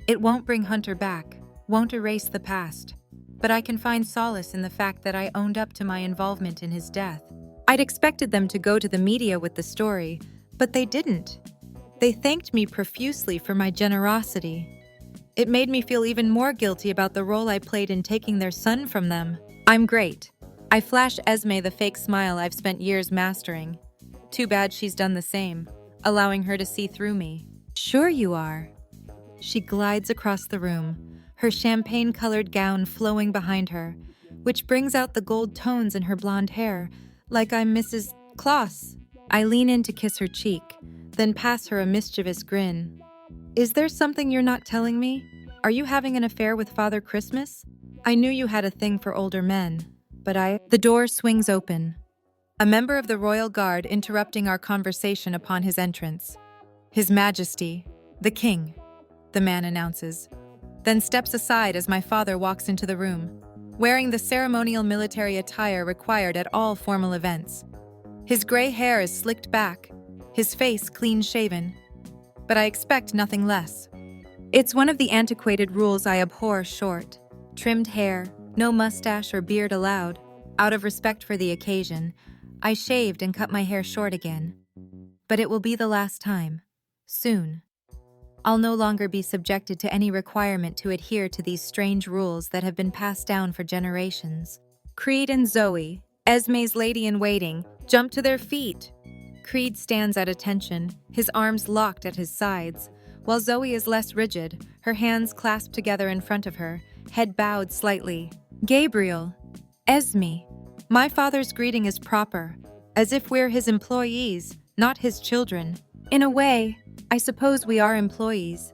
It won't bring Hunter back, won't erase the past, but I can find solace in the fact that I owned up to my involvement in his death. I'd expected them to go to the media with the story, but they didn't. They thanked me profusely for my generosity. It made me feel even more guilty about the role I played in taking their son from them. I'm great. I flash Esme the fake smile I've spent years mastering. Too bad she's done the same, allowing her to see through me. Sure you are. She glides across the room, her champagne-colored gown flowing behind her, which brings out the gold tones in her blonde hair, like I'm Mrs. Claus. I lean in to kiss her cheek, then pass her a mischievous grin. Is there something you're not telling me? Are you having an affair with Father Christmas? I knew you had a thing for older men, but The door swings open. A member of the royal guard interrupting our conversation upon his entrance. His Majesty, the King, the man announces, then steps aside as my father walks into the room, wearing the ceremonial military attire required at all formal events. His gray hair is slicked back, his face clean-shaven, but I expect nothing less. It's one of the antiquated rules I abhor: short, trimmed hair, no mustache or beard allowed. Out of respect for the occasion, I shaved and cut my hair short again. But it will be the last time. Soon. I'll no longer be subjected to any requirement to adhere to these strange rules that have been passed down for generations. Creed and Zoe, Esme's lady-in-waiting, jump to their feet. Creed stands at attention, his arms locked at his sides, while Zoe is less rigid, her hands clasped together in front of her, head bowed slightly. Gabriel, Esme, my father's greeting is proper, as if we're his employees, not his children. In a way, I suppose we are employees.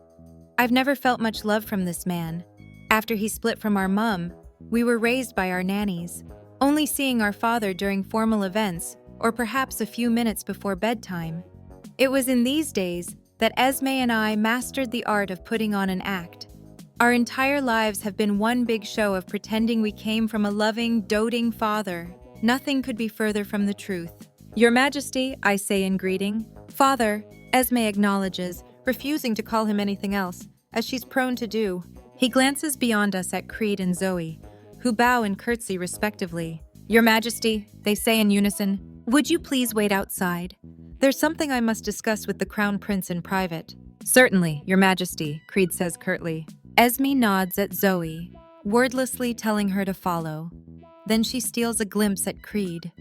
I've never felt much love from this man. After he split from our mom, we were raised by our nannies, only seeing our father during formal events or perhaps a few minutes before bedtime. It was in these days that Esme and I mastered the art of putting on an act. Our entire lives have been one big show of pretending we came from a loving, doting father. Nothing could be further from the truth. Your Majesty, I say in greeting. Father, Esme acknowledges, refusing to call him anything else, as she's prone to do. He glances beyond us at Creed and Zoe, who bow and curtsy respectively. Your Majesty, they say in unison, would you please wait outside? There's something I must discuss with the Crown Prince in private. Certainly, Your Majesty, Creed says curtly. Esme nods at Zoe, wordlessly telling her to follow. Then she steals a glimpse at Creed.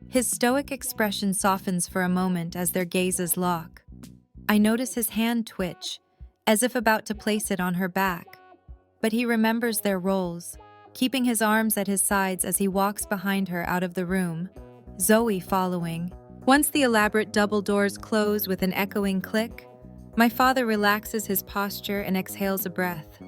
His stoic expression softens for a moment as their gazes lock. I notice his hand twitch, as if about to place it on her back. But he remembers their roles, keeping his arms at his sides as he walks behind her out of the room, Zoe following. Once the elaborate double doors close with an echoing click, My father relaxes his posture and exhales a breath.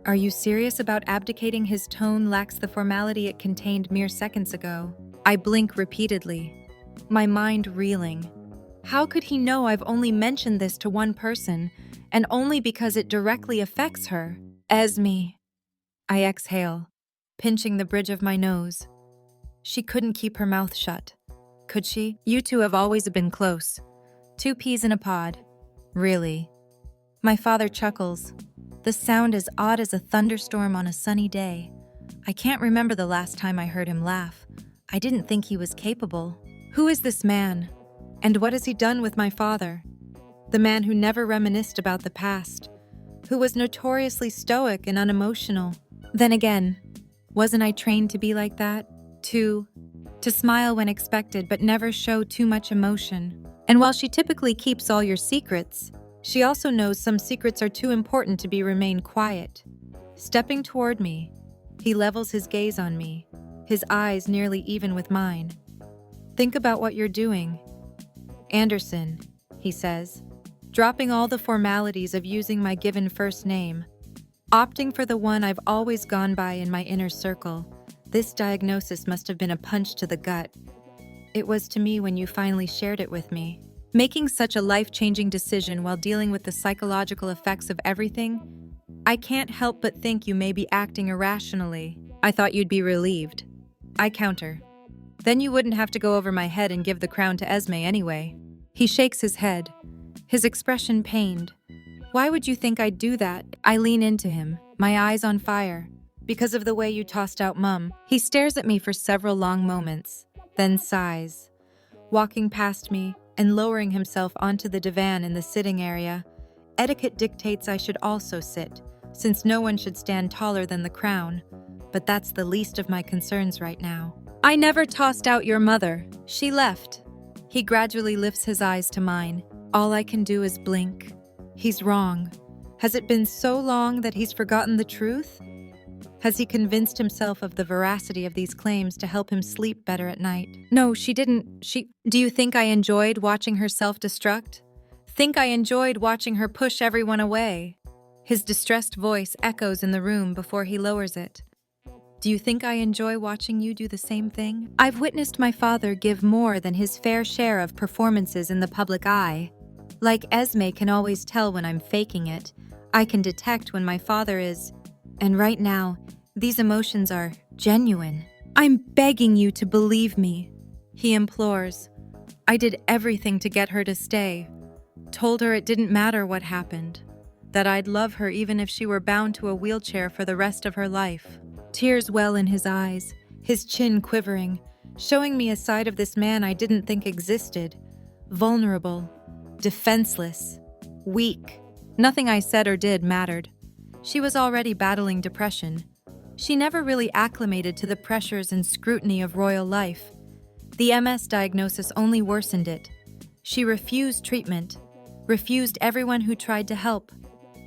Are you serious about abdicating? His tone lacks the formality it contained mere seconds ago. I blink repeatedly, my mind reeling. How could he know I've only mentioned this to one person, and only because it directly affects her? Esme. I exhale, pinching the bridge of my nose. She couldn't keep her mouth shut. Could she? You two have always been close. Two peas in a pod. Really? My father chuckles. The sound as odd as a thunderstorm on a sunny day. I can't remember the last time I heard him laugh. I didn't think he was capable. Who is this man? And what has he done with my father? The man who never reminisced about the past, who was notoriously stoic and unemotional. Then again, wasn't I trained to be like that? To smile when expected but never show too much emotion. And while she typically keeps all your secrets, she also knows some secrets are too important to be remain quiet. Stepping toward me, he levels his gaze on me, his eyes nearly even with mine. Think about what you're doing. Anderson, he says, dropping all the formalities of using my given first name, opting for the one I've always gone by in my inner circle. This diagnosis must have been a punch to the gut. It was to me when you finally shared it with me. Making such a life-changing decision while dealing with the psychological effects of everything, I can't help but think you may be acting irrationally. I thought you'd be relieved. I counter. Then you wouldn't have to go over my head and give the crown to Esme anyway. He shakes his head, his expression pained. Why would you think I'd do that? I lean into him, my eyes on fire. Because of the way you tossed out Mum. He stares at me for several long moments, then sighs, walking past me and lowering himself onto the divan in the sitting area. Etiquette dictates I should also sit, since no one should stand taller than the crown, but that's the least of my concerns right now. I never tossed out your mother. She left. He gradually lifts his eyes to mine. All I can do is blink. He's wrong. Has it been so long that he's forgotten the truth? Has he convinced himself of the veracity of these claims to help him sleep better at night? No, she didn't. Do you think I enjoyed watching her self-destruct? Think I enjoyed watching her push everyone away? His distressed voice echoes in the room before he lowers it. Do you think I enjoy watching you do the same thing? I've witnessed my father give more than his fair share of performances in the public eye. Like Esme can always tell when I'm faking it, I can detect when my father is. And right now, these emotions are genuine. I'm begging you to believe me, he implores. I did everything to get her to stay. Told her it didn't matter what happened, that I'd love her even if she were bound to a wheelchair for the rest of her life. Tears well in his eyes, his chin quivering, showing me a side of this man I didn't think existed. Vulnerable, defenseless, weak. Nothing I said or did mattered. She was already battling depression. She never really acclimated to the pressures and scrutiny of royal life. The MS diagnosis only worsened it. She refused treatment, refused everyone who tried to help.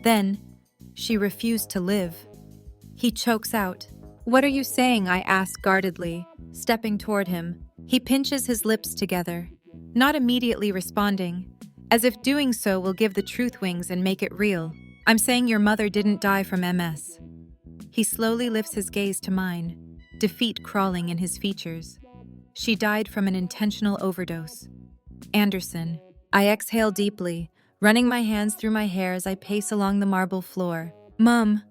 Then, she refused to live. He chokes out. What are you saying? I ask guardedly, stepping toward him. He pinches his lips together, not immediately responding, as if doing so will give the truth wings and make it real. I'm saying your mother didn't die from MS. He slowly lifts his gaze to mine, defeat crawling in his features. She died from an intentional overdose. Anderson. I exhale deeply, running my hands through my hair as I pace along the marble floor. Mum.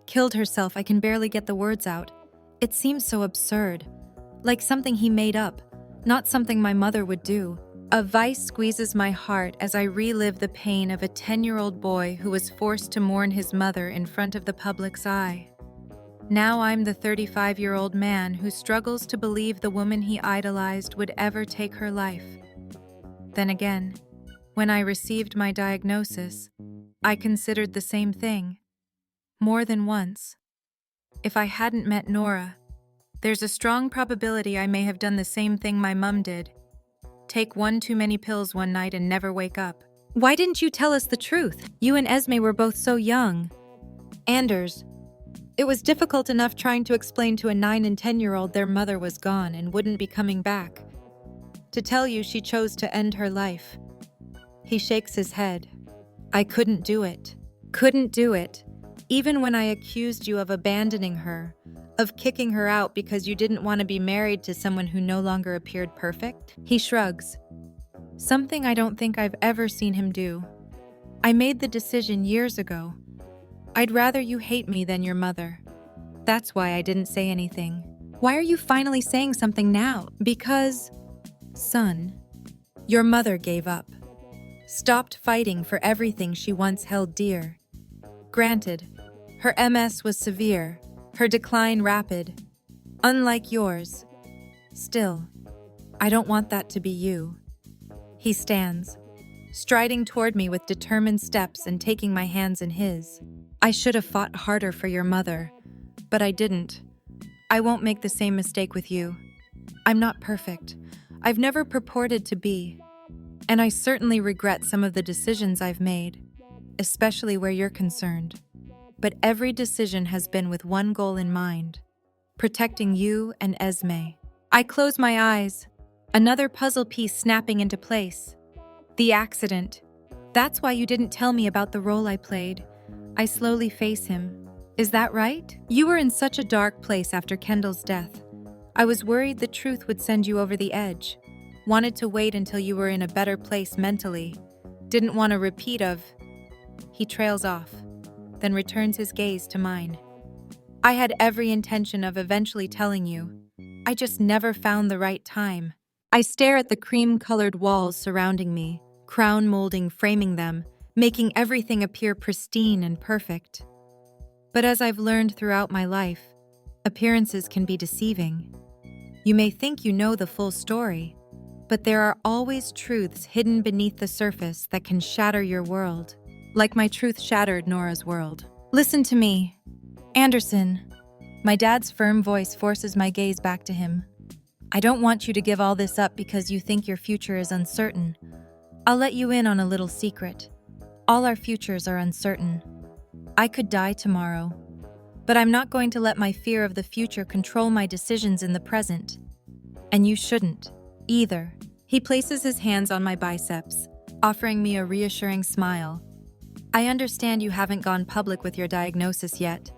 Killed herself. I can barely get the words out. It seems so absurd. Like something he made up, not something my mother would do. A vice squeezes my heart as I relive the pain of a 10-year-old boy who was forced to mourn his mother in front of the public's eye. Now I'm the 35-year-old man who struggles to believe the woman he idolized would ever take her life. Then again, when I received my diagnosis, I considered the same thing. More than once. If I hadn't met Nora, there's a strong probability I may have done the same thing my mum did. Take one too many pills one night and never wake up. Why didn't you tell us the truth? You and Esme were both so young. Anders. It was difficult enough trying to explain to a 9 and 10-year-old their mother was gone and wouldn't be coming back. To tell you she chose to end her life. He shakes his head. I couldn't do it. Couldn't do it. Even when I accused you of abandoning her, of kicking her out because you didn't want to be married to someone who no longer appeared perfect. He shrugs. Something I don't think I've ever seen him do. I made the decision years ago. I'd rather you hate me than your mother. That's why I didn't say anything. Why are you finally saying something now? Because, son, your mother gave up. Stopped fighting for everything she once held dear. Granted, her MS was severe, her decline rapid, unlike yours. Still, I don't want that to be you. He stands, striding toward me with determined steps and taking my hands in his. I should have fought harder for your mother, but I didn't. I won't make the same mistake with you. I'm not perfect. I've never purported to be. And I certainly regret some of the decisions I've made, especially where you're concerned. But every decision has been with one goal in mind: protecting you and Esme. I close my eyes, another puzzle piece snapping into place. The accident. That's why you didn't tell me about the role I played. I slowly face him. Is that right? You were in such a dark place after Kendall's death. I was worried the truth would send you over the edge. Wanted to wait until you were in a better place mentally. Didn't want a repeat of... He trails off, then returns his gaze to mine. I had every intention of eventually telling you. I just never found the right time. I stare at the cream-colored walls surrounding me, crown molding framing them, making everything appear pristine and perfect. But as I've learned throughout my life, appearances can be deceiving. You may think you know the full story, but there are always truths hidden beneath the surface that can shatter your world, like my truth shattered Nora's world. Listen to me, Anderson. My dad's firm voice forces my gaze back to him. I don't want you to give all this up because you think your future is uncertain. I'll let you in on a little secret. All our futures are uncertain. I could die tomorrow, but I'm not going to let my fear of the future control my decisions in the present. And you shouldn't, either. He places his hands on my biceps, offering me a reassuring smile. I understand you haven't gone public with your diagnosis yet,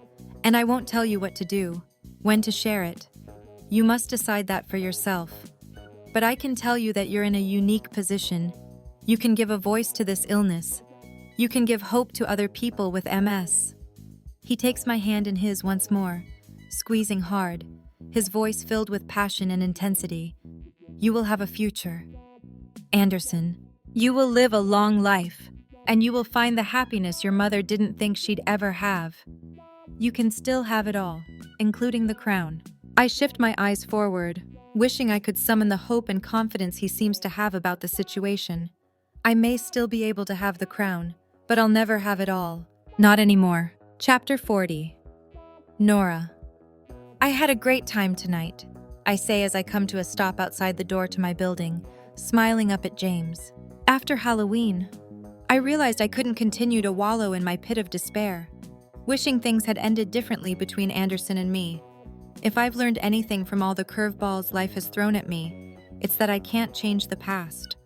and I won't tell you what to do, when to share it. You must decide that for yourself. But I can tell you that you're in a unique position. You can give a voice to this illness. You can give hope to other people with MS. He takes my hand in his once more, squeezing hard, his voice filled with passion and intensity. You will have a future. Anderson, you will live a long life, and you will find the happiness your mother didn't think she'd ever have. You can still have it all, including the crown. I shift my eyes forward, wishing I could summon the hope and confidence he seems to have about the situation. I may still be able to have the crown, but I'll never have it all. Not anymore. Chapter 40. Nora. I had a great time tonight, I say as I come to a stop outside the door to my building, smiling up at James. After Halloween, I realized I couldn't continue to wallow in my pit of despair, wishing things had ended differently between Anderson and me. If I've learned anything from all the curveballs life has thrown at me, it's that I can't change the past,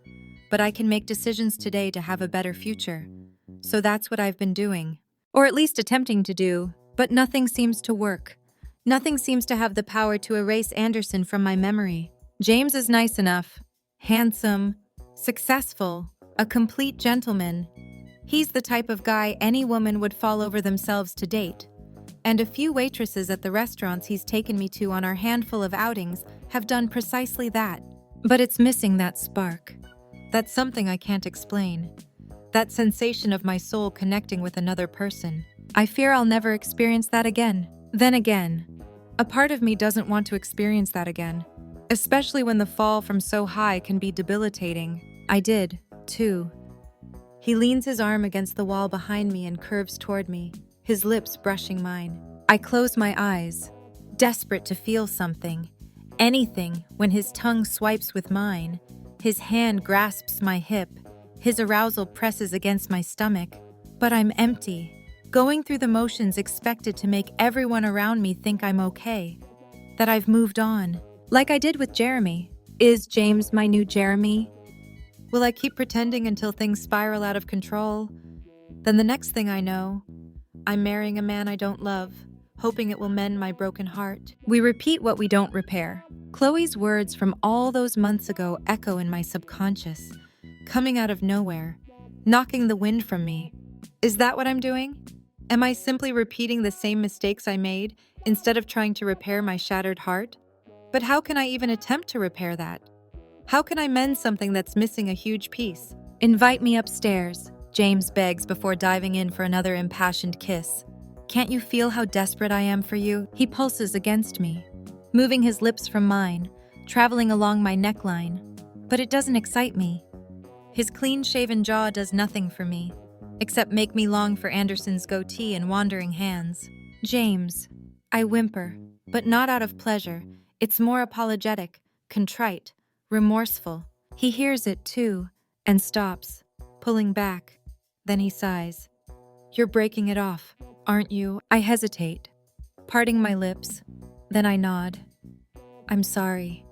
but I can make decisions today to have a better future. So that's what I've been doing, or at least attempting to do, but nothing seems to work. Nothing seems to have the power to erase Anderson from my memory. James is nice enough, handsome, successful, a complete gentleman. He's the type of guy any woman would fall over themselves to date. And a few waitresses at the restaurants he's taken me to on our handful of outings have done precisely that. But it's missing that spark. That's something I can't explain. That sensation of my soul connecting with another person. I fear I'll never experience that again. Then again, a part of me doesn't want to experience that again, especially when the fall from so high can be debilitating. I did, too. He leans his arm against the wall behind me and curves toward me, his lips brushing mine. I close my eyes, desperate to feel something, anything, when his tongue swipes with mine. His hand grasps my hip, his arousal presses against my stomach, but I'm empty. Going through the motions expected to make everyone around me think I'm okay, that I've moved on, like I did with Jeremy. Is James my new Jeremy? Will I keep pretending until things spiral out of control? Then the next thing I know, I'm marrying a man I don't love, hoping it will mend my broken heart. We repeat what we don't repair. Chloe's words from all those months ago echo in my subconscious, coming out of nowhere, knocking the wind from me. Is that what I'm doing? Am I simply repeating the same mistakes I made instead of trying to repair my shattered heart? But how can I even attempt to repair that? How can I mend something that's missing a huge piece? Invite me upstairs, James begs before diving in for another impassioned kiss. Can't you feel how desperate I am for you? He pulses against me, moving his lips from mine, traveling along my neckline. But it doesn't excite me. His clean-shaven jaw does nothing for me, except make me long for Anderson's goatee and wandering hands. James, I whimper, but not out of pleasure. It's more apologetic, contrite, remorseful. He hears it too, and stops, pulling back. Then he sighs. You're breaking it off, aren't you? I hesitate, parting my lips. Then I nod. I'm sorry.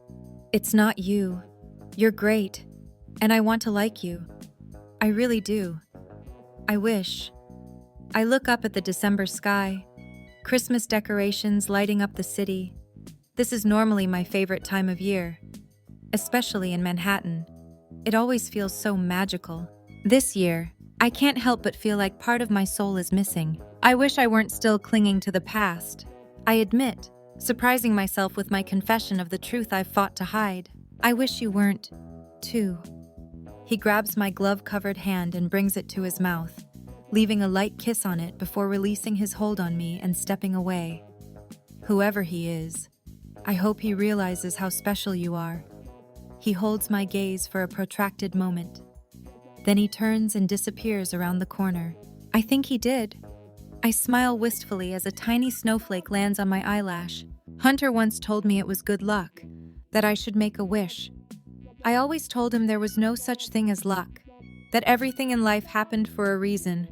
It's not you. You're great, and I want to like you. I really do. I wish. I look up at the December sky, Christmas decorations lighting up the city. This is normally my favorite time of year, especially in Manhattan. It always feels so magical. This year, I can't help but feel like part of my soul is missing. I wish I weren't still clinging to the past. I admit, surprising myself with my confession of the truth I've fought to hide. I wish you weren't, too. He grabs my glove-covered hand and brings it to his mouth, leaving a light kiss on it before releasing his hold on me and stepping away. Whoever he is, I hope he realizes how special you are. He holds my gaze for a protracted moment. Then he turns and disappears around the corner. I think he did. I smile wistfully as a tiny snowflake lands on my eyelash. Hunter once told me it was good luck, that I should make a wish. I always told him there was no such thing as luck, that everything in life happened for a reason.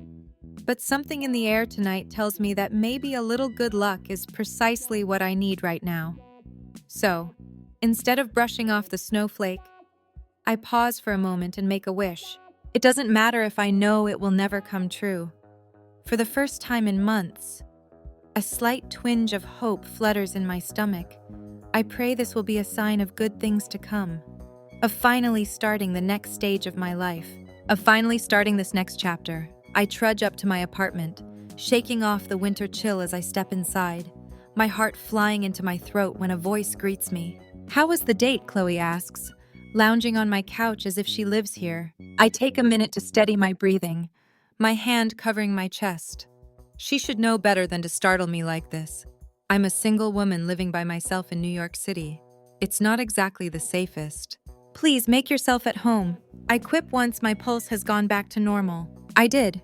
But something in the air tonight tells me that maybe a little good luck is precisely what I need right now. So, instead of brushing off the snowflake, I pause for a moment and make a wish. It doesn't matter if I know it will never come true. For the first time in months, a slight twinge of hope flutters in my stomach. I pray this will be a sign of good things to come, of finally starting the next stage of my life, of finally starting this next chapter. I trudge up to my apartment, shaking off the winter chill as I step inside, my heart flying into my throat when a voice greets me. How was the date? Chloe asks, lounging on my couch as if she lives here. I take a minute to steady my breathing, my hand covering my chest. She should know better than to startle me like this. I'm a single woman living by myself in New York City. It's not exactly the safest. Please make yourself at home. I quip once my pulse has gone back to normal. I did.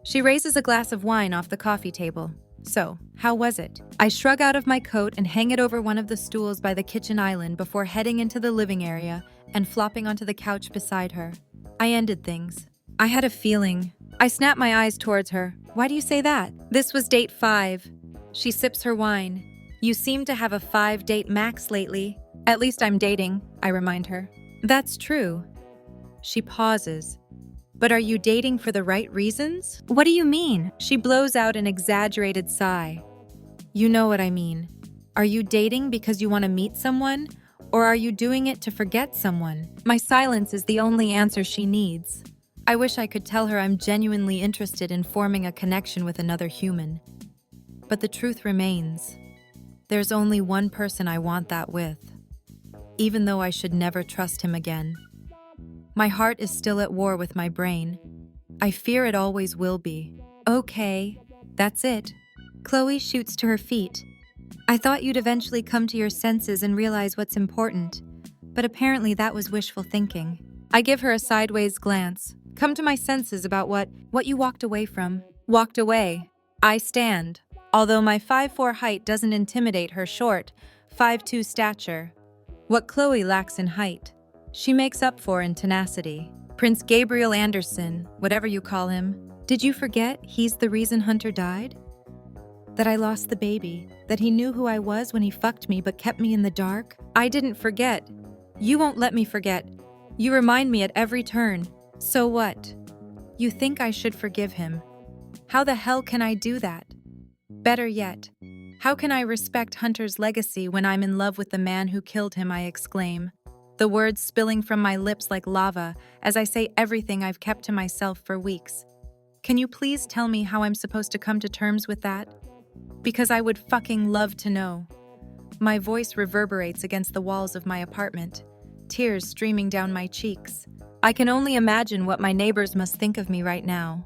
She raises a glass of wine off the coffee table. So, how was it? I shrug out of my coat and hang it over one of the stools by the kitchen island before heading into the living area and flopping onto the couch beside her. I ended things. I had a feeling. I snap my eyes towards her. Why do you say that? This was date 5. She sips her wine. You seem to have a 5-date max lately. At least I'm dating, I remind her. That's true. She pauses. But are you dating for the right reasons? What do you mean? She blows out an exaggerated sigh. You know what I mean. Are you dating because you want to meet someone? Or are you doing it to forget someone? My silence is the only answer she needs. I wish I could tell her I'm genuinely interested in forming a connection with another human. But the truth remains. There's only one person I want that with, even though I should never trust him again. My heart is still at war with my brain. I fear it always will be. Okay, that's it. Chloe shoots to her feet. I thought you'd eventually come to your senses and realize what's important, but apparently that was wishful thinking. I give her a sideways glance. Come to my senses about what you walked away from. Walked away. I stand. Although my 5'4" height doesn't intimidate her short, 5'2" stature. What Chloe lacks in height, she makes up for in tenacity. Prince Gabriel Anderson, whatever you call him. Did you forget he's the reason Hunter died? That I lost the baby, that he knew who I was when he fucked me but kept me in the dark? I didn't forget. You won't let me forget. You remind me at every turn. So what? You think I should forgive him, How the hell can I do that? Better yet, how can I respect Hunter's legacy when I'm in love with the man who killed him, I exclaim, the words spilling from my lips like lava as I say everything I've kept to myself for weeks. Can you please tell me how I'm supposed to come to terms with that? Because I would fucking love to know. My voice reverberates against the walls of my apartment, tears streaming down my cheeks. I can only imagine what my neighbors must think of me right now.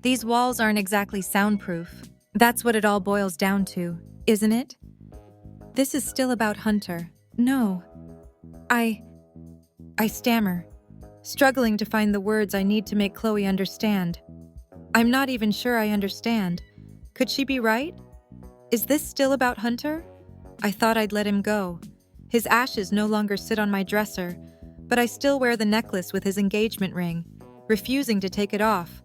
These walls aren't exactly soundproof. That's what it all boils down to, isn't it? This is still about Hunter. No. I stammer, struggling to find the words I need to make Chloe understand. I'm not even sure I understand. Could she be right? Is this still about Hunter? I thought I'd let him go. His ashes no longer sit on my dresser, but I still wear the necklace with his engagement ring, refusing to take it off.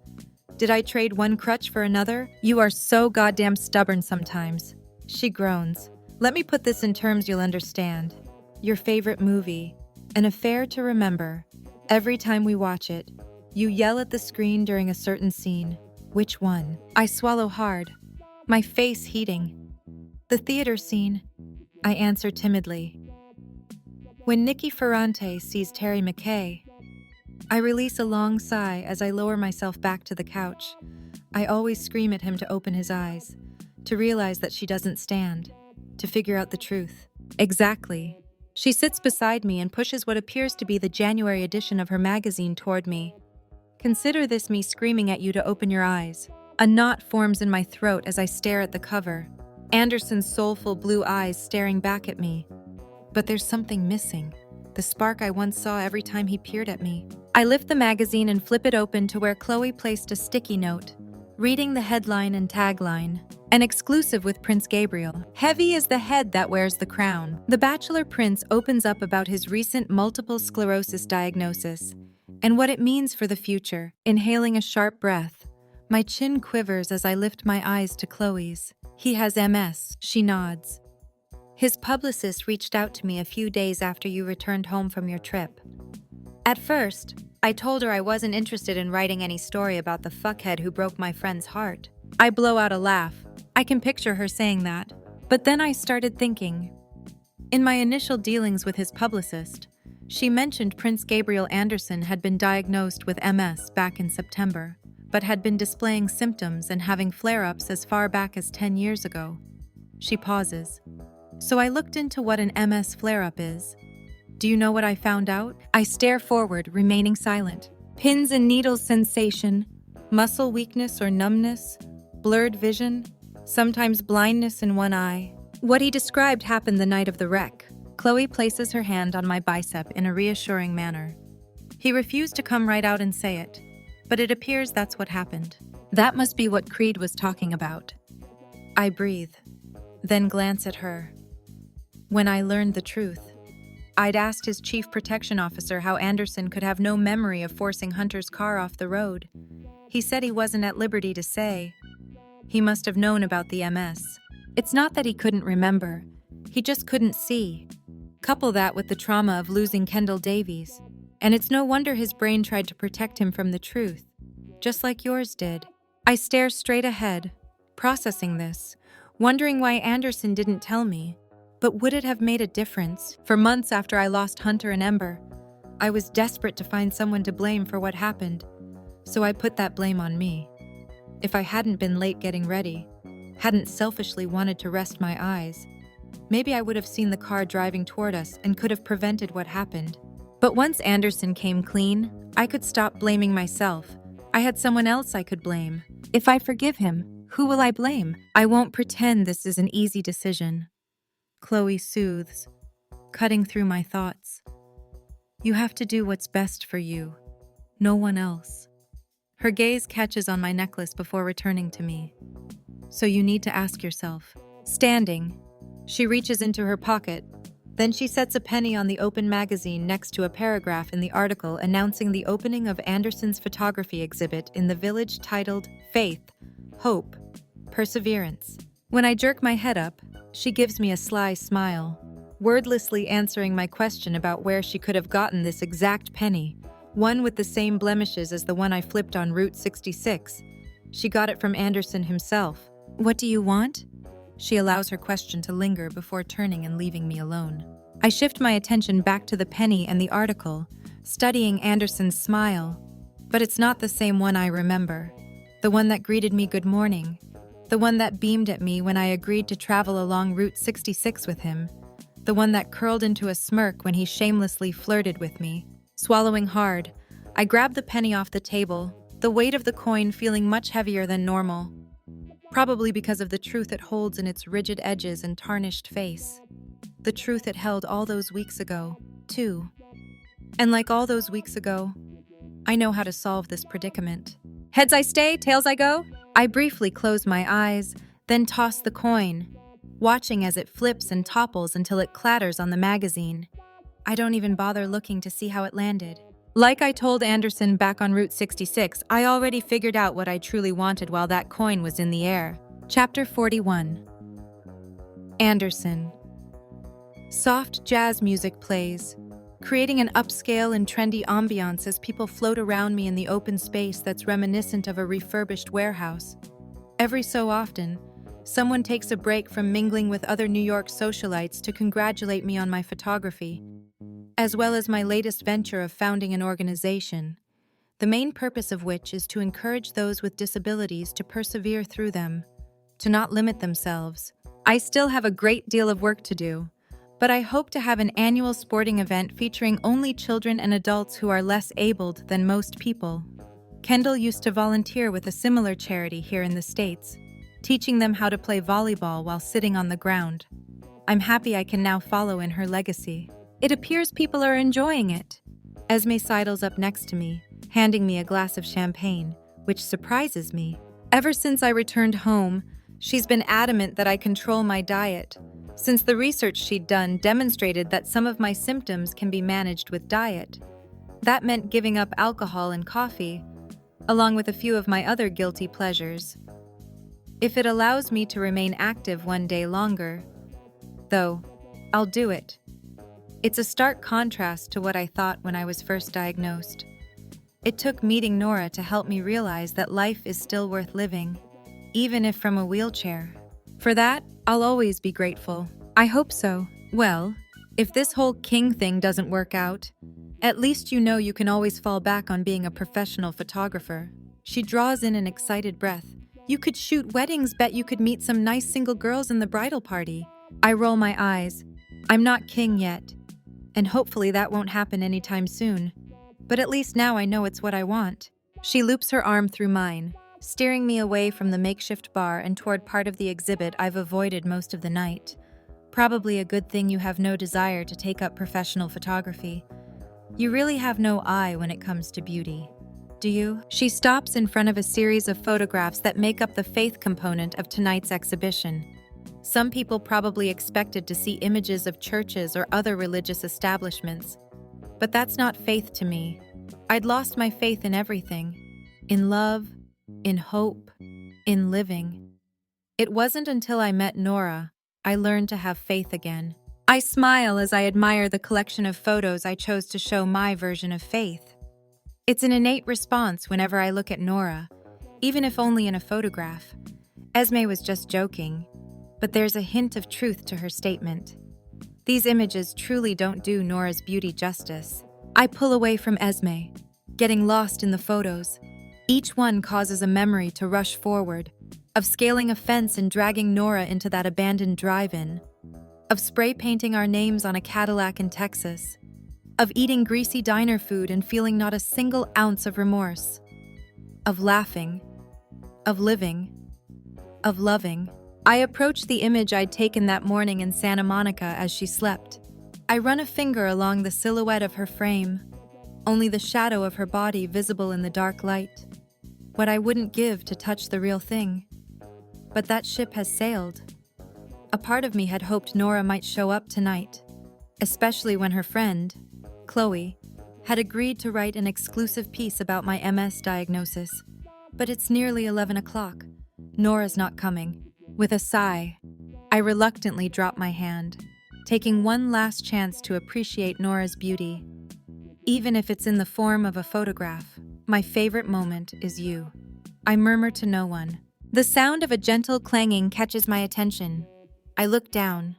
Did I trade one crutch for another? You are so goddamn stubborn sometimes. She groans. Let me put this in terms you'll understand. Your favorite movie, An Affair to Remember. Every time we watch it, you yell at the screen during a certain scene. Which one? I swallow hard, my face heating. The theater scene, I answer timidly. When Nicky Ferrante sees Terry McKay, I release a long sigh as I lower myself back to the couch. I always scream at him to open his eyes, to realize that she doesn't stand, to figure out the truth. Exactly. She sits beside me and pushes what appears to be the January edition of her magazine toward me. Consider this me screaming at you to open your eyes. A knot forms in my throat as I stare at the cover, Anderson's soulful blue eyes staring back at me. But there's something missing, the spark I once saw every time he peered at me. I lift the magazine and flip it open to where Chloe placed a sticky note, reading the headline and tagline. An exclusive with Prince Gabriel. Heavy is the head that wears the crown. The Bachelor Prince opens up about his recent multiple sclerosis diagnosis and what it means for the future. Inhaling a sharp breath, my chin quivers as I lift my eyes to Chloe's. He has MS, she nods. His publicist reached out to me a few days after you returned home from your trip. At first, I told her I wasn't interested in writing any story about the fuckhead who broke my friend's heart. I blow out a laugh. I can picture her saying that. But then I started thinking. In my initial dealings with his publicist, she mentioned Prince Gabriel Anderson had been diagnosed with MS back in September, but had been displaying symptoms and having flare-ups as far back as 10 years ago. She pauses. So I looked into what an MS flare-up is. Do you know what I found out? I stare forward, remaining silent. Pins and needles sensation, muscle weakness or numbness, blurred vision, sometimes blindness in one eye. What he described happened the night of the wreck. Chloe places her hand on my bicep in a reassuring manner. He refused to come right out and say it, but it appears that's what happened. That must be what Creed was talking about. I breathe, then glance at her. When I learned the truth, I'd asked his chief protection officer how Anderson could have no memory of forcing Hunter's car off the road. He said he wasn't at liberty to say. He must have known about the MS. It's not that he couldn't remember. He just couldn't see. Couple that with the trauma of losing Kendall Davies, and it's no wonder his brain tried to protect him from the truth, just like yours did. I stare straight ahead, processing this, wondering why Anderson didn't tell me. But would it have made a difference? For months after I lost Hunter and Ember, I was desperate to find someone to blame for what happened, so I put that blame on me. If I hadn't been late getting ready, hadn't selfishly wanted to rest my eyes, maybe I would have seen the car driving toward us and could have prevented what happened. But once Anderson came clean, I could stop blaming myself. I had someone else I could blame. If I forgive him, who will I blame? I won't pretend this is an easy decision. Chloe soothes, cutting through my thoughts. You have to do what's best for you, no one else. Her gaze catches on my necklace before returning to me. So you need to ask yourself. Standing, she reaches into her pocket. Then she sets a penny on the open magazine next to a paragraph in the article announcing the opening of Anderson's photography exhibit in the village titled Faith, Hope, Perseverance. When I jerk my head up, she gives me a sly smile, wordlessly answering my question about where she could have gotten this exact penny, one with the same blemishes as the one I flipped on Route 66. She got it from Anderson himself. What do you want? She allows her question to linger before turning and leaving me alone. I shift my attention back to the penny and the article, studying Anderson's smile. But it's not the same one I remember. The one that greeted me good morning. The one that beamed at me when I agreed to travel along Route 66 with him. The one that curled into a smirk when he shamelessly flirted with me. Swallowing hard, I grabbed the penny off the table, the weight of the coin feeling much heavier than normal. Probably because of the truth it holds in its rigid edges and tarnished face. The truth it held all those weeks ago, too. And like all those weeks ago, I know how to solve this predicament. Heads I stay, tails I go? I briefly close my eyes, then toss the coin, watching as it flips and topples until it clatters on the magazine. I don't even bother looking to see how it landed. Like I told Anderson back on Route 66, I already figured out what I truly wanted while that coin was in the air. Chapter 41. Anderson. Soft jazz music plays, creating an upscale and trendy ambiance as people float around me in the open space that's reminiscent of a refurbished warehouse. Every so often, someone takes a break from mingling with other New York socialites to congratulate me on my photography, as well as my latest venture of founding an organization, the main purpose of which is to encourage those with disabilities to persevere through them, to not limit themselves. I still have a great deal of work to do, but I hope to have an annual sporting event featuring only children and adults who are less abled than most people. Kendall used to volunteer with a similar charity here in the States, teaching them how to play volleyball while sitting on the ground. I'm happy I can now follow in her legacy. It appears people are enjoying it. Esme sidles up next to me, handing me a glass of champagne, which surprises me. Ever since I returned home, she's been adamant that I control my diet, since the research she'd done demonstrated that some of my symptoms can be managed with diet. That meant giving up alcohol and coffee, along with a few of my other guilty pleasures. If it allows me to remain active one day longer, though, I'll do it. It's a stark contrast to what I thought when I was first diagnosed. It took meeting Nora to help me realize that life is still worth living, even if from a wheelchair. For that, I'll always be grateful. I hope so. Well, if this whole king thing doesn't work out, at least you know you can always fall back on being a professional photographer. She draws in an excited breath. You could shoot weddings, bet you could meet some nice single girls in the bridal party. I roll my eyes. I'm not king yet, and hopefully that won't happen anytime soon. But at least now I know it's what I want. She loops her arm through mine, steering me away from the makeshift bar and toward part of the exhibit I've avoided most of the night. Probably a good thing you have no desire to take up professional photography. You really have no eye when it comes to beauty, do you? She stops in front of a series of photographs that make up the faith component of tonight's exhibition. Some people probably expected to see images of churches or other religious establishments, but that's not faith to me. I'd lost my faith in everything. In love, in hope, in living. It wasn't until I met Nora I learned to have faith again. I smile as I admire the collection of photos I chose to show my version of faith. It's an innate response whenever I look at Nora, even if only in a photograph. Esme was just joking, but there's a hint of truth to her statement. These images truly don't do Nora's beauty justice. I pull away from Esme, getting lost in the photos. Each one causes a memory to rush forward, of scaling a fence and dragging Nora into that abandoned drive-in, of spray painting our names on a Cadillac in Texas, of eating greasy diner food and feeling not a single ounce of remorse, of laughing, of living, of loving. I approach the image I'd taken that morning in Santa Monica as she slept. I run a finger along the silhouette of her frame, only the shadow of her body visible in the dark light. What I wouldn't give to touch the real thing. But that ship has sailed. A part of me had hoped Nora might show up tonight, especially when her friend, Chloe, had agreed to write an exclusive piece about my MS diagnosis. But it's nearly 11 o'clock. Nora's not coming. With a sigh, I reluctantly drop my hand, taking one last chance to appreciate Nora's beauty. Even if it's in the form of a photograph, my favorite moment is you. I murmur to no one. The sound of a gentle clanging catches my attention. I look down,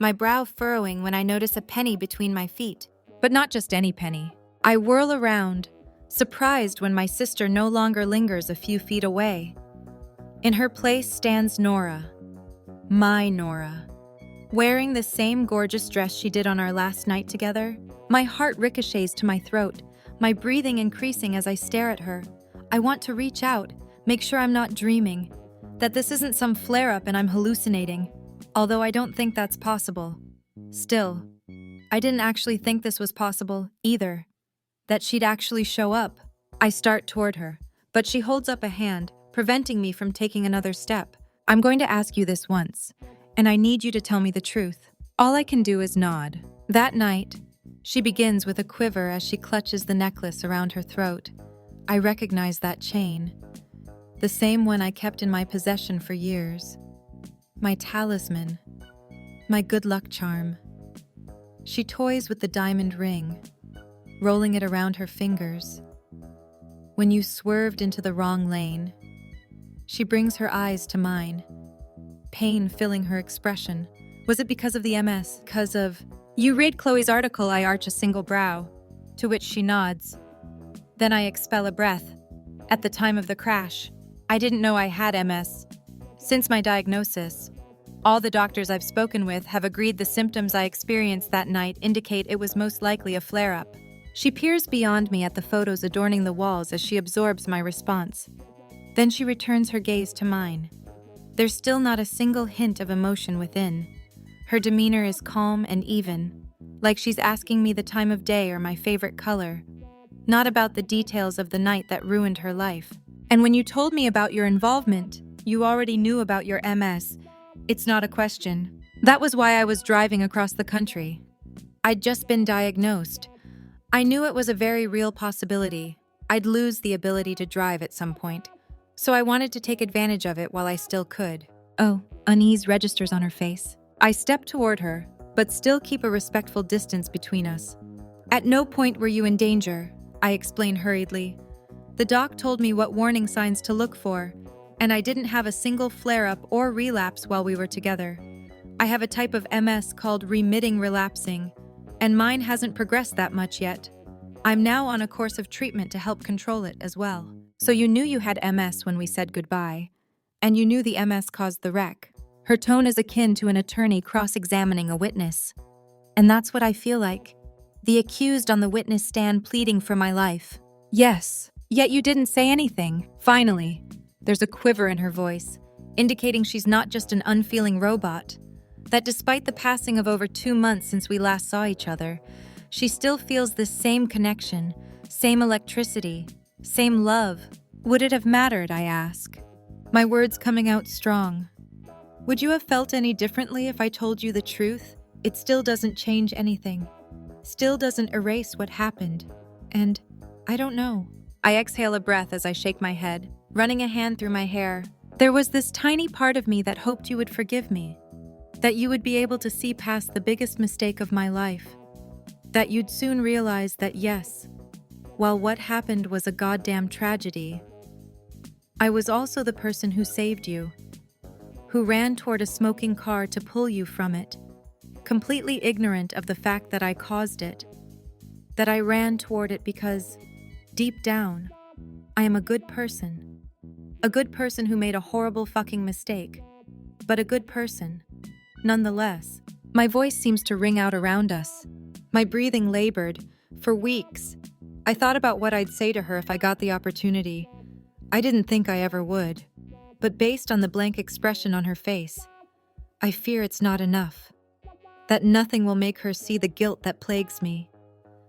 my brow furrowing when I notice a penny between my feet. But not just any penny. I whirl around, surprised when my sister no longer lingers a few feet away. In her place stands Nora, my Nora, wearing the same gorgeous dress she did on our last night together. My heart ricochets to my throat, my breathing increasing as I stare at her. I want to reach out, make sure I'm not dreaming, that this isn't some flare-up and I'm hallucinating, although I don't think that's possible. Still, I didn't actually think this was possible, either, that she'd actually show up. I start toward her, but she holds up a hand, preventing me from taking another step. I'm going to ask you this once, and I need you to tell me the truth. All I can do is nod. That night, she begins with a quiver as she clutches the necklace around her throat. I recognize that chain, the same one I kept in my possession for years. My talisman, my good luck charm. She toys with the diamond ring, rolling it around her fingers. When you swerved into the wrong lane, she brings her eyes to mine, pain filling her expression. Was it because of the MS? Because of... You read Chloe's article, I arch a single brow, to which she nods. Then I expel a breath. At the time of the crash, I didn't know I had MS. Since my diagnosis, all the doctors I've spoken with have agreed the symptoms I experienced that night indicate it was most likely a flare-up. She peers beyond me at the photos adorning the walls as she absorbs my response. Then she returns her gaze to mine. There's still not a single hint of emotion within. Her demeanor is calm and even, like she's asking me the time of day or my favorite color, not about the details of the night that ruined her life. And when you told me about your involvement, you already knew about your MS. It's not a question. That was why I was driving across the country. I'd just been diagnosed. I knew it was a very real possibility. I'd lose the ability to drive at some point. So I wanted to take advantage of it while I still could. Oh, unease registers on her face. I step toward her, but still keep a respectful distance between us. At no point were you in danger, I explain hurriedly. The doc told me what warning signs to look for, and I didn't have a single flare-up or relapse while we were together. I have a type of MS called remitting relapsing, and mine hasn't progressed that much yet. I'm now on a course of treatment to help control it as well. So you knew you had MS when we said goodbye, and you knew the MS caused the wreck. Her tone is akin to an attorney cross-examining a witness. And that's what I feel like. The accused on the witness stand pleading for my life. Yes, yet you didn't say anything. Finally, there's a quiver in her voice, indicating she's not just an unfeeling robot. That despite the passing of over 2 months since we last saw each other, she still feels this same connection, same electricity, same love. Would it have mattered, I ask? My words coming out strong. Would you have felt any differently if I told you the truth? It still doesn't change anything. Still doesn't erase what happened. And I don't know. I exhale a breath as I shake my head, running a hand through my hair. There was this tiny part of me that hoped you would forgive me. That you would be able to see past the biggest mistake of my life. That you'd soon realize that yes, while what happened was a goddamn tragedy, I was also the person who saved you, who ran toward a smoking car to pull you from it, completely ignorant of the fact that I caused it, that I ran toward it because, deep down, I am a good person who made a horrible fucking mistake, but a good person, nonetheless. My voice seems to ring out around us, my breathing labored. For weeks, I thought about what I'd say to her if I got the opportunity. I didn't think I ever would, but based on the blank expression on her face, I fear it's not enough. That nothing will make her see the guilt that plagues me.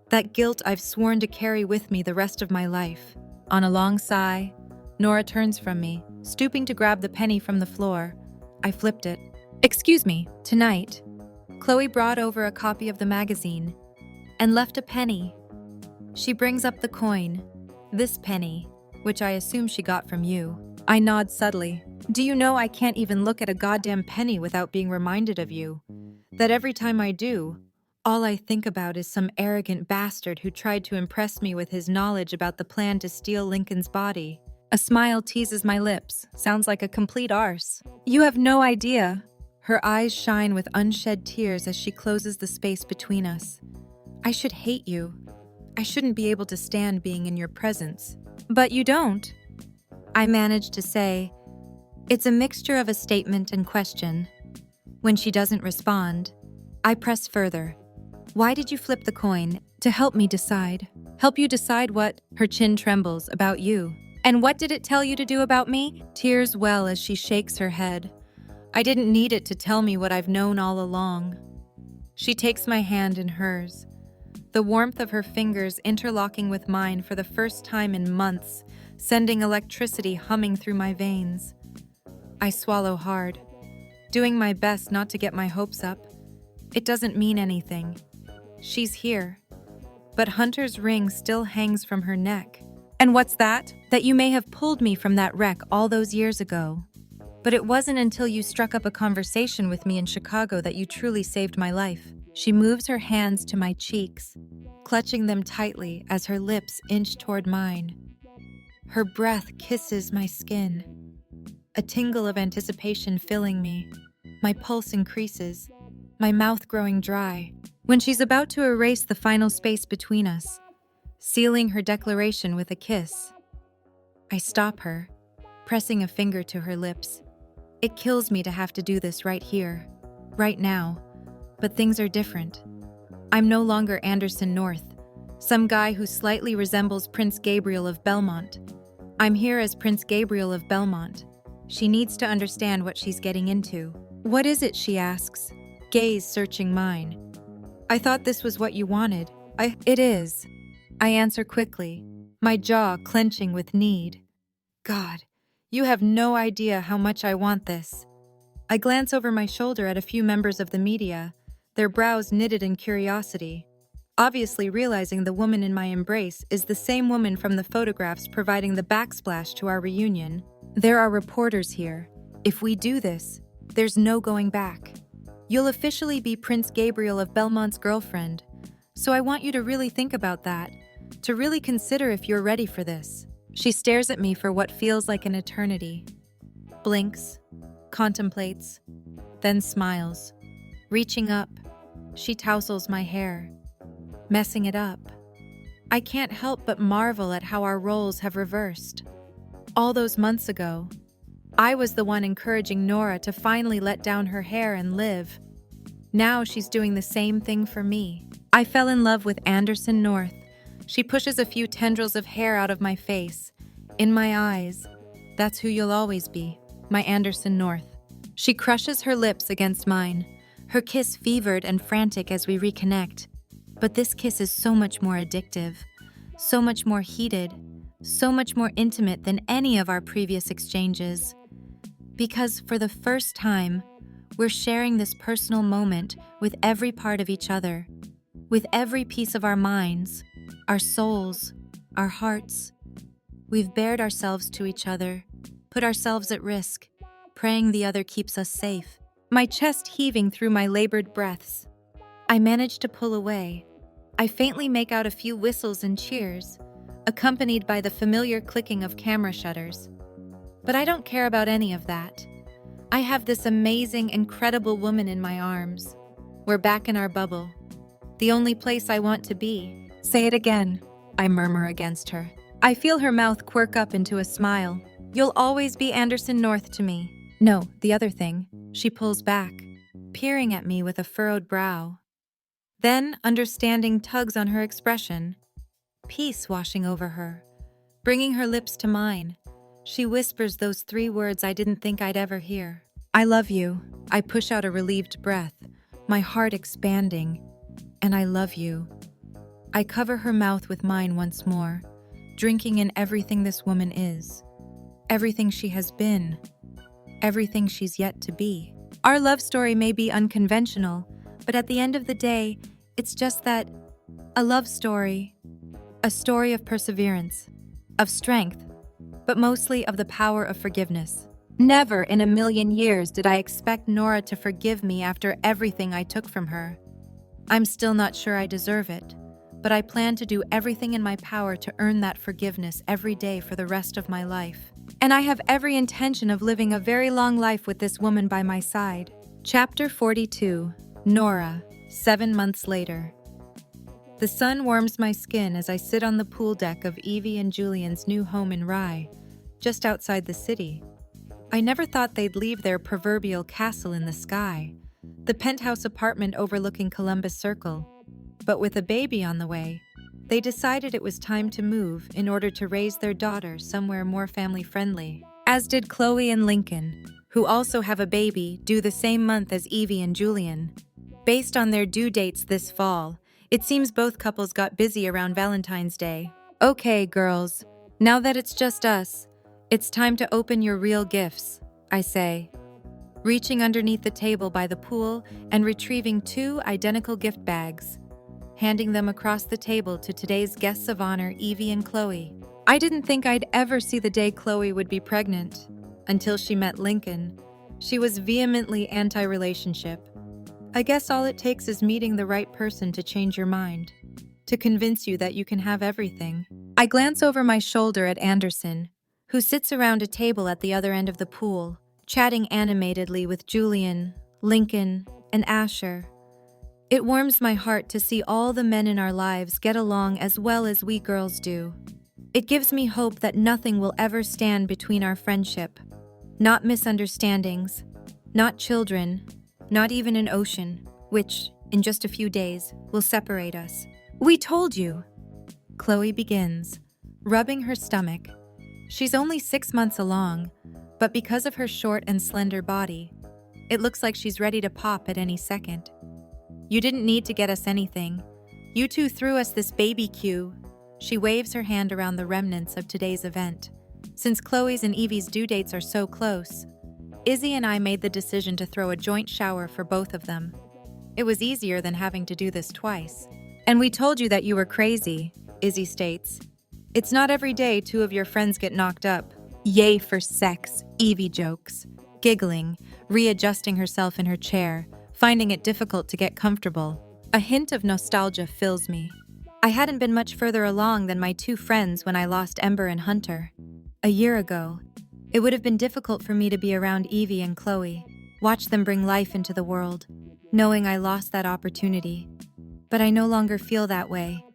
That guilt I've sworn to carry with me the rest of my life. On a long sigh, Nora turns from me, stooping to grab the penny from the floor. I flipped it. Excuse me, tonight, Chloe brought over a copy of the magazine and left a penny. She brings up the coin, this penny, which I assume she got from you. I nod subtly. Do you know I can't even look at a goddamn penny without being reminded of you? That every time I do, all I think about is some arrogant bastard who tried to impress me with his knowledge about the plan to steal Lincoln's body. A smile teases my lips, sounds like a complete arse. You have no idea. Her eyes shine with unshed tears as she closes the space between us. I should hate you. I shouldn't be able to stand being in your presence. But you don't. I manage to say. It's a mixture of a statement and question. When she doesn't respond, I press further. Why did you flip the coin? To help me decide. Help you decide what? Her chin trembles. About you. And what did it tell you to do about me? Tears well as she shakes her head. I didn't need it to tell me what I've known all along. She takes my hand in hers. The warmth of her fingers interlocking with mine for the first time in months, sending electricity humming through my veins. I swallow hard, doing my best not to get my hopes up. It doesn't mean anything. She's here. But Hunter's ring still hangs from her neck. And what's that? That you may have pulled me from that wreck all those years ago. But it wasn't until you struck up a conversation with me in Chicago that you truly saved my life. She moves her hands to my cheeks, clutching them tightly as her lips inch toward mine. Her breath kisses my skin, a tingle of anticipation filling me. My pulse increases, my mouth growing dry. When she's about to erase the final space between us, sealing her declaration with a kiss, I stop her, pressing a finger to her lips. It kills me to have to do this right here, right now, but things are different. I'm no longer Anderson North, some guy who slightly resembles Prince Gabriel of Belmont. I'm here as Prince Gabriel of Belmont. She needs to understand what she's getting into. What is it, she asks, gaze searching mine. I thought this was what you wanted. It is. I answer quickly, my jaw clenching with need. God, you have no idea how much I want this. I glance over my shoulder at a few members of the media, their brows knitted in curiosity, obviously realizing the woman in my embrace is the same woman from the photographs providing the backsplash to our reunion. There are reporters here. If we do this, there's no going back. You'll officially be Prince Gabriel of Belmont's girlfriend, so I want you to really think about that, to really consider if you're ready for this. She stares at me for what feels like an eternity, blinks, contemplates, then smiles. Reaching up, she tousles my hair, messing it up. I can't help but marvel at how our roles have reversed. All those months ago, I was the one encouraging Nora to finally let down her hair and live. Now she's doing the same thing for me. I fell in love with Anderson North. She pushes a few tendrils of hair out of my face. In my eyes, that's who you'll always be, my Anderson North. She crushes her lips against mine, her kiss fevered and frantic as we reconnect. But this kiss is so much more addictive, so much more heated, so much more intimate than any of our previous exchanges. Because for the first time, we're sharing this personal moment with every part of each other, with every piece of our minds, our souls, our hearts. We've bared ourselves to each other, put ourselves at risk, praying the other keeps us safe. My chest heaving through my labored breaths. I manage to pull away. I faintly make out a few whistles and cheers, accompanied by the familiar clicking of camera shutters. But I don't care about any of that. I have this amazing, incredible woman in my arms. We're back in our bubble. The only place I want to be. Say it again, I murmur against her. I feel her mouth quirk up into a smile. You'll always be Anderson North to me. No, the other thing. She pulls back, peering at me with a furrowed brow. Then, understanding tugs on her expression. Peace washing over her, bringing her lips to mine. She whispers those 3 words I didn't think I'd ever hear. I love you. I push out a relieved breath, my heart expanding. And I love you. I cover her mouth with mine once more, drinking in everything this woman is, everything she has been, everything she's yet to be. Our love story may be unconventional, but at the end of the day, it's just that, a love story, a story of perseverance, of strength, but mostly of the power of forgiveness. Never in a million years did I expect Nora to forgive me after everything I took from her. I'm still not sure I deserve it, but I plan to do everything in my power to earn that forgiveness every day for the rest of my life. And I have every intention of living a very long life with this woman by my side. Chapter 42. Nora, 7 months later. The sun warms my skin as I sit on the pool deck of Evie and Julian's new home in Rye, just outside the city. I never thought they'd leave their proverbial castle in the sky, the penthouse apartment overlooking Columbus Circle. But with a baby on the way, they decided it was time to move in order to raise their daughter somewhere more family-friendly, as did Chloe and Lincoln, who also have a baby due the same month as Evie and Julian. Based on their due dates this fall, it seems both couples got busy around Valentine's Day. Okay, girls, now that it's just us, it's time to open your real gifts, I say, reaching underneath the table by the pool and retrieving 2 identical gift bags, handing them across the table to today's guests of honor, Evie and Chloe. I didn't think I'd ever see the day Chloe would be pregnant, until she met Lincoln. She was vehemently anti-relationship. I guess all it takes is meeting the right person to change your mind, to convince you that you can have everything. I glance over my shoulder at Anderson, who sits around a table at the other end of the pool, chatting animatedly with Julian, Lincoln, and Asher. It warms my heart to see all the men in our lives get along as well as we girls do. It gives me hope that nothing will ever stand between our friendship. Not misunderstandings, not children, not even an ocean, which, in just a few days, will separate us. We told you, Chloe begins, rubbing her stomach. She's only 6 months along, but because of her short and slender body, it looks like she's ready to pop at any second. You didn't need to get us anything. You two threw us this baby cue. She waves her hand around the remnants of today's event. Since Chloe's and Evie's due dates are so close, Izzy and I made the decision to throw a joint shower for both of them. It was easier than having to do this twice. And we told you that you were crazy, Izzy states. It's not every day 2 of your friends get knocked up. Yay for sex, Evie jokes, giggling, readjusting herself in her chair, finding it difficult to get comfortable. A hint of nostalgia fills me. I hadn't been much further along than my 2 friends when I lost Ember and Hunter. A year ago, it would have been difficult for me to be around Evie and Chloe, watch them bring life into the world, knowing I lost that opportunity. But I no longer feel that way.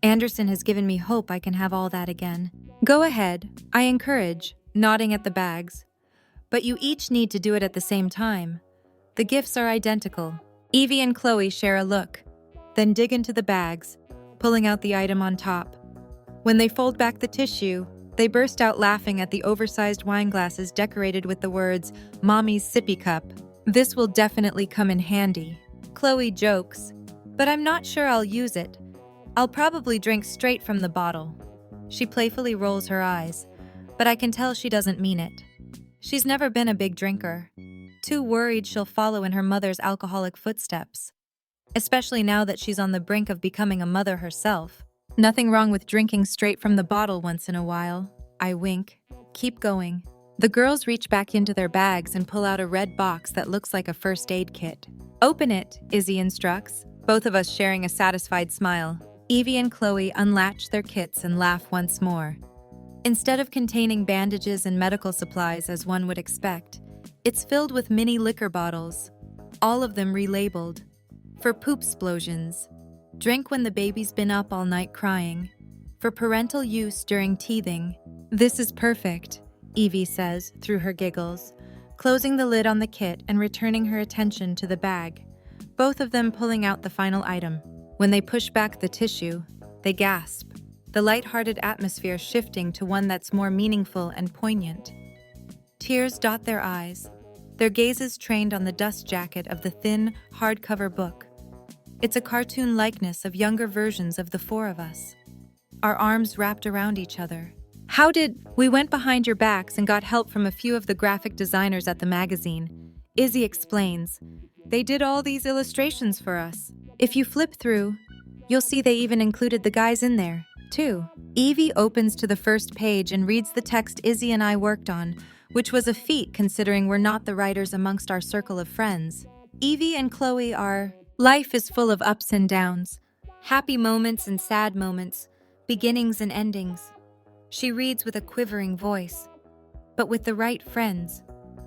Anderson has given me hope I can have all that again. Go ahead, I encourage, nodding at the bags. But you each need to do it at the same time. The gifts are identical. Evie and Chloe share a look, then dig into the bags, pulling out the item on top. When they fold back the tissue, they burst out laughing at the oversized wine glasses decorated with the words, "Mommy's sippy cup." This will definitely come in handy. Chloe jokes, but I'm not sure I'll use it. I'll probably drink straight from the bottle. She playfully rolls her eyes, but I can tell she doesn't mean it. She's never been a big drinker. Too worried she'll follow in her mother's alcoholic footsteps, especially now that she's on the brink of becoming a mother herself. Nothing wrong with drinking straight from the bottle once in a while. I wink. Keep going. The girls reach back into their bags and pull out a red box that looks like a first aid kit. Open it, Izzy instructs, both of us sharing a satisfied smile. Evie and Chloe unlatch their kits and laugh once more. Instead of containing bandages and medical supplies as one would expect, it's filled with mini liquor bottles, all of them relabeled. For poop explosions. Drink when the baby's been up all night crying. For parental use during teething. This is perfect, Evie says through her giggles, closing the lid on the kit and returning her attention to the bag, both of them pulling out the final item. When they push back the tissue, they gasp, the light-hearted atmosphere shifting to one that's more meaningful and poignant. Tears dot their eyes, their gazes trained on the dust jacket of the thin, hardcover book. It's a cartoon likeness of younger versions of the 4 of us, our arms wrapped around each other. We went behind your backs and got help from a few of the graphic designers at the magazine. Izzy explains. They did all these illustrations for us. If you flip through, you'll see they even included the guys in there, too. Evie opens to the first page and reads the text Izzy and I worked on, which was a feat considering we're not the writers amongst our circle of friends. Evie and Chloe are, life is full of ups and downs. Happy moments and sad moments, beginnings and endings. She reads with a quivering voice. But with the right friends,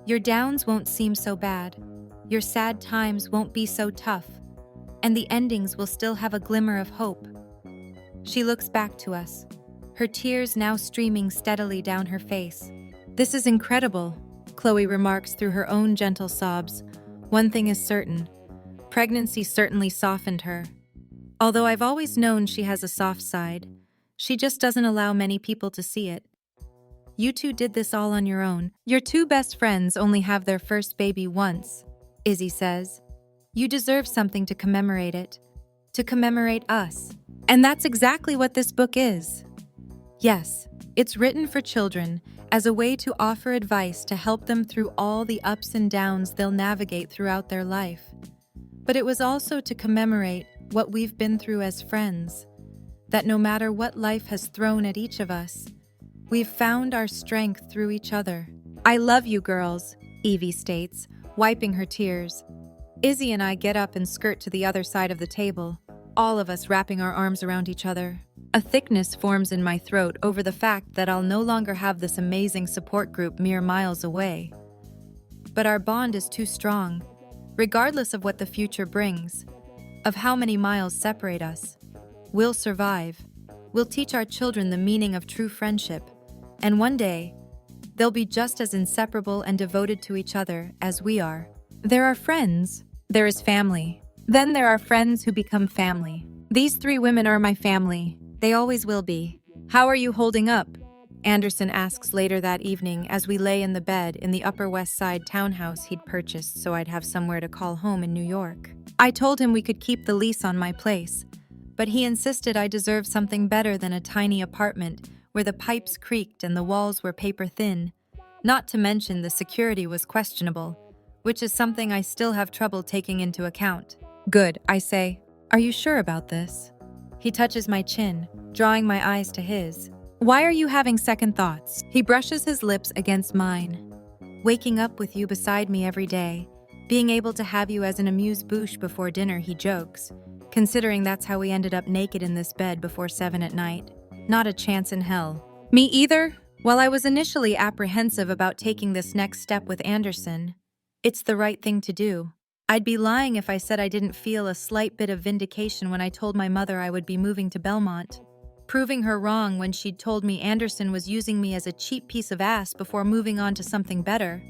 your downs won't seem so bad, your sad times won't be so tough, and the endings will still have a glimmer of hope. She looks back to us, her tears now streaming steadily down her face. This is incredible, Chloe remarks through her own gentle sobs. One thing is certain, pregnancy certainly softened her. Although I've always known she has a soft side, she just doesn't allow many people to see it. You two did this all on your own. Your two best friends only have their first baby once, Izzy says. You deserve something to commemorate it, to commemorate us. And that's exactly what this book is. Yes, it's written for children as a way to offer advice to help them through all the ups and downs they'll navigate throughout their life. But it was also to commemorate what we've been through as friends, that no matter what life has thrown at each of us, we've found our strength through each other. I love you girls, Evie states, wiping her tears. Izzy and I get up and skirt to the other side of the table, all of us wrapping our arms around each other. A thickness forms in my throat over the fact that I'll no longer have this amazing support group mere miles away. But our bond is too strong, regardless of what the future brings, of how many miles separate us. We'll survive. We'll teach our children the meaning of true friendship, and one day, they'll be just as inseparable and devoted to each other as we are. There are friends, there is family. Then there are friends who become family. These three women are my family. They always will be. How are you holding up? Anderson asks later that evening as we lay in the bed in the Upper West Side townhouse he'd purchased so I'd have somewhere to call home in New York. I told him we could keep the lease on my place, but he insisted I deserved something better than a tiny apartment where the pipes creaked and the walls were paper thin. Not to mention the security was questionable, which is something I still have trouble taking into account. Good, I say. Are you sure about this? He touches my chin, drawing my eyes to his. Why are you having second thoughts? He brushes his lips against mine. Waking up with you beside me every day, being able to have you as an amuse-bouche before dinner, he jokes, considering that's how we ended up naked in this bed before 7 at night. Not a chance in hell. Me either? While I was initially apprehensive about taking this next step with Anderson, it's the right thing to do. I'd be lying if I said I didn't feel a slight bit of vindication when I told my mother I would be moving to Belmont, proving her wrong when she'd told me Anderson was using me as a cheap piece of ass before moving on to something better.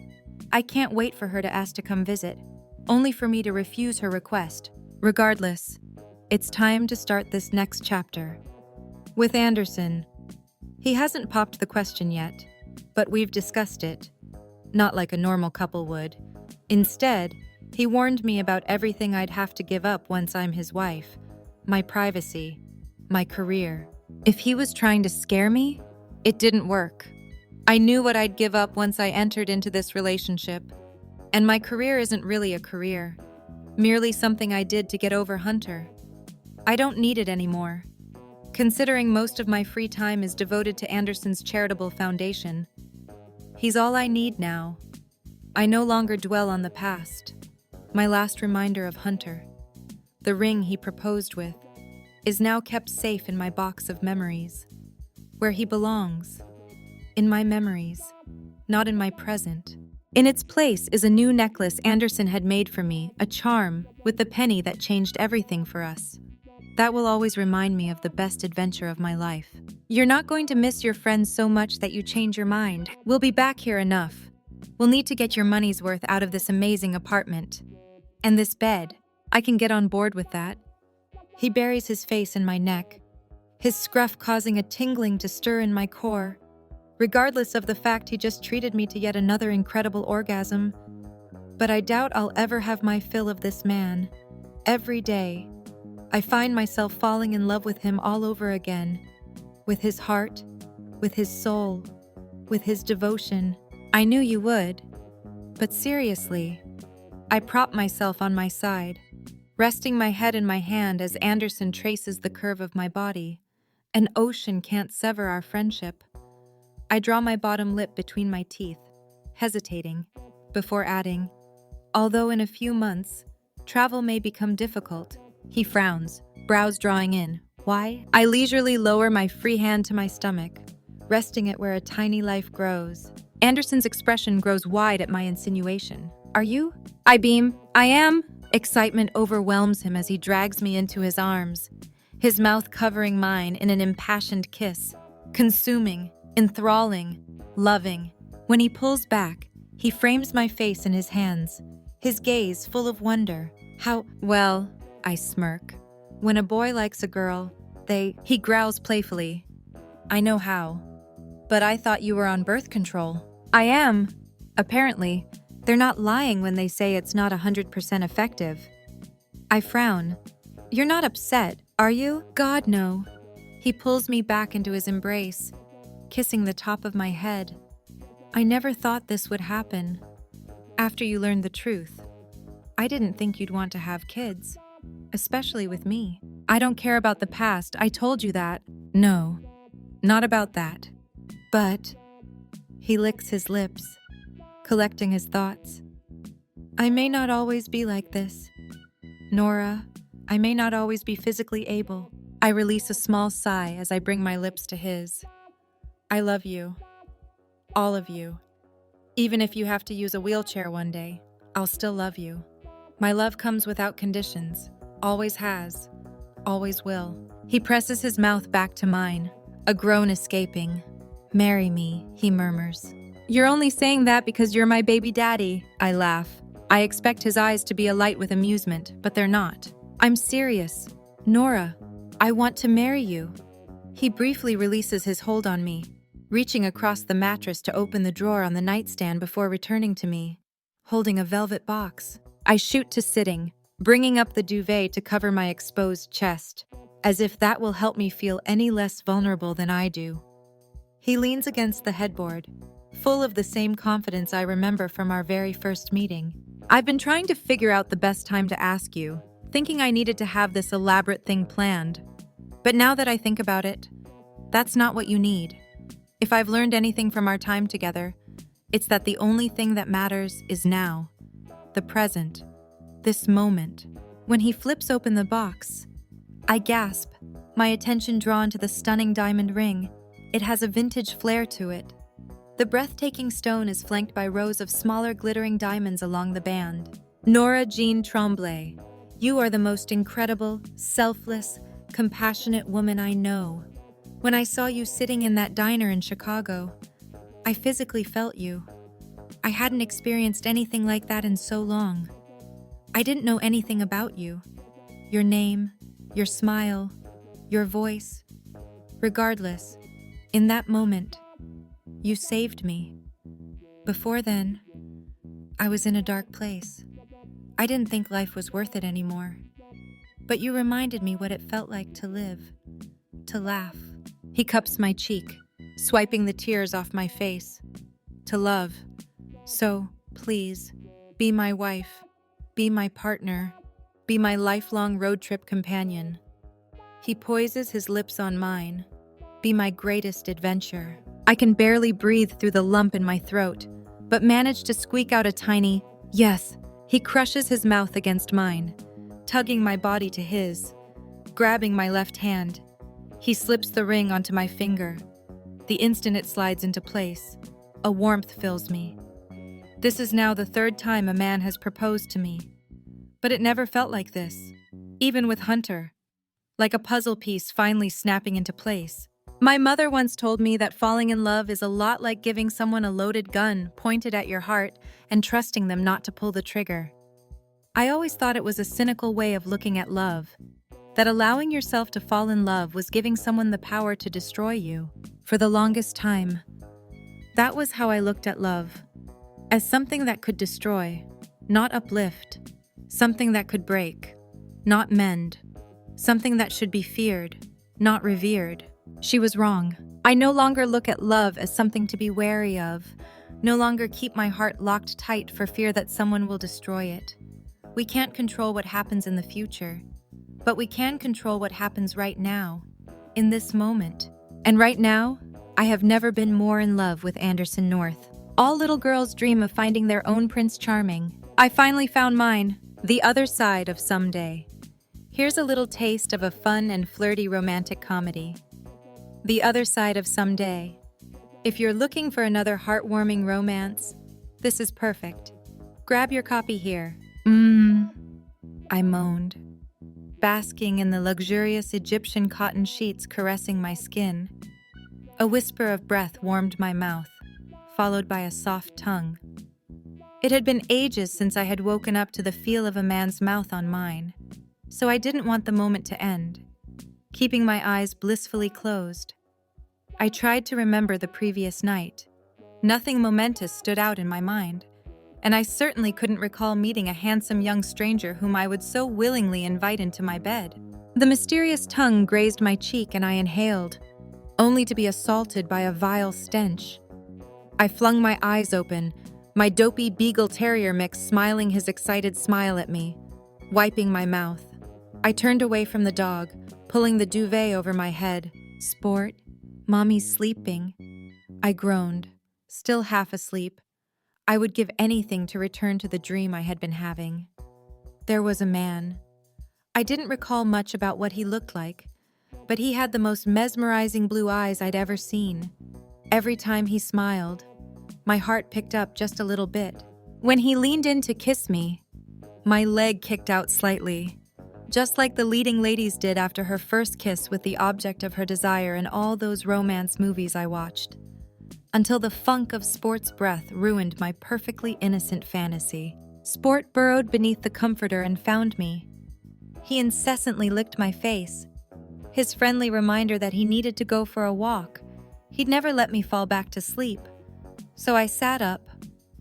I can't wait for her to ask to come visit, only for me to refuse her request. Regardless, it's time to start this next chapter. With Anderson, he hasn't popped the question yet, but we've discussed it, not like a normal couple would. Instead, he warned me about everything I'd have to give up once I'm his wife, my privacy, my career. If he was trying to scare me, it didn't work. I knew what I'd give up once I entered into this relationship, and my career isn't really a career, merely something I did to get over Hunter. I don't need it anymore, considering most of my free time is devoted to Anderson's charitable foundation. He's all I need now. I no longer dwell on the past. My last reminder of Hunter, the ring he proposed with, is now kept safe in my box of memories, where he belongs, in my memories, not in my present. In its place is a new necklace Anderson had made for me, a charm with the penny that changed everything for us. That will always remind me of the best adventure of my life. You're not going to miss your friends so much that you change your mind. We'll be back here enough. We'll need to get your money's worth out of this amazing apartment. And this bed, I can get on board with that. He buries his face in my neck, his scruff causing a tingling to stir in my core, regardless of the fact he just treated me to yet another incredible orgasm. But I doubt I'll ever have my fill of this man. Every day, I find myself falling in love with him all over again, with his heart, with his soul, with his devotion. I knew you would, but seriously, I prop myself on my side, resting my head in my hand as Anderson traces the curve of my body. An ocean can't sever our friendship. I draw my bottom lip between my teeth, hesitating, before adding, although in a few months, travel may become difficult. He frowns, brows drawing in. Why? I leisurely lower my free hand to my stomach, resting it where a tiny life grows. Anderson's expression grows wide at my insinuation. Are you? I beam. I am. Excitement overwhelms him as he drags me into his arms, his mouth covering mine in an impassioned kiss, consuming, enthralling, loving. When he pulls back, he frames my face in his hands, his gaze full of wonder. How? Well, I smirk. When a boy likes a girl, he growls playfully. I know how. But I thought you were on birth control. I am. Apparently, they're not lying when they say it's not 100% effective. I frown. You're not upset, are you? God, no. He pulls me back into his embrace, kissing the top of my head. I never thought this would happen. After you learned the truth, I didn't think you'd want to have kids, especially with me. I don't care about the past, I told you that. No, not about that. But he licks his lips, collecting his thoughts. I may not always be like this. Nora, I may not always be physically able. I release a small sigh as I bring my lips to his. I love you. All of you. Even if you have to use a wheelchair one day, I'll still love you. My love comes without conditions. Always has. Always will. He presses his mouth back to mine, a groan escaping. Marry me, he murmurs. You're only saying that because you're my baby daddy, I laugh. I expect his eyes to be alight with amusement, but they're not. I'm serious. Nora, I want to marry you. He briefly releases his hold on me, reaching across the mattress to open the drawer on the nightstand before returning to me, holding a velvet box. I shoot to sitting, bringing up the duvet to cover my exposed chest, as if that will help me feel any less vulnerable than I do. He leans against the headboard, full of the same confidence I remember from our very first meeting. I've been trying to figure out the best time to ask you, thinking I needed to have this elaborate thing planned. But now that I think about it, that's not what you need. If I've learned anything from our time together, it's that the only thing that matters is now. The present. This moment. When he flips open the box, I gasp, my attention drawn to the stunning diamond ring. It has a vintage flair to it. The breathtaking stone is flanked by rows of smaller glittering diamonds along the band. Nora Jean Tremblay, you are the most incredible, selfless, compassionate woman I know. When I saw you sitting in that diner in Chicago, I physically felt you. I hadn't experienced anything like that in so long. I didn't know anything about you. Your name, your smile, your voice. Regardless, in that moment, you saved me. Before then, I was in a dark place. I didn't think life was worth it anymore. But you reminded me what it felt like to live, to laugh. He cups my cheek, swiping the tears off my face. To love. So, please, be my wife, be my partner, be my lifelong road trip companion. He poises his lips on mine. Be my greatest adventure. I can barely breathe through the lump in my throat, but manage to squeak out a tiny, yes. He crushes his mouth against mine, tugging my body to his, grabbing my left hand. He slips the ring onto my finger. The instant it slides into place, a warmth fills me. This is now the third time a man has proposed to me. But it never felt like this, even with Hunter. Like a puzzle piece finally snapping into place. My mother once told me that falling in love is a lot like giving someone a loaded gun pointed at your heart and trusting them not to pull the trigger. I always thought it was a cynical way of looking at love, that allowing yourself to fall in love was giving someone the power to destroy you. For the longest time, that was how I looked at love, as something that could destroy, not uplift, something that could break, not mend, something that should be feared, not revered. She was wrong. I no longer look at love as something to be wary of, no longer keep my heart locked tight for fear that someone will destroy it. We can't control what happens in the future, but we can control what happens right now, in this moment. And right now, I have never been more in love with Anderson North. All little girls dream of finding their own Prince Charming. I finally found mine, the other side of someday. Here's a little taste of a fun and flirty romantic comedy. The Other Side of Someday. If you're looking for another heartwarming romance, this is perfect. Grab your copy here. I moaned, basking in the luxurious Egyptian cotton sheets caressing my skin. A whisper of breath warmed my mouth, followed by a soft tongue. It had been ages since I had woken up to the feel of a man's mouth on mine, so I didn't want the moment to end. Keeping my eyes blissfully closed, I tried to remember the previous night. Nothing momentous stood out in my mind, and I certainly couldn't recall meeting a handsome young stranger whom I would so willingly invite into my bed. The mysterious tongue grazed my cheek and I inhaled, only to be assaulted by a vile stench. I flung my eyes open, my dopey Beagle Terrier mix smiling his excited smile at me, wiping my mouth. I turned away from the dog, pulling the duvet over my head. "Sport, Mommy's sleeping." I groaned, still half asleep. I would give anything to return to the dream I had been having. There was a man. I didn't recall much about what he looked like, but he had the most mesmerizing blue eyes I'd ever seen. Every time he smiled, my heart picked up just a little bit. When he leaned in to kiss me, my leg kicked out slightly, just like the leading ladies did after her first kiss with the object of her desire in all those romance movies I watched. Until the funk of Sport's breath ruined my perfectly innocent fantasy. Sport burrowed beneath the comforter and found me. He incessantly licked my face, his friendly reminder that he needed to go for a walk. He'd never let me fall back to sleep. So I sat up,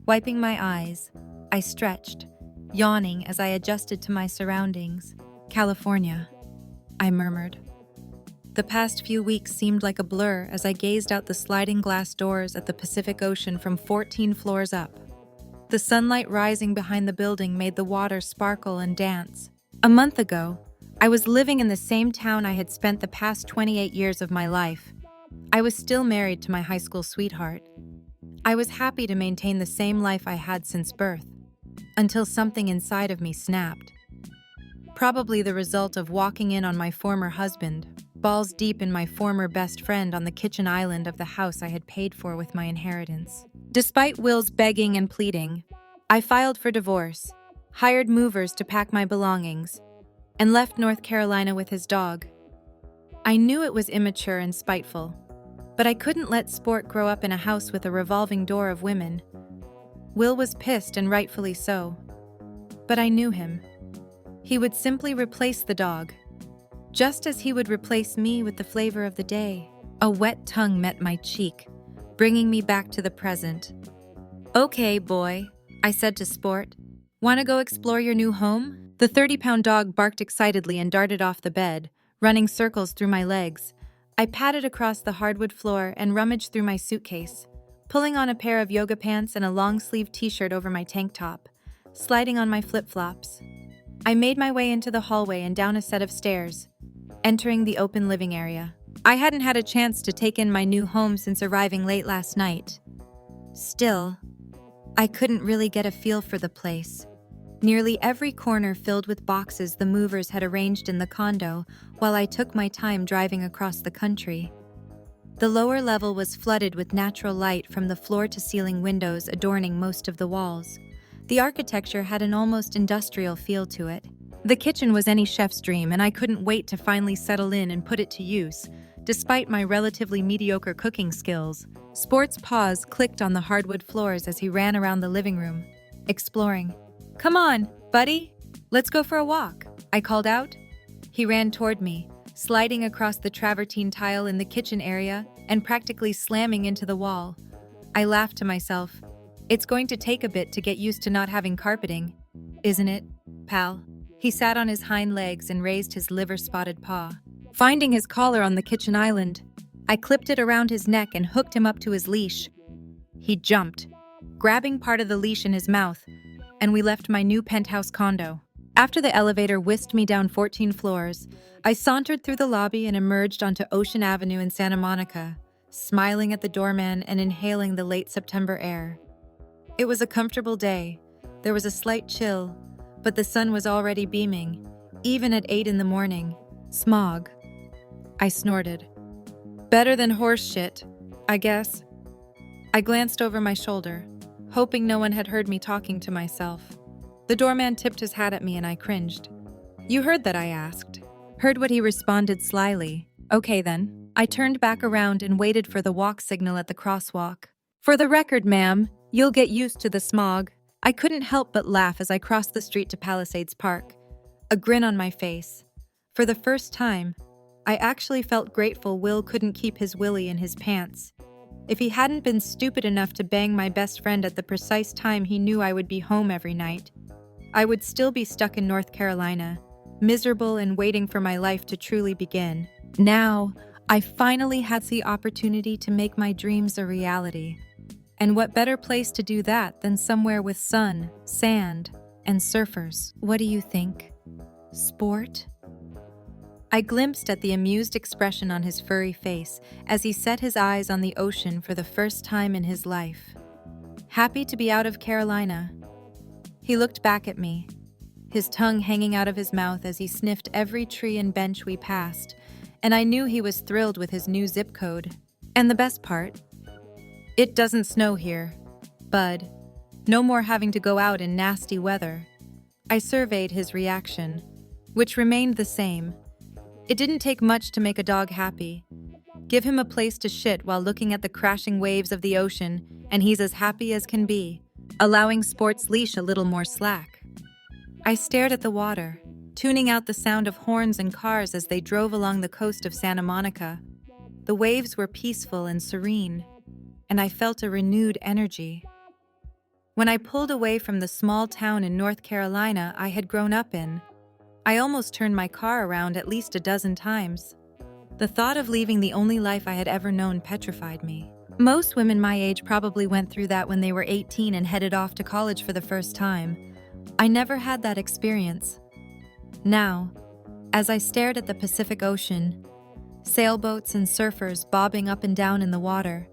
wiping my eyes. I stretched, yawning as I adjusted to my surroundings. "California," I murmured. The past few weeks seemed like a blur as I gazed out the sliding glass doors at the Pacific Ocean from 14 floors up. The sunlight rising behind the building made the water sparkle and dance. A month ago, I was living in the same town I had spent the past 28 years of my life. I was still married to my high school sweetheart. I was happy to maintain the same life I had since birth, until something inside of me snapped. Probably the result of walking in on my former husband, balls deep in my former best friend on the kitchen island of the house I had paid for with my inheritance. Despite Will's begging and pleading, I filed for divorce, hired movers to pack my belongings, and left North Carolina with his dog. I knew it was immature and spiteful, but I couldn't let Sport grow up in a house with a revolving door of women. Will was pissed, and rightfully so. But I knew him. He would simply replace the dog, just as he would replace me with the flavor of the day. A wet tongue met my cheek, bringing me back to the present. "Okay, boy," I said to Sport. "Want to go explore your new home?" The 30-pound dog barked excitedly and darted off the bed, running circles through my legs. I padded across the hardwood floor and rummaged through my suitcase, pulling on a pair of yoga pants and a long-sleeved t-shirt over my tank top, sliding on my flip-flops. I made my way into the hallway and down a set of stairs, entering the open living area. I hadn't had a chance to take in my new home since arriving late last night. Still, I couldn't really get a feel for the place. Nearly every corner filled with boxes the movers had arranged in the condo, while I took my time driving across the country. The lower level was flooded with natural light from the floor-to-ceiling windows adorning most of the walls. The architecture had an almost industrial feel to it. The kitchen was any chef's dream, and I couldn't wait to finally settle in and put it to use, despite my relatively mediocre cooking skills. Sport's paws clicked on the hardwood floors as he ran around the living room, exploring. "Come on, buddy, let's go for a walk," I called out. He ran toward me, sliding across the travertine tile in the kitchen area and practically slamming into the wall. I laughed to myself. It's going to take a bit to get used to not having carpeting, isn't it, pal? He sat on his hind legs and raised his liver-spotted paw. Finding his collar on the kitchen island, I clipped it around his neck and hooked him up to his leash. He jumped, grabbing part of the leash in his mouth, and we left my new penthouse condo. After the elevator whisked me down 14 floors, I sauntered through the lobby and emerged onto Ocean Avenue in Santa Monica, smiling at the doorman and inhaling the late September air. It was a comfortable day. There was a slight chill, but the sun was already beaming, Even at 8 in the morning. Smog. I snorted. Better than horse shit, I guess. I glanced over my shoulder, hoping no one had heard me talking to myself. The doorman tipped his hat at me and I cringed. You heard that, I asked. Heard what he responded slyly. Okay then. I turned back around and waited for the walk signal at the crosswalk. For the record, ma'am, you'll get used to the smog. I couldn't help but laugh as I crossed the street to Palisades Park, a grin on my face. For the first time, I actually felt grateful Will couldn't keep his willy in his pants. If he hadn't been stupid enough to bang my best friend at the precise time he knew I would be home every night, I would still be stuck in North Carolina, miserable and waiting for my life to truly begin. Now, I finally had the opportunity to make my dreams a reality. And what better place to do that than somewhere with sun, sand, and surfers? What do you think? Sport? I glimpsed at the amused expression on his furry face as he set his eyes on the ocean for the first time in his life. Happy to be out of Carolina. He looked back at me, his tongue hanging out of his mouth as he sniffed every tree and bench we passed, and I knew he was thrilled with his new zip code. And the best part? It doesn't snow here, bud. No more having to go out in nasty weather. I surveyed his reaction, which remained the same. It didn't take much to make a dog happy. Give him a place to shit while looking at the crashing waves of the ocean, and he's as happy as can be, allowing Sport's leash a little more slack. I stared at the water, tuning out the sound of horns and cars as they drove along the coast of Santa Monica. The waves were peaceful and serene, and I felt a renewed energy. When I pulled away from the small town in North Carolina I had grown up in, I almost turned my car around at least a dozen times. The thought of leaving the only life I had ever known petrified me. Most women my age probably went through that when they were 18 and headed off to college for the first time. I never had that experience. Now, as I stared at the Pacific Ocean, sailboats and surfers bobbing up and down in the water,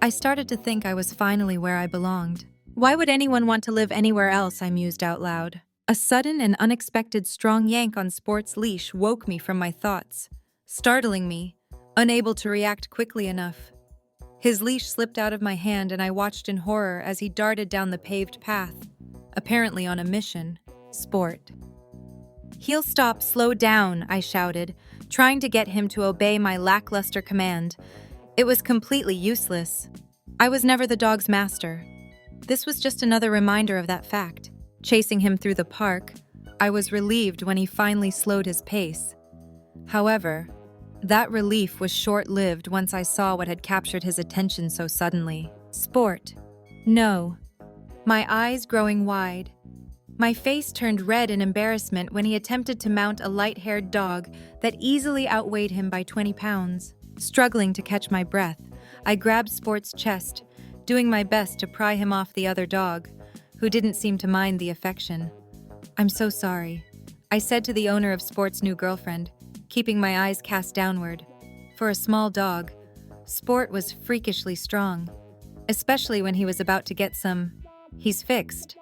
I started to think I was finally where I belonged. Why would anyone want to live anywhere else? I mused out loud. A sudden and unexpected strong yank on Sport's leash woke me from my thoughts, startling me, unable to react quickly enough. His leash slipped out of my hand and I watched in horror as he darted down the paved path, apparently on a mission. Sport. Heel stop, slow down, I shouted, trying to get him to obey my lackluster command. It was completely useless. I was never the dog's master. This was just another reminder of that fact. Chasing him through the park, I was relieved when he finally slowed his pace. However, that relief was short-lived once I saw what had captured his attention so suddenly. Sport. No. My eyes growing wide. My face turned red in embarrassment when he attempted to mount a light-haired dog that easily outweighed him by 20 pounds. Struggling to catch my breath, I grabbed Sport's chest, doing my best to pry him off the other dog, who didn't seem to mind the affection. I'm so sorry, I said to the owner of Sport's new girlfriend, keeping my eyes cast downward. For a small dog, Sport was freakishly strong, especially when he was about to get some. He's fixed,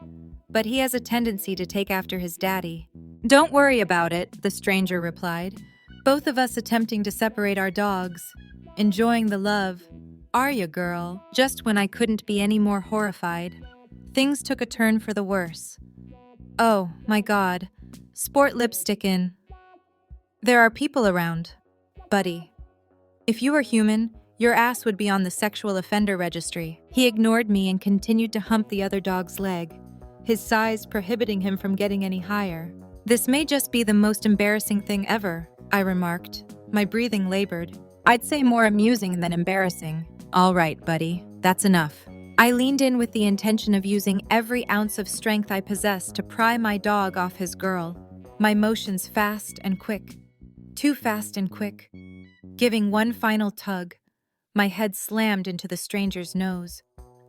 but he has a tendency to take after his daddy. Don't worry about it, the stranger replied, both of us attempting to separate our dogs, enjoying the love. Are you, girl? Just when I couldn't be any more horrified, things took a turn for the worse. Oh, my God. Sport lipstick in. There are people around, buddy. If you were human, your ass would be on the sexual offender registry. He ignored me and continued to hump the other dog's leg, his size prohibiting him from getting any higher. This may just be the most embarrassing thing ever, I remarked, my breathing labored. I'd say more amusing than embarrassing. All right, buddy, that's enough. I leaned in with the intention of using every ounce of strength I possessed to pry my dog off his girl, my motions fast and quick. Too fast and quick. Giving one final tug, my head slammed into the stranger's nose,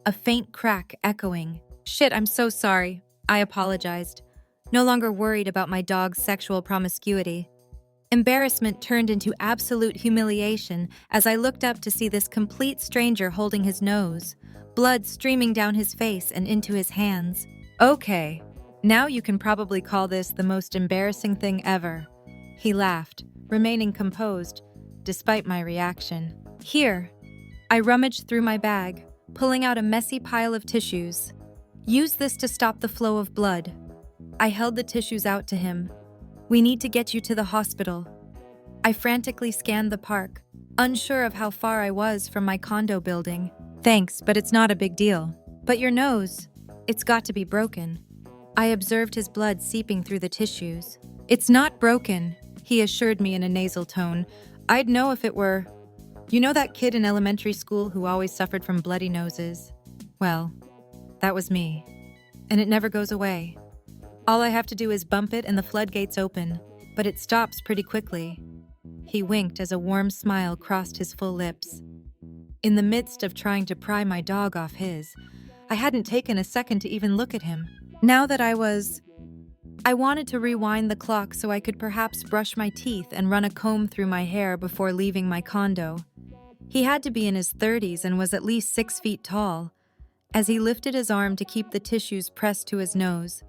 a faint crack echoing. Shit, I'm so sorry, I apologized, no longer worried about my dog's sexual promiscuity. Embarrassment turned into absolute humiliation as I looked up to see this complete stranger holding his nose, blood streaming down his face and into his hands. Okay, Now you can probably call this the most embarrassing thing ever. He laughed, remaining composed, despite my reaction. Here. I rummaged through my bag, pulling out a messy pile of tissues. Use this to stop the flow of blood. I held the tissues out to him. We need to get you to the hospital. I frantically scanned the park, unsure of how far I was from my condo building. Thanks, but it's not a big deal. But your nose, it's got to be broken. I observed his blood seeping through the tissues. It's not broken, he assured me in a nasal tone. I'd know if it were. You know that kid in elementary school who always suffered from bloody noses? Well, that was me. And it never goes away. All I have to do is bump it and the floodgates open, but it stops pretty quickly. He winked as a warm smile crossed his full lips. In the midst of trying to pry my dog off his, I hadn't taken a second to even look at him. Now that I wanted to rewind the clock so I could perhaps brush my teeth and run a comb through my hair before leaving my condo. He had to be in his 30s and was at least 6 feet tall. As he lifted his arm to keep the tissues pressed to his nose,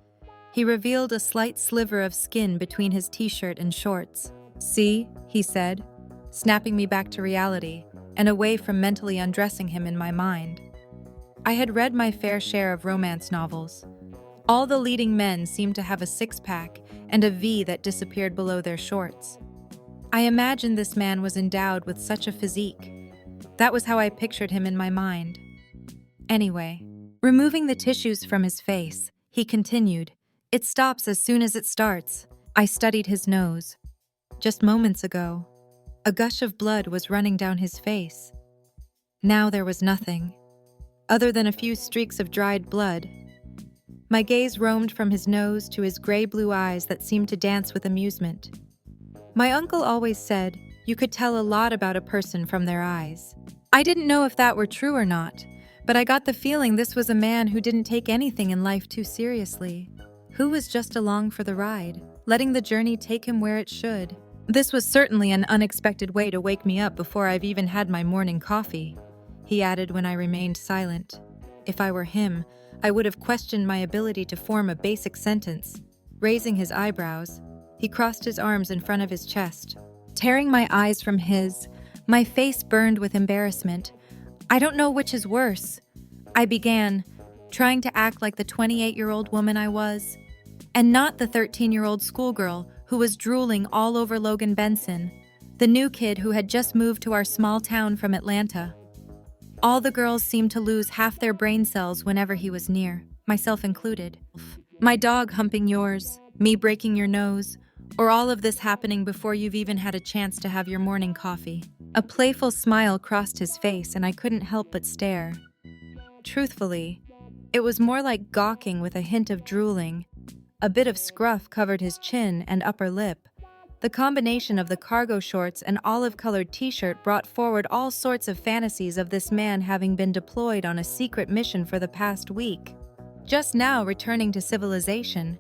he revealed a slight sliver of skin between his t-shirt and shorts. See, he said, snapping me back to reality and away from mentally undressing him in my mind. I had read my fair share of romance novels. All the leading men seemed to have a six-pack and a V that disappeared below their shorts. I imagined this man was endowed with such a physique. That was how I pictured him in my mind. Anyway, removing the tissues from his face, he continued, "It stops as soon as it starts." I studied his nose. Just moments ago, a gush of blood was running down his face. Now there was nothing, other than a few streaks of dried blood. My gaze roamed from his nose to his gray-blue eyes that seemed to dance with amusement. My uncle always said you could tell a lot about a person from their eyes. I didn't know if that were true or not, but I got the feeling this was a man who didn't take anything in life too seriously, who was just along for the ride, letting the journey take him where it should. This was certainly an unexpected way to wake me up before I've even had my morning coffee, he added when I remained silent. If I were him, I would have questioned my ability to form a basic sentence. Raising his eyebrows, he crossed his arms in front of his chest. Tearing my eyes from his, my face burned with embarrassment. I don't know which is worse. I began, trying to act like the 28-year-old woman I was, and not the 13-year-old schoolgirl who was drooling all over Logan Benson, the new kid who had just moved to our small town from Atlanta. All the girls seemed to lose half their brain cells whenever he was near, myself included. My dog humping yours, me breaking your nose, or all of this happening before you've even had a chance to have your morning coffee. A playful smile crossed his face and I couldn't help but stare. Truthfully, it was more like gawking with a hint of drooling. A bit of scruff covered his chin and upper lip. The combination of the cargo shorts and olive-colored t-shirt brought forward all sorts of fantasies of this man having been deployed on a secret mission for the past week, just now returning to civilization.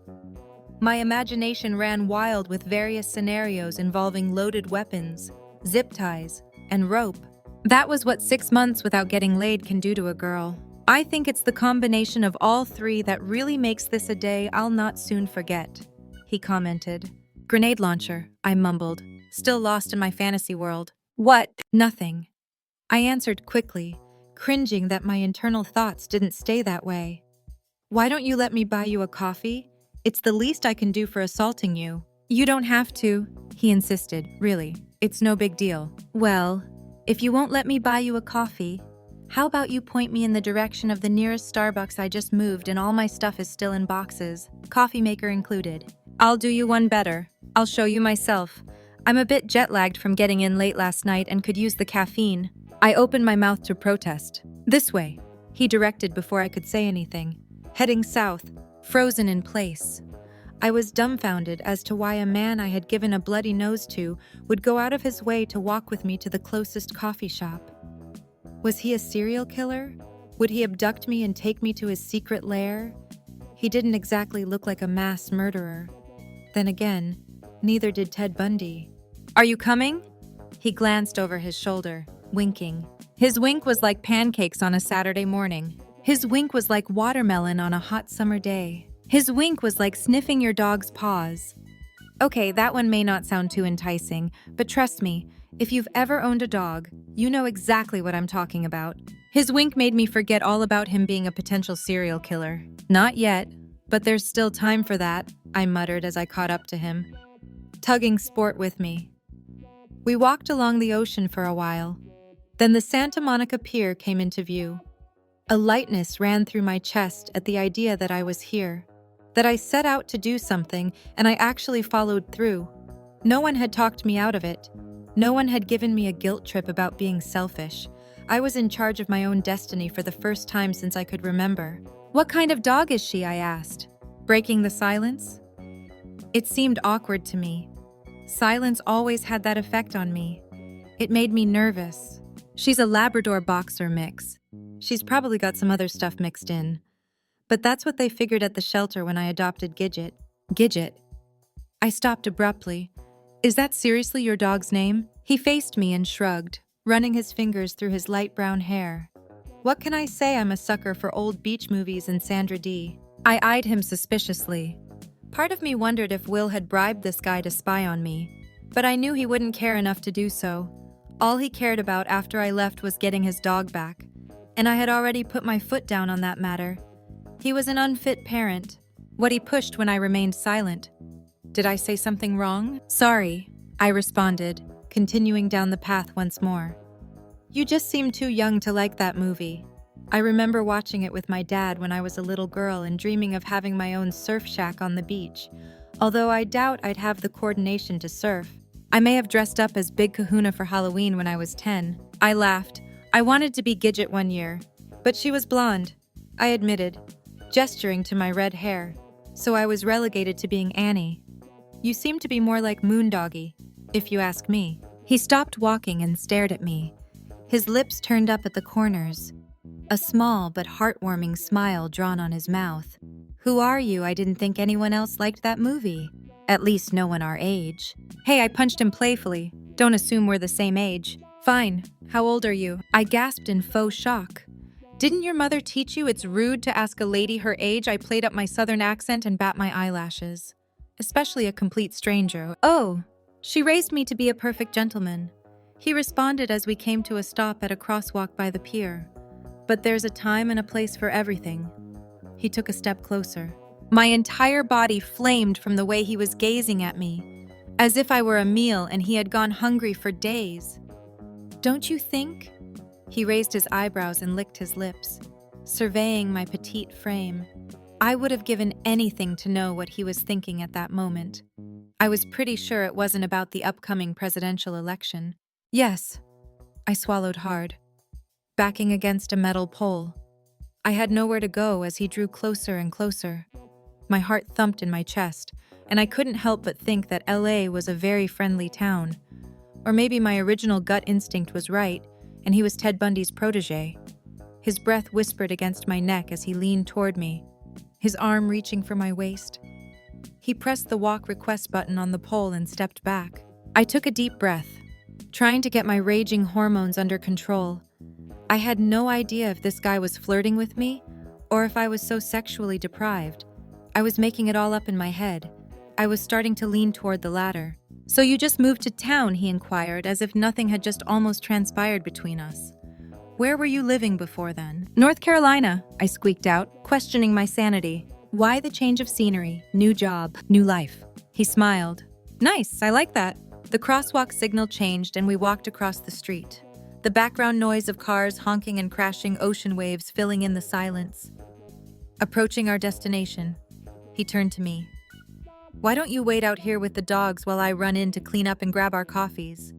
My imagination ran wild with various scenarios involving loaded weapons, zip ties, and rope. That was what 6 months without getting laid can do to a girl. I think it's the combination of all three that really makes this a day I'll not soon forget, he commented. Grenade launcher, I mumbled, still lost in my fantasy world. What? Nothing. I answered quickly, cringing that my internal thoughts didn't stay that way. Why don't you let me buy you a coffee? It's the least I can do for assaulting you. You don't have to, he insisted, really. It's no big deal. Well, if you won't let me buy you a coffee, how about you point me in the direction of the nearest Starbucks? I just moved and all my stuff is still in boxes, coffee maker included. I'll do you one better. I'll show you myself. I'm a bit jet-lagged from getting in late last night and could use the caffeine. I opened my mouth to protest. This way, he directed before I could say anything. Heading south, frozen in place. I was dumbfounded as to why a man I had given a bloody nose to would go out of his way to walk with me to the closest coffee shop. Was he a serial killer? Would he abduct me and take me to his secret lair? He didn't exactly look like a mass murderer. Then again, neither did Ted Bundy. Are you coming? He glanced over his shoulder, winking. His wink was like pancakes on a Saturday morning. His wink was like watermelon on a hot summer day. His wink was like sniffing your dog's paws. Okay, that one may not sound too enticing, but trust me, if you've ever owned a dog, you know exactly what I'm talking about. His wink made me forget all about him being a potential serial killer. Not yet, but there's still time for that, I muttered as I caught up to him, tugging sport with me. We walked along the ocean for a while. Then the Santa Monica Pier came into view. A lightness ran through my chest at the idea that I was here, that I set out to do something and I actually followed through. No one had talked me out of it. No one had given me a guilt trip about being selfish. I was in charge of my own destiny for the first time since I could remember. What kind of dog is she? I asked, breaking the silence. It seemed awkward to me. Silence always had that effect on me. It made me nervous. She's a Labrador boxer mix. She's probably got some other stuff mixed in. But that's what they figured at the shelter when I adopted Gidget. Gidget. I stopped abruptly. Is that seriously your dog's name? He faced me and shrugged, running his fingers through his light brown hair. What can I say? I'm a sucker for old beach movies and Sandra Dee. I eyed him suspiciously. Part of me wondered if Will had bribed this guy to spy on me, but I knew he wouldn't care enough to do so. All he cared about after I left was getting his dog back, and I had already put my foot down on that matter. He was an unfit parent, what he pushed when I remained silent. Did I say something wrong? Sorry, I responded, continuing down the path once more. You just seem too young to like that movie. I remember watching it with my dad when I was a little girl and dreaming of having my own surf shack on the beach, although I doubt I'd have the coordination to surf. I may have dressed up as Big Kahuna for Halloween when I was 10. I laughed. I wanted to be Gidget one year, but she was blonde, I admitted, gesturing to my red hair, so I was relegated to being Annie. You seem to be more like Moondoggy, if you ask me. He stopped walking and stared at me. His lips turned up at the corners, a small but heartwarming smile drawn on his mouth. Who are you? I didn't think anyone else liked that movie. At least no one our age. Hey, I punched him playfully. Don't assume we're the same age. Fine. How old are you? I gasped in faux shock. Didn't your mother teach you it's rude to ask a lady her age? I played up my southern accent and bat my eyelashes. Especially a complete stranger. Oh, she raised me to be a perfect gentleman. He responded as we came to a stop at a crosswalk by the pier. But there's a time and a place for everything. He took a step closer. My entire body flamed from the way he was gazing at me, as if I were a meal and he had gone hungry for days. Don't you think? He raised his eyebrows and licked his lips, surveying my petite frame. I would have given anything to know what he was thinking at that moment. I was pretty sure it wasn't about the upcoming presidential election. Yes, I swallowed hard, backing against a metal pole. I had nowhere to go as he drew closer and closer. My heart thumped in my chest, and I couldn't help but think that LA was a very friendly town. Or maybe my original gut instinct was right, and he was Ted Bundy's protege. His breath whispered against my neck as he leaned toward me, his arm reaching for my waist. He pressed the walk request button on the pole and stepped back. I took a deep breath, trying to get my raging hormones under control. I had no idea if this guy was flirting with me, or if I was so sexually deprived. I was making it all up in my head. I was starting to lean toward the latter. So you just moved to town, he inquired, as if nothing had just almost transpired between us. Where were you living before then? North Carolina, I squeaked out, questioning my sanity. Why the change of scenery, new job, new life? He smiled. Nice, I like that. The crosswalk signal changed and we walked across the street. The background noise of cars honking and crashing ocean waves filling in the silence. Approaching our destination, he turned to me. Why don't you wait out here with the dogs while I run in to clean up and grab our coffees?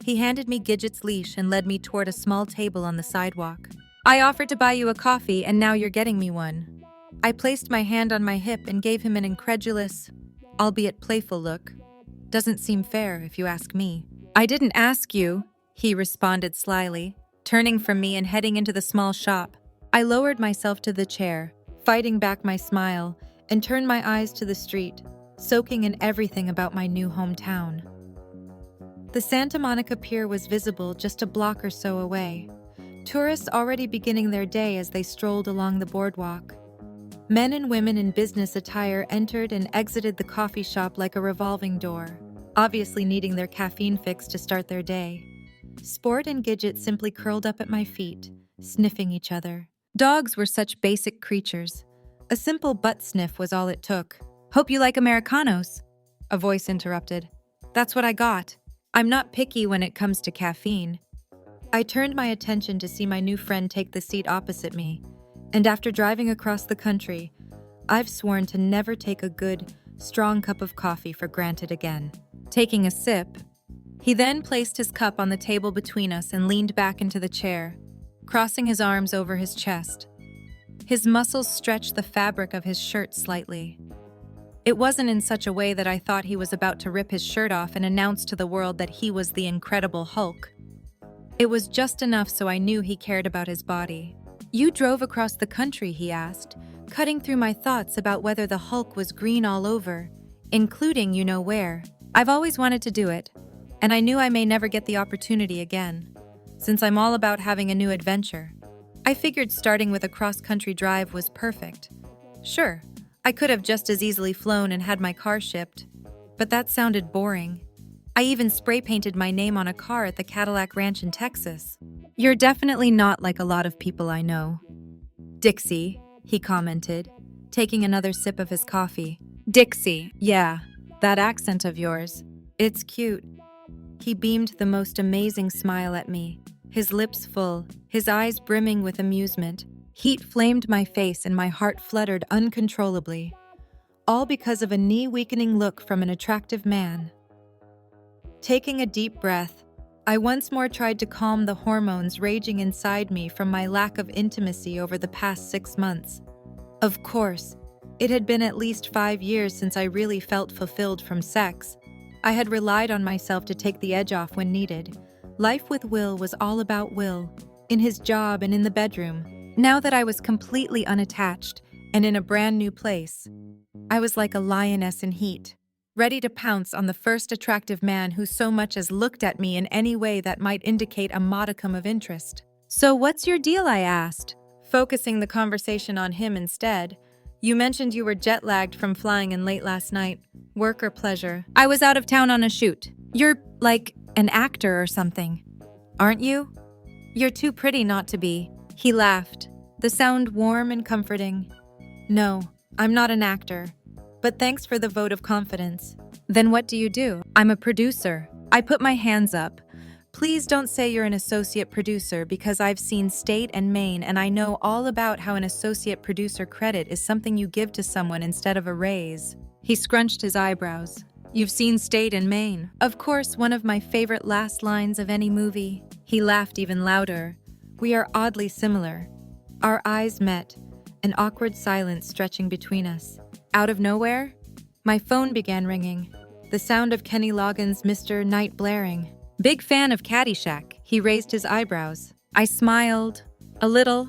He handed me Gidget's leash and led me toward a small table on the sidewalk. I offered to buy you a coffee and now you're getting me one. I placed my hand on my hip and gave him an incredulous, albeit playful look. Doesn't seem fair if you ask me. I didn't ask you, he responded slyly, turning from me and heading into the small shop. I lowered myself to the chair, fighting back my smile, and turned my eyes to the street, soaking in everything about my new hometown. The Santa Monica Pier was visible just a block or so away, tourists already beginning their day as they strolled along the boardwalk. Men and women in business attire entered and exited the coffee shop like a revolving door, obviously needing their caffeine fix to start their day. Sport and Gidget simply curled up at my feet, sniffing each other. Dogs were such basic creatures. A simple butt sniff was all it took. "Hope you like Americanos," a voice interrupted. "That's what I got. I'm not picky when it comes to caffeine." I turned my attention to see my new friend take the seat opposite me, and after driving across the country, I've sworn to never take a good, strong cup of coffee for granted again. Taking a sip, he then placed his cup on the table between us and leaned back into the chair, crossing his arms over his chest. His muscles stretched the fabric of his shirt slightly. It wasn't in such a way that I thought he was about to rip his shirt off and announce to the world that he was the Incredible Hulk. It was just enough so I knew he cared about his body. "You drove across the country," he asked, cutting through my thoughts about whether the Hulk was green all over, including you know where. I've always wanted to do it, and I knew I may never get the opportunity again, since I'm all about having a new adventure. I figured starting with a cross-country drive was perfect. Sure, I could have just as easily flown and had my car shipped, but that sounded boring. I even spray-painted my name on a car at the Cadillac Ranch in Texas. "You're definitely not like a lot of people I know." "Dixie," he commented, taking another sip of his coffee. "Dixie, yeah, that accent of yours. It's cute." He beamed the most amazing smile at me, his lips full, his eyes brimming with amusement. Heat flamed my face and my heart fluttered uncontrollably, all because of a knee-weakening look from an attractive man. Taking a deep breath, I once more tried to calm the hormones raging inside me from my lack of intimacy over the past 6 months. Of course, it had been at least 5 years since I really felt fulfilled from sex. I had relied on myself to take the edge off when needed. Life with Will was all about Will, in his job and in the bedroom. Now that I was completely unattached and in a brand new place, I was like a lioness in heat, ready to pounce on the first attractive man who so much as looked at me in any way that might indicate a modicum of interest. "So what's your deal?" I asked, focusing the conversation on him instead. "You mentioned you were jet-lagged from flying in late last night. Work or pleasure?" "I was out of town on a shoot." "You're, like, an actor or something, aren't you?" "You're too pretty not to be." He laughed, the sound warm and comforting. "No, I'm not an actor. But thanks for the vote of confidence." "Then what do you do?" "I'm a producer." I put my hands up. "Please don't say you're an associate producer because I've seen State and Maine and I know all about how an associate producer credit is something you give to someone instead of a raise." He scrunched his eyebrows. "You've seen State and Maine?" "Of course, one of my favorite last lines of any movie." He laughed even louder. "We are oddly similar." Our eyes met, an awkward silence stretching between us. Out of nowhere, my phone began ringing, the sound of Kenny Loggins' Mr. Night blaring. "Big fan of Caddyshack." He raised his eyebrows. I smiled, a little.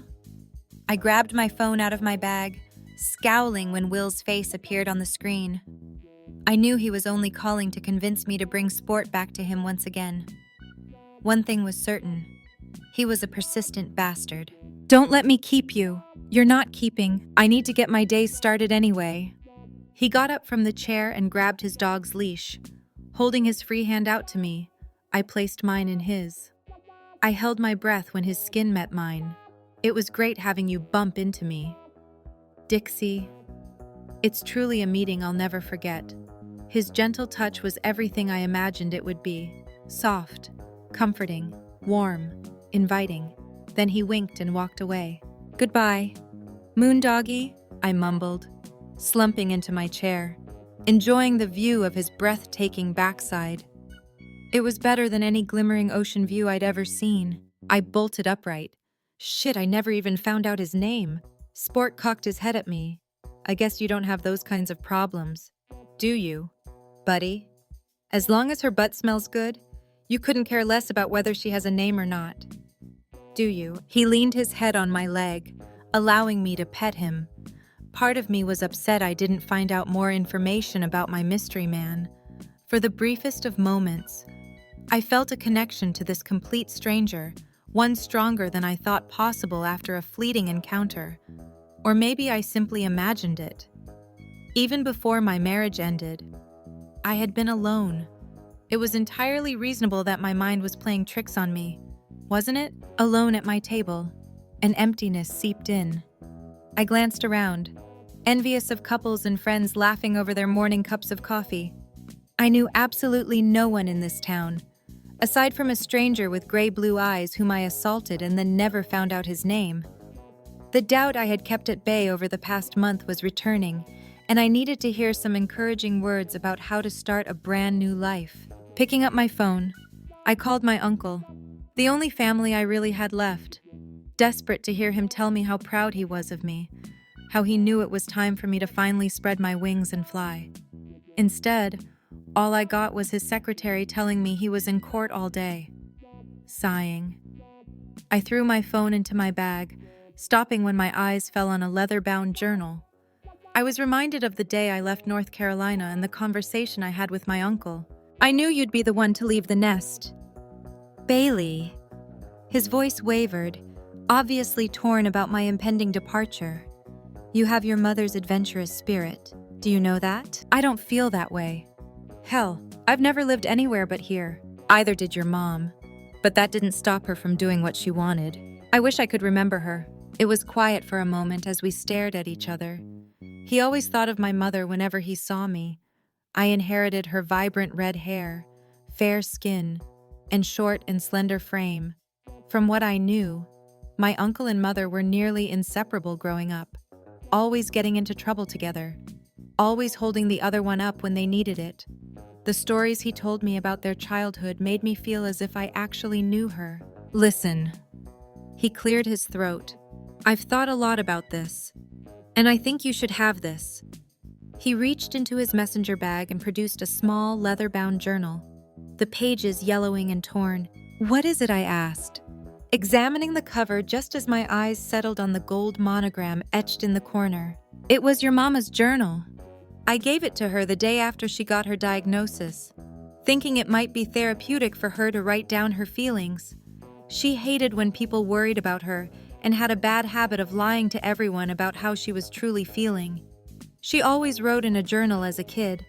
I grabbed my phone out of my bag, scowling when Will's face appeared on the screen. I knew he was only calling to convince me to bring sport back to him once again. One thing was certain. He was a persistent bastard. "Don't let me keep you." "You're not keeping. I need to get my day started anyway." He got up from the chair and grabbed his dog's leash. Holding his free hand out to me, I placed mine in his. I held my breath when his skin met mine. "It was great having you bump into me." "Dixie." It's truly a meeting I'll never forget. His gentle touch was everything I imagined it would be. Soft, comforting, warm, inviting. Then he winked and walked away. "Goodbye, Moondoggy," I mumbled, slumping into my chair, enjoying the view of his breathtaking backside. It was better than any glimmering ocean view I'd ever seen. I bolted upright. Shit, I never even found out his name. Sport cocked his head at me. "I guess you don't have those kinds of problems, do you, buddy? As long as her butt smells good, you couldn't care less about whether she has a name or not, do you?" He leaned his head on my leg, allowing me to pet him. Part of me was upset I didn't find out more information about my mystery man. For the briefest of moments, I felt a connection to this complete stranger, one stronger than I thought possible after a fleeting encounter. Or maybe I simply imagined it. Even before my marriage ended, I had been alone. It was entirely reasonable that my mind was playing tricks on me, wasn't it? Alone at my table, an emptiness seeped in. I glanced around, envious of couples and friends laughing over their morning cups of coffee. I knew absolutely no one in this town, aside from a stranger with gray-blue eyes whom I assaulted and then never found out his name. The doubt I had kept at bay over the past month was returning, and I needed to hear some encouraging words about how to start a brand new life. Picking up my phone, I called my uncle, the only family I really had left, desperate to hear him tell me how proud he was of me, how he knew it was time for me to finally spread my wings and fly. Instead, all I got was his secretary telling me he was in court all day. Sighing, I threw my phone into my bag, stopping when my eyes fell on a leather-bound journal. I was reminded of the day I left North Carolina and the conversation I had with my uncle. I knew you'd be the one to leave the nest. Bailey. His voice wavered, obviously torn about my impending departure. You have your mother's adventurous spirit. Do you know that? I don't feel that way. Hell, I've never lived anywhere but here. Either did your mom. But that didn't stop her from doing what she wanted. I wish I could remember her. It was quiet for a moment as we stared at each other. He always thought of my mother whenever he saw me. I inherited her vibrant red hair, fair skin, and short and slender frame. From what I knew, my uncle and mother were nearly inseparable growing up, always getting into trouble together, always holding the other one up when they needed it. The stories he told me about their childhood made me feel as if I actually knew her. Listen. He cleared his throat. I've thought a lot about this, and I think you should have this. He reached into his messenger bag and produced a small, leather-bound journal, the pages yellowing and torn. What is it? I asked, examining the cover just as my eyes settled on the gold monogram etched in the corner. It was your mama's journal. I gave it to her the day after she got her diagnosis, thinking it might be therapeutic for her to write down her feelings. She hated when people worried about her and had a bad habit of lying to everyone about how she was truly feeling. She always wrote in a journal as a kid,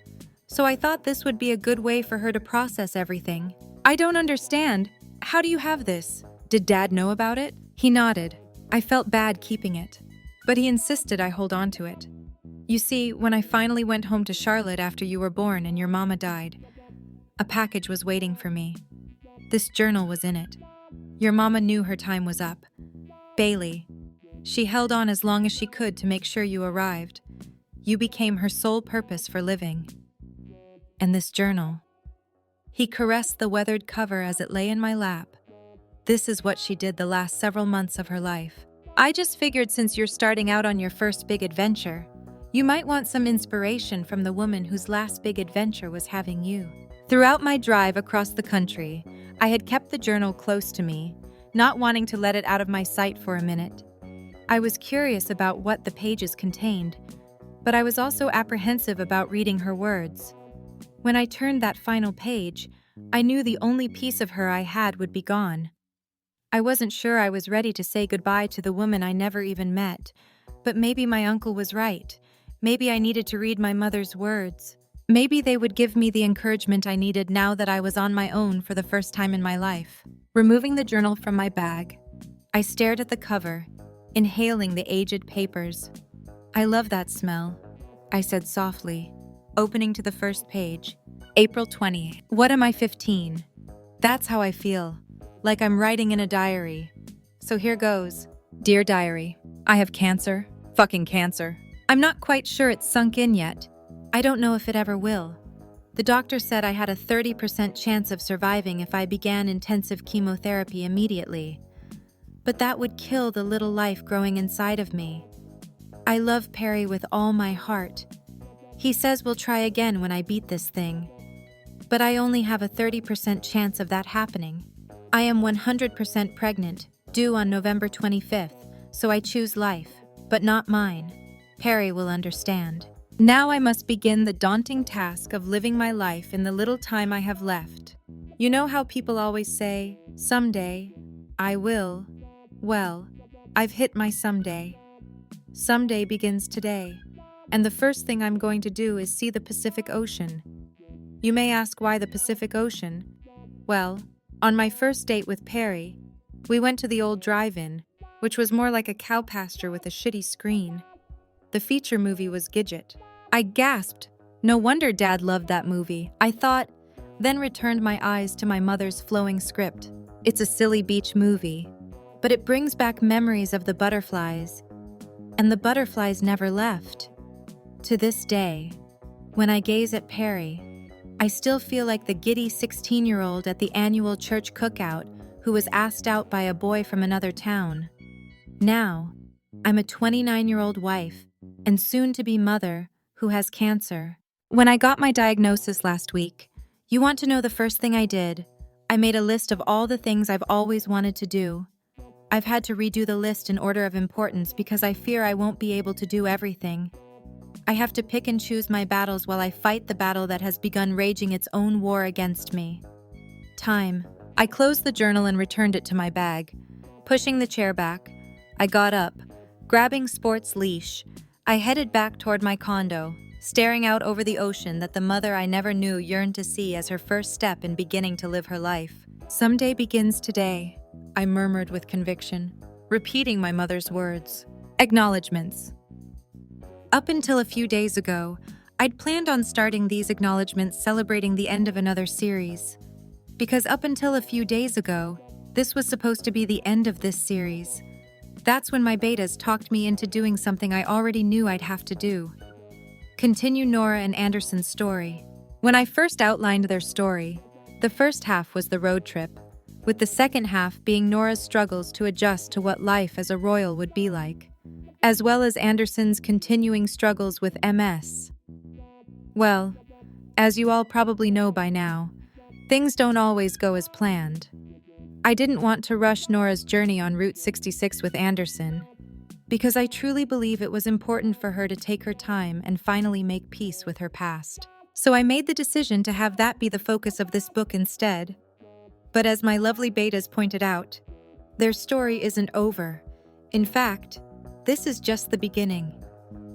so I thought this would be a good way for her to process everything. I don't understand. How do you have this? Did Dad know about it? He nodded. I felt bad keeping it, but he insisted I hold on to it. You see, when I finally went home to Charlotte after you were born and your mama died, a package was waiting for me. This journal was in it. Your mama knew her time was up. Bailey. She held on as long as she could to make sure you arrived. You became her sole purpose for living. And this journal. He caressed the weathered cover as it lay in my lap. This is what she did the last several months of her life. I just figured since you're starting out on your first big adventure, you might want some inspiration from the woman whose last big adventure was having you. Throughout my drive across the country, I had kept the journal close to me, not wanting to let it out of my sight for a minute. I was curious about what the pages contained, but I was also apprehensive about reading her words. When I turned that final page, I knew the only piece of her I had would be gone. I wasn't sure I was ready to say goodbye to the woman I never even met, but maybe my uncle was right. Maybe I needed to read my mother's words. Maybe they would give me the encouragement I needed now that I was on my own for the first time in my life. Removing the journal from my bag, I stared at the cover, inhaling the aged papers. I love that smell, I said softly, opening to the first page. April 20. What am I, 15? That's how I feel, like I'm writing in a diary. So here goes. Dear diary, I have cancer. Fucking cancer. I'm not quite sure it's sunk in yet. I don't know if it ever will. The doctor said I had a 30% chance of surviving if I began intensive chemotherapy immediately. But that would kill the little life growing inside of me. I love Perry with all my heart. He says we'll try again when I beat this thing. But I only have a 30% chance of that happening. I am 100% pregnant, due on November 25th, so I choose life, but not mine. Perry will understand. Now I must begin the daunting task of living my life in the little time I have left. You know how people always say, someday, I will. Well, I've hit my someday. Someday begins today, and the first thing I'm going to do is see the Pacific Ocean. You may ask why the Pacific Ocean? Well, on my first date with Perry, we went to the old drive-in, which was more like a cow pasture with a shitty screen. The feature movie was Gidget. I gasped. No wonder Dad loved that movie, I thought, then returned my eyes to my mother's flowing script. It's a silly beach movie, but it brings back memories of the butterflies, and the butterflies never left. To this day, when I gaze at Perry, I still feel like the giddy 16-year-old at the annual church cookout who was asked out by a boy from another town. Now, I'm a 29-year-old wife and soon-to-be mother who has cancer. When I got my diagnosis last week, you want to know the first thing I did? I made a list of all the things I've always wanted to do. I've had to redo the list in order of importance because I fear I won't be able to do everything. I have to pick and choose my battles while I fight the battle that has begun raging its own war against me. Time. I closed the journal and returned it to my bag. Pushing the chair back, I got up. Grabbing Sport's leash, I headed back toward my condo, staring out over the ocean that the mother I never knew yearned to see as her first step in beginning to live her life. Someday begins today, I murmured with conviction, repeating my mother's words. Acknowledgements. Up until a few days ago, I'd planned on starting these acknowledgements celebrating the end of another series. Because up until a few days ago, this was supposed to be the end of this series. That's when my betas talked me into doing something I already knew I'd have to do. Continue Nora and Anderson's story. When I first outlined their story, the first half was the road trip, with the second half being Nora's struggles to adjust to what life as a royal would be like, as well as Anderson's continuing struggles with MS. Well, as you all probably know by now, things don't always go as planned. I didn't want to rush Nora's journey on Route 66 with Anderson, because I truly believe it was important for her to take her time and finally make peace with her past. So I made the decision to have that be the focus of this book instead. But as my lovely betas pointed out, their story isn't over. In fact, this is just the beginning.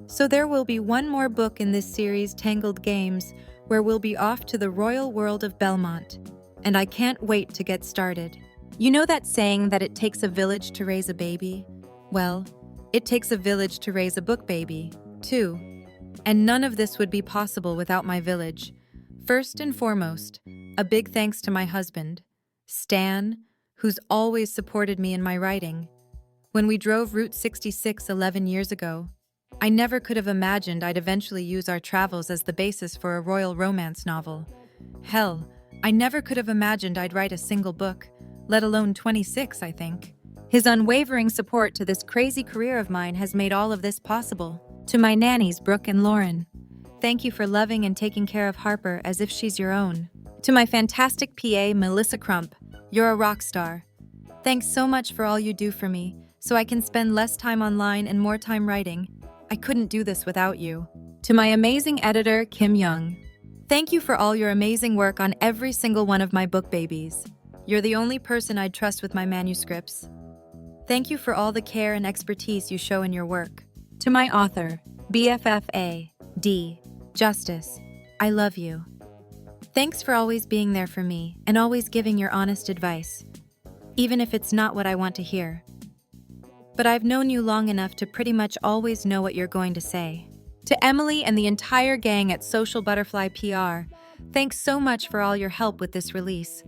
So there will be one more book in this series, Tangled Games, where we'll be off to the royal world of Belmont, and I can't wait to get started. You know that saying that it takes a village to raise a baby? Well, it takes a village to raise a book baby, too. And none of this would be possible without my village. First and foremost, a big thanks to my husband, Stan, who's always supported me in my writing. When we drove Route 66 11 years ago, I never could have imagined I'd eventually use our travels as the basis for a royal romance novel. Hell, I never could have imagined I'd write a single book, let alone 26, I think. His unwavering support to this crazy career of mine has made all of this possible. To my nannies, Brooke and Lauren, thank you for loving and taking care of Harper as if she's your own. To my fantastic PA, Melissa Crump, you're a rock star. Thanks so much for all you do for me, so I can spend less time online and more time writing. I couldn't do this without you. To my amazing editor, Kim Young, thank you for all your amazing work on every single one of my book babies. You're the only person I'd trust with my manuscripts. Thank you for all the care and expertise you show in your work. To my author, BFFA, D, Justice, I love you. Thanks for always being there for me and always giving your honest advice, even if it's not what I want to hear. But I've known you long enough to pretty much always know what you're going to say. To Emily and the entire gang at Social Butterfly PR, thanks so much for all your help with this release.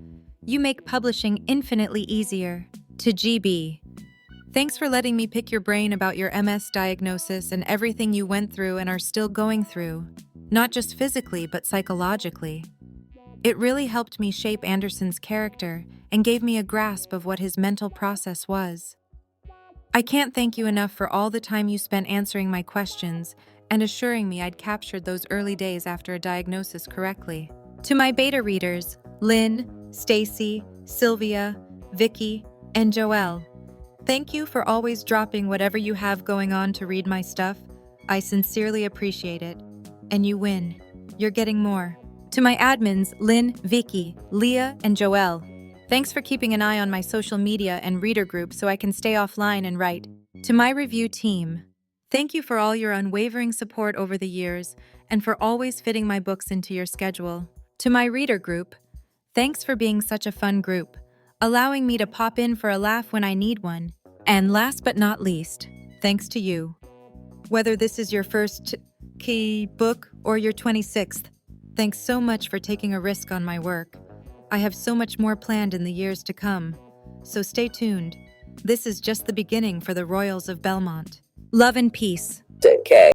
You make publishing infinitely easier. To GB, thanks for letting me pick your brain about your MS diagnosis and everything you went through and are still going through, not just physically but psychologically. It really helped me shape Anderson's character and gave me a grasp of what his mental process was. I can't thank you enough for all the time you spent answering my questions and assuring me I'd captured those early days after a diagnosis correctly. To my beta readers, Lynn, Stacy, Sylvia, Vicky, and Joelle, thank you for always dropping whatever you have going on to read my stuff. I sincerely appreciate it. And you win. You're getting more. To my admins, Lynn, Vicky, Leah, and Joelle, thanks for keeping an eye on my social media and reader group so I can stay offline and write. To my review team, Thank you for all your unwavering support over the years and for always fitting my books into your schedule. To my reader group, thanks for being such a fun group, allowing me to pop in for a laugh when I need one. And last but not least, thanks to you. Whether this is your first key book or your 26th, thanks so much for taking a risk on my work. I have so much more planned in the years to come, so stay tuned. This is just the beginning for the Royals of Belmont. Love and peace. Okay.